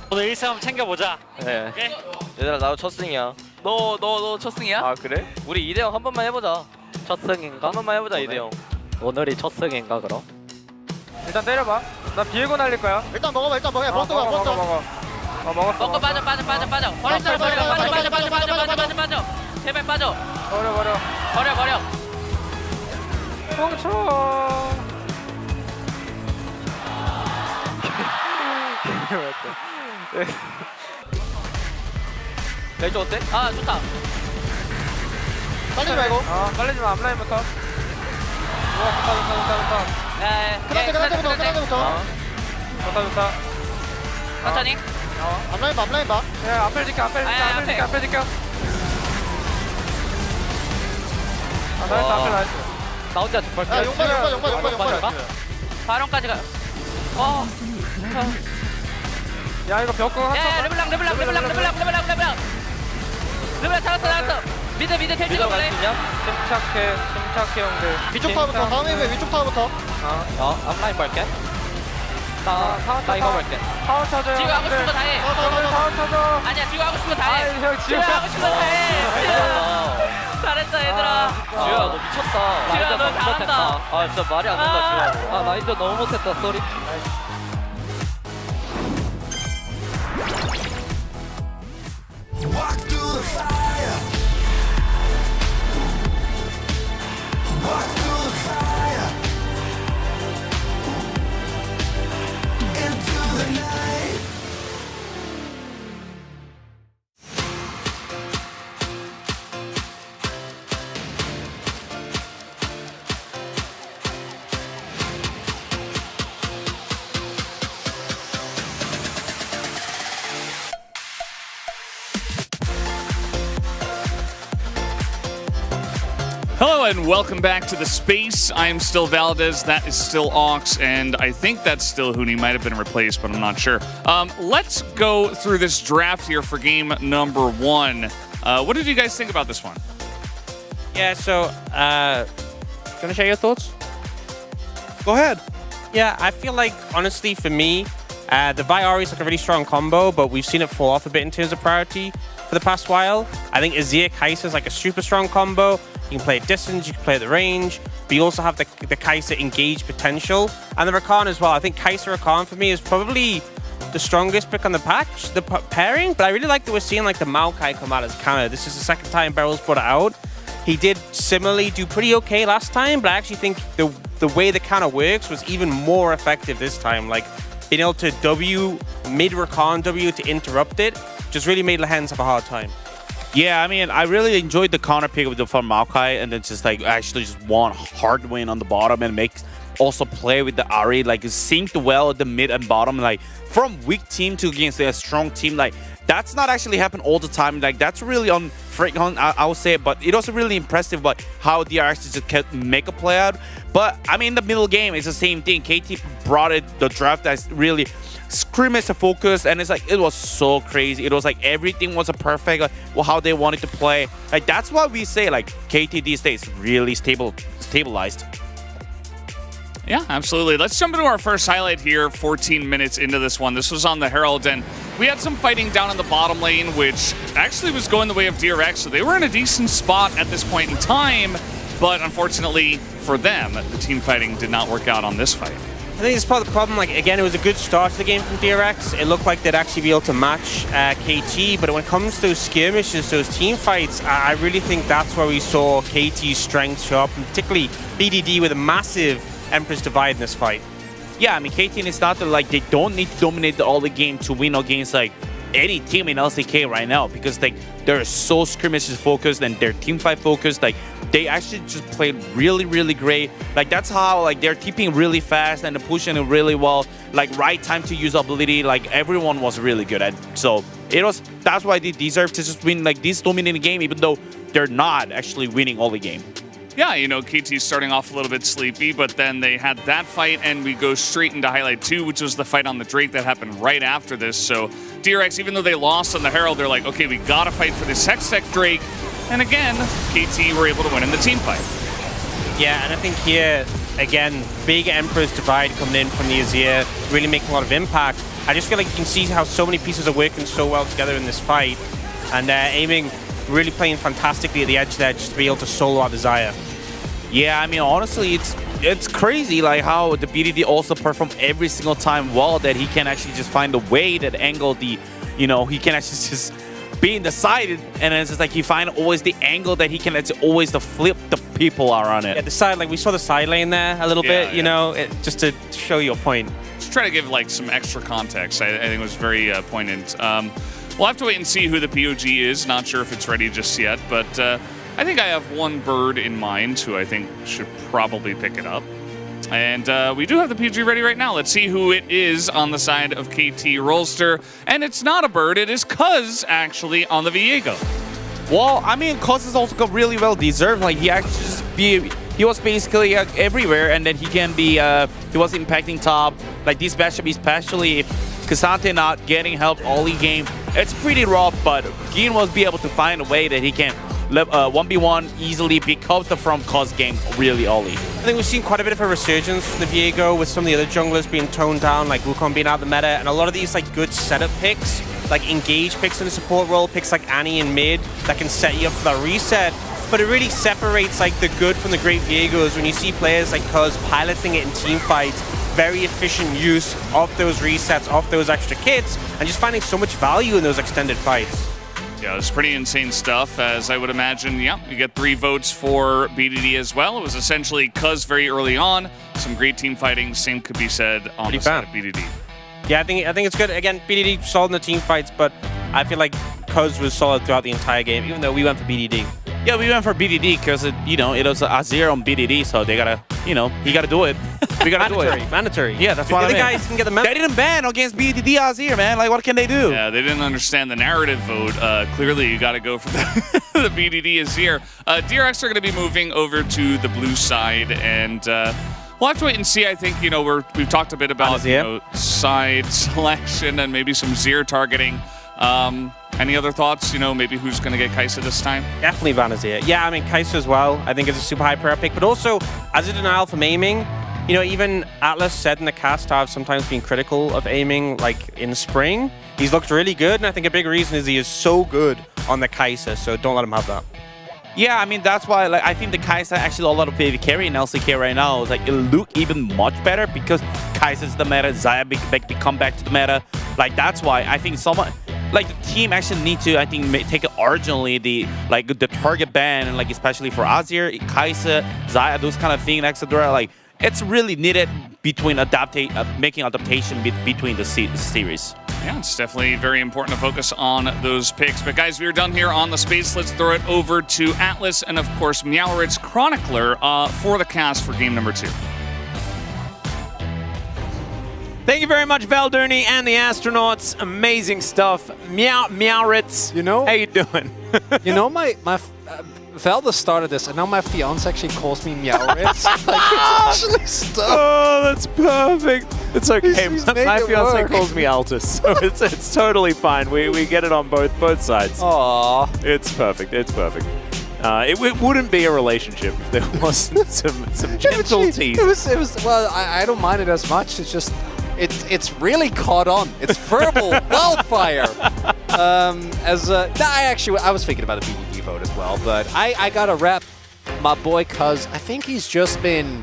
오늘 1승 한번 챙겨보자. 네. 오케이? 얘들아 나도 첫 승이야. 너 첫 승이야? 아 그래? 우리 2대0 한 번만 해보자. 첫 승인가? 한 번만 해보자 2대0. 오늘이 첫 승인가 그럼? 일단 때려봐. 나 비에고 날릴 거야. 일단 먹어봐. 버스. 먹었어. 먹고 빠져. 버려. 제발 빠져. 버려. 멈춰. 벨트 어때? 아 좋다. 빨리지 말고. 빨리지 마. 앞라인부터. 좋다. 끝났부터. 좋다. 천천히. 앞라인 봐. 야, 앞을 지켜. 앞을 지켜. 나이스. 나 혼자 죽벌. 야 용발. 바론까지 가. 야, 이거 벽공 한 야 르블랑 살았어. 미드 텔지가 볼래? 침착해 형들. 위쪽 타워부터. 다음에 위쪽 타워부터. 앞라인 볼게. 나 이거 볼게. 타워 찾아. 지금 하고 싶은 거 다 해. 타워 찾아. 아니야 지금 하고 싶은 거 다 해. 형 지금 하고 싶은 거 다 해. 잘했어 얘들아. 지우야 너 미쳤다. 지우야 너 잘한다. 아 진짜 말이 안 된다 지우야. 나 인도 너무 못했다 쏘리. Walk through the fire. Walk through the fire. Into the night. Hello and welcome back to the space. I am still Valdez, that is still Ox, and I think that's still Huni. Might have been replaced, but I'm not sure. Let's go through this draft here for game number 1. What did you guys think about this one? Yeah, so, gonna share your thoughts? Go ahead. Yeah, I feel like, honestly, for me, the Vi is like a really strong combo, but we've seen it fall off a bit in terms of priority for the past while. I think Azir Kai'Sa is like a super strong combo. You can play at distance, you can play at the range, but you also have the Kai'Sa engage potential. And the Rakan as well. I think Kai'Sa Rakan for me is probably the strongest pick on the patch, the pairing, but I really like that we're seeing like the Maokai come out as counter. This is the second time Beryl's brought it out. He did similarly do pretty okay last time, but I actually think the way the counter works was even more effective this time. Like being able to W, mid Rakan W to interrupt it, just really made Lehens have a hard time. Yeah, I mean, I really enjoyed the counter pick with the from Maokai, and then just like actually just one hard win on the bottom and make also play with the Ahri, like synced well at the mid and bottom, like from weak team to against a strong team, like that's not actually happen all the time. Like that's really on I would say, but it was really impressive about how DRX just kept make a play out. But I mean, the middle game is the same thing. KT brought it the draft that's really scrimmage focus, and it's like it was so crazy. It was like everything was a perfect how they wanted to play. Like that's why we say like KT these days really stabilized. Yeah, absolutely. Let's jump into our first highlight here, 14 minutes into this one. This was on the Herald, and we had some fighting down in the bottom lane, which actually was going the way of DRX, so they were in a decent spot at this point in time, but unfortunately for them, the team fighting did not work out on this fight. I think it's part of the problem. Like again, it was a good start to the game from DRX. It looked like they'd actually be able to match KT, but when it comes to those skirmishes, those team fights, I really think that's where we saw KT's strength show up, and particularly BDD with a massive Empress Divide in this fight. Yeah, I mean, KT is not like they don't need to dominate all the game to win against like any team in LCK right now, because like they're so skirmishes focused and they're team fight focused. Like they actually just played really great. Like that's how like they're keeping really fast and they're pushing it really well. Like right time to use ability. Like everyone was really good at. So that's why they deserve to just win like this dominating game, even though they're not actually winning all the game. Yeah, you know, KT's starting off a little bit sleepy, but then they had that fight, and we go straight into Highlight 2, which was the fight on the Drake that happened right after this. So DRX, even though they lost on the Herald, they're like, okay, we gotta fight for this Hextech Drake. And again, KT were able to win in the team fight. Yeah, and I think here, again, big Emperor's Divide coming in from the Azir, really making a lot of impact. I just feel like you can see how so many pieces are working so well together in this fight. And aiming, really playing fantastically at the edge there, just to be able to solo out Desire. Yeah, I mean, honestly, it's crazy like how the BDD also perform every single time well, that he can actually just find a way that angle the, you know, he can actually just be decided, and it's just like he find always the angle that he can actually always flip the people around it. Yeah, the side, like we saw the side lane there a little bit, you know, just to show your point. Just try to give like some extra context. I think it was very poignant. We'll have to wait and see who the POG is. Not sure if it's ready just yet, but I think I have one bird in mind who I think should probably pick it up. And we do have the PG ready right now. Let's see who it is on the side of KT Rolster. And it's not a bird, it is Cuz actually on the Viego. Well, I mean, Cuz is also really well deserved. Like he actually he was basically everywhere, and then he can be he was impacting top. Like this matchup, especially if K'Sante not getting help early game, it's pretty rough, but Gin was be able to find a way that he can 1v1 easily because from Cuz game really early. I think we've seen quite a bit of a resurgence from the Viego with some of the other junglers being toned down, like Wukong being out of the meta, and a lot of these like good setup picks, like engage picks in the support role, picks like Annie in mid that can set you up for that reset. But it really separates like the good from the great Viegos when you see players like Cuz piloting it in team fights, very efficient use of those resets, of those extra kits, and just finding so much value in those extended fights. Yeah, it's pretty insane stuff, as I would imagine. Yeah, you get 3 votes for BDD as well. It was essentially Cuz very early on. Some great team fighting. Same could be said on the side of BDD. Yeah, I think it's good. Again, BDD solid in the team fights, but I feel like Cuz was solid throughout the entire game, even though we went for BDD. Yeah, we went for BDD because, you know, it was Azir on BDD, so they gotta, you know, he gotta do it. We gotta do it. Mandatory. Yeah, that's what I The mean. guys can get the They didn't ban against BDD Azir, man. Like, what can they do? Yeah, they didn't understand the narrative vote. Clearly, you got to go for the BDD Azir. DRX are going to be moving over to the blue side, and we'll have to wait and see. I think, you know, we've talked a bit about side selection and maybe some Zir targeting. Any other thoughts? You know, maybe who's going to get Kai'Sa this time? Definitely Vanazir. Yeah, I mean, Kai'Sa as well. I think it's a super high prayer pick, but also as a denial from aiming. You know, even Atlas said in the cast I've sometimes been critical of aiming, like in spring. He's looked really good, and I think a big reason is he is so good on the Kai'Sa, so don't let him have that. Yeah, I mean, that's why I think the Kai'Sa actually a lot of PvP carry in LCK right now. It's like, it look even much better because Kai'Sa's the meta, Xayah become back to the meta. Like, that's why I think someone... Like, the team actually need to, I think, take it urgently, the target ban, and like, especially for Azir, Kai'Sa, Xayah, those kind of things, etc. Like, it's really needed between making adaptation between the series. Yeah, it's definitely very important to focus on those picks. But guys, we're done here on the space. Let's throw it over to Atlas and, of course, Meowrit's Chronicler for the cast for game number 2. Thank you very much, Valduni and the astronauts. Amazing stuff. Meowritz. You know, how you doing? You know, Velda started this, and now my fiance actually calls me Meowritz. Like, it's actually stuff. Oh, that's perfect. It's okay. My fiance calls me Altus, so it's totally fine. We get it on both sides. Aww. It's perfect. It's perfect. It wouldn't be a relationship if there wasn't some gentle teeth. It was. Well, I don't mind it as much. It's just. It's really caught on. It's verbal wildfire. I was thinking about the BDD vote as well, but I gotta rep my boy Cuz. I think he's just been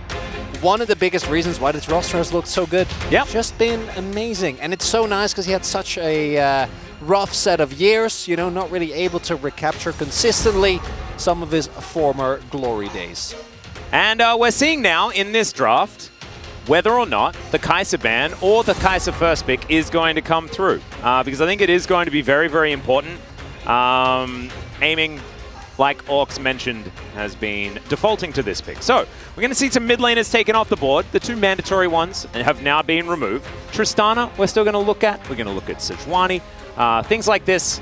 one of the biggest reasons why this roster has looked so good. Yeah, just been amazing, and it's so nice because he had such a rough set of years. You know, not really able to recapture consistently some of his former glory days. And we're seeing now in this draft whether or not the Kai'Sa ban or the Kai'Sa first pick is going to come through. Because I think it is going to be very, very important. Aiming, like Orcs mentioned, has been defaulting to this pick. So, we're going to see some mid laners taken off the board. The 2 mandatory ones have now been removed. Tristana, we're still going to look at. We're going to look at Sejuani. Things like this.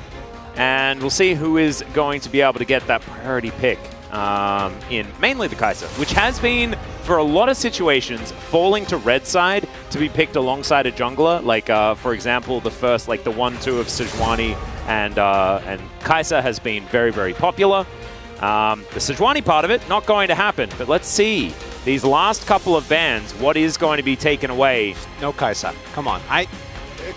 And we'll see who is going to be able to get that priority pick in mainly the Kai'Sa, which has been, for a lot of situations, falling to red side to be picked alongside a jungler. Like, for example, the first, like the 1-2 of Sejuani and Kai'Sa has been very, very popular. The Sejuani part of it, not going to happen, but let's see these last couple of bans, what is going to be taken away? No Kai'Sa, come on.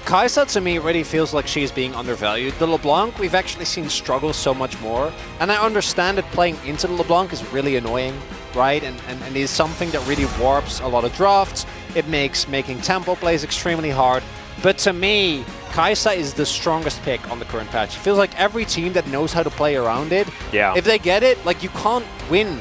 Kai'Sa, to me, really feels like she's being undervalued. The LeBlanc, we've actually seen struggle so much more. And I understand that playing into the LeBlanc is really annoying, right? And is something that really warps a lot of drafts. It makes making tempo plays extremely hard. But to me, Kai'Sa is the strongest pick on the current patch. It feels like every team that knows how to play around it, if they get it, like, you can't win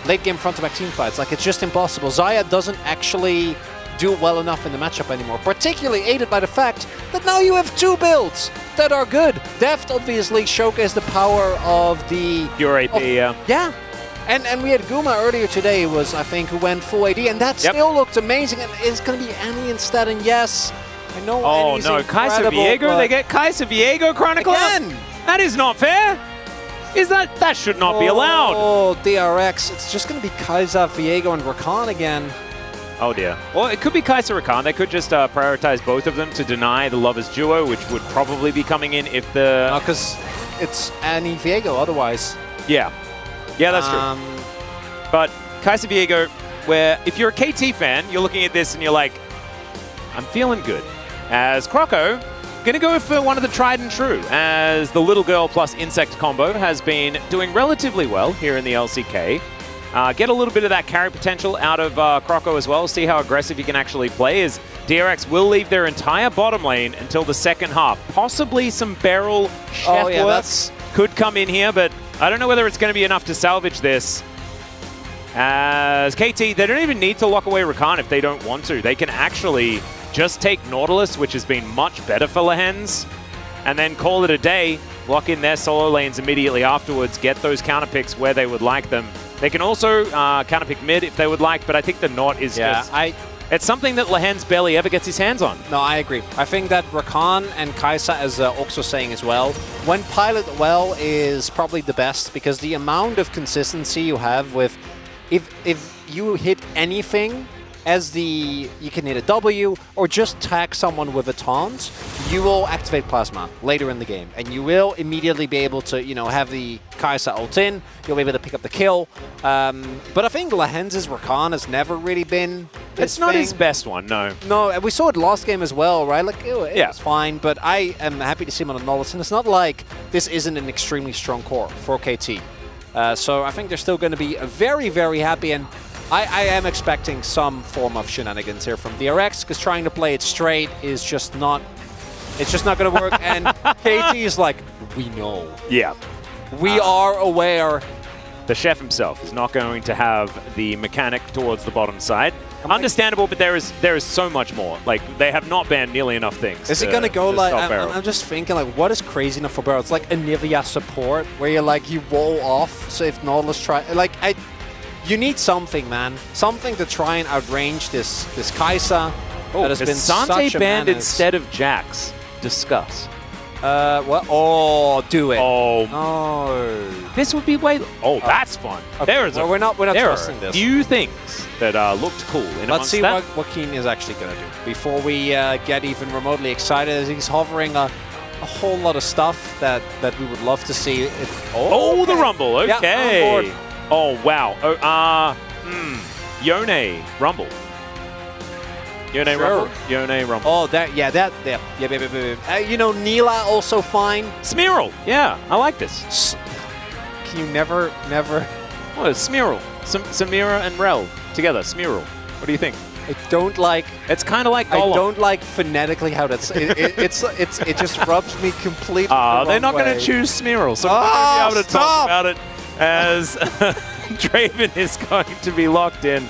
late game front-to-back team fights. Like, it's just impossible. Xayah doesn't actually do well enough in the matchup anymore, particularly aided by the fact that now you have 2 builds that are good. Deft obviously showcased the power of the pure AP, yeah. And we had Guma earlier today, was, I think, who went full AD, and that still looked amazing. And it's going to be Annie instead, and yes, I know. Oh no, Kai'Sa Viego, they get Kai'Sa Viego Chronicler? Again! That is not fair! That should not be allowed! Oh, DRX, it's just going to be Kai'Sa, Viego, and Rakan again. Oh dear. Well, it could be Kai'Sa Rakan. They could just prioritize both of them to deny the Lovers duo, which would probably be coming in if the... No, because it's Annie Viego otherwise. Yeah. Yeah, that's true. But Kai'Sa Viego, where if you're a KT fan, you're looking at this and you're like, I'm feeling good. As Croco, gonna go for one of the tried and true, as the Little Girl plus Insect combo has been doing relatively well here in the LCK. Get a little bit of that carry potential out of Croco as well. See how aggressive he can actually play, as DRX will leave their entire bottom lane until the second half. Possibly some barrel chef work could come in here, but I don't know whether it's going to be enough to salvage this. As KT, they don't even need to lock away Rakan if they don't want to. They can actually just take Nautilus, which has been much better for Lehends, and then call it a day, lock in their solo lanes immediately afterwards, get those counter picks where they would like them. They can also counterpick mid if they would like, but I think the Naut is just It's something that Lehens barely ever gets his hands on. No, I agree. I think that Rakan and Kai'Sa, as Ox saying as well, when piloted well is probably the best, because the amount of consistency you have with, if you hit anything as you can hit a W or just tag someone with a taunt, you will activate Plasma later in the game, and you will immediately be able to, have the Kai'Sa ult in. You'll be able to pick up the kill. But I think Lehens' Rakan has never really been. It's not his best one, no. No, and we saw it last game as well, right? Like, it was fine, but I am happy to see him on a Nolus, and it's not like this isn't an extremely strong core for KT. So I think they're still going to be very, very happy, and I am expecting some form of shenanigans here from DRX, because trying to play it straight is just not, it's just not going to work, and KT is like, we know. Yeah. We are aware. The chef himself is not going to have the mechanic towards the bottom side. Understandable, but there is so much more. Like, they have not banned nearly enough things. Is he going to go like, I'm just thinking, like, what is crazy enough for Barrow? It's like a Nivea support, where you're like, you roll off, so if Nautilus try, like, you need something, man. Something to try and outrange this Kai'Sa that has been such a banned menace. instead of Jax. Discuss. What? Oh, do it. Oh. No. This would be way... Oh, that's fun. Okay. There is we're not trusting there are a this. few things that looked cool in Let's see that. what Keen is actually going to do before we get even remotely excited, as he's hovering a whole lot of stuff that we would love to see. Oh, the Rumble. Okay. Yeah, on board. Oh, wow. Yone Rumble. Yone Rumble. Yone Rumble. Oh, that. Neela also fine. Smearl. Yeah, I like this. Can you never... What is Smearl? Samira and Rel together. Smearl. What do you think? I don't like... It's kind of like Golem. I don't like phonetically how that's... it just rubs me completely they're not going to choose Smearl, so we're going to be able to talk about it as Draven is going to be locked in.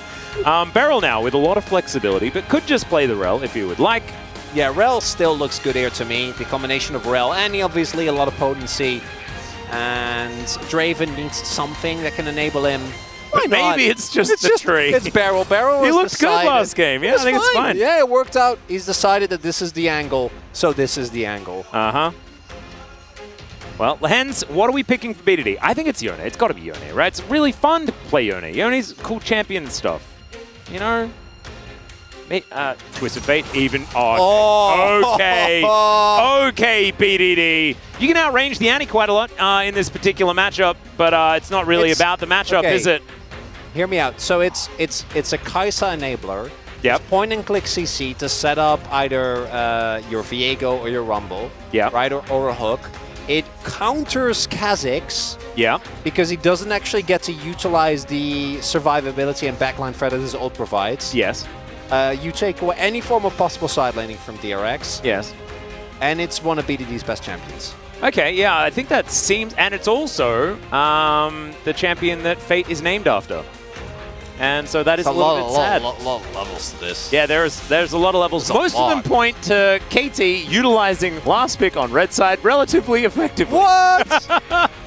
Beryl now with a lot of flexibility, but could just play the Rel if you would like. Yeah, Rel still looks good here to me. The combination of Rel and obviously a lot of potency. And Draven needs something that can enable him. But maybe it's just the tree. It's Beryl. He looked good last game. Yeah, I think it's fine. Yeah, it worked out. He's decided that this is the angle, so this is the angle. Uh-huh. Well, hence, what are we picking for BDD? I think it's Yone. It's got to be Yone, right? It's really fun to play Yone. Yone's cool champion and stuff. You know? Twisted Fate, even. Oh, okay. Okay, BDD. You can outrange the Annie quite a lot in this particular matchup, but it's not really about the matchup, is it? Hear me out. So it's a Kai'Sa enabler. Yep. It's point and click CC to set up either your Viego or your Rumble. Yeah. Right, or a hook. It counters Kha'Zix. Yeah. Because he doesn't actually get to utilize the survivability and backline threat that his ult provides. Yes. You take away any form of possible side laning from DRX. Yes. And it's one of BDD's best champions. Okay, yeah, I think that seems... And it's also the champion that Fate is named after. And so that is a little bit sad. A lot of levels to this. Yeah, there's a lot of levels. Most of them point to KT utilizing last pick on red side relatively effectively. What?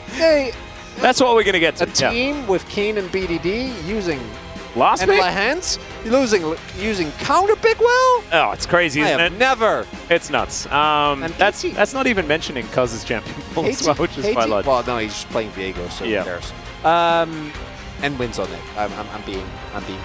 Hey, that's what we're going to get to. A team with Keen and BDD using last pick? Lehens using counter pick well? Oh, it's crazy, isn't it? Never. It's nuts. That's not even mentioning Cuz's champion pool as well, which is quite large. Well, no, he's just playing Viego, so who cares? And wins on it. I'm being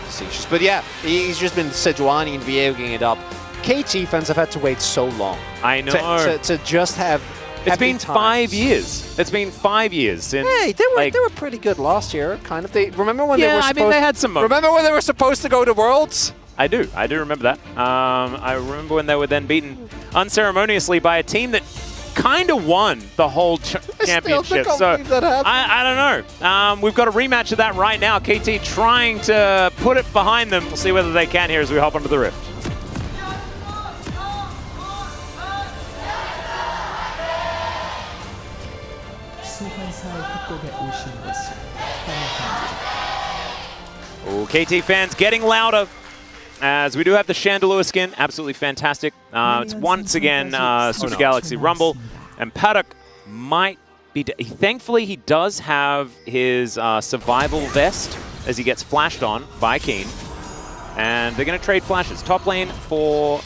facetious, but yeah, he's just been Sejuani and Viegoing it up. KT fans have had to wait so long. I know to just have. It's been 5 years. It's been 5 years since. Hey, they were pretty good last year, kind of. Remember when they were supposed? I mean, they had some. Remember when they were supposed to go to Worlds? I do remember that. I remember when they were then beaten unceremoniously by a team that kind of won the whole championship. So I don't know. We've got a rematch of that right now. KT trying to put it behind them. We'll see whether they can here as we hop onto the Rift. Oh, KT fans getting louder as we do have the Chandelure skin. Absolutely fantastic. It's once again Super Galaxy Rumble. And Paddock might be... Thankfully, he does have his survival vest as he gets flashed on by Keen. And they're going to trade flashes. Top lane for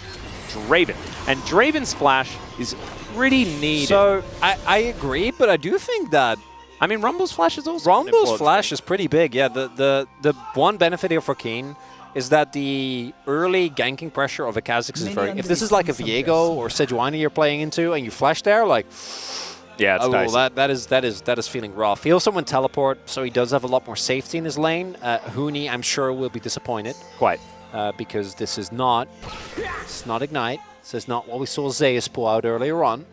Draven. And Draven's flash is pretty needed. So, I agree, but I do think that... I mean, Rumble's flash is also Rumble's flash is pretty big, yeah. The one benefit here for Keen is that the early ganking pressure of a Kha'Zix is very... If this is like a Viego or Sejuani you're playing into and you flash there, like... Yeah, it's dicey. Well, that is feeling rough. He also went teleport, so he does have a lot more safety in his lane. Huni, I'm sure, will be disappointed. Quite. Because this is not... It's not Ignite. This is not what we saw Zeus pull out earlier on.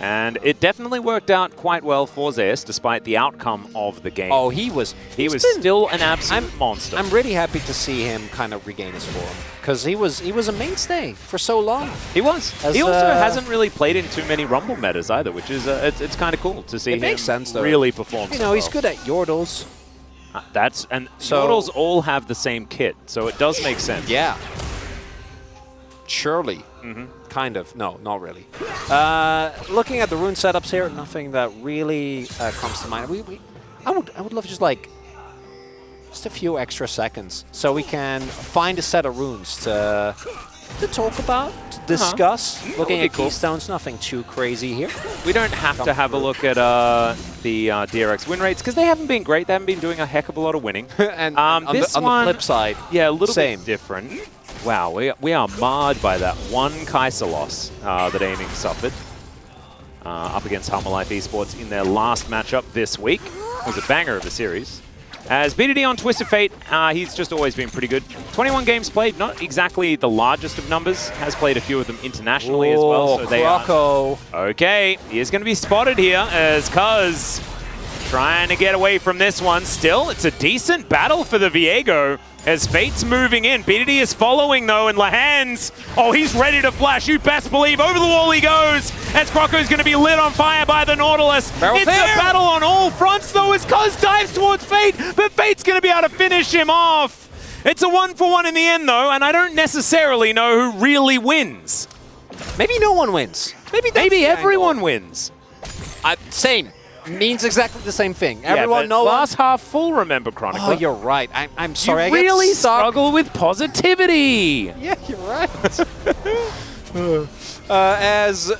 And it definitely worked out quite well for Zeus, despite the outcome of the game. Oh, he was still an absolute monster. I'm really happy to see him kind of regain his form, because he was a mainstay for so long. He was. He also hasn't really played in too many Rumble metas either, which is it's kind of cool to see him makes sense, though. really perform. You know, he's good at Yordles. Yordles all have the same kit, so it does make sense. Yeah. Surely. Kind of. No, not really. Looking at the rune setups here, nothing that really comes to mind. I would love just a few extra seconds so we can find a set of runes to talk about, to discuss. Looking at keystones, nothing too crazy here. We don't have to have a look at the DRX win rates because they haven't been great. They haven't been doing a heck of a lot of winning. And on the flip side, yeah, a little bit different. Wow, we are marred by that one Kai'Sa loss that Aiming suffered up against Halma-Life Esports in their last matchup this week. It was a banger of a series. As BDD on Twisted Fate, he's just always been pretty good. 21 games played, not exactly the largest of numbers. Has played a few of them internationally as well. So they are... Okay, he is going to be spotted here as Cuz trying to get away from this one. Still, it's a decent battle for the Viego as Fate's moving in. BDD is following though, and Lahans, oh, he's ready to flash. You best believe over the wall he goes as Crocco's going to be lit on fire by the Nautilus. It's a battle on all fronts though as Cuz dives towards Fate, but Fate's going to be able to finish him off. It's a 1-for-1 in the end though, and I don't necessarily know who really wins. Maybe no one wins. Maybe everyone wins. Same. Means exactly the same thing. Everyone knows. Glass half full, remember, Chronicler. Oh, you're right. I'm sorry. You really struggle with positivity. Yeah, you're right. As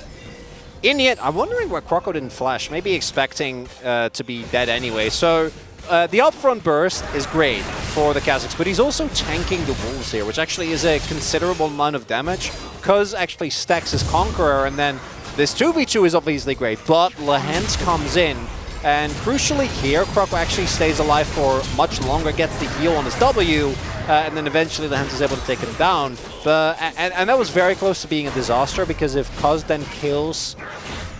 Inyet, I'm wondering why Crocco didn't flash. Maybe expecting to be dead anyway. So the upfront burst is great for the Kha'Zix, but he's also tanking the wolves here, which actually is a considerable amount of damage. Cuz actually stacks his Conqueror, and then this 2v2 is obviously great, but Lahans comes in, and crucially here, Crocco actually stays alive for much longer, gets the heal on his W, and then eventually Lahans is able to take him down. But and that was very close to being a disaster, because if Cuz then kills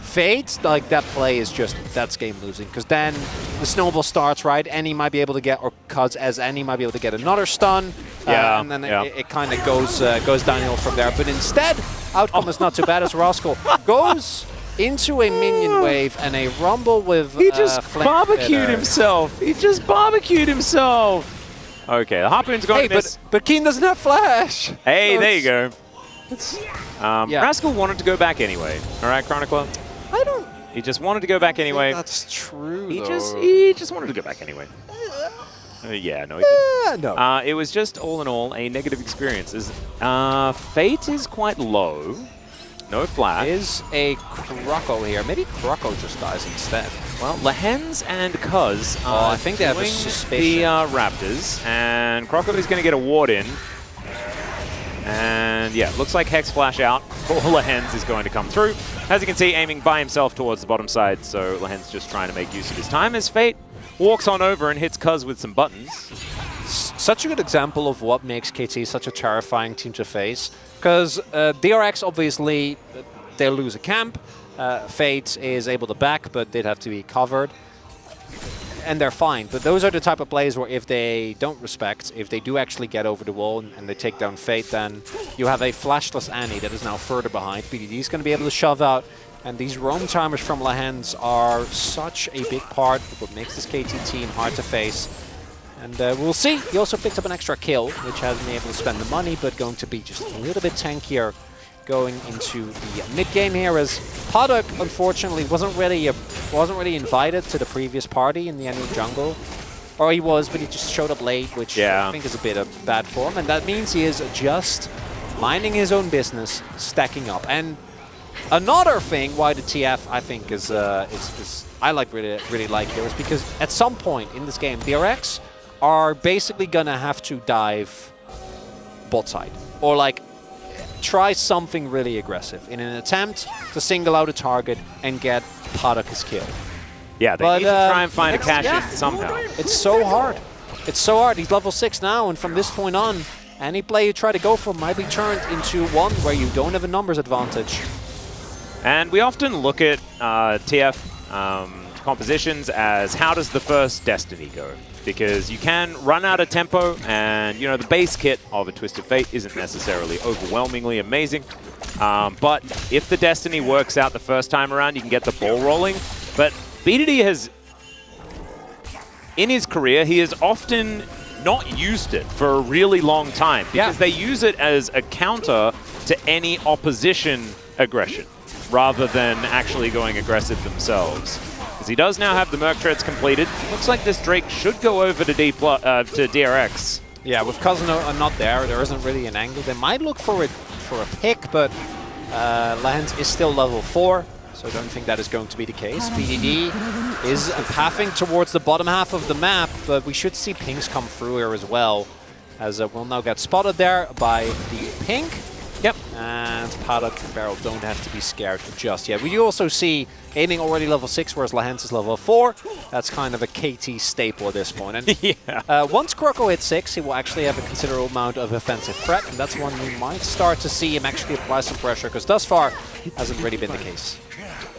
Fate, like that play is just, that's game losing, because then the snowball starts, right? Any might be able to get, or Cuz as any might be able to get another stun, and then it kind of goes downhill from there. But instead, outcome is not too bad as Rascal goes into a minion wave and a Rumble with He just barbecued himself. He just barbecued himself. Okay, the Harpoon's going to miss. But Keen doesn't have flash. Hey, there you go. Rascal wanted to go back anyway. All right, Chronicler? I don't... He just wanted to go back anyway. That's true, He just wanted to go back anyway. Yeah, no, he didn't. No. It was just, all in all, a negative experience. Fate is quite low. No flash. Is a Crocco here. Maybe Crocco just dies instead. Well, Lahens and Cuz I think they have a suspicion. The Raptors, and Crocco is going to get a ward in. And yeah, looks like Hex Flash out. Lahens is going to come through. As you can see, aiming by himself towards the bottom side, so Lahens just trying to make use of his time as Fate walks on over and hits Cuz with some buttons. Such a good example of what makes KT such a terrifying team to face. Because DRX, obviously, they lose a camp. Fate is able to back, but they'd have to be covered. And they're fine. But those are the type of plays where if they don't respect, if they do actually get over the wall and they take down Fate, then you have a flashless Annie that is now further behind. BDD is going to be able to shove out. And these roam timers from Lahens are such a big part of what makes this KT team hard to face. And we'll see. He also picked up an extra kill, which hasn't been able to spend the money, but going to be just a little bit tankier going into the mid-game here, as Paddock, unfortunately, wasn't really invited to the previous party in the enemy jungle Or he was, but he just showed up late, which I think is a bit of bad form. And that means he is just minding his own business, stacking up. And another thing why the TF, I think, is I really like here is because at some point in this game, DRX are basically gonna have to dive bot side. Or like try something really aggressive in an attempt to single out a target and get Paddock's kill. Yeah, they need to try and find a cash-in somehow. It's so hard. It's so hard. He's level 6 now, and from this point on, any play you try to go for might be turned into one where you don't have a numbers advantage. And we often look at TF compositions as how does the first Destiny go? Because you can run out of tempo, and you know the base kit of a Twisted Fate isn't necessarily overwhelmingly amazing. But if the Destiny works out the first time around, you can get the ball rolling. But BDD has, in his career, he has often not used it for a really long time because they use it as a counter to any opposition aggression rather than actually going aggressive themselves. Because he does now have the Merc Treads completed. Looks like this Drake should go over to DRX. Yeah, with Cousin not there isn't really an angle. They might look for a pick, but Lehens is still level 4. So I don't think that is going to be the case. BDD is pathing towards the bottom half of the map, but we should see pings come through here as well, as we'll now get spotted there by the pink. Yep. And Paddock and Barrel don't have to be scared just yet. We do also see Aiming already level 6, whereas Lehens is level 4. That's kind of a KT staple at this point. And once Croco hits 6, he will actually have a considerable amount of offensive threat, and that's when we might start to see him actually apply some pressure, because thus far hasn't really been the case.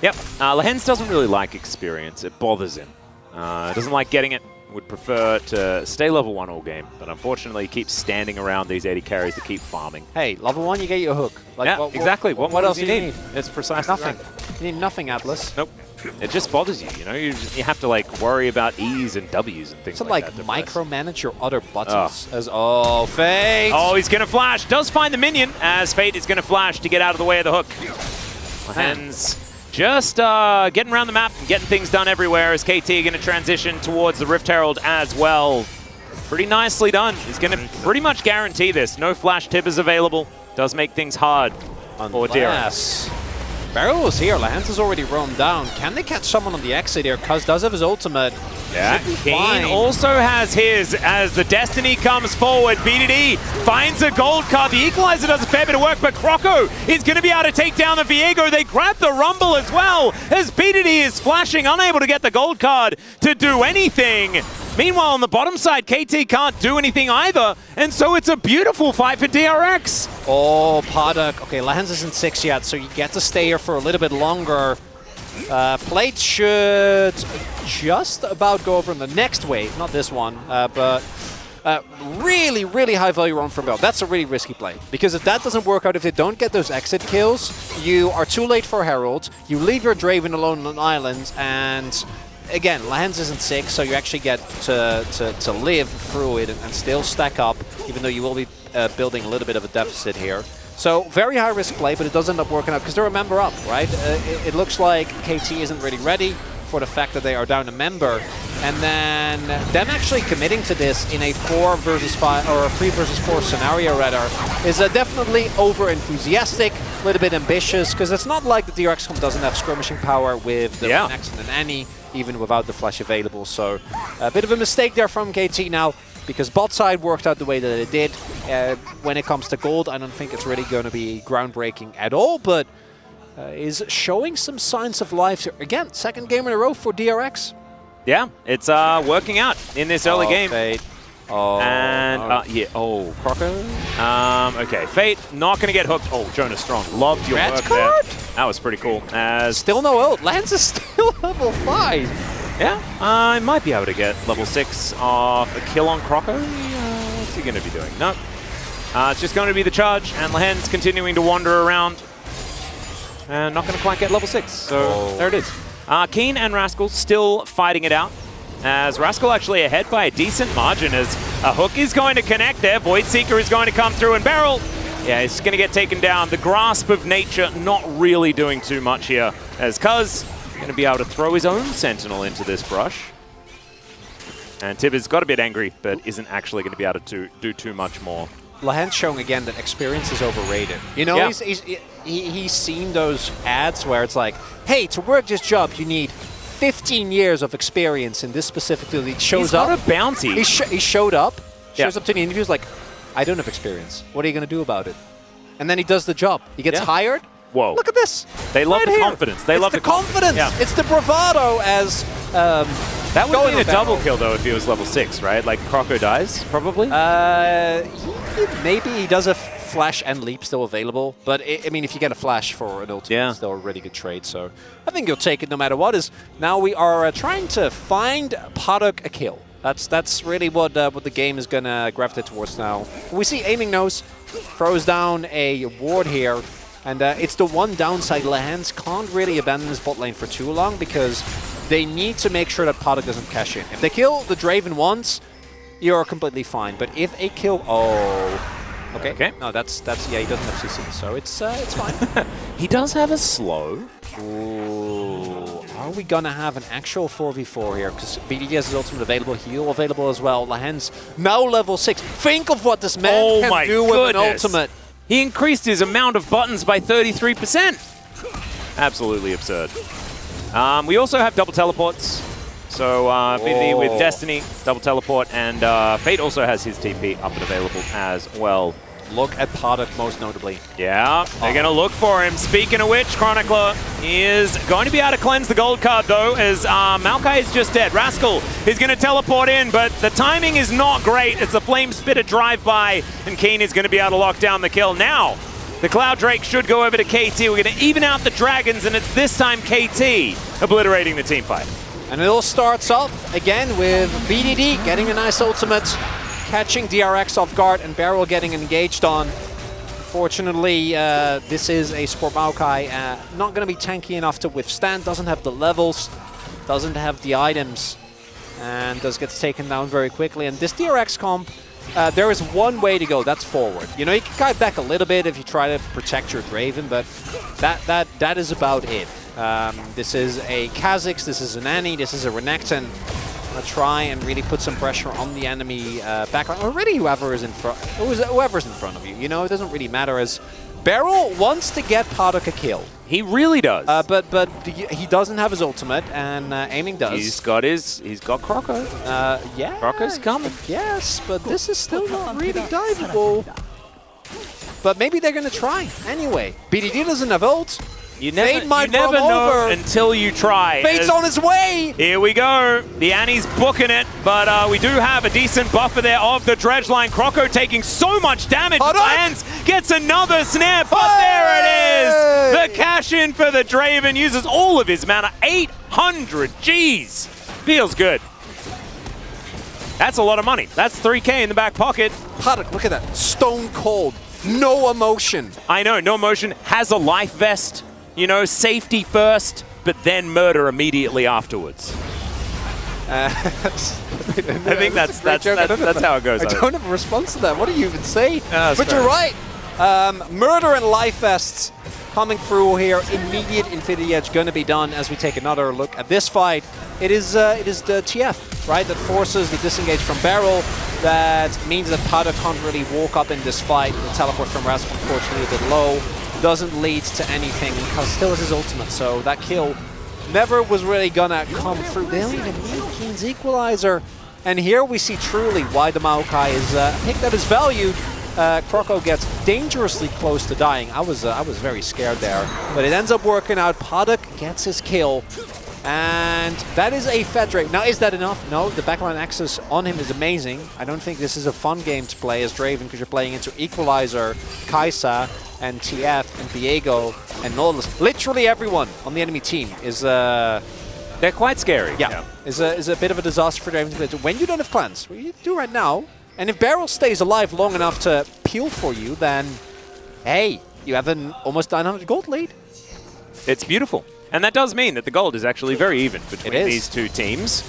Yep. Lehens doesn't really like experience. It bothers him. Doesn't like getting it. Would prefer to stay level 1 all game, but unfortunately he keeps standing around these 80 carries to keep farming. Hey, level 1 you get your hook. Like, yeah, exactly. What else do you need? It's precisely nothing. You need nothing, Atlas. Nope. It just bothers you, you know? You have to like worry about E's and W's and things like that. So like micromanage your other buttons. Oh, Fate! Oh, he's gonna flash. Does find the minion as Fate is gonna flash to get out of the way of the hook. Lehens just getting around the map and getting things done everywhere as KT going to transition towards the Rift Herald as well. Pretty nicely done. He's going to pretty much guarantee this. No flash tip is available. Does make things hard for DRX. Barrel is here. Lehens has already roamed down. Can they catch someone on the exit here? Cuz does have his ultimate. Yeah, Keen also has his as the Destiny comes forward. BDD finds a gold card. The Equalizer does a fair bit of work, but Croco is going to be able to take down the Viego. They grab the Rumble as well as BDD is flashing, unable to get the gold card to do anything. Meanwhile, on the bottom side, KT can't do anything either, and so it's a beautiful fight for DRX. Oh, Paddock. Okay, Lehens isn't 6 yet, so you get to stay here for a little bit longer. Plate should just about go over in the next wave, not this one, but really, really high value run from Bell. That's a really risky play, because if that doesn't work out, if they don't get those exit kills, you are too late for Herald, you leave your Draven alone on an island, and again, Lehens isn't 6, so you actually get to live through it and still stack up, even though you will be building a little bit of a deficit here. So very high risk play, but it does end up working out because they're a member up, right? It looks like KT isn't really ready for the fact that they are down a member. And then them actually committing to this in a 4 versus 5 or a 3 versus 4 scenario rather is definitely over enthusiastic, a little bit ambitious, because it's not like the DRX comp doesn't have skirmishing power with the Nexon and Annie, even without the flash available. So a bit of a mistake there from KT now, because bot side worked out the way that it did. When it comes to gold, I don't think it's really going to be groundbreaking at all, but is showing some signs of life here. Again, second game in a row for DRX. Yeah, it's working out in this early game. Fate. Oh, and yeah, oh, Croco. Okay, Fate not going to get hooked. Oh, Jonah Strong, loved your work there. That was pretty cool. Still no ult. Lance is still level 5. Yeah, I might be able to get level 6 off a kill on Croco. What's he going to be doing? No. It's just going to be the charge, and Lehens continuing to wander around. And not going to quite get level 6, so there it is. Keen and Rascal still fighting it out, as Rascal actually ahead by a decent margin, as a hook is going to connect there. Void Seeker is going to come through, and Barrel, yeah, he's going to get taken down. The grasp of nature not really doing too much here, as Cuz going to be able to throw his own Sentinel into this brush. And Tibber's got a bit angry, but isn't actually going to be able to do too much more. Lahen's showing again that experience is overrated. You know, Yeah. he's seen those ads where it's like, hey, to work this job, you need 15 years of experience in this specific field. He shows He's up. got a bounty. He showed up, Yeah. shows up to the interviews like, I don't have experience. What are you going to do about it? And then he does the job. He gets Yeah. hired. Whoa. Look at this. They love Right the here. confidence. They It's love the confidence. Yeah. It's the bravado as That would going have been a barrel. double kill, though, if he was level 6, right? Like, Croco dies, probably? Maybe he does a flash and leap still available, but I mean, if you get a flash for an ultimate, it's still a really good trade. So I think you'll take it no matter what. Now we are trying to find Paddock a kill. That's really what the game is gonna gravitate towards now. We see aiming nose throws down a ward here, and it's the one downside. Lahens can't really abandon his bot lane for too long because they need to make sure that Paddock doesn't cash in. If they kill the Draven once, you're completely fine. But if a kill, okay. No, that's yeah. He doesn't have CC, so it's fine. He does have a slow. Ooh, are we gonna have an actual 4v4 here? Because BDD has his ultimate available, heal available as well. Lahen's now level 6. Think of what this man can do with an ultimate. He increased his amount of buttons by 33%. Absolutely absurd. We also have double teleports. So BDD with Destiny, double teleport, and Fate also has his TP up and available as well. Look at Paddock most notably. Yeah, they're going to look for him. Speaking of which, Chronicler is going to be able to cleanse the gold card, though, as Maokai is just dead. Rascal is going to teleport in, but the timing is not great. It's a Flame Spitter drive-by, and Keen is going to be able to lock down the kill. Now, the Cloud Drake should go over to KT. We're going to even out the Dragons, and it's this time KT obliterating the team fight. And it all starts off again with BDD getting a nice ultimate, catching DRX off guard, and Beryl getting engaged on. Unfortunately, this is a Sport Maokai, not going to be tanky enough to withstand, doesn't have the levels, doesn't have the items, and does get taken down very quickly. And this DRX comp, there is one way to go, that's forward. You know, you can kite back a little bit if you try to protect your Draven, but that is about it. This is a Kha'Zix, this is an Annie, this is a Renekton. Try and really put some pressure on the enemy backline, or really whoever's in front of you. You know, it doesn't really matter, as Beryl wants to get Paddock a kill. He really does. But he doesn't have his ultimate, and aiming does. He's got Croco. Yeah. Croco's coming. Yes, but this is still not really diveable. But maybe they're going to try anyway. BDD doesn't have ult. You never know over until you try. Fate's on his way! Here we go. The Annie's booking it, but we do have a decent buffer there of the dredge line. Croco taking so much damage. Lands, gets another snap, but there it is! The cash in for the Draven uses all of his mana. 800 Gs. Feels good. That's a lot of money. That's 3K in the back pocket. Paddock, look at that. Stone cold. No emotion. I know, no emotion. Has a life vest. You know, safety first, but then murder immediately afterwards. I think that's how it goes. I don't have a response to that. What do you even say? But fair. you're right. Murder and life vests coming through here. Immediate Infinity Edge going to be done as we take another look at this fight. It is the TF, right, that forces the disengage from Beryl. That means that Paddock can't really walk up in this fight. The teleport from Rascal, unfortunately, a bit low. Doesn't lead to anything because still has his ultimate, so that kill never was really gonna come through. They don't even need Keen's equalizer. And here we see truly why the Maokai is picked at his value. Croco gets dangerously close to dying. I was very scared there, but it ends up working out. Paddock gets his kill, and that is a Fed Drake. Now, is that enough? No, the backline access on him is amazing. I don't think this is a fun game to play as Draven because you're playing into Equalizer, Kai'Sa, and TF, and Viego, and Nautilus. Literally everyone on the enemy team is... They're quite scary. Yeah. Is a bit of a disaster for Draven. When you don't have clans, what you do right now, and if Beryl stays alive long enough to peel for you, then, hey, you have an almost 900 gold lead. It's beautiful. And that does mean that the gold is actually very even between these two teams.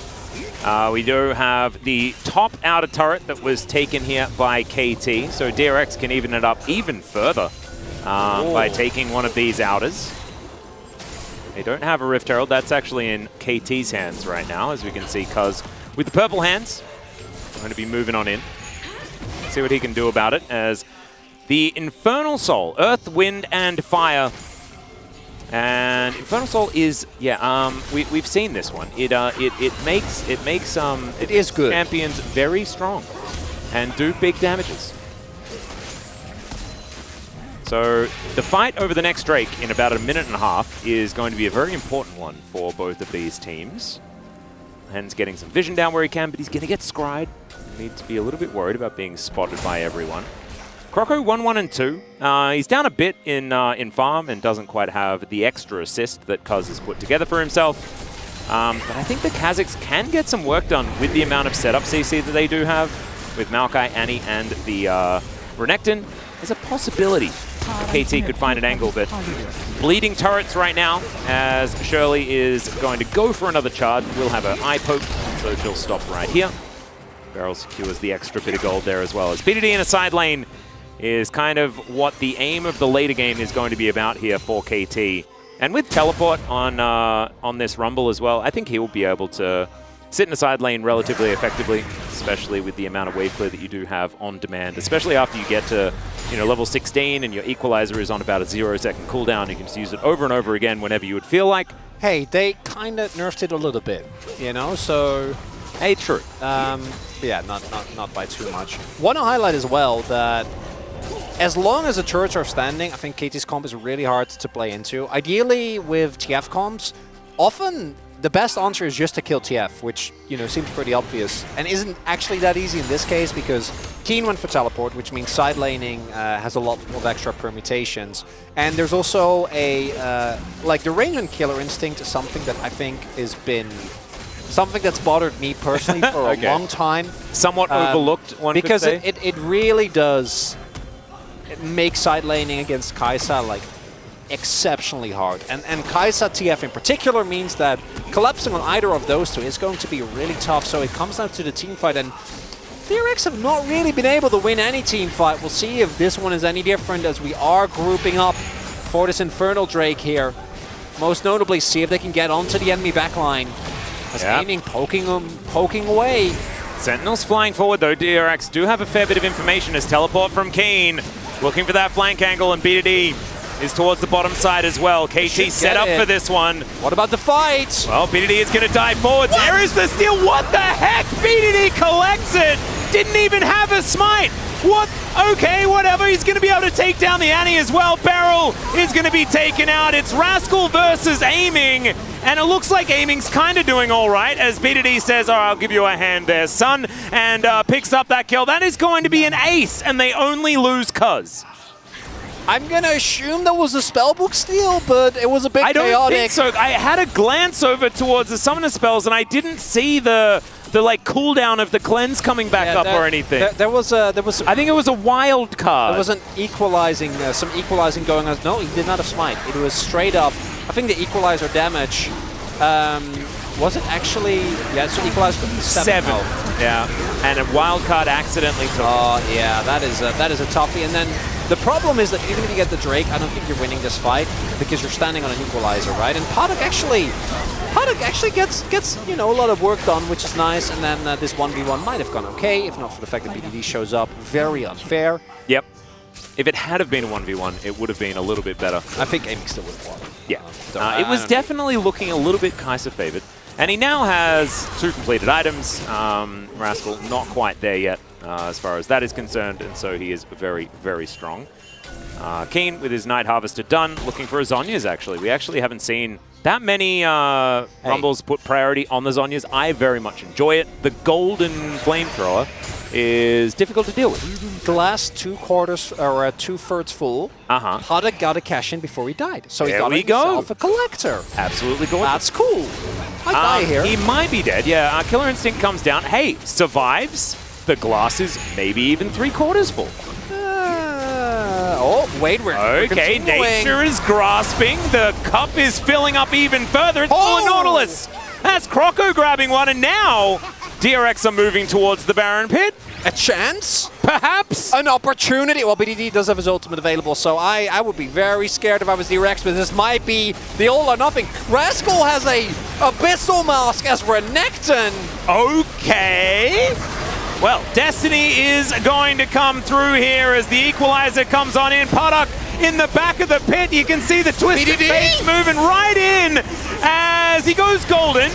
We do have the top outer turret that was taken here by KT, so DRX can even it up even further by taking one of these outers. They don't have a Rift Herald. That's actually in KT's hands right now, as we can see, Cuz with the purple hands. Going to be moving on in. See what he can do about it as the Infernal Soul, Earth, Wind, and Fire. And Infernal Soul is, we've seen this one. It is good. Champions very strong and do big damages. So the fight over the next Drake in about a minute and a half is going to be a very important one for both of these teams. Hen's getting some vision down where he can, but he's going to get scried. Need to be a little bit worried about being spotted by everyone. Croco 1-1 and 2. He's down a bit in farm and doesn't quite have the extra assist that Cuz has put together for himself. But I think the Kazakhs can get some work done with the amount of setup CC that they do have with Maokai, Annie, and the Renekton. There's a possibility KT could find an angle, but bleeding turrets right now as Shirley is going to go for another charge. We'll have an eye poke, so she'll stop right here. Beryl secures the extra bit of gold there as well. As BDD in a side lane is kind of what the aim of the later game is going to be about here for KT. And with teleport on this Rumble as well, I think he will be able to sit in a side lane relatively effectively, especially with the amount of wave clear that you do have on demand, especially after you get to level 16 and your equalizer is on about a 0-second cooldown. You can just use it over and over again whenever you would feel like. Hey, they kind of nerfed it a little bit, so... Hey, true. Yeah, not by too much. Want to highlight as well that as long as the turrets are standing, I think KT's comp is really hard to play into. Ideally, with TF comps, often the best answer is just to kill TF, which, seems pretty obvious. And isn't actually that easy in this case, because Keen went for teleport, which means side laning has a lot of extra permutations. And there's also a, the range and killer instinct is something that I think has been something that's bothered me personally for a long time. Somewhat overlooked, one could say. Because it really does make side laning against Kai'Sa, exceptionally hard. And Kai'Sa TF in particular means that collapsing on either of those two is going to be really tough. So it comes down to the team fight. And DRX have not really been able to win any team fight. We'll see if this one is any different as we are grouping up for this Infernal Drake here. Most notably, see if they can get onto the enemy backline. As aiming, poking away. Sentinels flying forward though. DRX do have a fair bit of information as teleport from Keen. Looking for that flank angle, and BDD is towards the bottom side as well. KT set up for this one. What about the fight? Well, BDD is going to dive forward. What? There is the steal. What the heck? BDD collects it. Didn't even have a smite. What? Okay, whatever. He's going to be able to take down the Annie as well. Beryl is going to be taken out. It's Rascal versus Aiming. And it looks like Aiming's kind of doing all right as BDD says, oh, I'll give you a hand there, son. And picks up that kill. That is going to be an ace, and they only lose Cuz. I'm going to assume that was a spellbook steal, but it was a bit chaotic. I don't think so. I had a glance over towards the summoner spells, and I didn't see the cooldown of the cleanse coming back up or anything. There was I think it was a wild card. There was an equalizing, some equalizing going on. No, he did not have smite. It was straight up. I think the equalizer damage, was it actually, so equalizer 7 health. Yeah, and a wild card accidentally took it. Yeah, that is a toughie. And then the problem is that even if you get the Drake, I don't think you're winning this fight because you're standing on an equalizer, right? And Paddock actually gets a lot of work done, which is nice. And then this 1v1 might have gone okay, if not for the fact that BDD shows up. Very unfair. Yep. If it had have been a 1v1, it would have been a little bit better. I think Aiming still would have won. Yeah. It was definitely looking a little bit Kai'Sa favored. And he now has 2 completed items. Rascal not quite there yet as far as that is concerned, and so he is very, very strong. Keen with his Night Harvester done, looking for a Zhonya's actually. We actually haven't seen that many Rumbles put priority on the Zhonya's. I very much enjoy it. The golden flamethrower is difficult to deal with. The last 2 quarters or 2/3 full, Paddock got a cash in before he died. So he got himself a collector. Absolutely gorgeous. That's cool. I die here. He might be dead, yeah. Killer Instinct comes down. Hey, survives. The glass is maybe even 3/4 full. Oh, wait, we're okay, nature is grasping. The cup is filling up even further. It's full of Nautilus. That's Croco grabbing one, and now DRX are moving towards the Baron pit. A chance? Perhaps? An opportunity? Well, BDD does have his ultimate available, so I would be very scared if I was DRX, but this might be the all or nothing. Rascal has a Abyssal Mask as Renekton. Okay. Well, Destiny is going to come through here as the equalizer comes on in. Puddock in the back of the pit. You can see the Twisted Fates moving right in as he goes golden.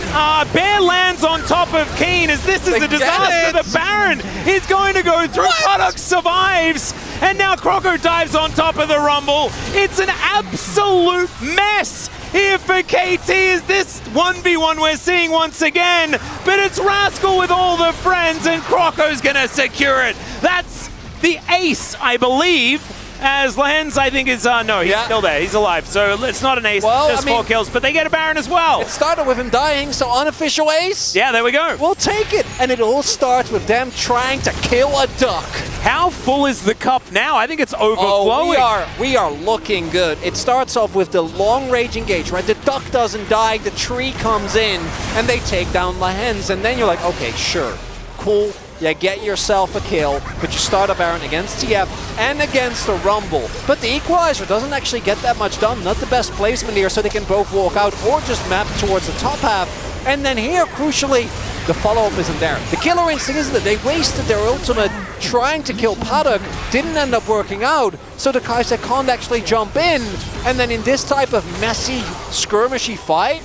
Bear lands on top of Keen as this is a disaster. The Baron is going to go through. Puddock survives. And now Croco dives on top of the Rumble. It's an absolute mess here for KT. Is this 1v1 we're seeing once again? But it's Rascal with all the friends and Croco's going to secure it. That's the ace, I believe. As Lens, I think, is, no, he's still there. He's alive. So it's not an ace, just 4 kills. But they get a Baron as well. It started with him dying, so unofficial ace. Yeah, there we go. We'll take it. And it all starts with them trying to kill a duck. How full is the cup now? I think it's overflowing. Oh, we are looking good. It starts off with the long-range engage, right? The duck doesn't die, the tree comes in, and they take down the hens. And then you're like, okay, sure, cool. You get yourself a kill, but you start a Baron against TF and against the Rumble. But the Equalizer doesn't actually get that much done. Not the best placement here, so they can both walk out or just map towards the top half. And then here, crucially, the follow-up isn't there. The killer instinct isn't that they wasted their ultimate trying to kill Puddock, didn't end up working out, so the Kai'Sa can't actually jump in. And then in this type of messy, skirmishy fight,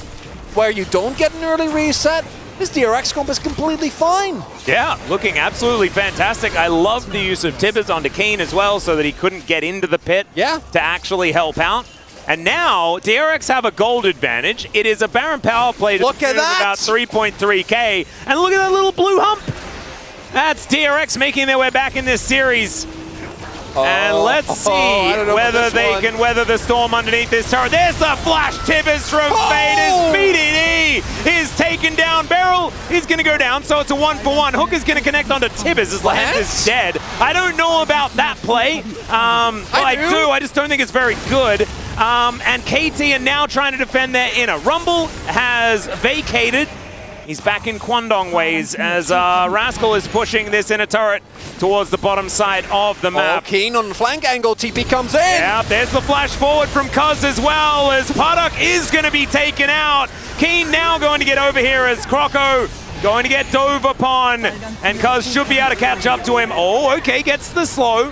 where you don't get an early reset, this DRX comp is completely fine. Yeah, looking absolutely fantastic. I love the use of Tibbers onto Keen as well so that he couldn't get into the pit to actually help out. And now, DRX have a gold advantage. It is a Baron power play to about 3.3k. And look at that little blue hump. That's DRX making their way back in this series. And let's see whether they can weather the storm underneath this turret. There's the flash. Tibbers from Fade as BDD is taken down. Beryl is going to go down, so it's a 1-for-1. Hook is going to connect onto Tibbers as Lance is dead. I don't know about that play. Well, I do. I just don't think it's very good. And KT are now trying to defend their inner. Rumble has vacated. He's back in Kwandong ways as Rascal is pushing this inner turret towards the bottom side of the map. Keen on the flank angle, TP comes in. Yeah, there's the flash forward from Cuz as well as Puddock is going to be taken out. Keen now going to get over here as Croco going to get dove upon, and Cuz should be able to catch up to him. Oh, okay, gets the slow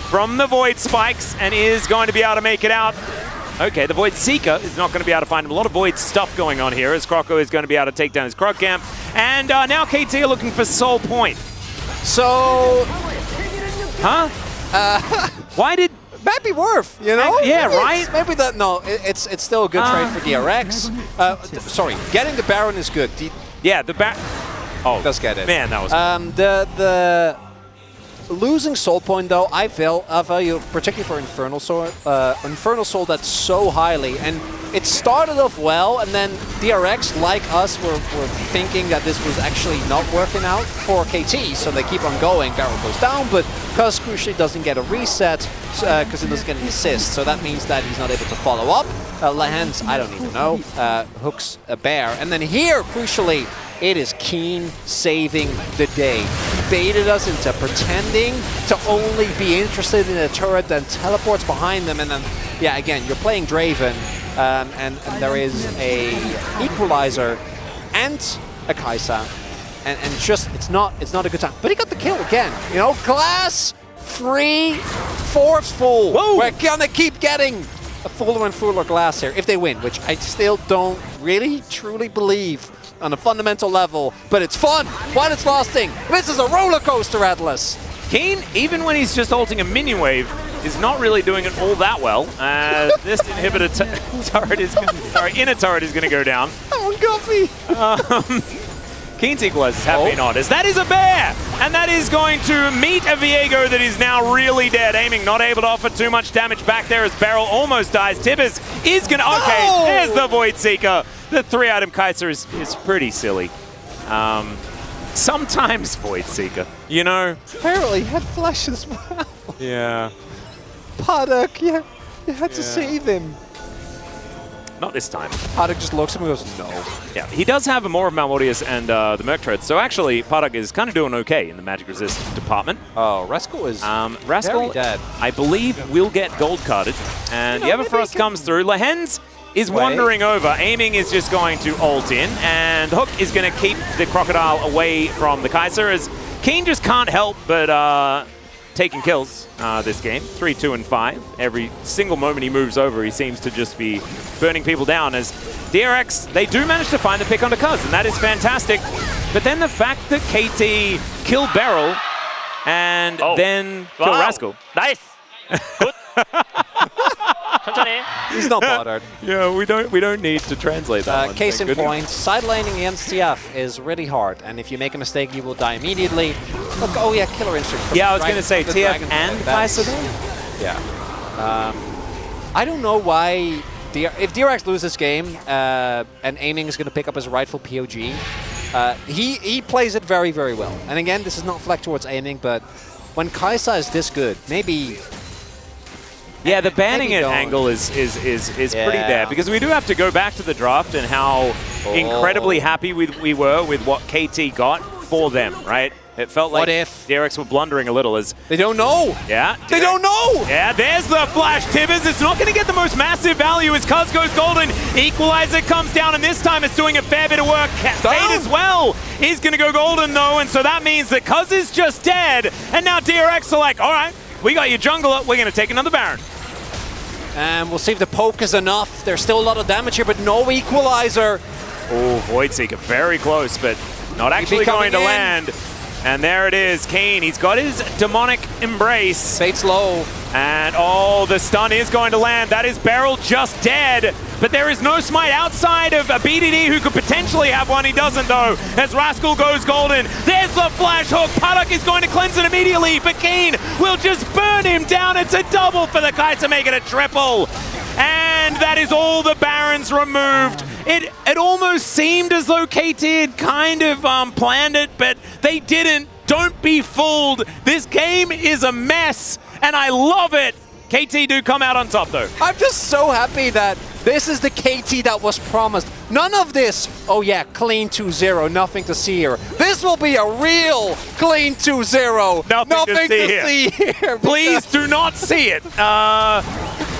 from the Void Spikes and is going to be able to make it out. Okay, the Void Seeker is not going to be able to find him. A lot of Void stuff going on here as Croco is going to be able to take down his Krog camp. And now KT are looking for Soul Point. So... Huh? Why did... Might be worth, you know? Yeah, right? Maybe that... No, it's still a good trade for DRX. Sorry, getting the Baron is good. Yeah, the Baron... Oh, let's get it. Man, that was... The losing Soul Point, though, I value, particularly for Infernal Soul that's so highly. And it started off well, and then DRX, like us, were thinking that this was actually not working out for KT, so they keep on going. Barrel goes down, but Cuz crucially doesn't get a reset, because he doesn't get an assist, so that means that he's not able to follow up. Lahans, I don't even know. Hooks a bear. And then here, crucially, it is Keen saving the day. He baited us into pretending to only be interested in a turret, then teleports behind them, and then, yeah, again, you're playing Draven, and there is a Equalizer and a Kai'Sa, and just, it's not a good time. But he got the kill again, you know, glass, free, forceful. Whoa. We're gonna keep getting a fuller and fuller glass here, if they win, which I still don't really, truly believe on a fundamental level, but it's fun while it's lasting. This is a roller coaster, Atlas. Keen, even when he's just ulting a minion wave, is not really doing it all that well. This inhibitor turret is, inner turret is going to go down. Oh, Guppy. Keen's equalizers have been honest. That is a bear, and that is going to meet a Viego that is now really dead. Aiming, not able to offer too much damage back there as Beryl almost dies. Tibbers is going to, okay, there's the Void Seeker. The 3-item Kai'Sa is pretty silly. Sometimes Void Seeker, you know. Apparently he had flash as well. Yeah. Puddock, yeah, you had to save him. not this time. Paddock just looks at him and goes, no. Yeah, he does have a more of Malmortius and the Merc Treads, so actually Paddock is kind of doing okay in the magic resist department. Oh, Rascal is Rascal, very dead. I believe, will get gold carded, and the Everfrost comes through. Lehens is wandering over. Aiming is just going to ult in, and Hook is going to keep the Crocodile away from the Kaiser, as Keen just can't help but taking kills this game. 3, 2, and 5. Every single moment he moves over, he seems to just be burning people down, as DRX, they do manage to find the pick onto Cuz, and that is fantastic. But then the fact that KT killed Beryl and then killed Rascal. Nice. Good. He's not bothered. Yeah, we don't need to translate that one. Case in point, side laning against TF is really hard, and if you make a mistake, you will die immediately. Look, oh yeah, Killer Instinct. Yeah, I was going to say TF and Kaiser. Yeah. I don't know why. If DRX loses this game and Aiming is going to pick up his rightful POG, he plays it very, very well. And again, this is not flex towards Aiming, but when Kaisa is this good, maybe. Yeah, the banning it angle is pretty bad, because we do have to go back to the draft and how incredibly happy we were with what KT got for them, right? It felt like DRX were blundering a little as... They don't know! Yeah. They don't know! Yeah, there's the flash, Tibbers. It's not going to get the most massive value as Cuz goes golden. Equalizer comes down, and this time it's doing a fair bit of work. Fade as well is going to go golden, though, and so that means that Cuz is just dead. And now DRX are like, all right, we got your jungler. We're going to take another Baron. And we'll see if the poke is enough. There's still a lot of damage here, but no equalizer. Oh, Voidseeker very close, but not actually going to land. And there it is, Keen. He's got his demonic embrace. Fate's low. And oh, the stun is going to land. That is Beryl just dead. But there is no smite outside of a BDD who could potentially have one. He doesn't, though, as Rascal goes golden. There's the flash hook. Paddock is going to cleanse it immediately, but Keen will just burn him down. It's a double for the Kaiser, make it a triple. And that is all the Barons removed. It almost seemed as though KT had kind of planned it, but they didn't. Don't be fooled. This game is a mess, and I love it. KT do come out on top, though. I'm just so happy that this is the KT that was promised. None of this, oh yeah, clean 2-0, nothing to see here. This will be a real clean 2-0. Nothing to see here. Please do not see it.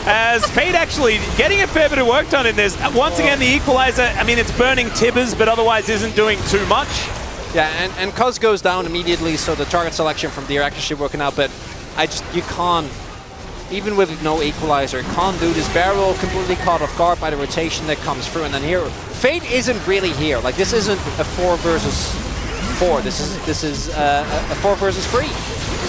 As Fate actually getting a fair bit of work done in this. Once again, the equalizer, I mean, it's burning Tibbers, but otherwise isn't doing too much. Yeah, and Cuz goes down immediately, so the target selection from DRX should working out, but you can't, even with no equalizer, can't do this. Barrel completely caught off guard by the rotation that comes through, and then here, Fate isn't really here. Like, this isn't a 4 versus 4. This is a 4 versus 3.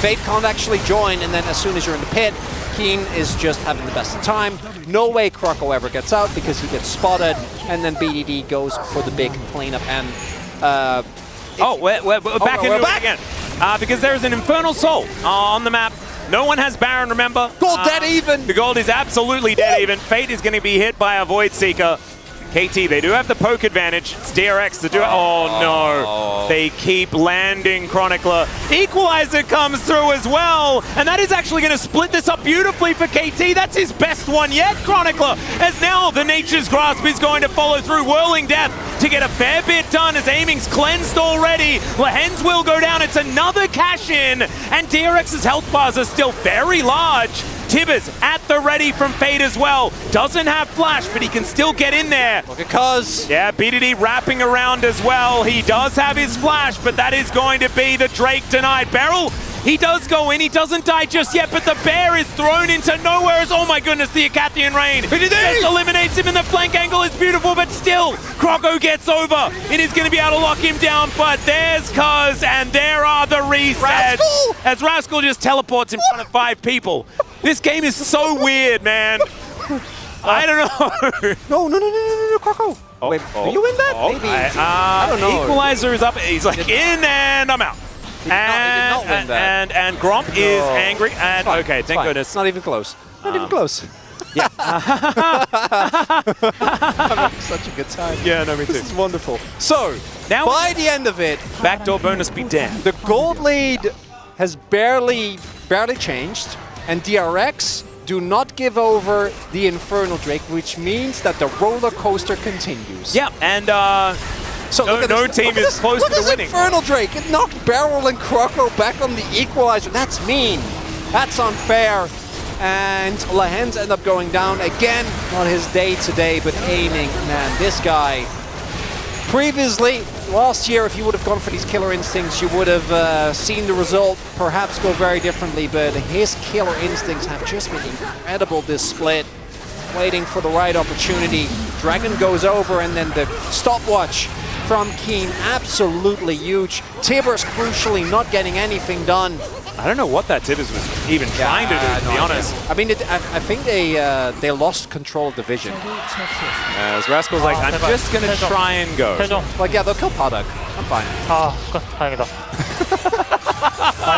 Fate can't actually join, and then as soon as you're in the pit, Keen is just having the best of time. No way Croco ever gets out because he gets spotted, and then BDD goes for the big cleanup. And we're back into it again because there's an Infernal Soul on the map. No one has Baron, remember? Gold dead even. The gold is absolutely dead even. Fate is going to be hit by a Voidseeker. KT, they do have the poke advantage. It's DRX to do it. Oh no, they keep landing Chronicler. Equalizer comes through as well, and that is actually going to split this up beautifully for KT. That's his best one yet, Chronicler, as now the Nature's Grasp is going to follow through. Whirling Death to get a fair bit done as Aiming's cleansed already. Lehens will go down. It's another cash in, and DRX's health bars are still very large. Tibbers at the ready from Fate as well. Doesn't have flash, but he can still get in there. Look at Cuz. Yeah, BDD wrapping around as well. He does have his flash, but that is going to be the Drake denied. Beryl, he does go in. He doesn't die just yet, but the bear is thrown into nowhere. Oh my goodness, the Acathian Rain. Just eliminates him, and the flank angle is beautiful, but still, Croco gets over. It is going to be able to lock him down, but there's Cuz, and there are the resets. Rascal? As Rascal just teleports in front of 5 people. This game is so weird, man. I don't know. No, Croco. Wait, are you in that? Maybe. I don't know. Equalizer is up. He's like, in and I'm out. And Gromp is angry. And okay, thank goodness. It's not even close. Not even close. Yeah. I'm having such a good time. Yeah, no, me too. This is wonderful. So, now by the end of it, backdoor bonus be damned. The gold lead has barely changed, and DRX do not give over the Infernal Drake, which means that the roller coaster continues. Yeah, and so no team is close to winning. Infernal Drake, it knocked Barrel and Croco back on the equalizer. That's mean. That's unfair. And Lahens end up going down again. Not his day today, but aiming, man, this guy. Previously, last year, if you would have gone for these killer instincts, you would have seen the result perhaps go very differently, but his killer instincts have just been incredible this split. Waiting for the right opportunity. Dragon goes over, and then the stopwatch from Keen, absolutely huge. Tibbers, crucially, not getting anything done. I don't know what that Tibbers was even trying to do, to be honest. I mean, I think they lost control of the vision. As Rascal's like, I'm just going to try and go. Like, yeah, they'll kill Padak. I'm fine. 다행이다.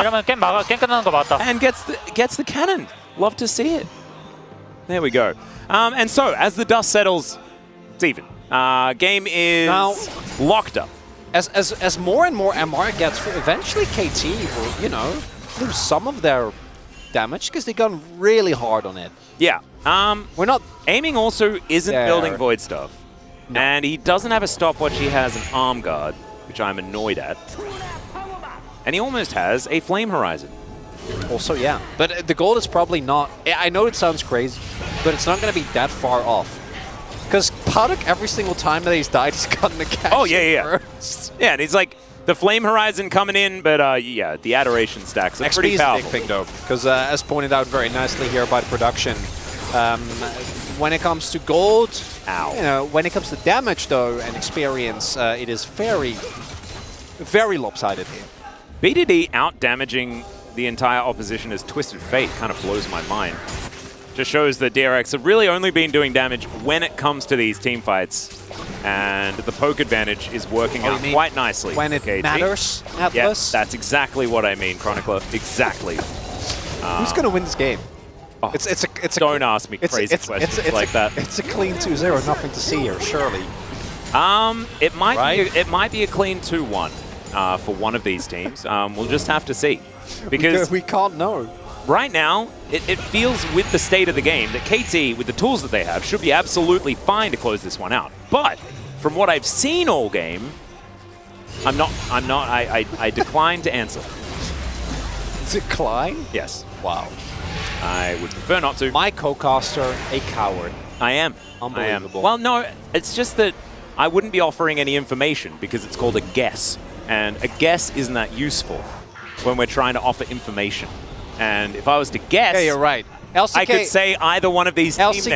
이러면 게임 끝나는 거 맞다. And gets the cannon. Love to see it. There we go. And so, as the dust settles, it's even. Game is now locked up. As more and more MR gets, eventually KT will, you know, lose some of their damage because they've gone really hard on it. Yeah. We're not aiming. Also, isn't there. building Void Stuff, and he doesn't have a stopwatch. He has an arm guard, which I'm annoyed at, and he almost has a Flame Horizon. Also, yeah. But the goal is probably not... I know it sounds crazy, but it's not going to be that far off. Because Padak, every single time that he's died, he's gotten the cash. Oh, yeah. Yeah, and he's like, the Flame Horizon coming in, but yeah, the Adoration stacks are pretty powerful. XP is a big thing, though, because as pointed out very nicely here by the production, when it comes to gold, you know, when it comes to damage, though, and experience, it is very, very lopsided here. BDD out-damaging the entire opposition as Twisted Fate kind of blows my mind. Just shows that DRX have really only been doing damage when it comes to these team fights. And the poke advantage is working out quite nicely. When it matters, Atlas? Yes, that's exactly what I mean, Chronicler. Exactly. Who's going to win this game? Oh, don't ask me crazy questions like that. It's a clean 2-0, nothing to see here, surely. It might be a clean 2-1 for one of these teams. We'll just have to see. Because we can't know. Right now, it feels with the state of the game that KT, with the tools that they have, should be absolutely fine to close this one out. But from what I've seen all game, I decline to answer. Decline? Yes. Wow. I would prefer not to. My co-caster, a coward. I am. Unbelievable. Well, no, it's just that I wouldn't be offering any information because it's called a guess. And a guess isn't that useful when we're trying to offer information. And if I was to guess, yeah, you're right. LCK, I could say either one of these team names.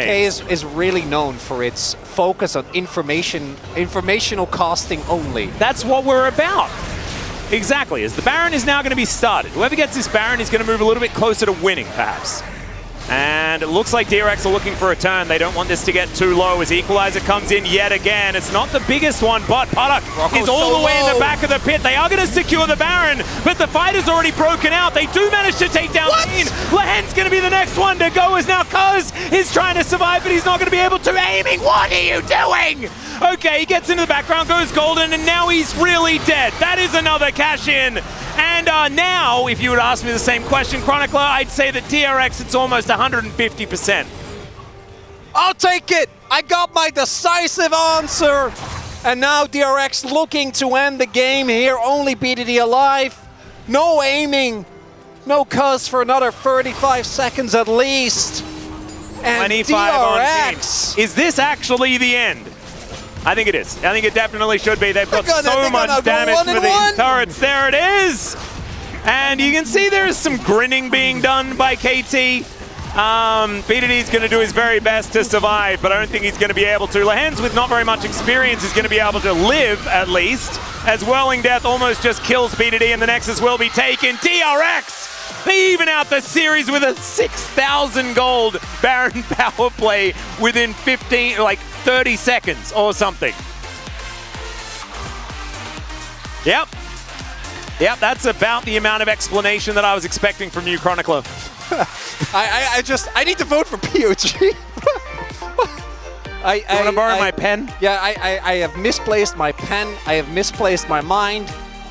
LCK is really known for its focus on informational casting only. That's what we're about. Exactly. As the Baron is now going to be started. Whoever gets this Baron is going to move a little bit closer to winning, perhaps. And it looks like DRX are looking for a turn. They don't want this to get too low as Equalizer comes in yet again. It's not the biggest one, but Padak is all the way in the back of the pit. They are going to secure the Baron, but the fight is already broken out. They do manage to take down Keen. Lahen's going to be the next one to go as now Cuz is trying to survive, but he's not going to be able to. Aiming, what are you doing? Okay, he gets into the background, goes golden, and now he's really dead. That is another cash in. And now, if you would ask me the same question, Chronicler, I'd say that DRX, it's almost 150%. I'll take it! I got my decisive answer! And now DRX looking to end the game here, only BDD alive. No aiming, no Cuz for another 35 seconds at least. And 25 DRX! on Is this actually the end? I think it is. I think it definitely should be. They've got so much damage for these turrets. There it is! And you can see there is some grinning being done by KT. BDD's going to do his very best to survive, but I don't think he's going to be able to. Lahens, with not very much experience, is going to be able to live, at least, as Whirling Death almost just kills BDD, and the Nexus will be taken. DRX, they even out the series with a 6,000 gold Baron power play within 30 seconds or something. Yep, that's about the amount of explanation that I was expecting from you, Chronicler. I need to vote for POG. You want to borrow my pen? Yeah, I have misplaced my pen. I have misplaced my mind.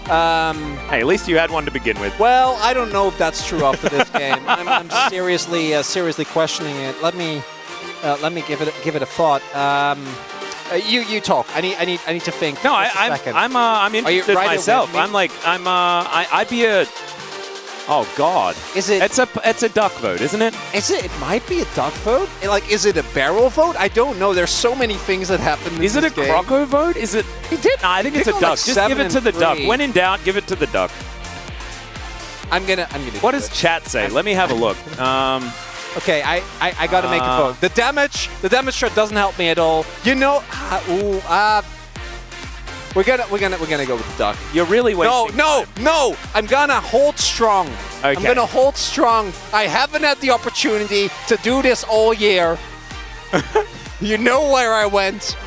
Hey, at least you had one to begin with. Well, I don't know if that's true after this game. I'm seriously questioning it. Let me give it a thought. You talk. I need to think. No, I'm interested myself. I'd be a. Oh God! Is it? It's a duck vote, isn't it? Is it? It might be a duck vote. Like, is it a barrel vote? I don't know. There's so many things that happen. Is it a Croco vote? Is it? He did. No, I think it's a duck. Just give it to the duck. When in doubt, give it to the duck. I'm gonna. What does chat say? Let me have a look. Okay, I gotta make a vote. The damage shot doesn't help me at all. You know, we're gonna go with the duck. You're really wasting. No! I'm gonna hold strong. Okay. I'm gonna hold strong. I haven't had the opportunity to do this all year. You know where I went.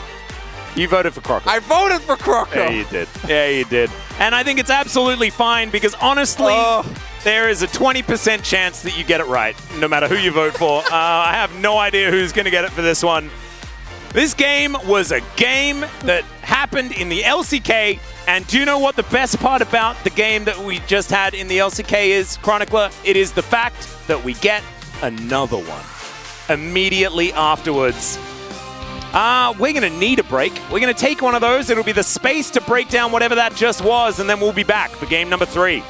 You voted for Croco. I voted for Croco. Yeah, you did. Yeah, you did. And I think it's absolutely fine because honestly, there is a 20% chance that you get it right, no matter who you vote for. I have no idea who's going to get it for this one. This game was a game that happened in the LCK, and do you know what the best part about the game that we just had in the LCK is, Chronicler? It is the fact that we get another one immediately afterwards. We're going to need a break. We're going to take one of those. It'll be the space to break down whatever that just was, and then we'll be back for game number 3.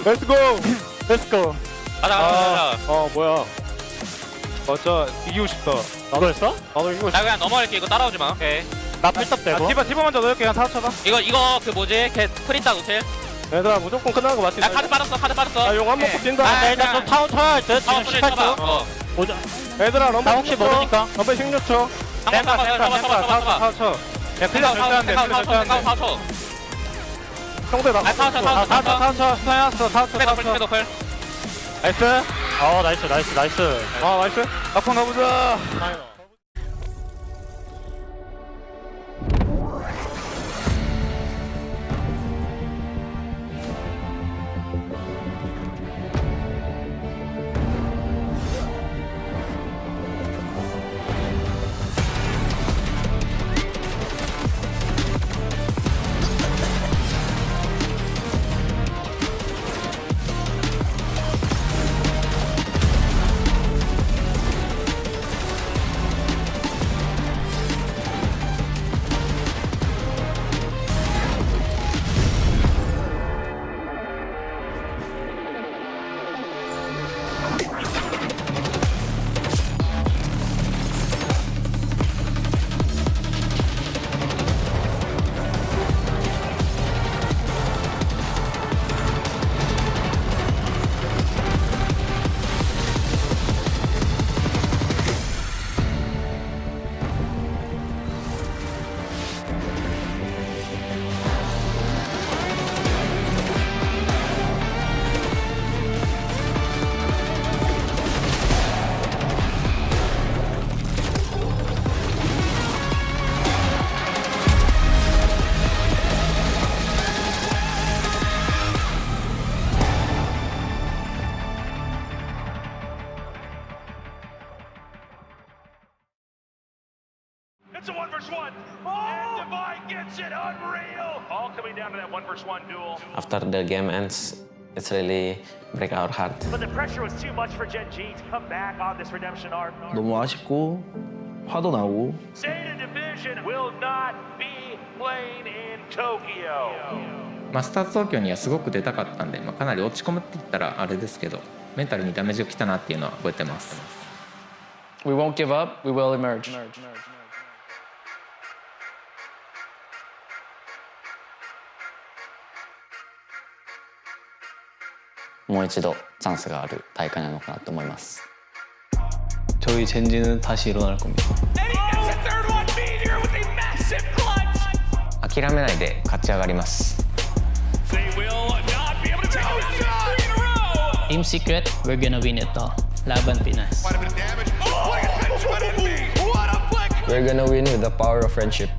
렛츠고! 렛츠고! 가자. 뭐야. 진짜 이기고 싶다. 나도 했어? 나도 이기고 나 싶다. 그냥 넘어갈게. 이거 따라오지 마. 오케이. 나 필탑 되고. 디바 먼저 넣을게. 그냥 다 쳐봐. 이거 그 뭐지? 걔 프린다 노틸. 얘들아, 무조건 끝나는 거 맞지? 나 카드 빠졌어. 나 용 한 먹고 뛴다. 일단 좀 타운 쳐야 할 듯. 타운 소리 쳐봐. 보자. 얘들아, 럼블 나 혹시 모르니까. 럼블 16초. 잡아. 야, 클리어 절대 안 돼. 클리어 절대 안 돼. 형들 나. 타운 쳐. 스나였어. 타운 쳐. 노플. 나이스. 나이스. 나이스. 앞으로 가보자. All coming down to that 1v1 duel. After the game ends, it's really break our heart. But the pressure was too much for Gen G to come back on this redemption arc. 너무 아쉽고 화도 나고. State Division will not be playing in Tokyo. スタート東京にはすごく出たかったんで、かなり落ち込むって言ったらあれですけど、メンタルにダメージが来たなっていうのは覚えてます。We won't give up, we will emerge. もう一度チャンスがある大会なのかなと思います。 저희 젠지는 다시 일어날 겁니다. 諦めないで勝ち上がります。 Team Secret, we're gonna win it all. Laban Pinas. We're gonna win with the power of friendship.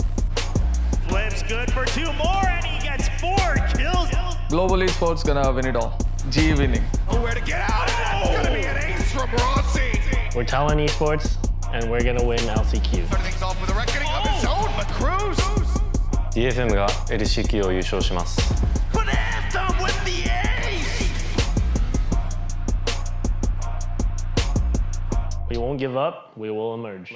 Flips good for 2 more and he gets 4 kills. Global Esports gonna win it all. G winning. Nowhere to get out. It's gonna be an ace from Rossi. We're Talon Esports, and we're gonna win LCK. Starting things off with a reckoning of his own, but Cruz. DFM が LCK を優勝します。 But Anthem with the ace. We won't give up, we will emerge.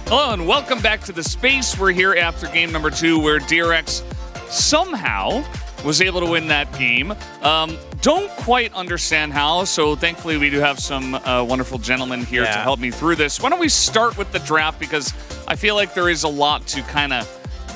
Hello and welcome back to the space. We're here after game number 2 where DRX somehow was able to win that game. Don't quite understand how, so thankfully we do have some wonderful gentlemen here to help me through this. Why don't we start with the draft, because I feel like there is a lot to kind of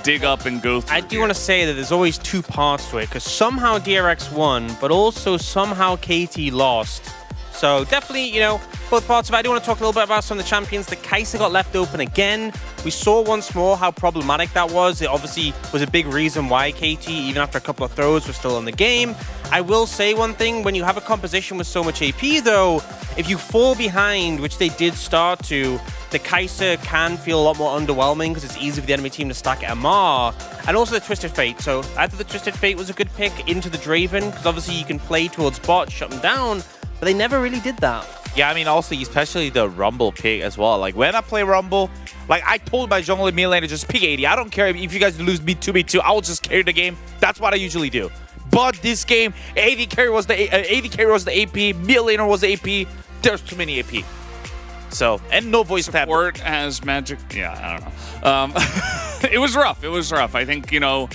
dig up and go through. I do want to say that there's always 2 parts to it, because somehow DRX won, but also somehow KT lost. So definitely, you know, both parts of it. I do want to talk a little bit about some of the champions. The Kai'Sa got left open again. We saw once more how problematic that was. It obviously was a big reason why KT, even after a couple of throws, was still in the game. I will say one thing, when you have a composition with so much AP though, if you fall behind, which they did start to, the Kai'Sa can feel a lot more underwhelming because it's easy for the enemy team to stack MR. And also the Twisted Fate. So I thought the Twisted Fate was a good pick into the Draven, because obviously you can play towards bot, shut them down, but they never really did that. Yeah, I mean, also, especially the Rumble pick as well. Like, when I play Rumble, like, I told my jungle and mid lane to just pick 80. I don't care if you guys lose me 2v2. I will just carry the game. That's what I usually do. But this game, AD carry was the AP, mid laner was the AP. There's too many AP. So, and no voice tap. Support as magic. Yeah, I don't know. It was rough. It was rough. I think, you know,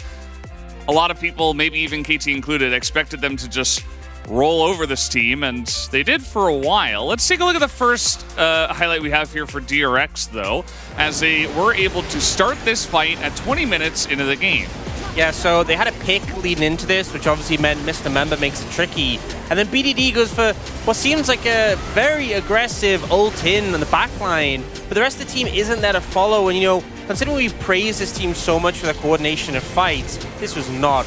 a lot of people, maybe even KT included, expected them to just roll over this team, and they did for a while. Let's take a look at the first highlight we have here for DRX, though, as they were able to start this fight at 20 minutes into the game. Yeah, so they had a pick leading into this, which obviously meant Mr. Member makes it tricky. And then BDD goes for what seems like a very aggressive ult-in on the backline, but the rest of the team isn't there to follow. And, you know, considering we praise this team so much for their coordination of fights, this was not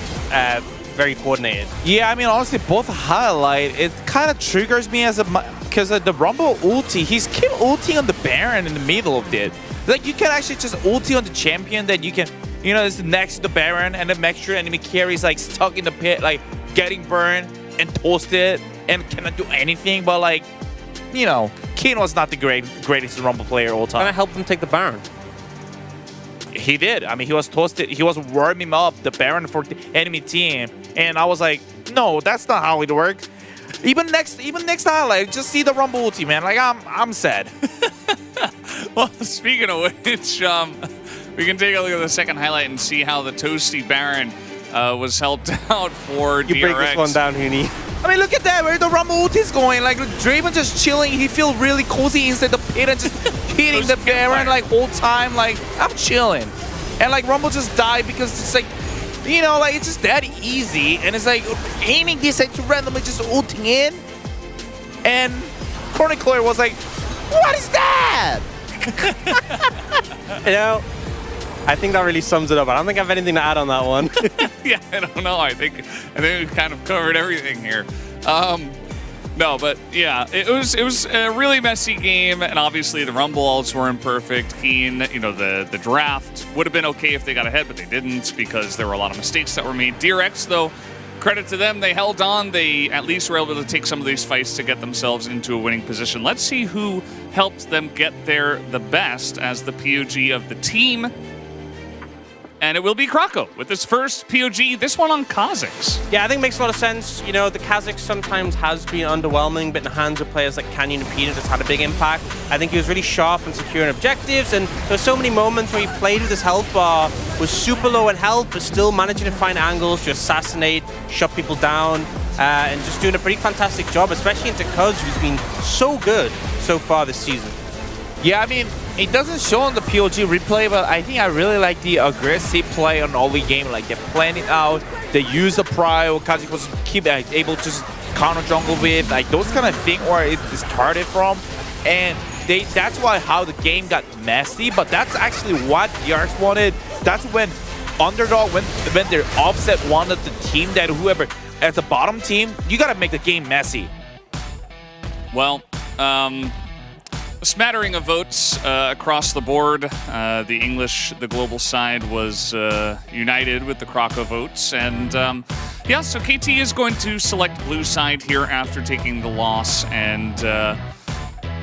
very coordinated. Yeah, I mean, honestly, both highlight, it kind of triggers me as a because the Rumble ulti, he's keep ulting on the Baron in the middle of it. Like, you can actually just ulti on the champion that you can, you know, it's next to the Baron, and then make sure enemy carry is like stuck in the pit, like getting burned and toasted and cannot do anything. But like, you know, Kayn was not the greatest Rumble player all time. Can I help them take the Baron? He did. I mean, he was toasted. He was warming up the Baron for the enemy team, and I was like, no, that's not how it works. Even next highlight, just see the Rumble ulti, man. Like, I'm sad. Well, speaking of which, we can take a look at the second highlight and see how the toasty Baron was helped out for DRX. You break this one down, Hooney. I mean, look at that, where the Rumble ulti is going. Like, Draven just chilling. He feels really cozy inside the pit and just hitting the Baron like whole time. Like, I'm chilling. And like, Rumble just died because it's like, you know, like, it's just that easy. And it's like aiming this like to randomly just ulting in. And Chronicler was like, what is that? You know, I think that really sums it up. I don't think I have anything to add on that one. Yeah, I don't know. I think we kind of covered everything here. No, but yeah, it was a really messy game, and obviously the Rumble ults were imperfect. Kayn, you know, the draft would have been okay if they got ahead, but they didn't because there were a lot of mistakes that were made. DRX, though, credit to them, they held on. They at least were able to take some of these fights to get themselves into a winning position. Let's see who helped them get there the best as the POG of the team. And it will be Krako with his first POG, this one on Kazakhs. Yeah, I think it makes a lot of sense. You know, the Kazakhs sometimes has been underwhelming, but in the hands of players like Canyon and Peanut, it's had a big impact. I think he was really sharp and secure in objectives, and there's so many moments where he played with his health bar, was super low in health, but still managing to find angles to assassinate, shut people down, and just doing a pretty fantastic job, especially into Cuz, who's been so good so far this season. Yeah, I mean, it doesn't show on the POG replay, but I think I really like the aggressive play on early game. Like, they plan it out, they use the prio, Kazakhs was able to just counter jungle with, like those kind of thing where it started from. And that's why how the game got messy, but that's actually what DRX wanted. That's when Underdog, when their offset wanted the team that whoever, as a bottom team, you gotta make the game messy. Well, a smattering of votes across the board. The English, the global side was united with the Krako votes. And yeah, so KT is going to select blue side here after taking the loss. And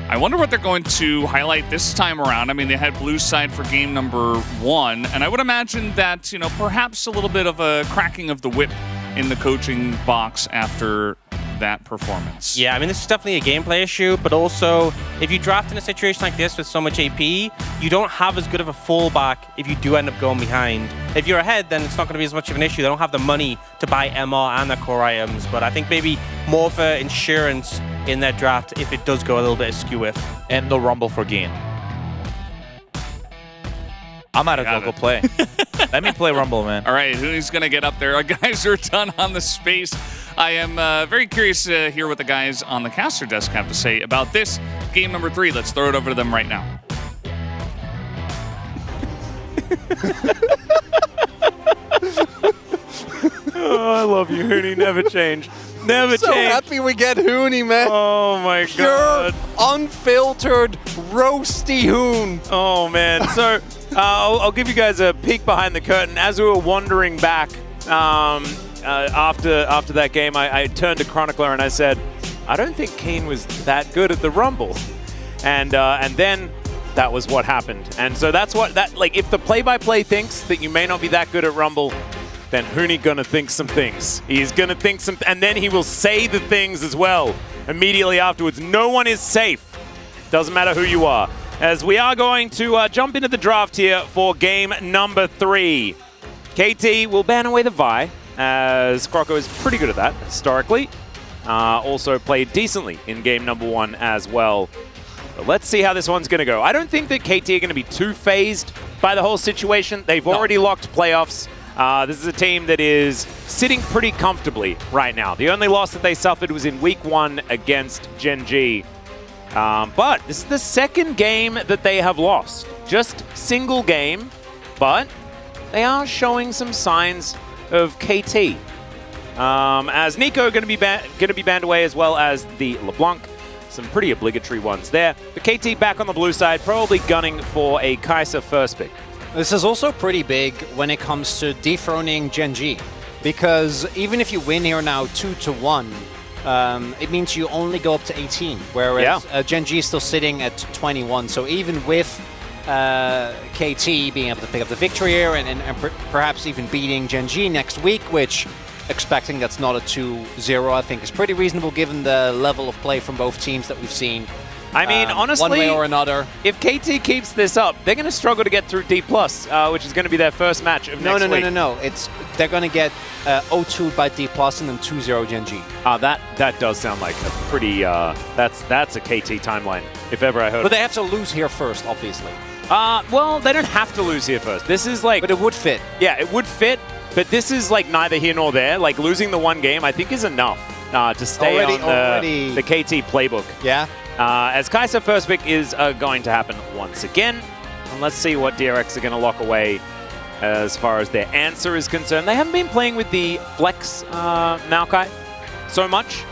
I wonder what they're going to highlight this time around. I mean, they had blue side for game number 1. And I would imagine that, you know, perhaps a little bit of a cracking of the whip in the coaching box after that performance. Yeah, I mean, this is definitely a gameplay issue, but also if you draft in a situation like this with so much AP, you don't have as good of a fallback if you do end up going behind. If you're ahead, then it's not going to be as much of an issue. They don't have the money to buy MR and their core items, but I think maybe more for insurance in their draft if it does go a little bit askew with. And no Rumble for Gain. I might as well go play. Let me play Rumble, man. All right, who's going to get up there? Our guys are done on the space. I am very curious to hear what the guys on the caster desk have to say about this game number 3. Let's throw it over to them right now. Oh, I love you, Hooney. Never change. Never so change. Happy we get Hooney, man. Oh my God. Pure, unfiltered, roasty Hoon. Oh man. So I'll give you guys a peek behind the curtain. As we were wandering back after that game, I turned to Chronicler and I said, I don't think Kayn was that good at the Rumble. And then that was what happened. And so that's what like if the play-by-play thinks that you may not be that good at Rumble, then Hooney gonna think some things. He's gonna think some, and then he will say the things as well immediately afterwards. No one is safe. Doesn't matter who you are. As we are going to jump into the draft here for game number 3. KT will ban away the Vi, as Krako is pretty good at that historically. Also played decently in game number 1 as well. But let's see how this one's gonna go. I don't think that KT are gonna be too phased by the whole situation. They've already locked playoffs. This is a team that is sitting pretty comfortably right now. The only loss that they suffered was in week 1 against Gen G. But this is the second game that they have lost. Just single game, but they are showing some signs of KT. As Nico going to be banned away, as well as the LeBlanc. some pretty obligatory ones there. The KT back on the blue side, probably gunning for a Kai'Sa first pick. This is also pretty big when it comes to dethroning Gen G, because even if you win here now 2-1, it means you only go up to 18, whereas Gen G is still sitting at 21. So even with KT being able to pick up the victory here and perhaps even beating Gen G next week, which expecting that's not a 2-0, I think is pretty reasonable given the level of play from both teams that we've seen. I mean, honestly, one way or another. If KT keeps this up, they're going to struggle to get through D+, which is going to be their first match of next week. No. They're going to get 0-2 by D+, and then 2-0 Gen G. That does sound like a pretty, that's a KT timeline, if ever I heard. But they have to lose here first, obviously. Well, they don't have to lose here first. This is like... But it would fit. Yeah, it would fit, but this is like neither here nor there. Like, losing the one game, I think, is enough to stay on the KT playbook. Yeah. As Kai'Sa first pick is going to happen once again. And let's see what DRX are going to lock away as far as their answer is concerned. They haven't been playing with the flex Maokai so much.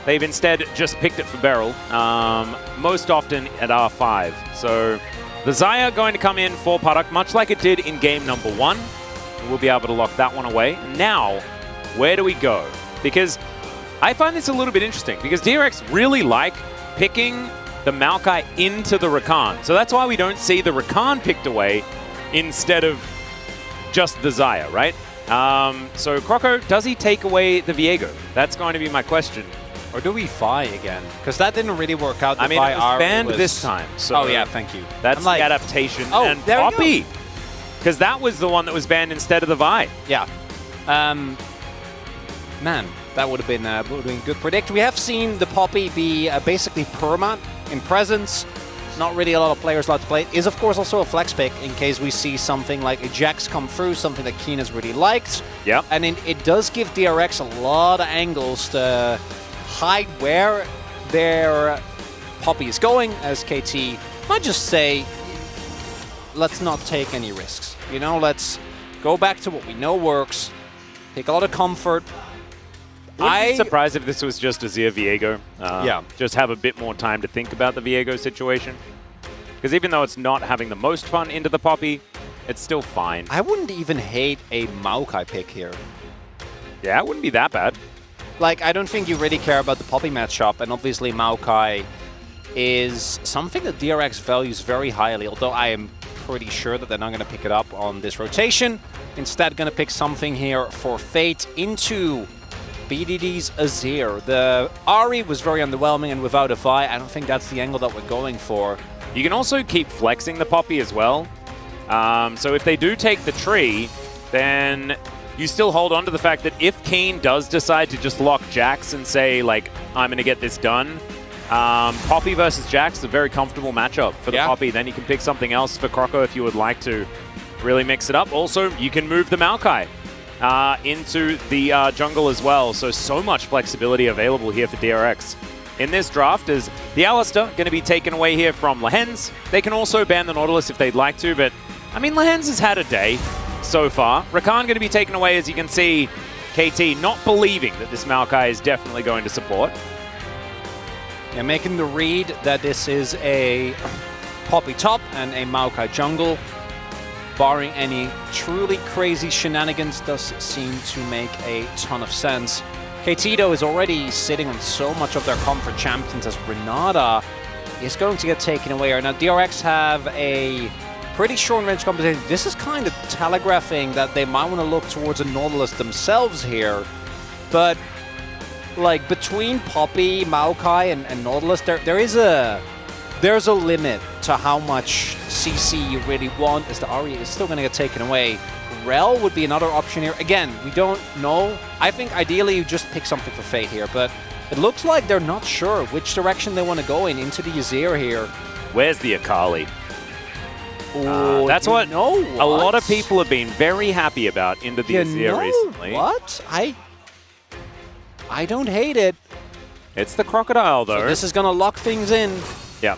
They've instead just picked it for Beryl, most often at R5. So the Xayah going to come in for Parak, much like it did in game number 1. We'll be able to lock that one away. Now, where do we go? Because I find this a little bit interesting, because DRX really like picking the Maokai into the Rakan. So that's why we don't see the Rakan picked away instead of just the Xayah, right? So Croco, does he take away the Viego? That's going to be my question. Or do we Vi again? Because that didn't really work out. I mean, it was banned this time. So oh yeah, thank you. That's the adaptation. Oh, and there Poppy, because that was the one that was banned instead of the Vi. Yeah. Man, that would have been good predict. We have seen the Poppy be basically perma in presence. Not really a lot of players allowed to play. It is, of course, also a flex pick in case we see something like a Jax come through, something that Keen has really liked. Yeah. And it does give DRX a lot of angles to hide where their Poppy is going, as KT might just say, let's not take any risks. You know, let's go back to what we know works, take a lot of comfort. I'd be surprised if this was just a Zia Viego. Yeah. Just have a bit more time to think about the Viego situation. Because even though it's not having the most fun into the Poppy, it's still fine. I wouldn't even hate a Maokai pick here. Yeah, it wouldn't be that bad. Like, I don't think you really care about the Poppy matchup, and obviously Maokai is something that DRX values very highly, although I am pretty sure that they're not going to pick it up on this rotation. Instead, going to pick something here for Fate into BDD's Azir. The Ahri was very underwhelming, and without a Vi, I don't think that's the angle that we're going for. You can also keep flexing the Poppy as well. So if they do take the tree, then you still hold on to the fact that if Keen does decide to just lock Jax and say, like, I'm going to get this done, Poppy versus Jax is a very comfortable matchup for the Poppy. Then you can pick something else for Croco if you would like to really mix it up. Also, you can move the Maokai into the jungle as well. So much flexibility available here for DRX. In this draft is the Alistar going to be taken away here from Lehens. They can also ban the Nautilus if they'd like to, but I mean, Lehens has had a day so far. Rakan going to be taken away, as you can see, KT not believing that this Maokai is definitely going to support. Yeah, making the read that this is a Poppy top and a Maokai jungle. Barring any truly crazy shenanigans, does seem to make a ton of sense. KT, though, is already sitting on so much of their comfort champions, as Renata is going to get taken away here. Now, DRX have a pretty short-range competition. This is kind of telegraphing that they might want to look towards a Nautilus themselves here. But, like, between Poppy, Maokai, and Nautilus, there's a limit to how much CC you really want, as the Ahri is still going to get taken away. Rel would be another option here. Again, we don't know. I think ideally you just pick something for Fate here, but it looks like they're not sure which direction they want to go into the Azir here. Where's the Akali? Oh, that's what a lot of people have been very happy about into the Azir recently. What? I don't hate it. It's the Crocodile, though. So this is going to lock things in. Yeah.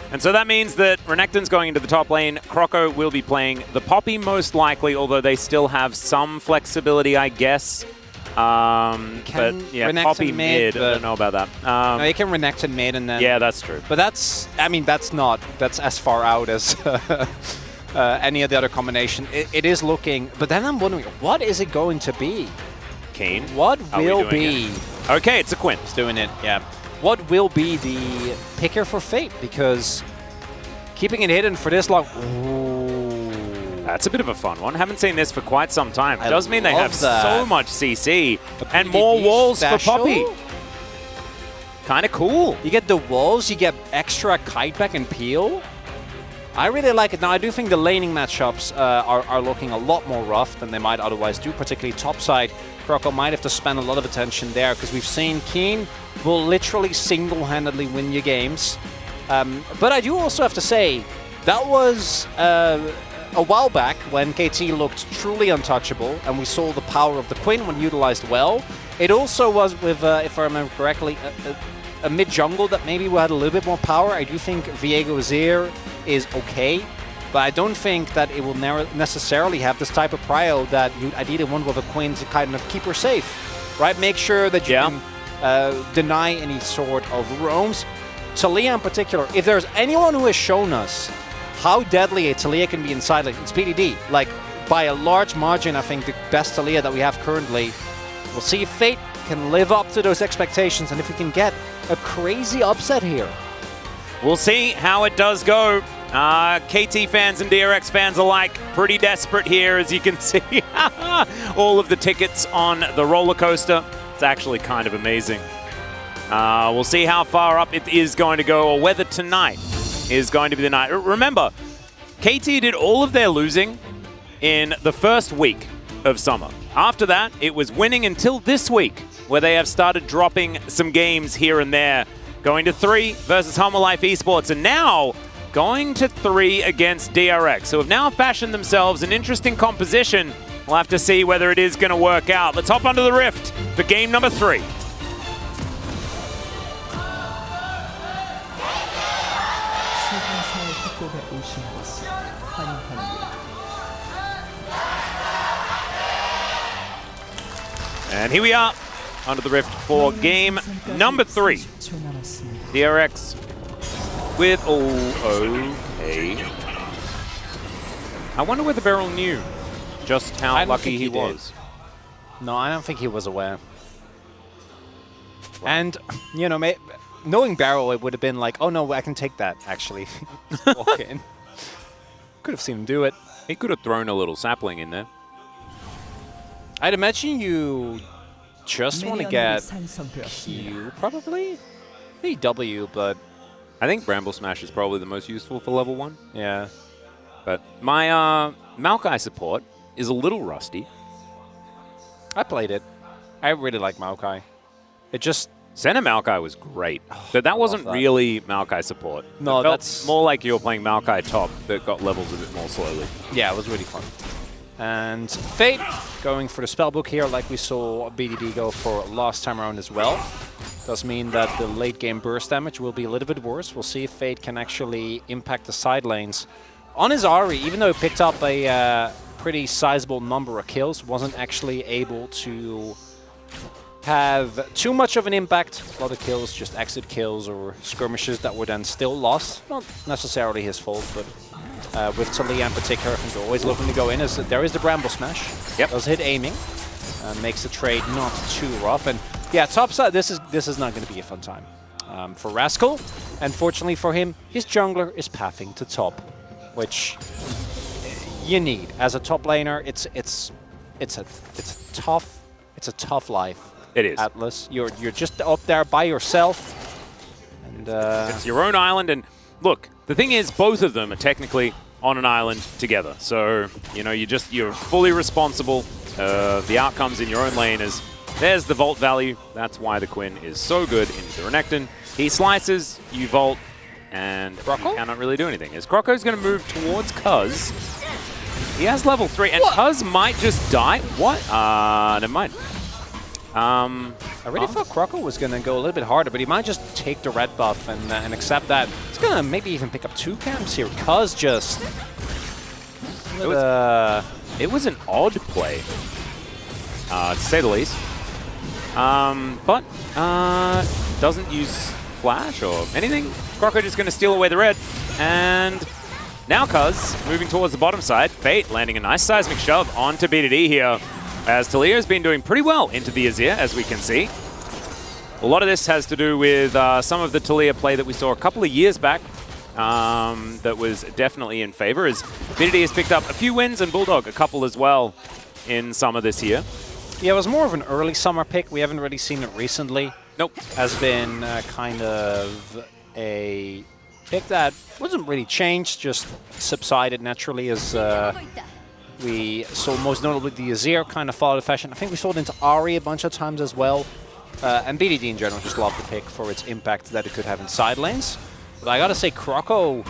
And so that means that Renekton's going into the top lane. Croco will be playing the Poppy most likely, although they still have some flexibility, I guess. But yeah, Renex Poppy and mid, I but- don't know about that. No, you can Renex and mid and then... Yeah, that's true. But that's as far out as any of the other combination. It is looking, but then I'm wondering, what is it going to be? Kane? What Are we will doing be? it? Okay, it's a Quinn. He's doing it, yeah. What will be the picker for Fate? Because keeping it hidden for this long... Ooh. That's a bit of a fun one. Haven't seen this for quite some time. I Does mean they have love that. so much CC and PvP more walls special? for Poppy. Kind of cool. You get the walls, you get extra kiteback and peel. I really like it. Now, I do think the laning matchups are looking a lot more rough than they might otherwise do, particularly topside. Croco might have to spend a lot of attention there because we've seen Keen will literally single-handedly win your games. But I do also have to say, that was a while back when KT looked truly untouchable and we saw the power of the Quinn when utilized well. It also was with, if I remember correctly, a mid-jungle that maybe had a little bit more power. I do think Viego Zir is okay, but I don't think that it will necessarily have this type of prio that you'd ideally want with a Quinn to kind of keep her safe, right? Make sure that you can deny any sort of roams. Taliyah in particular, if there's anyone who has shown us how deadly a Taliyah can be inside, like it's PDD, like by a large margin, I think the best Taliyah that we have currently. We'll see if Fate can live up to those expectations and if we can get a crazy upset here. We'll see how it does go. KT fans and DRX fans alike pretty desperate here, as you can see. All of the tickets on the roller coaster. It's actually kind of amazing. We'll see how far up it is going to go, or whether tonight is going to be the night. Remember, KT did all of their losing in the first week of summer. After that, it was winning until this week, where they have started dropping some games here and there. Going to 3 versus Humble Life Esports, and now going to 3 against DRX, who have now fashioned themselves an interesting composition. We'll have to see whether it is going to work out. Let's hop onto the Rift for game number 3. And here we are, onto the Rift for game number 3. DRX with okay. I wonder whether Beryl knew just how lucky he was. No, I don't think he was aware. And, you know, knowing Beryl, it would have been like, oh no, I can take that, actually. Walk in. Could have seen him do it. He could have thrown a little sapling in there. I'd imagine you just want to get Q, probably? Maybe W, but... I think Bramble Smash is probably the most useful for level 1. Yeah. But my Maokai support is a little rusty. I played it. I really like Maokai. It just... Senna Maokai was great, but that wasn't really Maokai support. No, it felt that's... more like you were playing Maokai top that got levels a bit more slowly. Yeah, it was really fun. And Fate going for the spellbook here, like we saw BDD go for last time around as well. Does mean that the late game burst damage will be a little bit worse. We'll see if Fate can actually impact the side lanes. On his Ahri, even though he picked up a pretty sizable number of kills, wasn't actually able to have too much of an impact. A lot of kills, just exit kills or skirmishes that were then still lost. Not necessarily his fault, but with Taliyah in particular, I think they're always looking to go in. There is the Bramble Smash. Yep. Does hit aiming. Makes the trade not too rough. And yeah, topside, this is not going to be a fun time for Rascal. Unfortunately for him, his jungler is pathing to top, which you need as a top laner. It's a tough life. It is. Atlas, you're just up there by yourself, and it's your own island. And look, the thing is, both of them are technically on an island together. So you know, you're fully responsible. The outcomes in your own lane is there's the vault value. That's why the Quinn is so good into the Renekton. He slices, you vault, and you cannot really do anything. As Croco's going to move towards Cuz. He has level 3, and Cuz might just die. What? Never mind. I really thought Croco was going to go a little bit harder, but he might just take the red buff and accept that. He's going to maybe even pick up 2 camps here. Cuz just... It was an odd play, to say the least. But doesn't use flash or anything. Croco just going to steal away the red. And now Cuz moving towards the bottom side. Fate landing a nice seismic shove onto BDD here, as Talia has been doing pretty well into the Azir, as we can see. A lot of this has to do with some of the Talia play that we saw a couple of years back that was definitely in favor, as BDD has picked up a few wins and Bulldog a couple as well in summer this year. Yeah, it was more of an early summer pick. We haven't really seen it recently. Nope. Has been kind of a pick that wasn't really changed, just subsided naturally as we saw most notably the Azir kind of followed the fashion. I think we saw it into Ahri a bunch of times as well. And BDD in general just loved the pick for its impact that it could have in side lanes. But I gotta say, Croco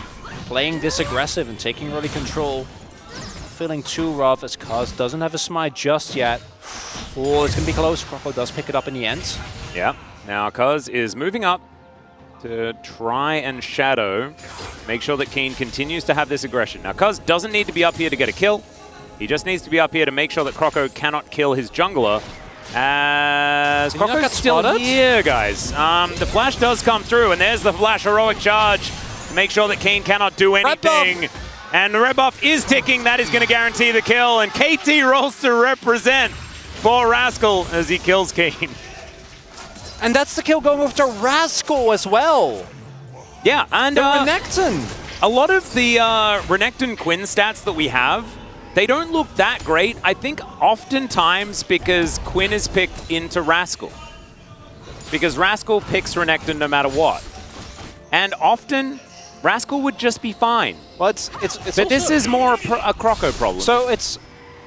playing this aggressive and taking early control, feeling too rough as Cuz doesn't have a smite just yet. Oh, it's gonna be close. Croco does pick it up in the end. Yeah, now Cuz is moving up to try and shadow, make sure that Keen continues to have this aggression. Now Cuz doesn't need to be up here to get a kill. He just needs to be up here to make sure that Croco cannot kill his jungler. As Croco's still here, guys. The flash does come through, and there's the flash heroic charge to make sure that Keen cannot do anything. And the red buff is ticking. That is going to guarantee the kill. And KT rolls to represent for Rascal as he kills Keen. And that's the kill going over to Rascal as well. Yeah, and Renekton. A lot of the Renekton Quinn stats that we have, they don't look that great. I think oftentimes because Quinn is picked into Rascal. Because Rascal picks Renekton no matter what. And often, Rascal would just be fine. Well, it's but this is more a Croco problem. So it's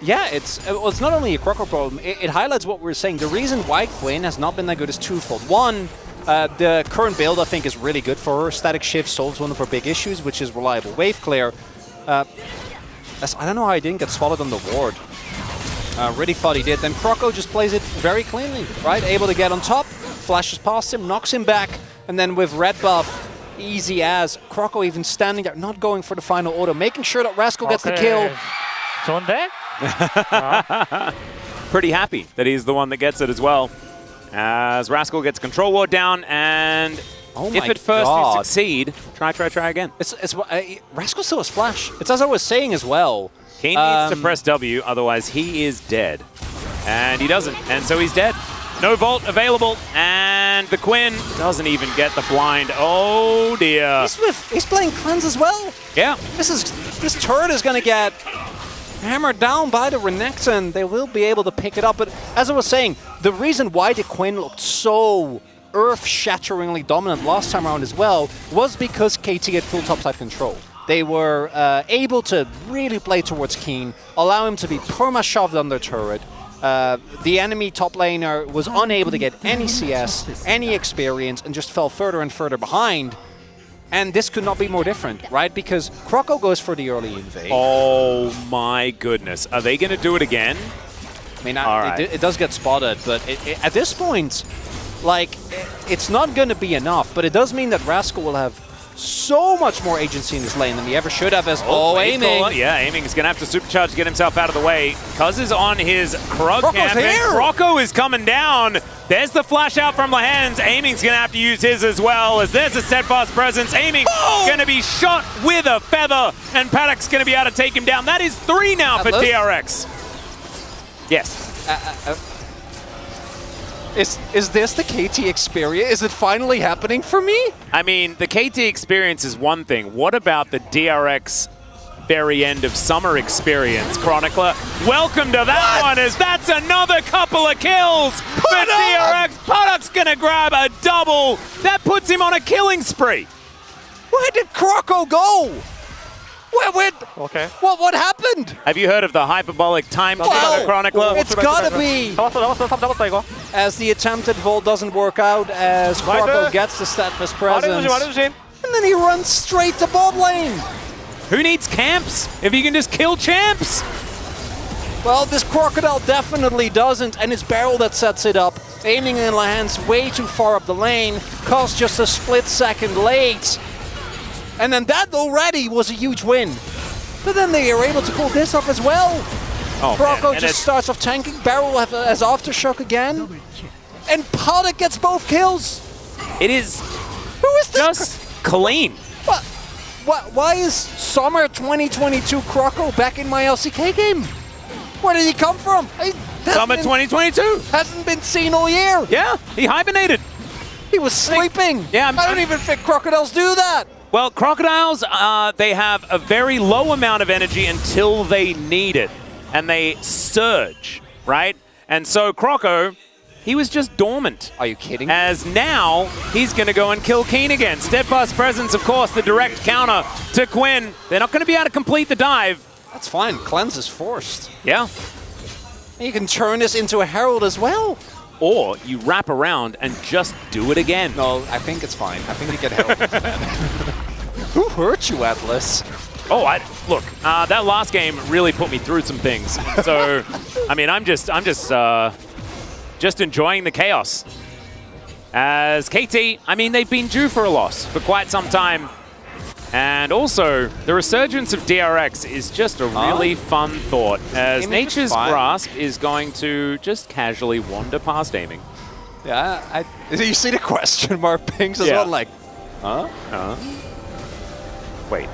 not only a Croco problem, it highlights what we're saying. The reason why Quinn has not been that good is twofold. One, the current build I think is really good for her. Static Shift solves one of her big issues, which is reliable wave clear. I don't know how he didn't get spotted on the ward. Really thought he did. Then Croco just plays it very cleanly, right? Able to get on top, flashes past him, knocks him back, and then with red buff, easy as. Croco even standing there, not going for the final auto, making sure that Rascal gets the kill. 좋은데? Pretty happy that he's the one that gets it as well. As Rascal gets control ward down, and if at first you succeed, try again. Rascal still has flash. It's as I was saying as well. He needs to press W, otherwise he is dead. And he doesn't, and so he's dead. No Vault available, and the Quinn doesn't even get the blind. Oh dear. He's playing Cleanse as well. Yeah. This turret is going to get hammered down by the Renekton. They will be able to pick it up, but as I was saying, the reason why the Quinn looked so earth-shatteringly dominant last time around as well was because KT had full topside control. They were able to really play towards Keen, allow him to be perma-shoved on their turret. The enemy top laner was unable to get any CS, any experience, and just fell further and further behind. And this could not be more different, right? Because Croco goes for the early invade. Oh my goodness. Are they going to do it again? I mean, it does get spotted, but at this point, like, it's not going to be enough. But it does mean that Rascal will have so much more agency in this lane than he ever should have as aiming. Yeah, aiming is going to have to supercharge to get himself out of the way. Cuz is on his Krug camp, and Croco is coming down. There's the flash out from the hands. Aiming's going to have to use his as well, as there's a steadfast presence. Aiming going to be shot with a feather, and Paddock's going to be able to take him down. That is 3 now for DRX. Yes. Is this the KT experience? Is it finally happening for me? I mean, the KT experience is one thing. What about the DRX very end of summer experience, Chronicler? Welcome to that one, as that's another couple of kills for DRX. Paddock's gonna grab a double. That puts him on a killing spree. Where did Croco go? Where? Okay. What happened? Have you heard of the hyperbolic time Chronicler? It's gotta be. 잡았어 이거. As the attempted vault doesn't work out, as Croco gets the steadfast presence, and then he runs straight to bot lane. Who needs camps if you can just kill champs? Well, this Crocodile definitely doesn't, and it's Barrel that sets it up. Aiming in hands way too far up the lane, cost just a split second late. And then that already was a huge win. But then they are able to pull this off as well. Croco just starts off tanking. Barrel has Aftershock again. And Powder gets both kills. It is Who is this? just clean. Why is Summer 2022 Croco back in my LCK game? Where did he come from? Summer 2022. Hasn't been seen all year. Yeah, he hibernated. He was sleeping. Yeah, I don't even think crocodiles do that. Well, crocodiles, they have a very low amount of energy until they need it, and they surge, right? And so Croco, he was just dormant. Are you kidding? As now, he's going to go and kill Keen again. Steadfast Presence, of course, the direct counter to Quinn. They're not going to be able to complete the dive. That's fine. Cleanse is forced. Yeah. You can turn this into a Herald as well. Or you wrap around and just do it again. No, I think it's fine. I think you get Herald. Who hurt you, Atlas? Oh, look, that last game really put me through some things. So, I mean, I'm just enjoying the chaos. As KT, I mean, they've been due for a loss for quite some time. And also, the resurgence of DRX is just a really fun thought, as Nature's Grasp is going to just casually wander past aiming. Yeah, you see the question mark pings as well, like, huh? Wait.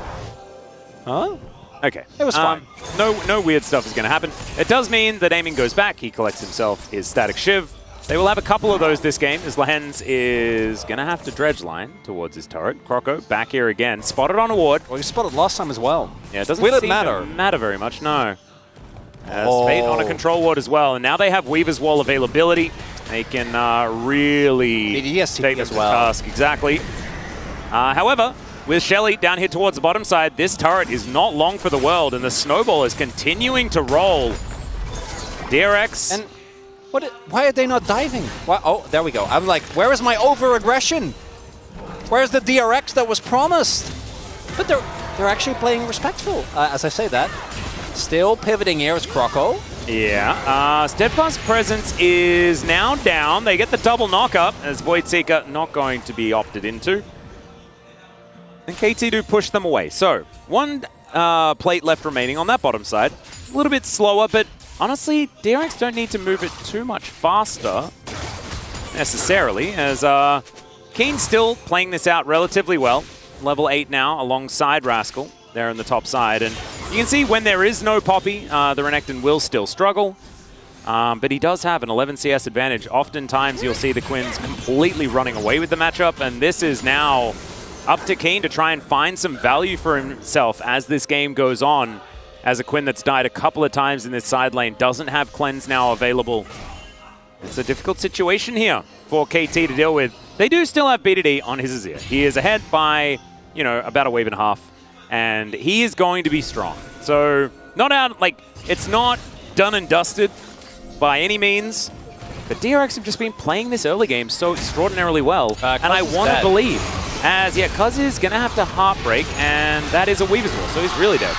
Huh? Okay. It was fine. No weird stuff is going to happen. It does mean that aiming goes back. He collects himself his static shiv. They will have a couple of those this game, as Lehens is going to have to dredge line towards his turret. Croco back here again, spotted on a ward. Well, he spotted last time as well. Yeah, it doesn't Will it seem matter? to matter very much, no. As Fate on a control ward as well, and now they have Weaver's Wall availability. They can really take this to task. Exactly. However, with Shelly down here towards the bottom side, this turret is not long for the world, and the snowball is continuing to roll. DRX... And why are they not diving? Why, oh, there we go. I'm like, where is my over-aggression? Where's the DRX that was promised? But they're actually playing respectful, as I say that. Still pivoting here is Croco. Yeah, Steadfast Presence is now down. They get the double knock-up, as Voidseeker not going to be opted into. And KT do push them away. So, one plate left remaining on that bottom side. A little bit slower, but honestly, DRX don't need to move it too much faster, necessarily, as Keen's still playing this out relatively well. Level 8 now, alongside Rascal, there on the top side. And you can see when there is no Poppy, the Renekton will still struggle. But he does have an 11 CS advantage. Oftentimes, you'll see the Quins completely running away with the matchup, and this is now up to Keen to try and find some value for himself as this game goes on. As a Quinn that's died a couple of times in this side lane, doesn't have cleanse now available. It's a difficult situation here for KT to deal with. They do still have BDD on his Azir. He is ahead by, you know, about a wave and a half, and he is going to be strong. So, not out, like, it's not done and dusted by any means, but DRX have just been playing this early game so extraordinarily well, and I want to believe, as, yeah, Cuz is going to have to heartbreak, and that is a Weaver's Wall, so he's really dead.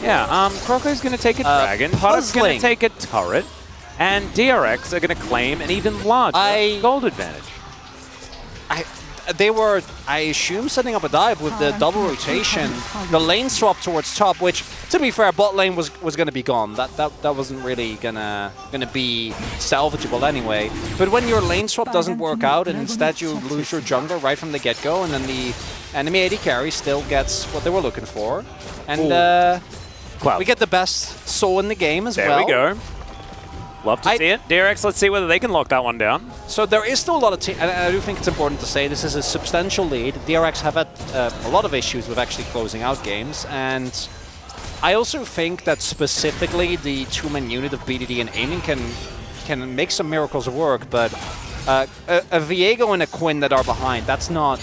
Yeah, Croco's going to take a dragon, Putter's going to take a turret, and DRX are going to claim an even larger gold advantage. I assume, setting up a dive with the double rotation, the lane swap towards top, which, to be fair, bot lane was going to be gone. That wasn't really gonna be salvageable anyway. But when your lane swap doesn't work out and instead you lose your jungler right from the get-go, and then the enemy AD carry still gets what they were looking for, and we get the best soul in the game as well. There we go. Love to see it. DRX, let's see whether they can lock that one down. So there is still a lot of and I do think it's important to say this is a substantial lead. DRX have had a lot of issues with actually closing out games, and I also think that specifically the two-man unit of BDD and aiming can make some miracles work, but a Viego and a Quinn that are behind, that's not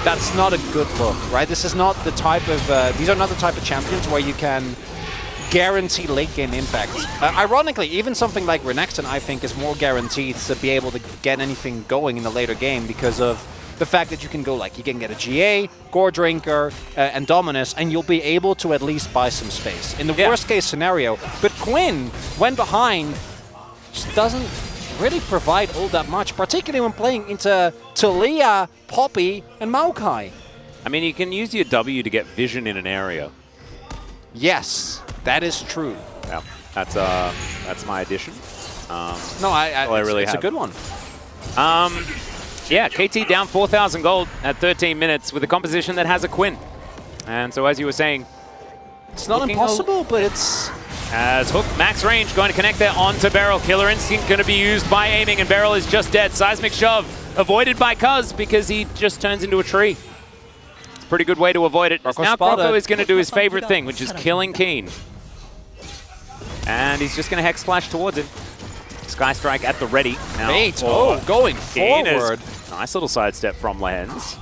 a good look, right? This is not the type of these are not the type of champions where you can guarantee late game impact. Ironically, even something like Renekton, I think, is more guaranteed to be able to get anything going in the later game because of the fact that you can go, like, you can get a GA, Gore Drinker, and Dominus, and you'll be able to at least buy some space. In the worst case scenario. But Quinn, when behind, just doesn't really provide all that much, particularly when playing into Taliyah, Poppy, and Maokai. I mean, you can use your W to get vision in an area. Yes. That is true. Yeah. That's my addition. No, it's a good one. Yeah, KT down 4,000 gold at 13 minutes with a composition that has a Quinn. And so as you were saying, it's not impossible, but it's... As Hook, max range, going to connect there onto Beryl. Killer Instinct going to be used by aiming, and Beryl is just dead. Seismic Shove avoided by Cuz because he just turns into a tree. It's a pretty good way to avoid it. Now Croco is going to do his favorite thing, which is killing Keen. And he's just going to Hex Flash towards him. Sky Strike at the ready. Now going forward. Nice little sidestep from Lens.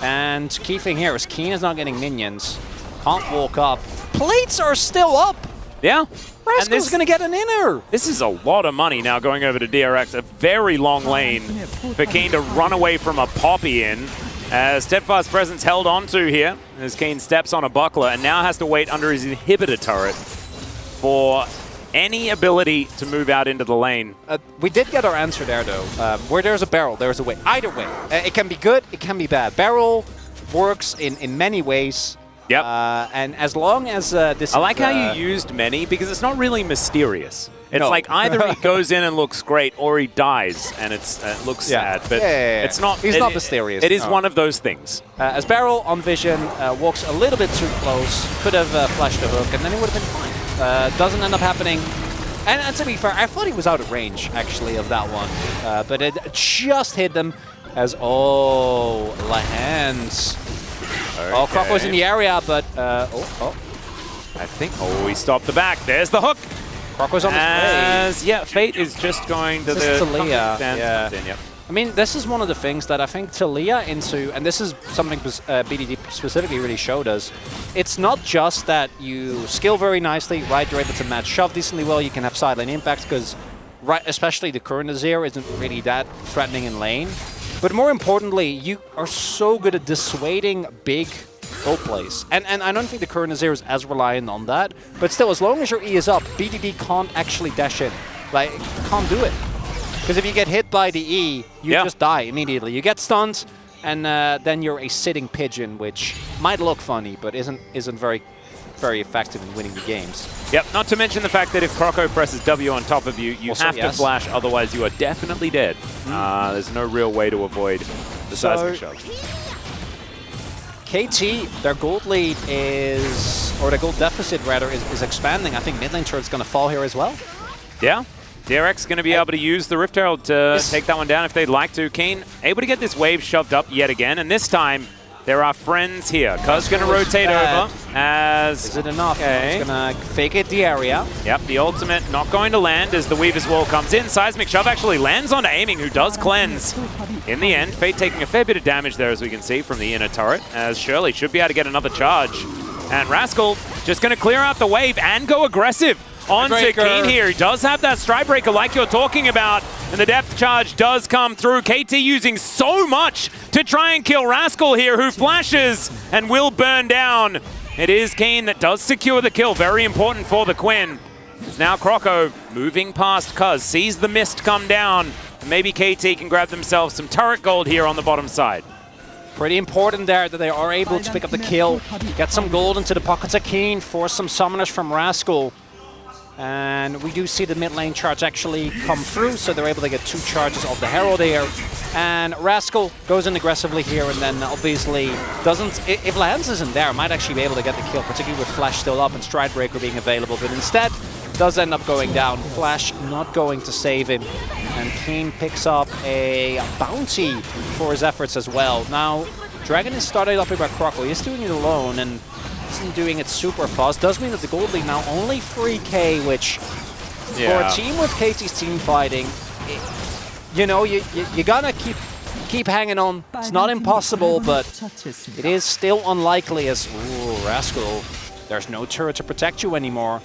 And key thing here is Keen is not getting minions. Can't walk up. Plates are still up. Yeah. Rascal's going to get an inner. This is a lot of money now going over to DRX. A very long lane for Keen to run away from a Poppy in. As Steadfast Presence held onto here as Keen steps on a buckler and now has to wait under his inhibitor turret for any ability to move out into the lane. We did get our answer there, though. Where there's a barrel, there's a way. Either way. It can be good, it can be bad. Barrel works in many ways. Yep. And as long as this... I like how you used many, because it's not really mysterious. It's like either he goes in and looks great, or he dies and it looks sad. But it's not... He's not mysterious. It is one of those things. As Barrel on vision walks a little bit too close, could have flashed the hook, and then it would have been fine. Doesn't end up happening. And to be fair, I thought he was out of range, actually, of that one. But it just hit them as, Lahans. Okay. Oh, Croco's in the area, but, I think, he stopped the back. There's the hook. Croco's on his way. Yeah, Fate is just going to this the... is Talia. Yep. I mean, this is one of the things that I think Talia into, and this is something BDD specifically really showed us, it's not just that you skill very nicely, right, you're able to match shove decently well, you can have sideline impact, because especially the current Azir isn't really that threatening in lane. But more importantly, you are so good at dissuading big goal plays. And I don't think the current Azir is as reliant on that. But still, as long as your E is up, BDD can't actually dash in. Like, can't do it. Because if you get hit by the E, you just die immediately. You get stunned, and then you're a sitting pigeon, which might look funny, but isn't very effective in winning the games. Yep, not to mention the fact that if Croco presses W on top of you, you have to flash, otherwise you are definitely dead. There's no real way to avoid the seismic shove. KT, their gold lead is, or their gold deficit rather, is expanding. I think mid lane turret's going to fall here as well. Yeah. DRX going to be able to use the Rift Herald to take that one down if they'd like to. Keen able to get this wave shoved up yet again, and this time there are friends here. Cuz going to rotate over as... Is it enough? He's going to fake it the area. Yep, the ultimate not going to land as the Weaver's Wall comes in. Seismic Shove actually lands onto Aiming, who does cleanse. In the end, Fate taking a fair bit of damage there, as we can see from the inner turret, as Shirley should be able to get another charge. And Rascal just going to clear out the wave and go aggressive onto Keen here. He does have that Stride Breaker like you're talking about, and the depth charge does come through. KT using so much to try and kill Rascal here, who flashes and will burn down. It is Keen that does secure the kill. Very important for the Quinn. It's now Croco moving past Cuz, sees the mist come down. Maybe KT can grab themselves some turret gold here on the bottom side. Pretty important there that they are able to pick up the kill, get some gold into the pockets of Keen, force some summoners from Rascal. And we do see the mid lane charge actually come through, so they're able to get 2 charges of the Herald here. And Rascal goes in aggressively here, and then obviously doesn't... If Lance isn't there, might actually be able to get the kill, particularly with Flash still up and Stride Breaker being available. But instead, does end up going down. Flash not going to save him. And Keen picks up a bounty for his efforts as well. Now, Dragon is started up here by Croco. He's doing it alone, and isn't doing it super fast. Does mean that the gold lead now only 3k, which for a team with KT's team fighting, you know, you gotta keep hanging on. It's not impossible, but it is still unlikely as, ooh, Rascal, there's no turret to protect you anymore.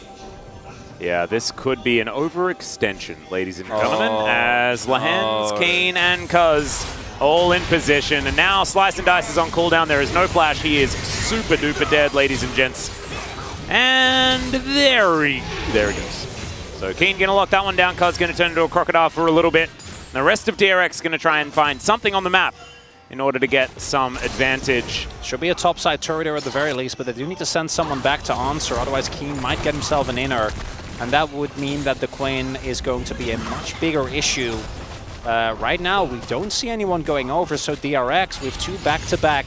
Yeah, this could be an overextension, ladies and gentlemen, as Lahans, Keen, and Cuz all in position. And now Slice and Dice is on cooldown. There is no flash. He is super duper dead, ladies and gents. And there he goes. So Keen going to lock that one down. Cuz going to turn into a crocodile for a little bit. The rest of DRX going to try and find something on the map in order to get some advantage. Should be a topside turret here at the very least, but they do need to send someone back to answer, otherwise Keen might get himself an inner. and that would mean that the Quinn is going to be a much bigger issue. Right now, we don't see anyone going over, so DRX with 2 back-to-back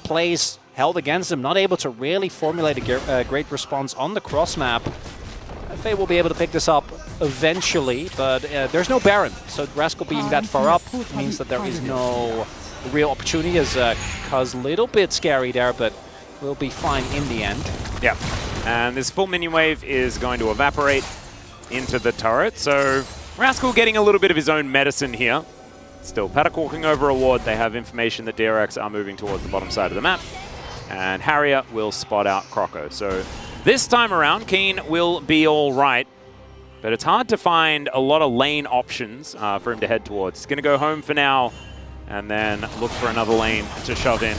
plays held against them, not able to really formulate a great response on the cross map. Faye will be able to pick this up eventually, but there's no Baron, so Rascal being that far up means that there is no real opportunity, as Cuz a little bit scary there, but will be fine in the end. Yeah, and this full minion wave is going to evaporate into the turret, so Rascal getting a little bit of his own medicine here. Still, Paddock walking over a ward. They have information that DRX are moving towards the bottom side of the map, and Harrier will spot out Croco. So this time around, Keen will be all right, but it's hard to find a lot of lane options for him to head towards. He's going to go home for now, and then look for another lane to shove in.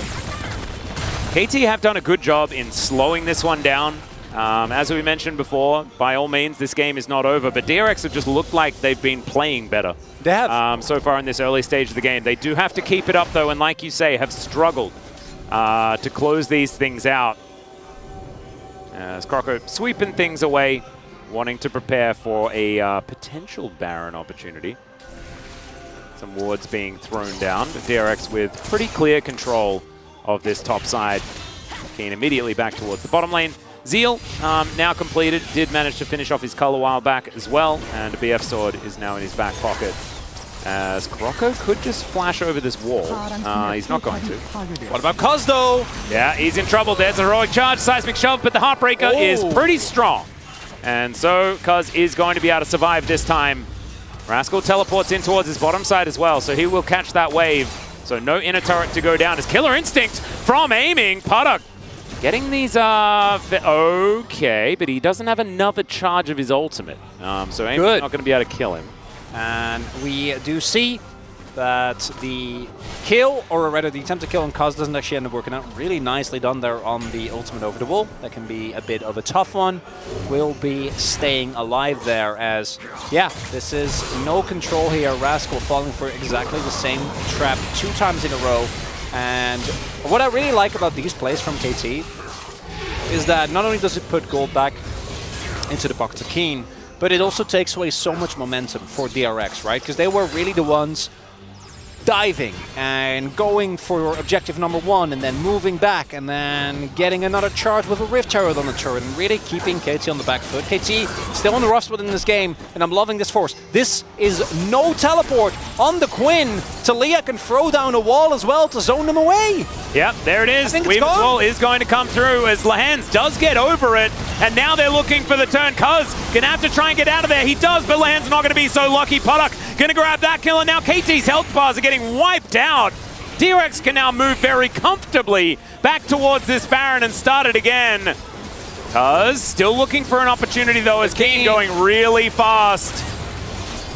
KT have done a good job in slowing this one down. As we mentioned before, by all means, this game is not over, but DRX have just looked like they've been playing better. They have. So far in this early stage of the game. They do have to keep it up, though, and like you say, have struggled to close these things out. As Croco sweeping things away, wanting to prepare for a potential Baron opportunity. Some wards being thrown down, but DRX with pretty clear control of this top side. Keen immediately back towards the bottom lane. Zeal, now completed, did manage to finish off his cull a while back as well, and a BF sword is now in his back pocket. As Croco could just flash over this wall. He's not going to. What about Cuz, though? Yeah, he's in trouble. There's a heroic charge, seismic shove, but the Heartbreaker is pretty strong. And so Cuz is going to be able to survive this time. Rascal teleports in towards his bottom side as well, so he will catch that wave. So no inner turret to go down. As Killer Instinct from aiming. Paddock getting these, okay, but he doesn't have another charge of his ultimate. So aiming's not going to be able to kill him. And we do see that the kill, or rather the attempt to kill on Cuz, doesn't actually end up working out. Really nicely done there on the ultimate over the wall. That can be a bit of a tough one. Will be staying alive there as, yeah, this is no control here. Rascal falling for exactly the same trap 2 times in a row. And what I really like about these plays from KT is that not only does it put gold back into the pockets of Keen, but it also takes away so much momentum for DRX, right? Because they were really the ones diving and going for objective number 1 and then moving back and then getting another charge with a Rift Turret on the turret and really keeping KT on the back foot. KT still on the rough spot in this game, and I'm loving this force. This is no teleport on the Quinn. Talia can throw down a wall as well to zone them away. Yep, there it is. Weaver's Wall is going to come through as Lehans does get over it, and now they're looking for the turn. Cuz gonna have to try and get out of there. He does, but Lehans not going to be so lucky. Paddock gonna grab that kill, and now KT's health bars are getting wiped out. DRX can now move very comfortably back towards this Baron and start it again. Cuz still looking for an opportunity though, as Keen going really fast.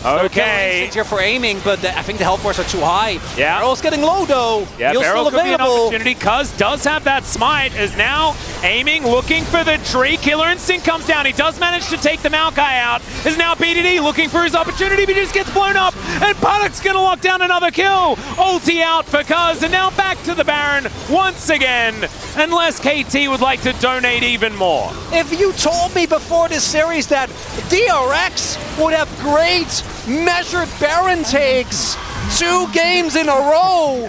Okay. Here for aiming, but I think the health bars are too high. Yeah. Barrel's getting low though. Yeah, Heal's Barrel still could be an available. opportunity. Cuz does have that smite, is now aiming, looking for the tree. Killer Instinct comes down. He does manage to take the Maokai out. Is now BDD looking for his opportunity, but he just gets blown up. And Paddock's gonna lock down another kill. Ulti out for Cuz, and now back to the Baron once again. Unless KT would like to donate even more. If you told me before this series that DRX would have great measured Baron takes 2 games in a row,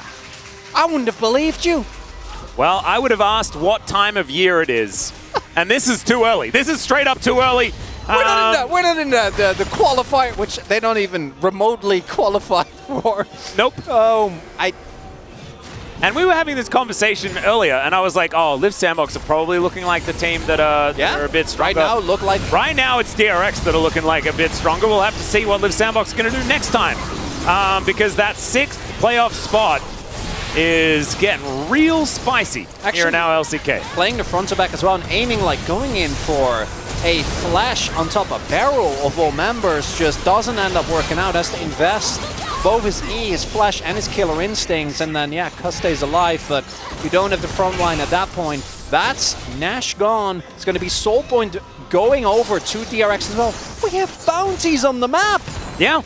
I wouldn't have believed you. Well, I would have asked what time of year it is. And this is too early. This is straight up too early. We're not in the qualifier, which they don't even remotely qualify for. Nope. And we were having this conversation earlier, and I was like, oh, Liv Sandbox are probably looking like the team that are a bit stronger. Right now, it's DRX that are looking like a bit stronger. We'll have to see what Liv Sandbox is going to do next time. Because that 6th playoff spot is getting real spicy here in our LCK. Playing the front to back as well and aiming, like going in for a flash on top of Barrel of all members just doesn't end up working out. Has to invest both his E, his flash, and his Killer Instincts, and then, yeah, Cuz stays alive, but you don't have the front line at that point. That's Nash gone. It's going to be Soul Point going over to DRX as well. We have bounties on the map! Yeah.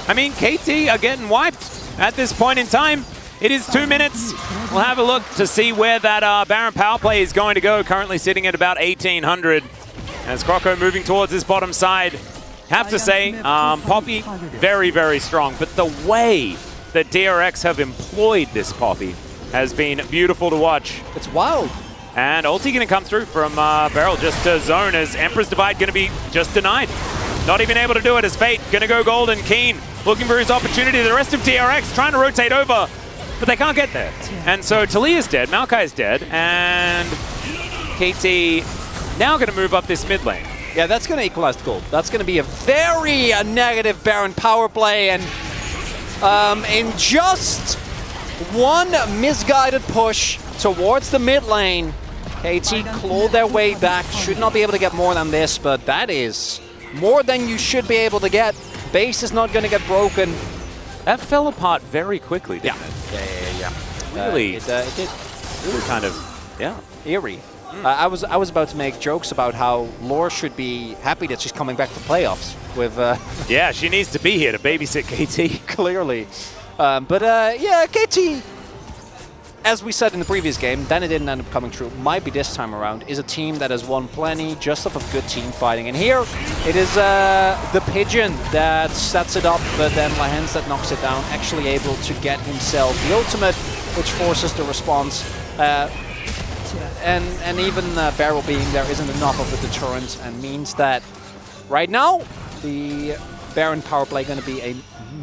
I mean, KT are getting wiped at this point in time. It is 2 minutes. We'll have a look to see where that Baron power play is going to go. Currently sitting at about 1,800. as Kroko moving towards his bottom side. Have to say, Poppy, very, very strong. But the way that DRX have employed this Poppy has been beautiful to watch. It's wild. And ulti going to come through from Beryl just to zone as Emperor's Divide going to be just denied. Not even able to do it as Fate going to go golden. Keen looking for his opportunity. The rest of DRX trying to rotate over, but they can't get there. And so Talia's dead, Maokai's dead, and KT now going to move up this mid lane. Yeah, that's going to equalize the goal. That's going to be a very negative Baron power play, and in just one misguided push towards the mid lane, KT clawed their way back. Should not be able to get more than this, but that is more than you should be able to get. Base is not going to get broken. That fell apart very quickly, didn't it? Yeah. Really, It did. really kind of, yeah. Eerie. I was about to make jokes about how Lore should be happy that she's coming back for playoffs with. Yeah, she needs to be here to babysit KT. Clearly, yeah, KT. As we said in the previous game, then it didn't end up coming true. Might be this time around. Is a team that has won plenty just off of good team fighting, and here it is the Pigeon that sets it up, but then Lahens that knocks it down. Actually able to get himself the ultimate, which forces the response. And even Beryl being there isn't enough of a deterrent, and means that right now the Baron power play going to be a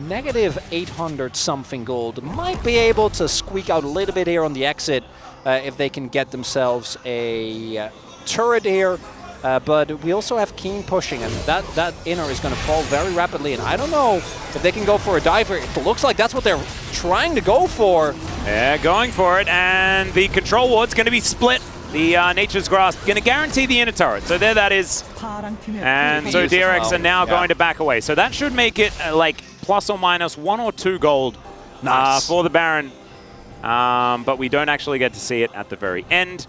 negative 800 something gold. Might be able to squeak out a little bit here on the exit if they can get themselves a turret here. But we also have Keen pushing, and that inner is going to fall very rapidly, and I don't know if they can go for a diver. It looks like that's what they're trying to go for. Yeah, going for it, and the control ward's going to be split. The Nature's Grasp going to guarantee the inner turret, so there that is. And so DRX are now going to back away. So that should make it like plus or minus 1 or 2 gold for the Baron. But we don't actually get to see it at the very end.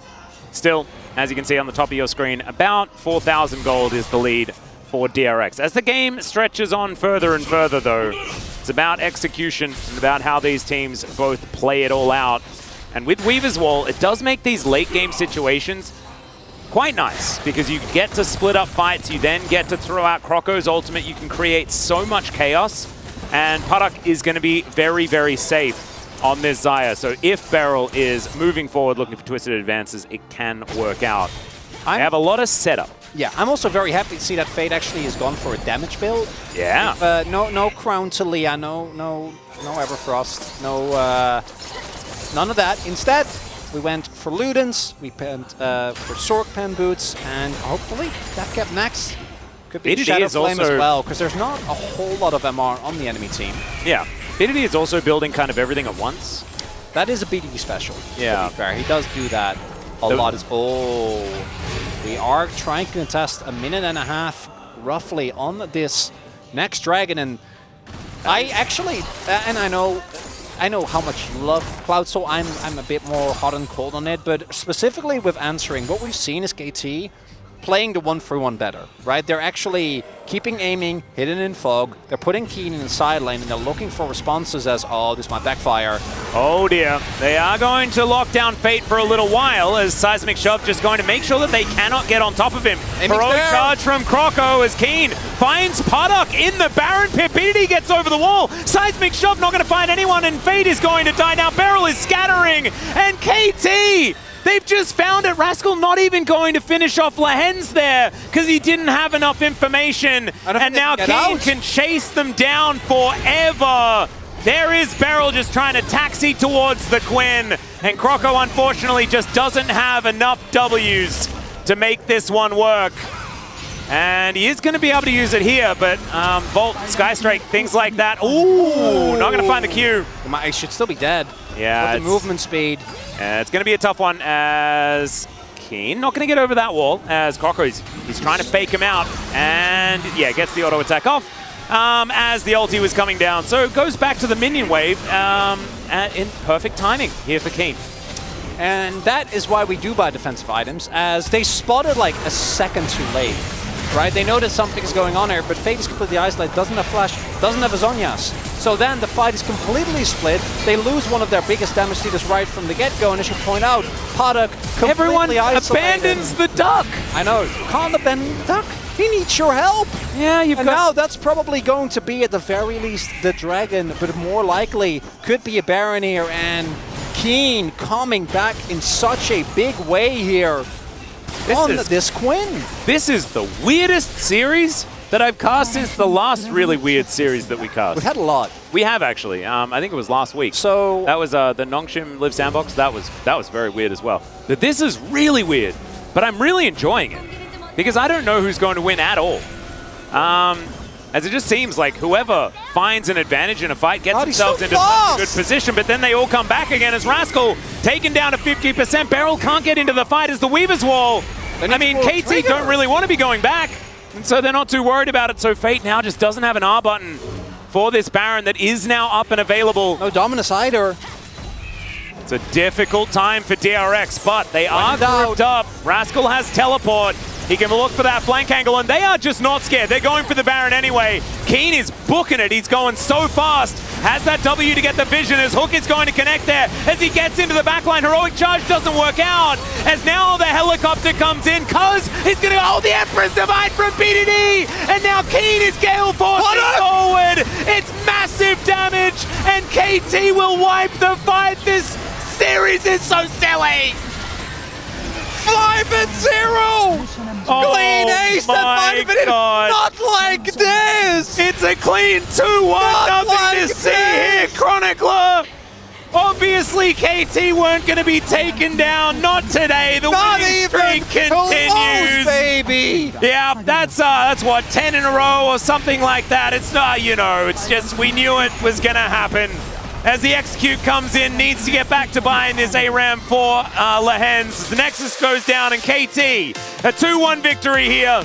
Still, as you can see on the top of your screen, about 4,000 gold is the lead for DRX. As the game stretches on further and further, though, it's about execution and about how these teams both play it all out. And with Weaver's Wall, it does make these late game situations quite nice, because you get to split up fights, you then get to throw out Kroko's ultimate, you can create so much chaos, and Parak is going to be very, very safe on this Xayah. So if Beryl is moving forward looking for twisted advances, it can work out. I have a lot of setup. Yeah, I'm also very happy to see that Fate actually has gone for a damage build. Yeah. If, no Crown to Leah, no Everfrost, none of that. Instead, we went for Ludens, we went for Sork Pen Boots, and hopefully that kept next. Could be Shadow Flame as well, because there's not a whole lot of MR on the enemy team. Yeah, BDD is also building kind of everything at once. That is a BDD special, yeah. to be fair. He does do that a lot. We are trying to contest a minute and a half, roughly, on this next dragon, and I actually, and I know how much you love Cloud, so I'm a bit more hot and cold on it, but specifically with answering, what we've seen is KT playing the 1-3-1 better, right? They're actually keeping aiming, hidden in fog, they're putting Keen in the side lane, and they're looking for responses as, oh, this might backfire. Oh dear, they are going to lock down Fate for a little while, as Seismic Shove just going to make sure that they cannot get on top of him. Heroic charge from Kroko as Keen finds Parak in the Baron pit. BDD gets over the wall. Seismic Shove not going to find anyone, and Fate is going to die. Now Beryl is scattering, and KT, they've just found it. Rascal not even going to finish off Lahens there because he didn't have enough information. And now Keen can chase them down forever. There is Beryl just trying to taxi towards the Quinn. And Kroko, unfortunately, just doesn't have enough W's to make this one work. And he is going to be able to use it here, but Volt, Skystrike, things like that. Ooh, not going to find the Q. He should still be dead. Yeah. With the movement speed. It's going to be a tough one as Keen not going to get over that wall, as Kroko, he's trying to fake him out. And yeah, gets the auto attack off as the ulti was coming down. So it goes back to the minion wave in perfect timing here for Keen. And that is why we do buy defensive items, as they spotted like a second too late. Right, they know that something's going on here, but Fate is completely isolated, doesn't have Flash, doesn't have a Zhonya's. So then the fight is completely split. They lose one of their biggest damage dealers right from the get-go, and as you point out, Paddock completely Everyone isolated. abandons the duck. I know. Can't abandon the duck. He needs your help. Yeah, you've and got... now that's probably going to be, at the very least, the Dragon, but more likely could be a Baron here, and Keen coming back in such a big way here on this Quinn. This is the weirdest series that I've cast since the last really weird series that we cast. We've had a lot. We have actually. I think it was last week. So that was the Nongshim Live Sandbox. That was very weird as well. But this is really weird, but I'm really enjoying it because I don't know who's going to win at all. As it just seems like whoever finds an advantage in a fight gets themselves into such a good position, but then they all come back again as Rascal taken down to 50%. Beryl can't get into the fight as the Weaver's Wall. I mean, KT don't really want to be going back, and so they're not too worried about it. So Fate now just doesn't have an R button for this Baron that is now up and available. No Dominus either. It's a difficult time for DRX, but they are grouped up. Rascal has teleport. He can look for that flank angle, and they are just not scared. They're going for the Baron anyway. Keen is booking it. He's going so fast. Has that W to get the vision as Hook is going to connect there. As he gets into the backline, Heroic Charge doesn't work out. As now the helicopter comes in, Cuz he's going to hold the Emperor's Divide from BDD. And now Keen is gale forcing forward. It's massive damage, and KT will wipe the fight. This series is so silly. 5-0! Clean ace my at 5 minutes! Not like this! It's a clean 2-1, nothing to see here, Chronicler! Obviously, KT weren't going to be taken down, not today. The winning streak continues. Baby! Yeah, that's what, 10 in a row or something like that. It's not, you know, it's just we knew it was going to happen. As the Execute comes in, needs to get back to buying this ARAM for Lehens. The Nexus goes down, and KT, a 2-1 victory here.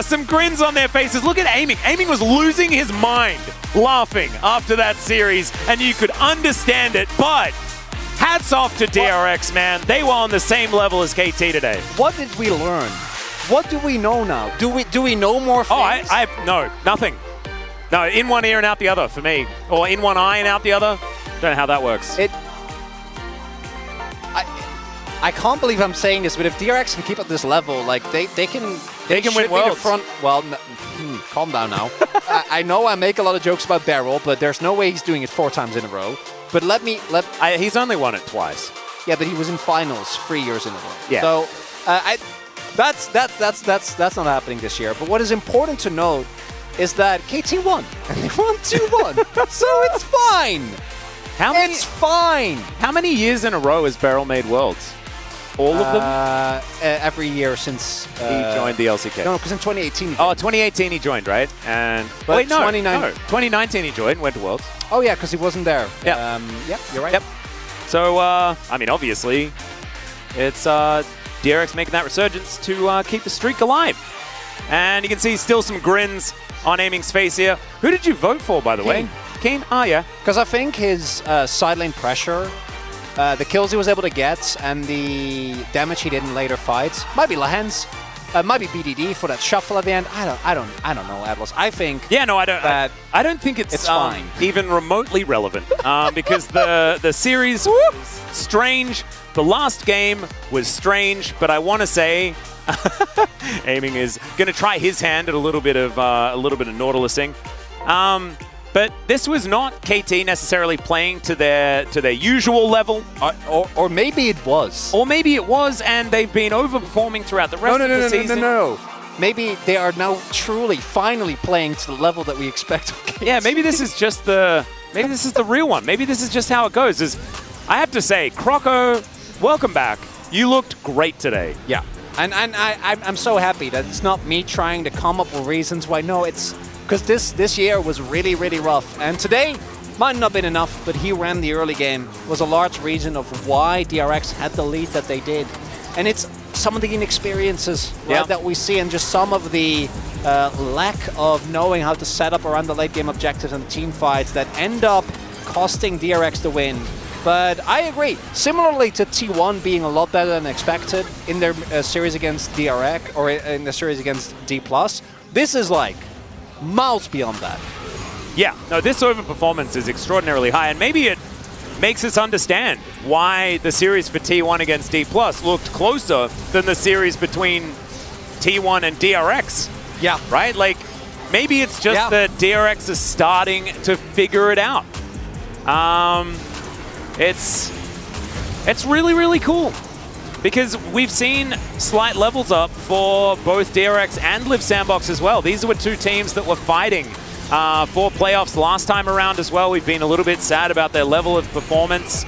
Some grins on their faces. Look at Aiming. Aiming was losing his mind, laughing after that series, and you could understand it, but hats off to DRX, man. They were on the same level as KT today. What did we learn? What do we know now? Do we know more things? Oh, no, nothing. No, in one ear and out the other for me. Or in one eye and out the other. Don't know how that works. I can't believe I'm saying this, but if DRX can keep at this level, like they can win worlds. Well, calm down now. I know I make a lot of jokes about Beryl, but there's no way he's doing it 4 times in a row. But he's only won it twice. Yeah, but he was in finals 3 years in a row. Yeah. So that's not happening this year. But what is important to note is that KT won, and they won 2-1, so it's fine. It's fine. How many years in a row has Beryl made worlds? All of them? Every year since he joined the LCK. No, because in 2018. 2018 he joined, right? And wait, no, 2019 he joined, went to Worlds. Oh yeah, because he wasn't there. Yeah, yeah, you're right. Yep. So I mean, obviously, it's DRX making that resurgence to keep the streak alive, and you can see still some grins on Aiming's face here. Who did you vote for, by the way? Keen? Oh, yeah. Because I think his side lane pressure, the kills he was able to get, and the damage he did in later fights, might be Lehens, might be BDD for that shuffle at the end. I don't know, Atlas. I think. Yeah, no, I don't think it's fine. Even remotely relevant because the series was strange. The last game was strange, but I want to say. Aiming is going to try his hand at a little bit of Nautilusing, but this was not KT necessarily playing to their usual level, or maybe it was, and they've been overperforming throughout the rest of the season. No. Maybe they are now truly, finally playing to the level that we expect of KT. Yeah, maybe this is the real one. Maybe this is just how it goes. I have to say, Croco, welcome back. You looked great today. Yeah. And I'm so happy that it's not me trying to come up with reasons why. No, it's because this year was really, really rough. And today might not have been enough, but he ran the early game. Was a large reason of why DRX had the lead that they did. And it's some of the inexperiences that we see, and just some of the lack of knowing how to set up around the late game objectives and team fights that end up costing DRX the win. But I agree. Similarly to T1 being a lot better than expected in their series against DRX, or in the series against D+, this is like miles beyond that. Yeah, no, this overperformance is extraordinarily high, and maybe it makes us understand why the series for T1 against D+ looked closer than the series between T1 and DRX. Yeah. Right? Like, maybe it's just that DRX is starting to figure it out. It's really, really cool. Because we've seen slight levels up for both DRX and Live Sandbox as well. These were two teams that were fighting for playoffs last time around as well. We've been a little bit sad about their level of performance.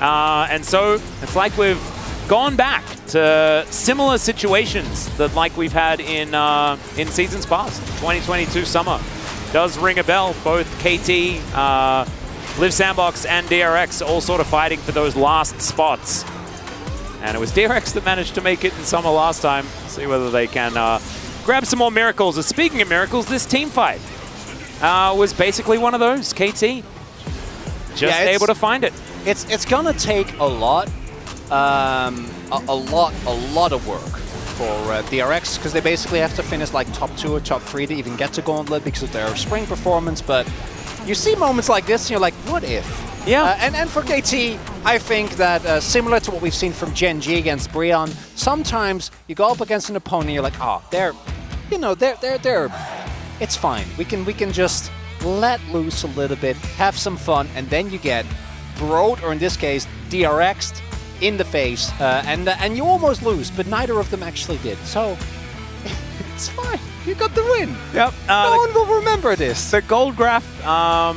And so it's like we've gone back to similar situations that like we've had in seasons past. 2022 summer does ring a bell. Both KT, Live Sandbox and DRX all sort of fighting for those last spots. And it was DRX that managed to make it in summer last time. See whether they can grab some more miracles. And speaking of miracles, this team fight was basically one of those. KT just able to find it. It's gonna take a lot, a lot of work for DRX, because they basically have to finish like top 2 or top 3 to even get to Gauntlet because of their spring performance. But you see moments like this and you're like, what if? Yeah. And for KT, I think that similar to what we've seen from Gen G against Brion, sometimes you go up against an opponent and you're like, oh, they're it's fine. We can just let loose a little bit, have some fun, and then you get broed, or in this case, DRX'd in the face, and you almost lose, but neither of them actually did. So it's fine. You got the win. Yep. No one will remember this. The gold graph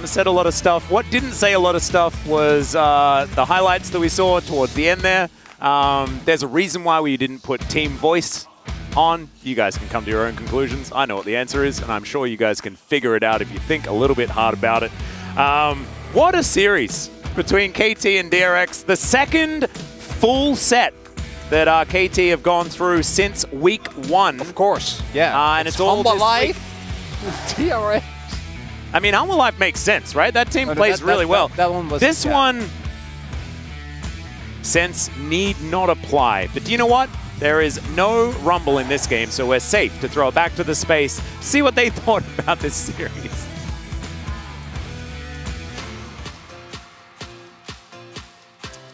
said a lot of stuff. What didn't say a lot of stuff was the highlights that we saw towards the end there. There's a reason why we didn't put team voice on. You guys can come to your own conclusions. I know what the answer is, and I'm sure you guys can figure it out if you think a little bit hard about it. What a series between KT and DRX. The second full set that KT have gone through since week 1. Of course, yeah. And it's all Humble this Life, DRX. I mean, Humble Life makes sense, right? That team plays really well. That one was... This one, sense need not apply. But do you know what? There is no Rumble in this game, so we're safe to throw it back to the space, see what they thought about this series.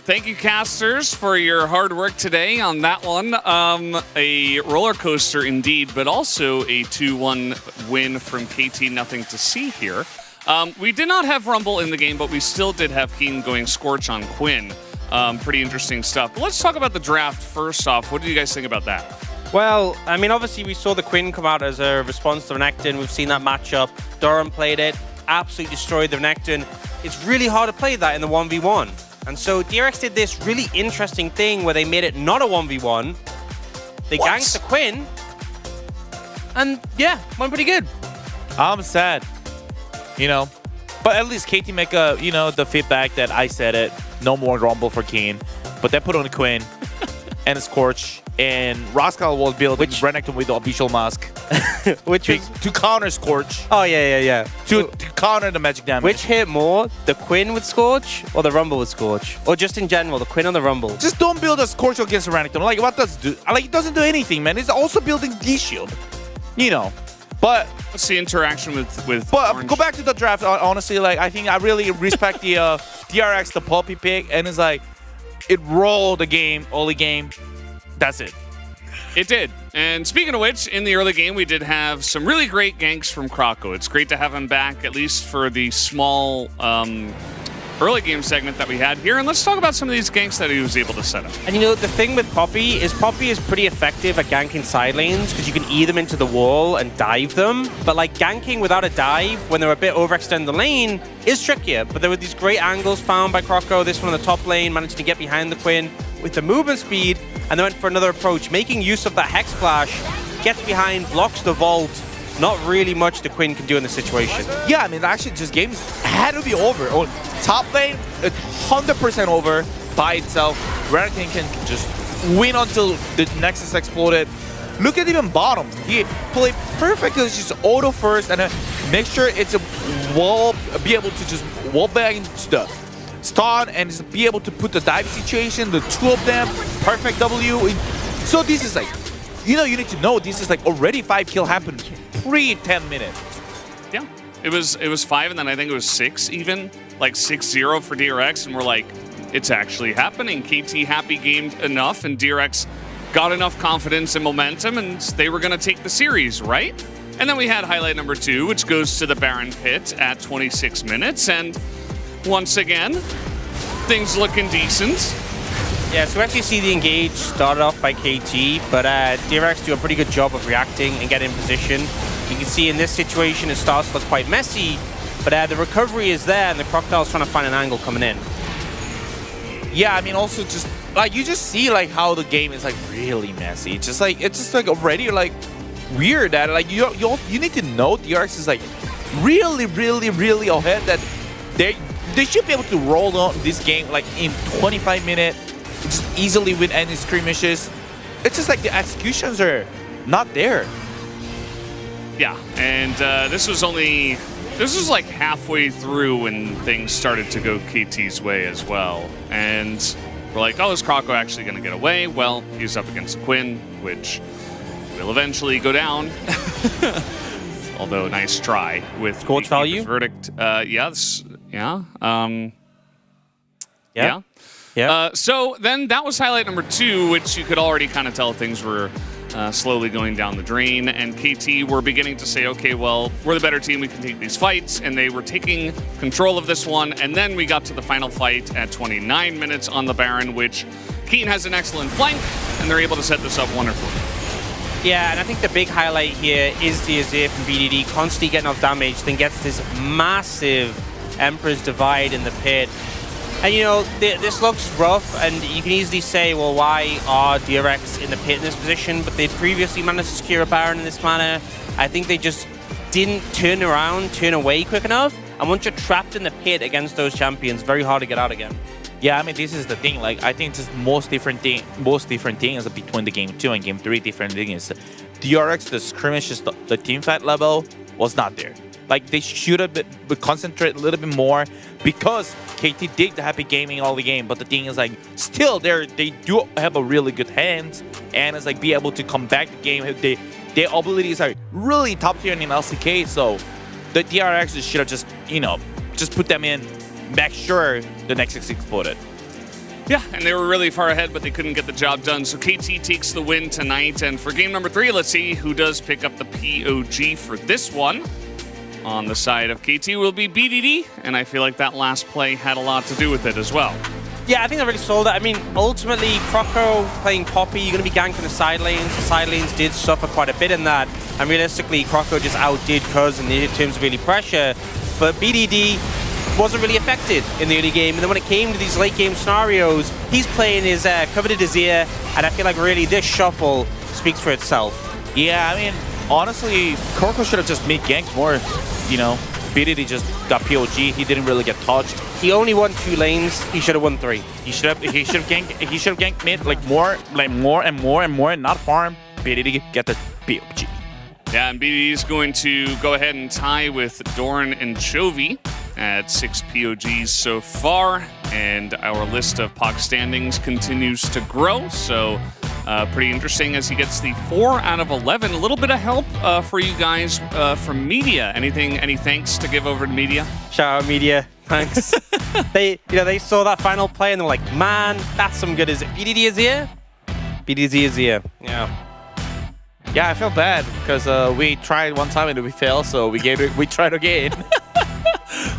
Thank you, casters, for your hard work today on that one. A roller coaster indeed, but also a 2-1 win from KT. Nothing to see here. We did not have Rumble in the game, but we still did have Keen going Scorch on Quinn. Pretty interesting stuff. But let's talk about the draft first off. What do you guys think about that? Well, I mean, obviously we saw the Quinn come out as a response to Renekton. We've seen that matchup. Durham played it, absolutely destroyed the Renekton. It's really hard to play that in the 1v1. And so DRX did this really interesting thing where they made it not a 1v1. They ganked the Quinn. And yeah, went pretty good. I'm sad, you know. But at least KT make a, you know, the feedback that I said it. No more Rumble for Keen. But they put on a Quinn and a Scorch. And Rascal was building Renekton with the official mask. Which is to counter Scorch. Oh, yeah. To counter the magic damage. Which hit more, the Quinn with Scorch or the Rumble with Scorch? Or just in general, the Quinn on the Rumble? Just don't build a Scorch against Renekton. Like, what does it do? Like, it doesn't do anything, man. It's also building D-Shield. You know. But what's the interaction with But go back to the draft. Honestly, like, I think I really respect the DRX, the Poppy pick. And it's like, it rolled the game, early game. That's it. It did. And speaking of which, in the early game, we did have some really great ganks from Krako. It's great to have him back, at least for the small early game segment that we had here. And let's talk about some of these ganks that he was able to set up. And you know, the thing with Poppy is pretty effective at ganking side lanes because you can E them into the wall and dive them. But like ganking without a dive when they're a bit overextend the lane is trickier. But there were these great angles found by Krako. This one on the top lane, managing to get behind the Quinn with the movement speed, and they went for another approach, making use of that Hex Flash, gets behind, blocks the vault. Not really much the Quinn can do in this situation. Yeah, I mean, actually, just games had to be over. Or top lane, 100% over by itself. Renekton can just win until the Nexus exploded. Look at even bottom. He played perfectly, just auto first, and make sure it's a wall, be able to just wall back into the stun and just be able to put the dive situation, the two of them, perfect W. So this is like, you know, you need to know this is like already 5 kill happened pre 10 minutes. Yeah. It was 5, and then I think it was 6 even, like 6-0 for DRX, and we're like, it's actually happening. KT happy gamed enough, and DRX got enough confidence and momentum, and they were going to take the series, right? And then we had highlight number 2, which goes to the Baron pit at 26 minutes, and once again, things looking decent. Yeah, so we actually see the engage started off by KT, but DRX do a pretty good job of reacting and getting in position. You can see in this situation it starts to look quite messy, but the recovery is there, and the Crocodile's trying to find an angle coming in. Yeah, I mean, also just like you just see like how the game is like really messy. It's just like already like weird that like you need to know DRX is like really ahead, that they should be able to roll on this game like in 25 minutes, just easily with any skirmishes. It's just like the executions are not there. Yeah, and this was like halfway through when things started to go KT's way as well. And we're like, oh, is Croco actually going to get away? Well, he's up against Quinn, which will eventually go down. Although, nice try with coach value verdict. Yes, yeah. So then that was highlight number 2, which you could already kind of tell things were slowly going down the drain, and KT were beginning to say, okay, well, we're the better team, we can take these fights, and they were taking control of this one, and then we got to the final fight at 29 minutes on the Baron, which Keaton has an excellent flank, and they're able to set this up wonderfully. Yeah, and I think the big highlight here is the Azir from BDD constantly getting off damage, then gets this massive Emperor's Divide in the pit. And you know, this looks rough, and you can easily say, well, why are DRX in the pit in this position? But they previously managed to secure a Baron in this manner. I think they just didn't turn away quick enough. And once you're trapped in the pit against those champions, very hard to get out again. Yeah, I mean, this is the thing. Like, I think just most different thing is between the game 2 and game 3. Different thing is DRX, the skirmishes, the team fight level was not there. Like, they should have concentrated a little bit more, because KT did the happy gaming all the game. But the thing is, like, still they do have a really good hand, and it's like be able to come back the game. Their abilities are really top tier in LCK, so the DRX should have just, you know, just put them in, make sure the Nexus exploded. Yeah, and they were really far ahead, but they couldn't get the job done. So KT takes the win tonight, and for game number 3, let's see who does pick up the POG for this one. On the side of KT will be BDD, and I feel like that last play had a lot to do with it as well. Yeah, I think they really sold it. I mean, ultimately, Croco playing Poppy, you're going to be ganking the side lanes. The side lanes did suffer quite a bit in that, and realistically, Croco just outdid Cuz in terms of early pressure. But BDD wasn't really affected in the early game, and then when it came to these late game scenarios, he's playing his coveted Azir, and I feel like really this shuffle speaks for itself. Yeah, I mean, honestly, Croco should have just made ganks more. You know, BDD just got POG. He didn't really get touched. He only won 2 lanes. He should have won 3. He should have ganked mid like more and not farm. BDD get the POG. Yeah, and BDD is going to go ahead and tie with Dorn and Chovy at 6 POGs so far, and our list of POG standings continues to grow. So pretty interesting as he gets the 4 out of 11. A little bit of help for you guys from Media. Any thanks to give over to Media? Shout out Media, thanks. They saw that final play and they were like, man, that's some good. Is it BDD Azir? BDD Azir, yeah. Yeah, I feel bad because we tried one time and we failed, so we tried again.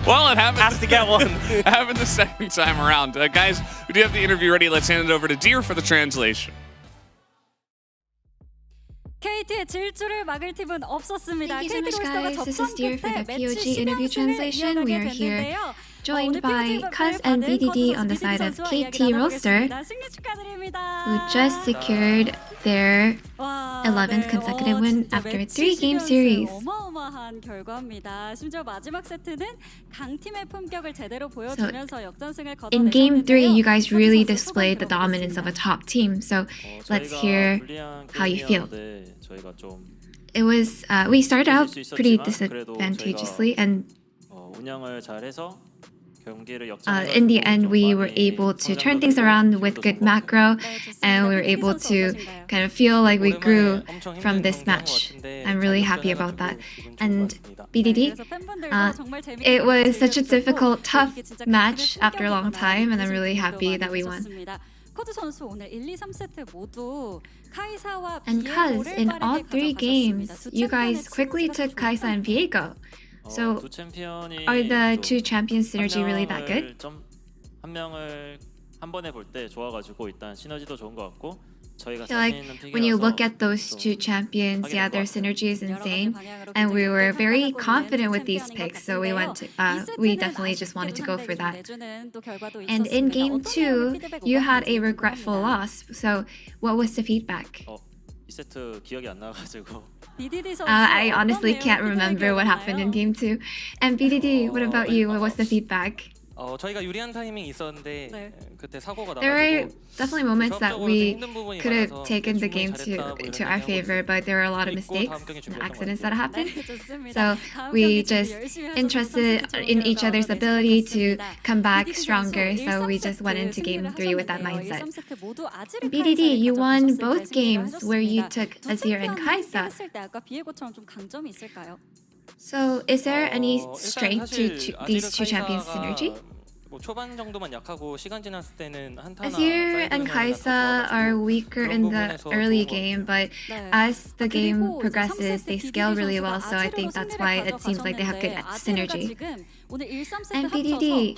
Well, it happened. Has to get one. It happened the second time around. Guys, we do have the interview ready. Let's hand it over to Deer for the translation. KT의 질주를 막을 팀은 없었습니다. Thank you so much, guys. This is Deer for the POG interview translation. We are here, joined by Cuz and BDD on the side of KT roster, who just secured their 11th consecutive win after a 3-game series. 어마어마한 결과입니다. 심지어 마지막 세트는 강팀의 품격을 제대로 보여주면서 역전승을 거둬내셨는데요. In Game 3, you guys really displayed the dominance of a top team. So let's hear how you feel. It was we started out pretty disadvantageously, and in the end, we were able to turn things around with good macro, and we were able to kind of feel like we grew from this match. I'm really happy about that. And BDD. It was such a difficult, tough match after a long time, and I'm really happy that we won. And Cuz, in all 3 games, you guys quickly took Kaisa and Viego. So, are the 2 champions synergy really that good? 한 명을 한 번에 볼 때 좋아가지고 일단 시너지도 좋은 것 같고 I feel like when you look at those 2 champions, yeah, their synergy is insane, and we were very confident with these picks, so we definitely just wanted to go for that. And in game 2, you had a regretful loss. So, what was the feedback? 이 세트 기억이 안 나가지고 I honestly can't remember what happened in game 2. And BDD, what about you? What was the feedback? 저희가 유리한 타이밍이 있었는데 그때 사고가 There were 나가지고 definitely moments that we could have taken the game to our favor, but there were a lot of mistakes and accidents that happened. So we just interested in each other's ability to come back stronger, so we just went into game 3 with that mindset. BDD, you won both games where you took Azir and Kaisa. So, is there any strength to these 2 champions' synergy? 초반 정도만 약하고 시간 지났을 때는 한타나 Azir and Kaisa are weaker in the early game, but as the game progresses, they scale really well, so I think that's why it seems like they have good synergy. And BDD,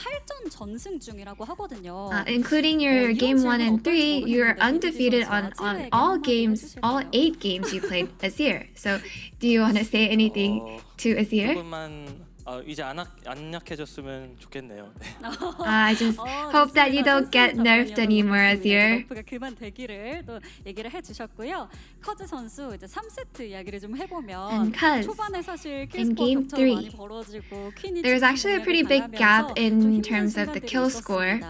including your game 1 and 3, you're undefeated on all games, all 8 games you played Azir. So, do you want to say anything to Azir? 이제 안 약해졌으면 좋겠네요. I just hope that you don't get nerfed anymore, Azir. 그만 되기를 또 얘기를 해주셨고요. 커즈 선수 이제 3세트 이야기를 좀 해보면 초반에 사실 in game 3, there's actually a pretty big gap in terms of the kill score,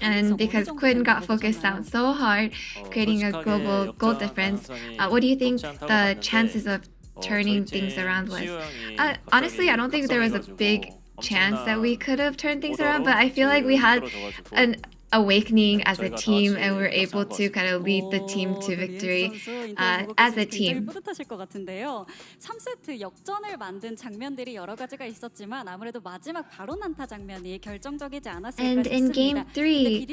and because Quinn got focused down so hard, creating a global goal difference. What do you think the chances of turning things around was? Honestly, I don't think there was a big chance that we could have turned things around, but I feel like we had an awakening as a team, and we're able to kind of lead the team to victory as a team. 뿌듯하실 것 같은데요. 3세트 역전을 만든 장면들이 여러 가지가 있었지만 아무래도 마지막 바로 난타 장면이 결정적이지 않았을까 And in game 3,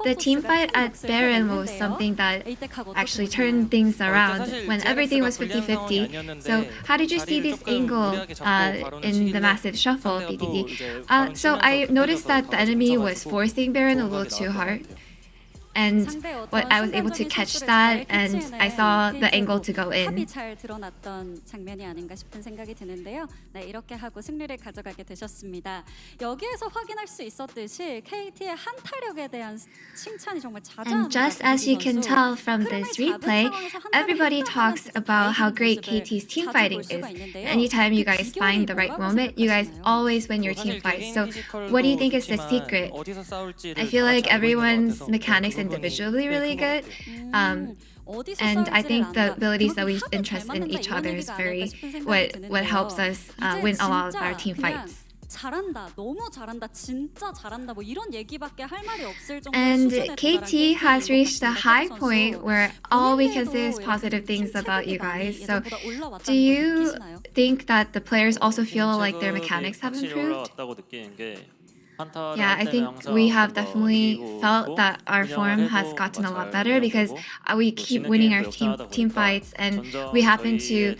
the team fight at Baron was something that actually turned things around when everything was 50-50. So how did you see this angle in the massive shuffle, BDD? So I noticed that the enemy was forcing Baron a little too hard, and I was able to catch that, and I saw the angle to go in. 합이 잘 드러났던 장면이 아닌가 싶은 생각이 드는데요. 네, 이렇게 하고 승리를 가져가게 되셨습니다. 여기에서 확인할 수 있었듯이 KT의 한타력에 대한 칭찬이 정말 자자합니다. And just as you can tell from this replay, everybody talks about how great KT's team fighting is. Anytime you guys find the right moment, you guys always win your team fights. So what do you think is the secret? I feel like everyone's mechanics individually really good. And I think the abilities that we entrust in each other is very what helps us win a lot of our team fights. 잘한다, 너무 잘한다, 진짜 잘한다, 뭐 이런 얘기밖에 할 말이 없을 정도로 And KT has reached a high point where all we can say is positive things about you guys. So, do you think that the players also feel like their mechanics have improved? Yeah, I think we have definitely felt that our form has gotten a lot better because we keep winning our team fights, and we happen to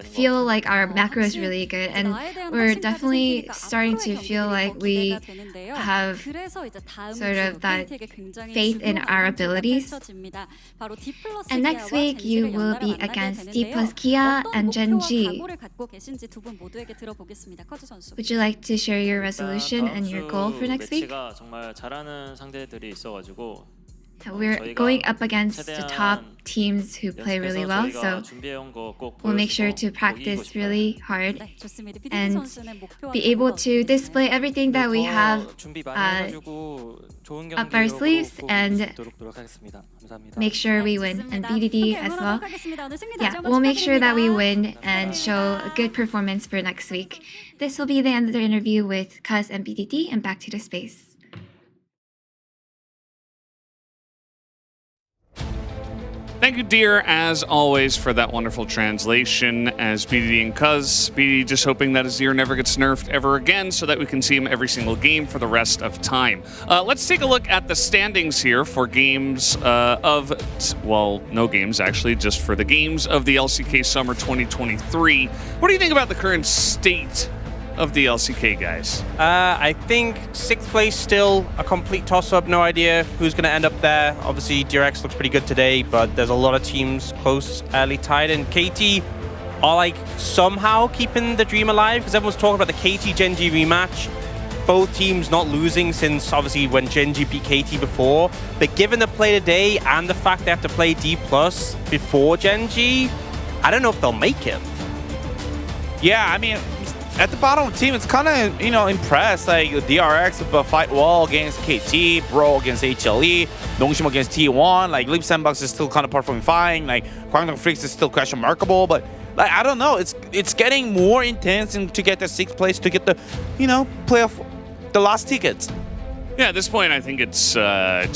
feel like our macro is really good, and we're definitely starting to feel like we have sort of that faith in our abilities. And next week you will be against D plus Kia and Gen G. Would you like to share your resolution and your goal for next week? 정말 잘하는 상대들이 있어가지고 We're going up against the top teams who play really well, so we'll make sure to practice really hard and be able to display everything that we have up our sleeves and make sure we win. And BDD as well. Yeah, we'll make sure that we win and show a good performance for next week. This will be the end of the interview with Cuz and BDD, and back to the space. Thank you, dear, as always, for that wonderful translation as BDD and Cuz. BDD just hoping that Azir never gets nerfed ever again so that we can see him every single game for the rest of time. Let's take a look at the standings here for games well, no games, actually, just for the games of the LCK Summer 2023. What do you think about the current state of the LCK, guys? I think 6th place still a complete toss-up. No idea who's going to end up there. Obviously, DRX looks pretty good today, but there's a lot of teams close, early tied, and KT are like somehow keeping the dream alive because everyone's talking about the KT Gen.G rematch. Both teams not losing since obviously when Gen.G beat KT before. But given the play today and the fact they have to play D+ before Gen.G, I don't know if they'll make it. Yeah, I mean, at the bottom of the team, it's kind of, impressed. Like, DRX but fight well against KT, Bro against HLE, Nongshim against T1. Like, Leap Sandbox is still kind of performing fine. Like, Kwangdong Freaks is still question markable. But, like, I don't know. It's getting more intense and to get the 6th place, to get the, playoff, the last tickets. Yeah, at this point, I think it's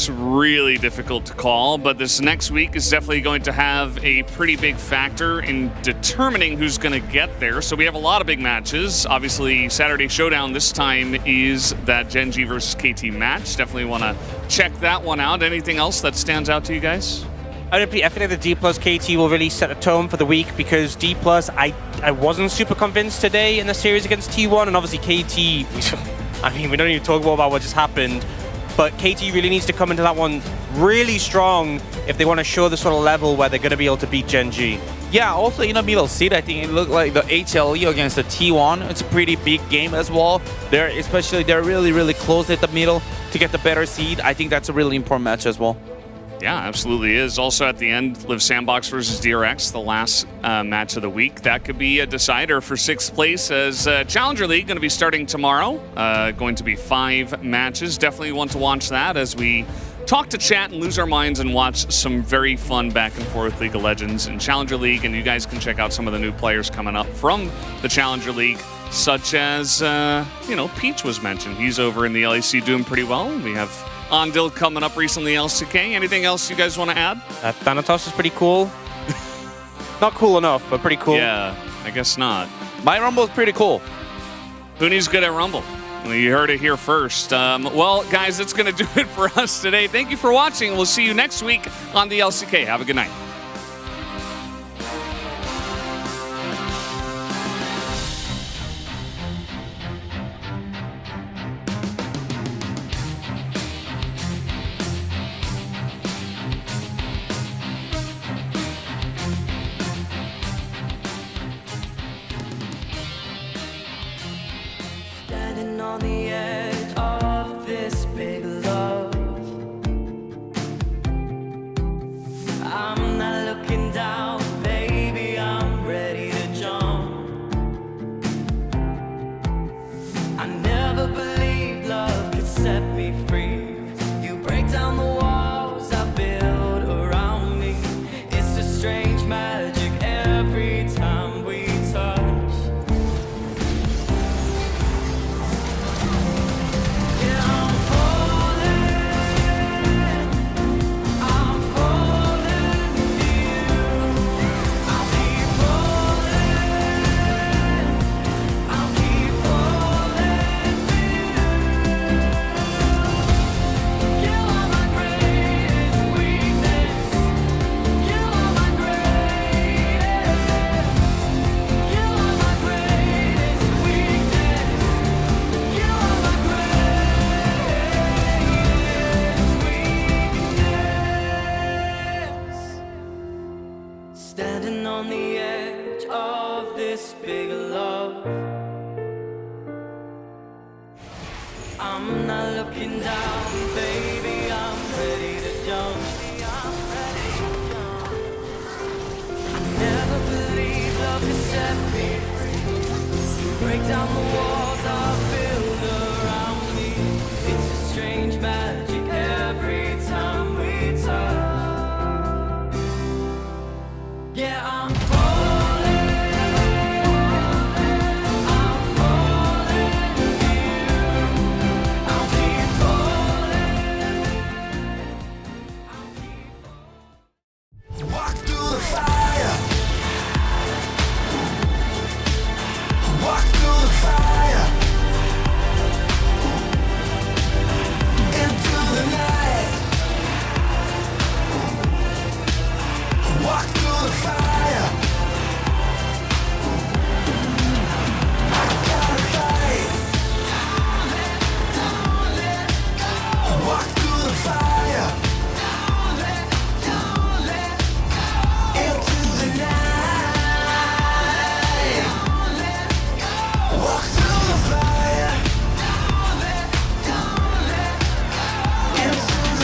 really difficult to call, but this next week is definitely going to have a pretty big factor in determining who's going to get there. So we have a lot of big matches. Obviously, Saturday Showdown this time is that Gen.G versus KT match. Definitely want to check that one out. Anything else that stands out to you guys? I feel like the D+ KT will really set a tone for the week because D+, I wasn't super convinced today in the series against T1, and obviously KT... I mean, we don't even talk more about what just happened, but KT really needs to come into that one really strong if they want to show the sort of level where they're going to be able to beat Gen.G. Yeah, also in the middle seat, I think it looked like the HLE against the T1. It's a pretty big game as well. They're really, really close at the middle to get the better seed. I think that's a really important match as well. Yeah, absolutely is. Also at the end, Live Sandbox versus DRX, the last match of the week. That could be a decider for 6th place as Challenger League going to be starting tomorrow. Going to be 5 matches. Definitely want to watch that as we talk to chat and lose our minds and watch some very fun back and forth League of Legends in Challenger League. And you guys can check out some of the new players coming up from the Challenger League, such as, Peach was mentioned. He's over in the LEC doing pretty well. We have Ondil coming up recently, LCK. Anything else you guys want to add? Thanatos is pretty cool. Not cool enough, but pretty cool. Yeah, I guess not. My Rumble is pretty cool. Huni's good at Rumble. Well, you heard it here first. Well, guys, that's going to do it for us today. Thank you for watching. We'll see you next week on the LCK. Have a good night. Standing on the edge of this big love, I'm not looking down, baby, I'm ready to jump. I never believed love could set me free. You break down the walls I build around me. It's a strange magic every time we touch. Standing on the edge of this big love, I'm not looking down, baby, I'm ready to jump. I never believed love could set me free. Break down the walls I build around me. It's a strange magic every time we touch. Yeah, I'm falling. I'm falling for you. I'll keep falling. I'll keep falling.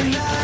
tonight.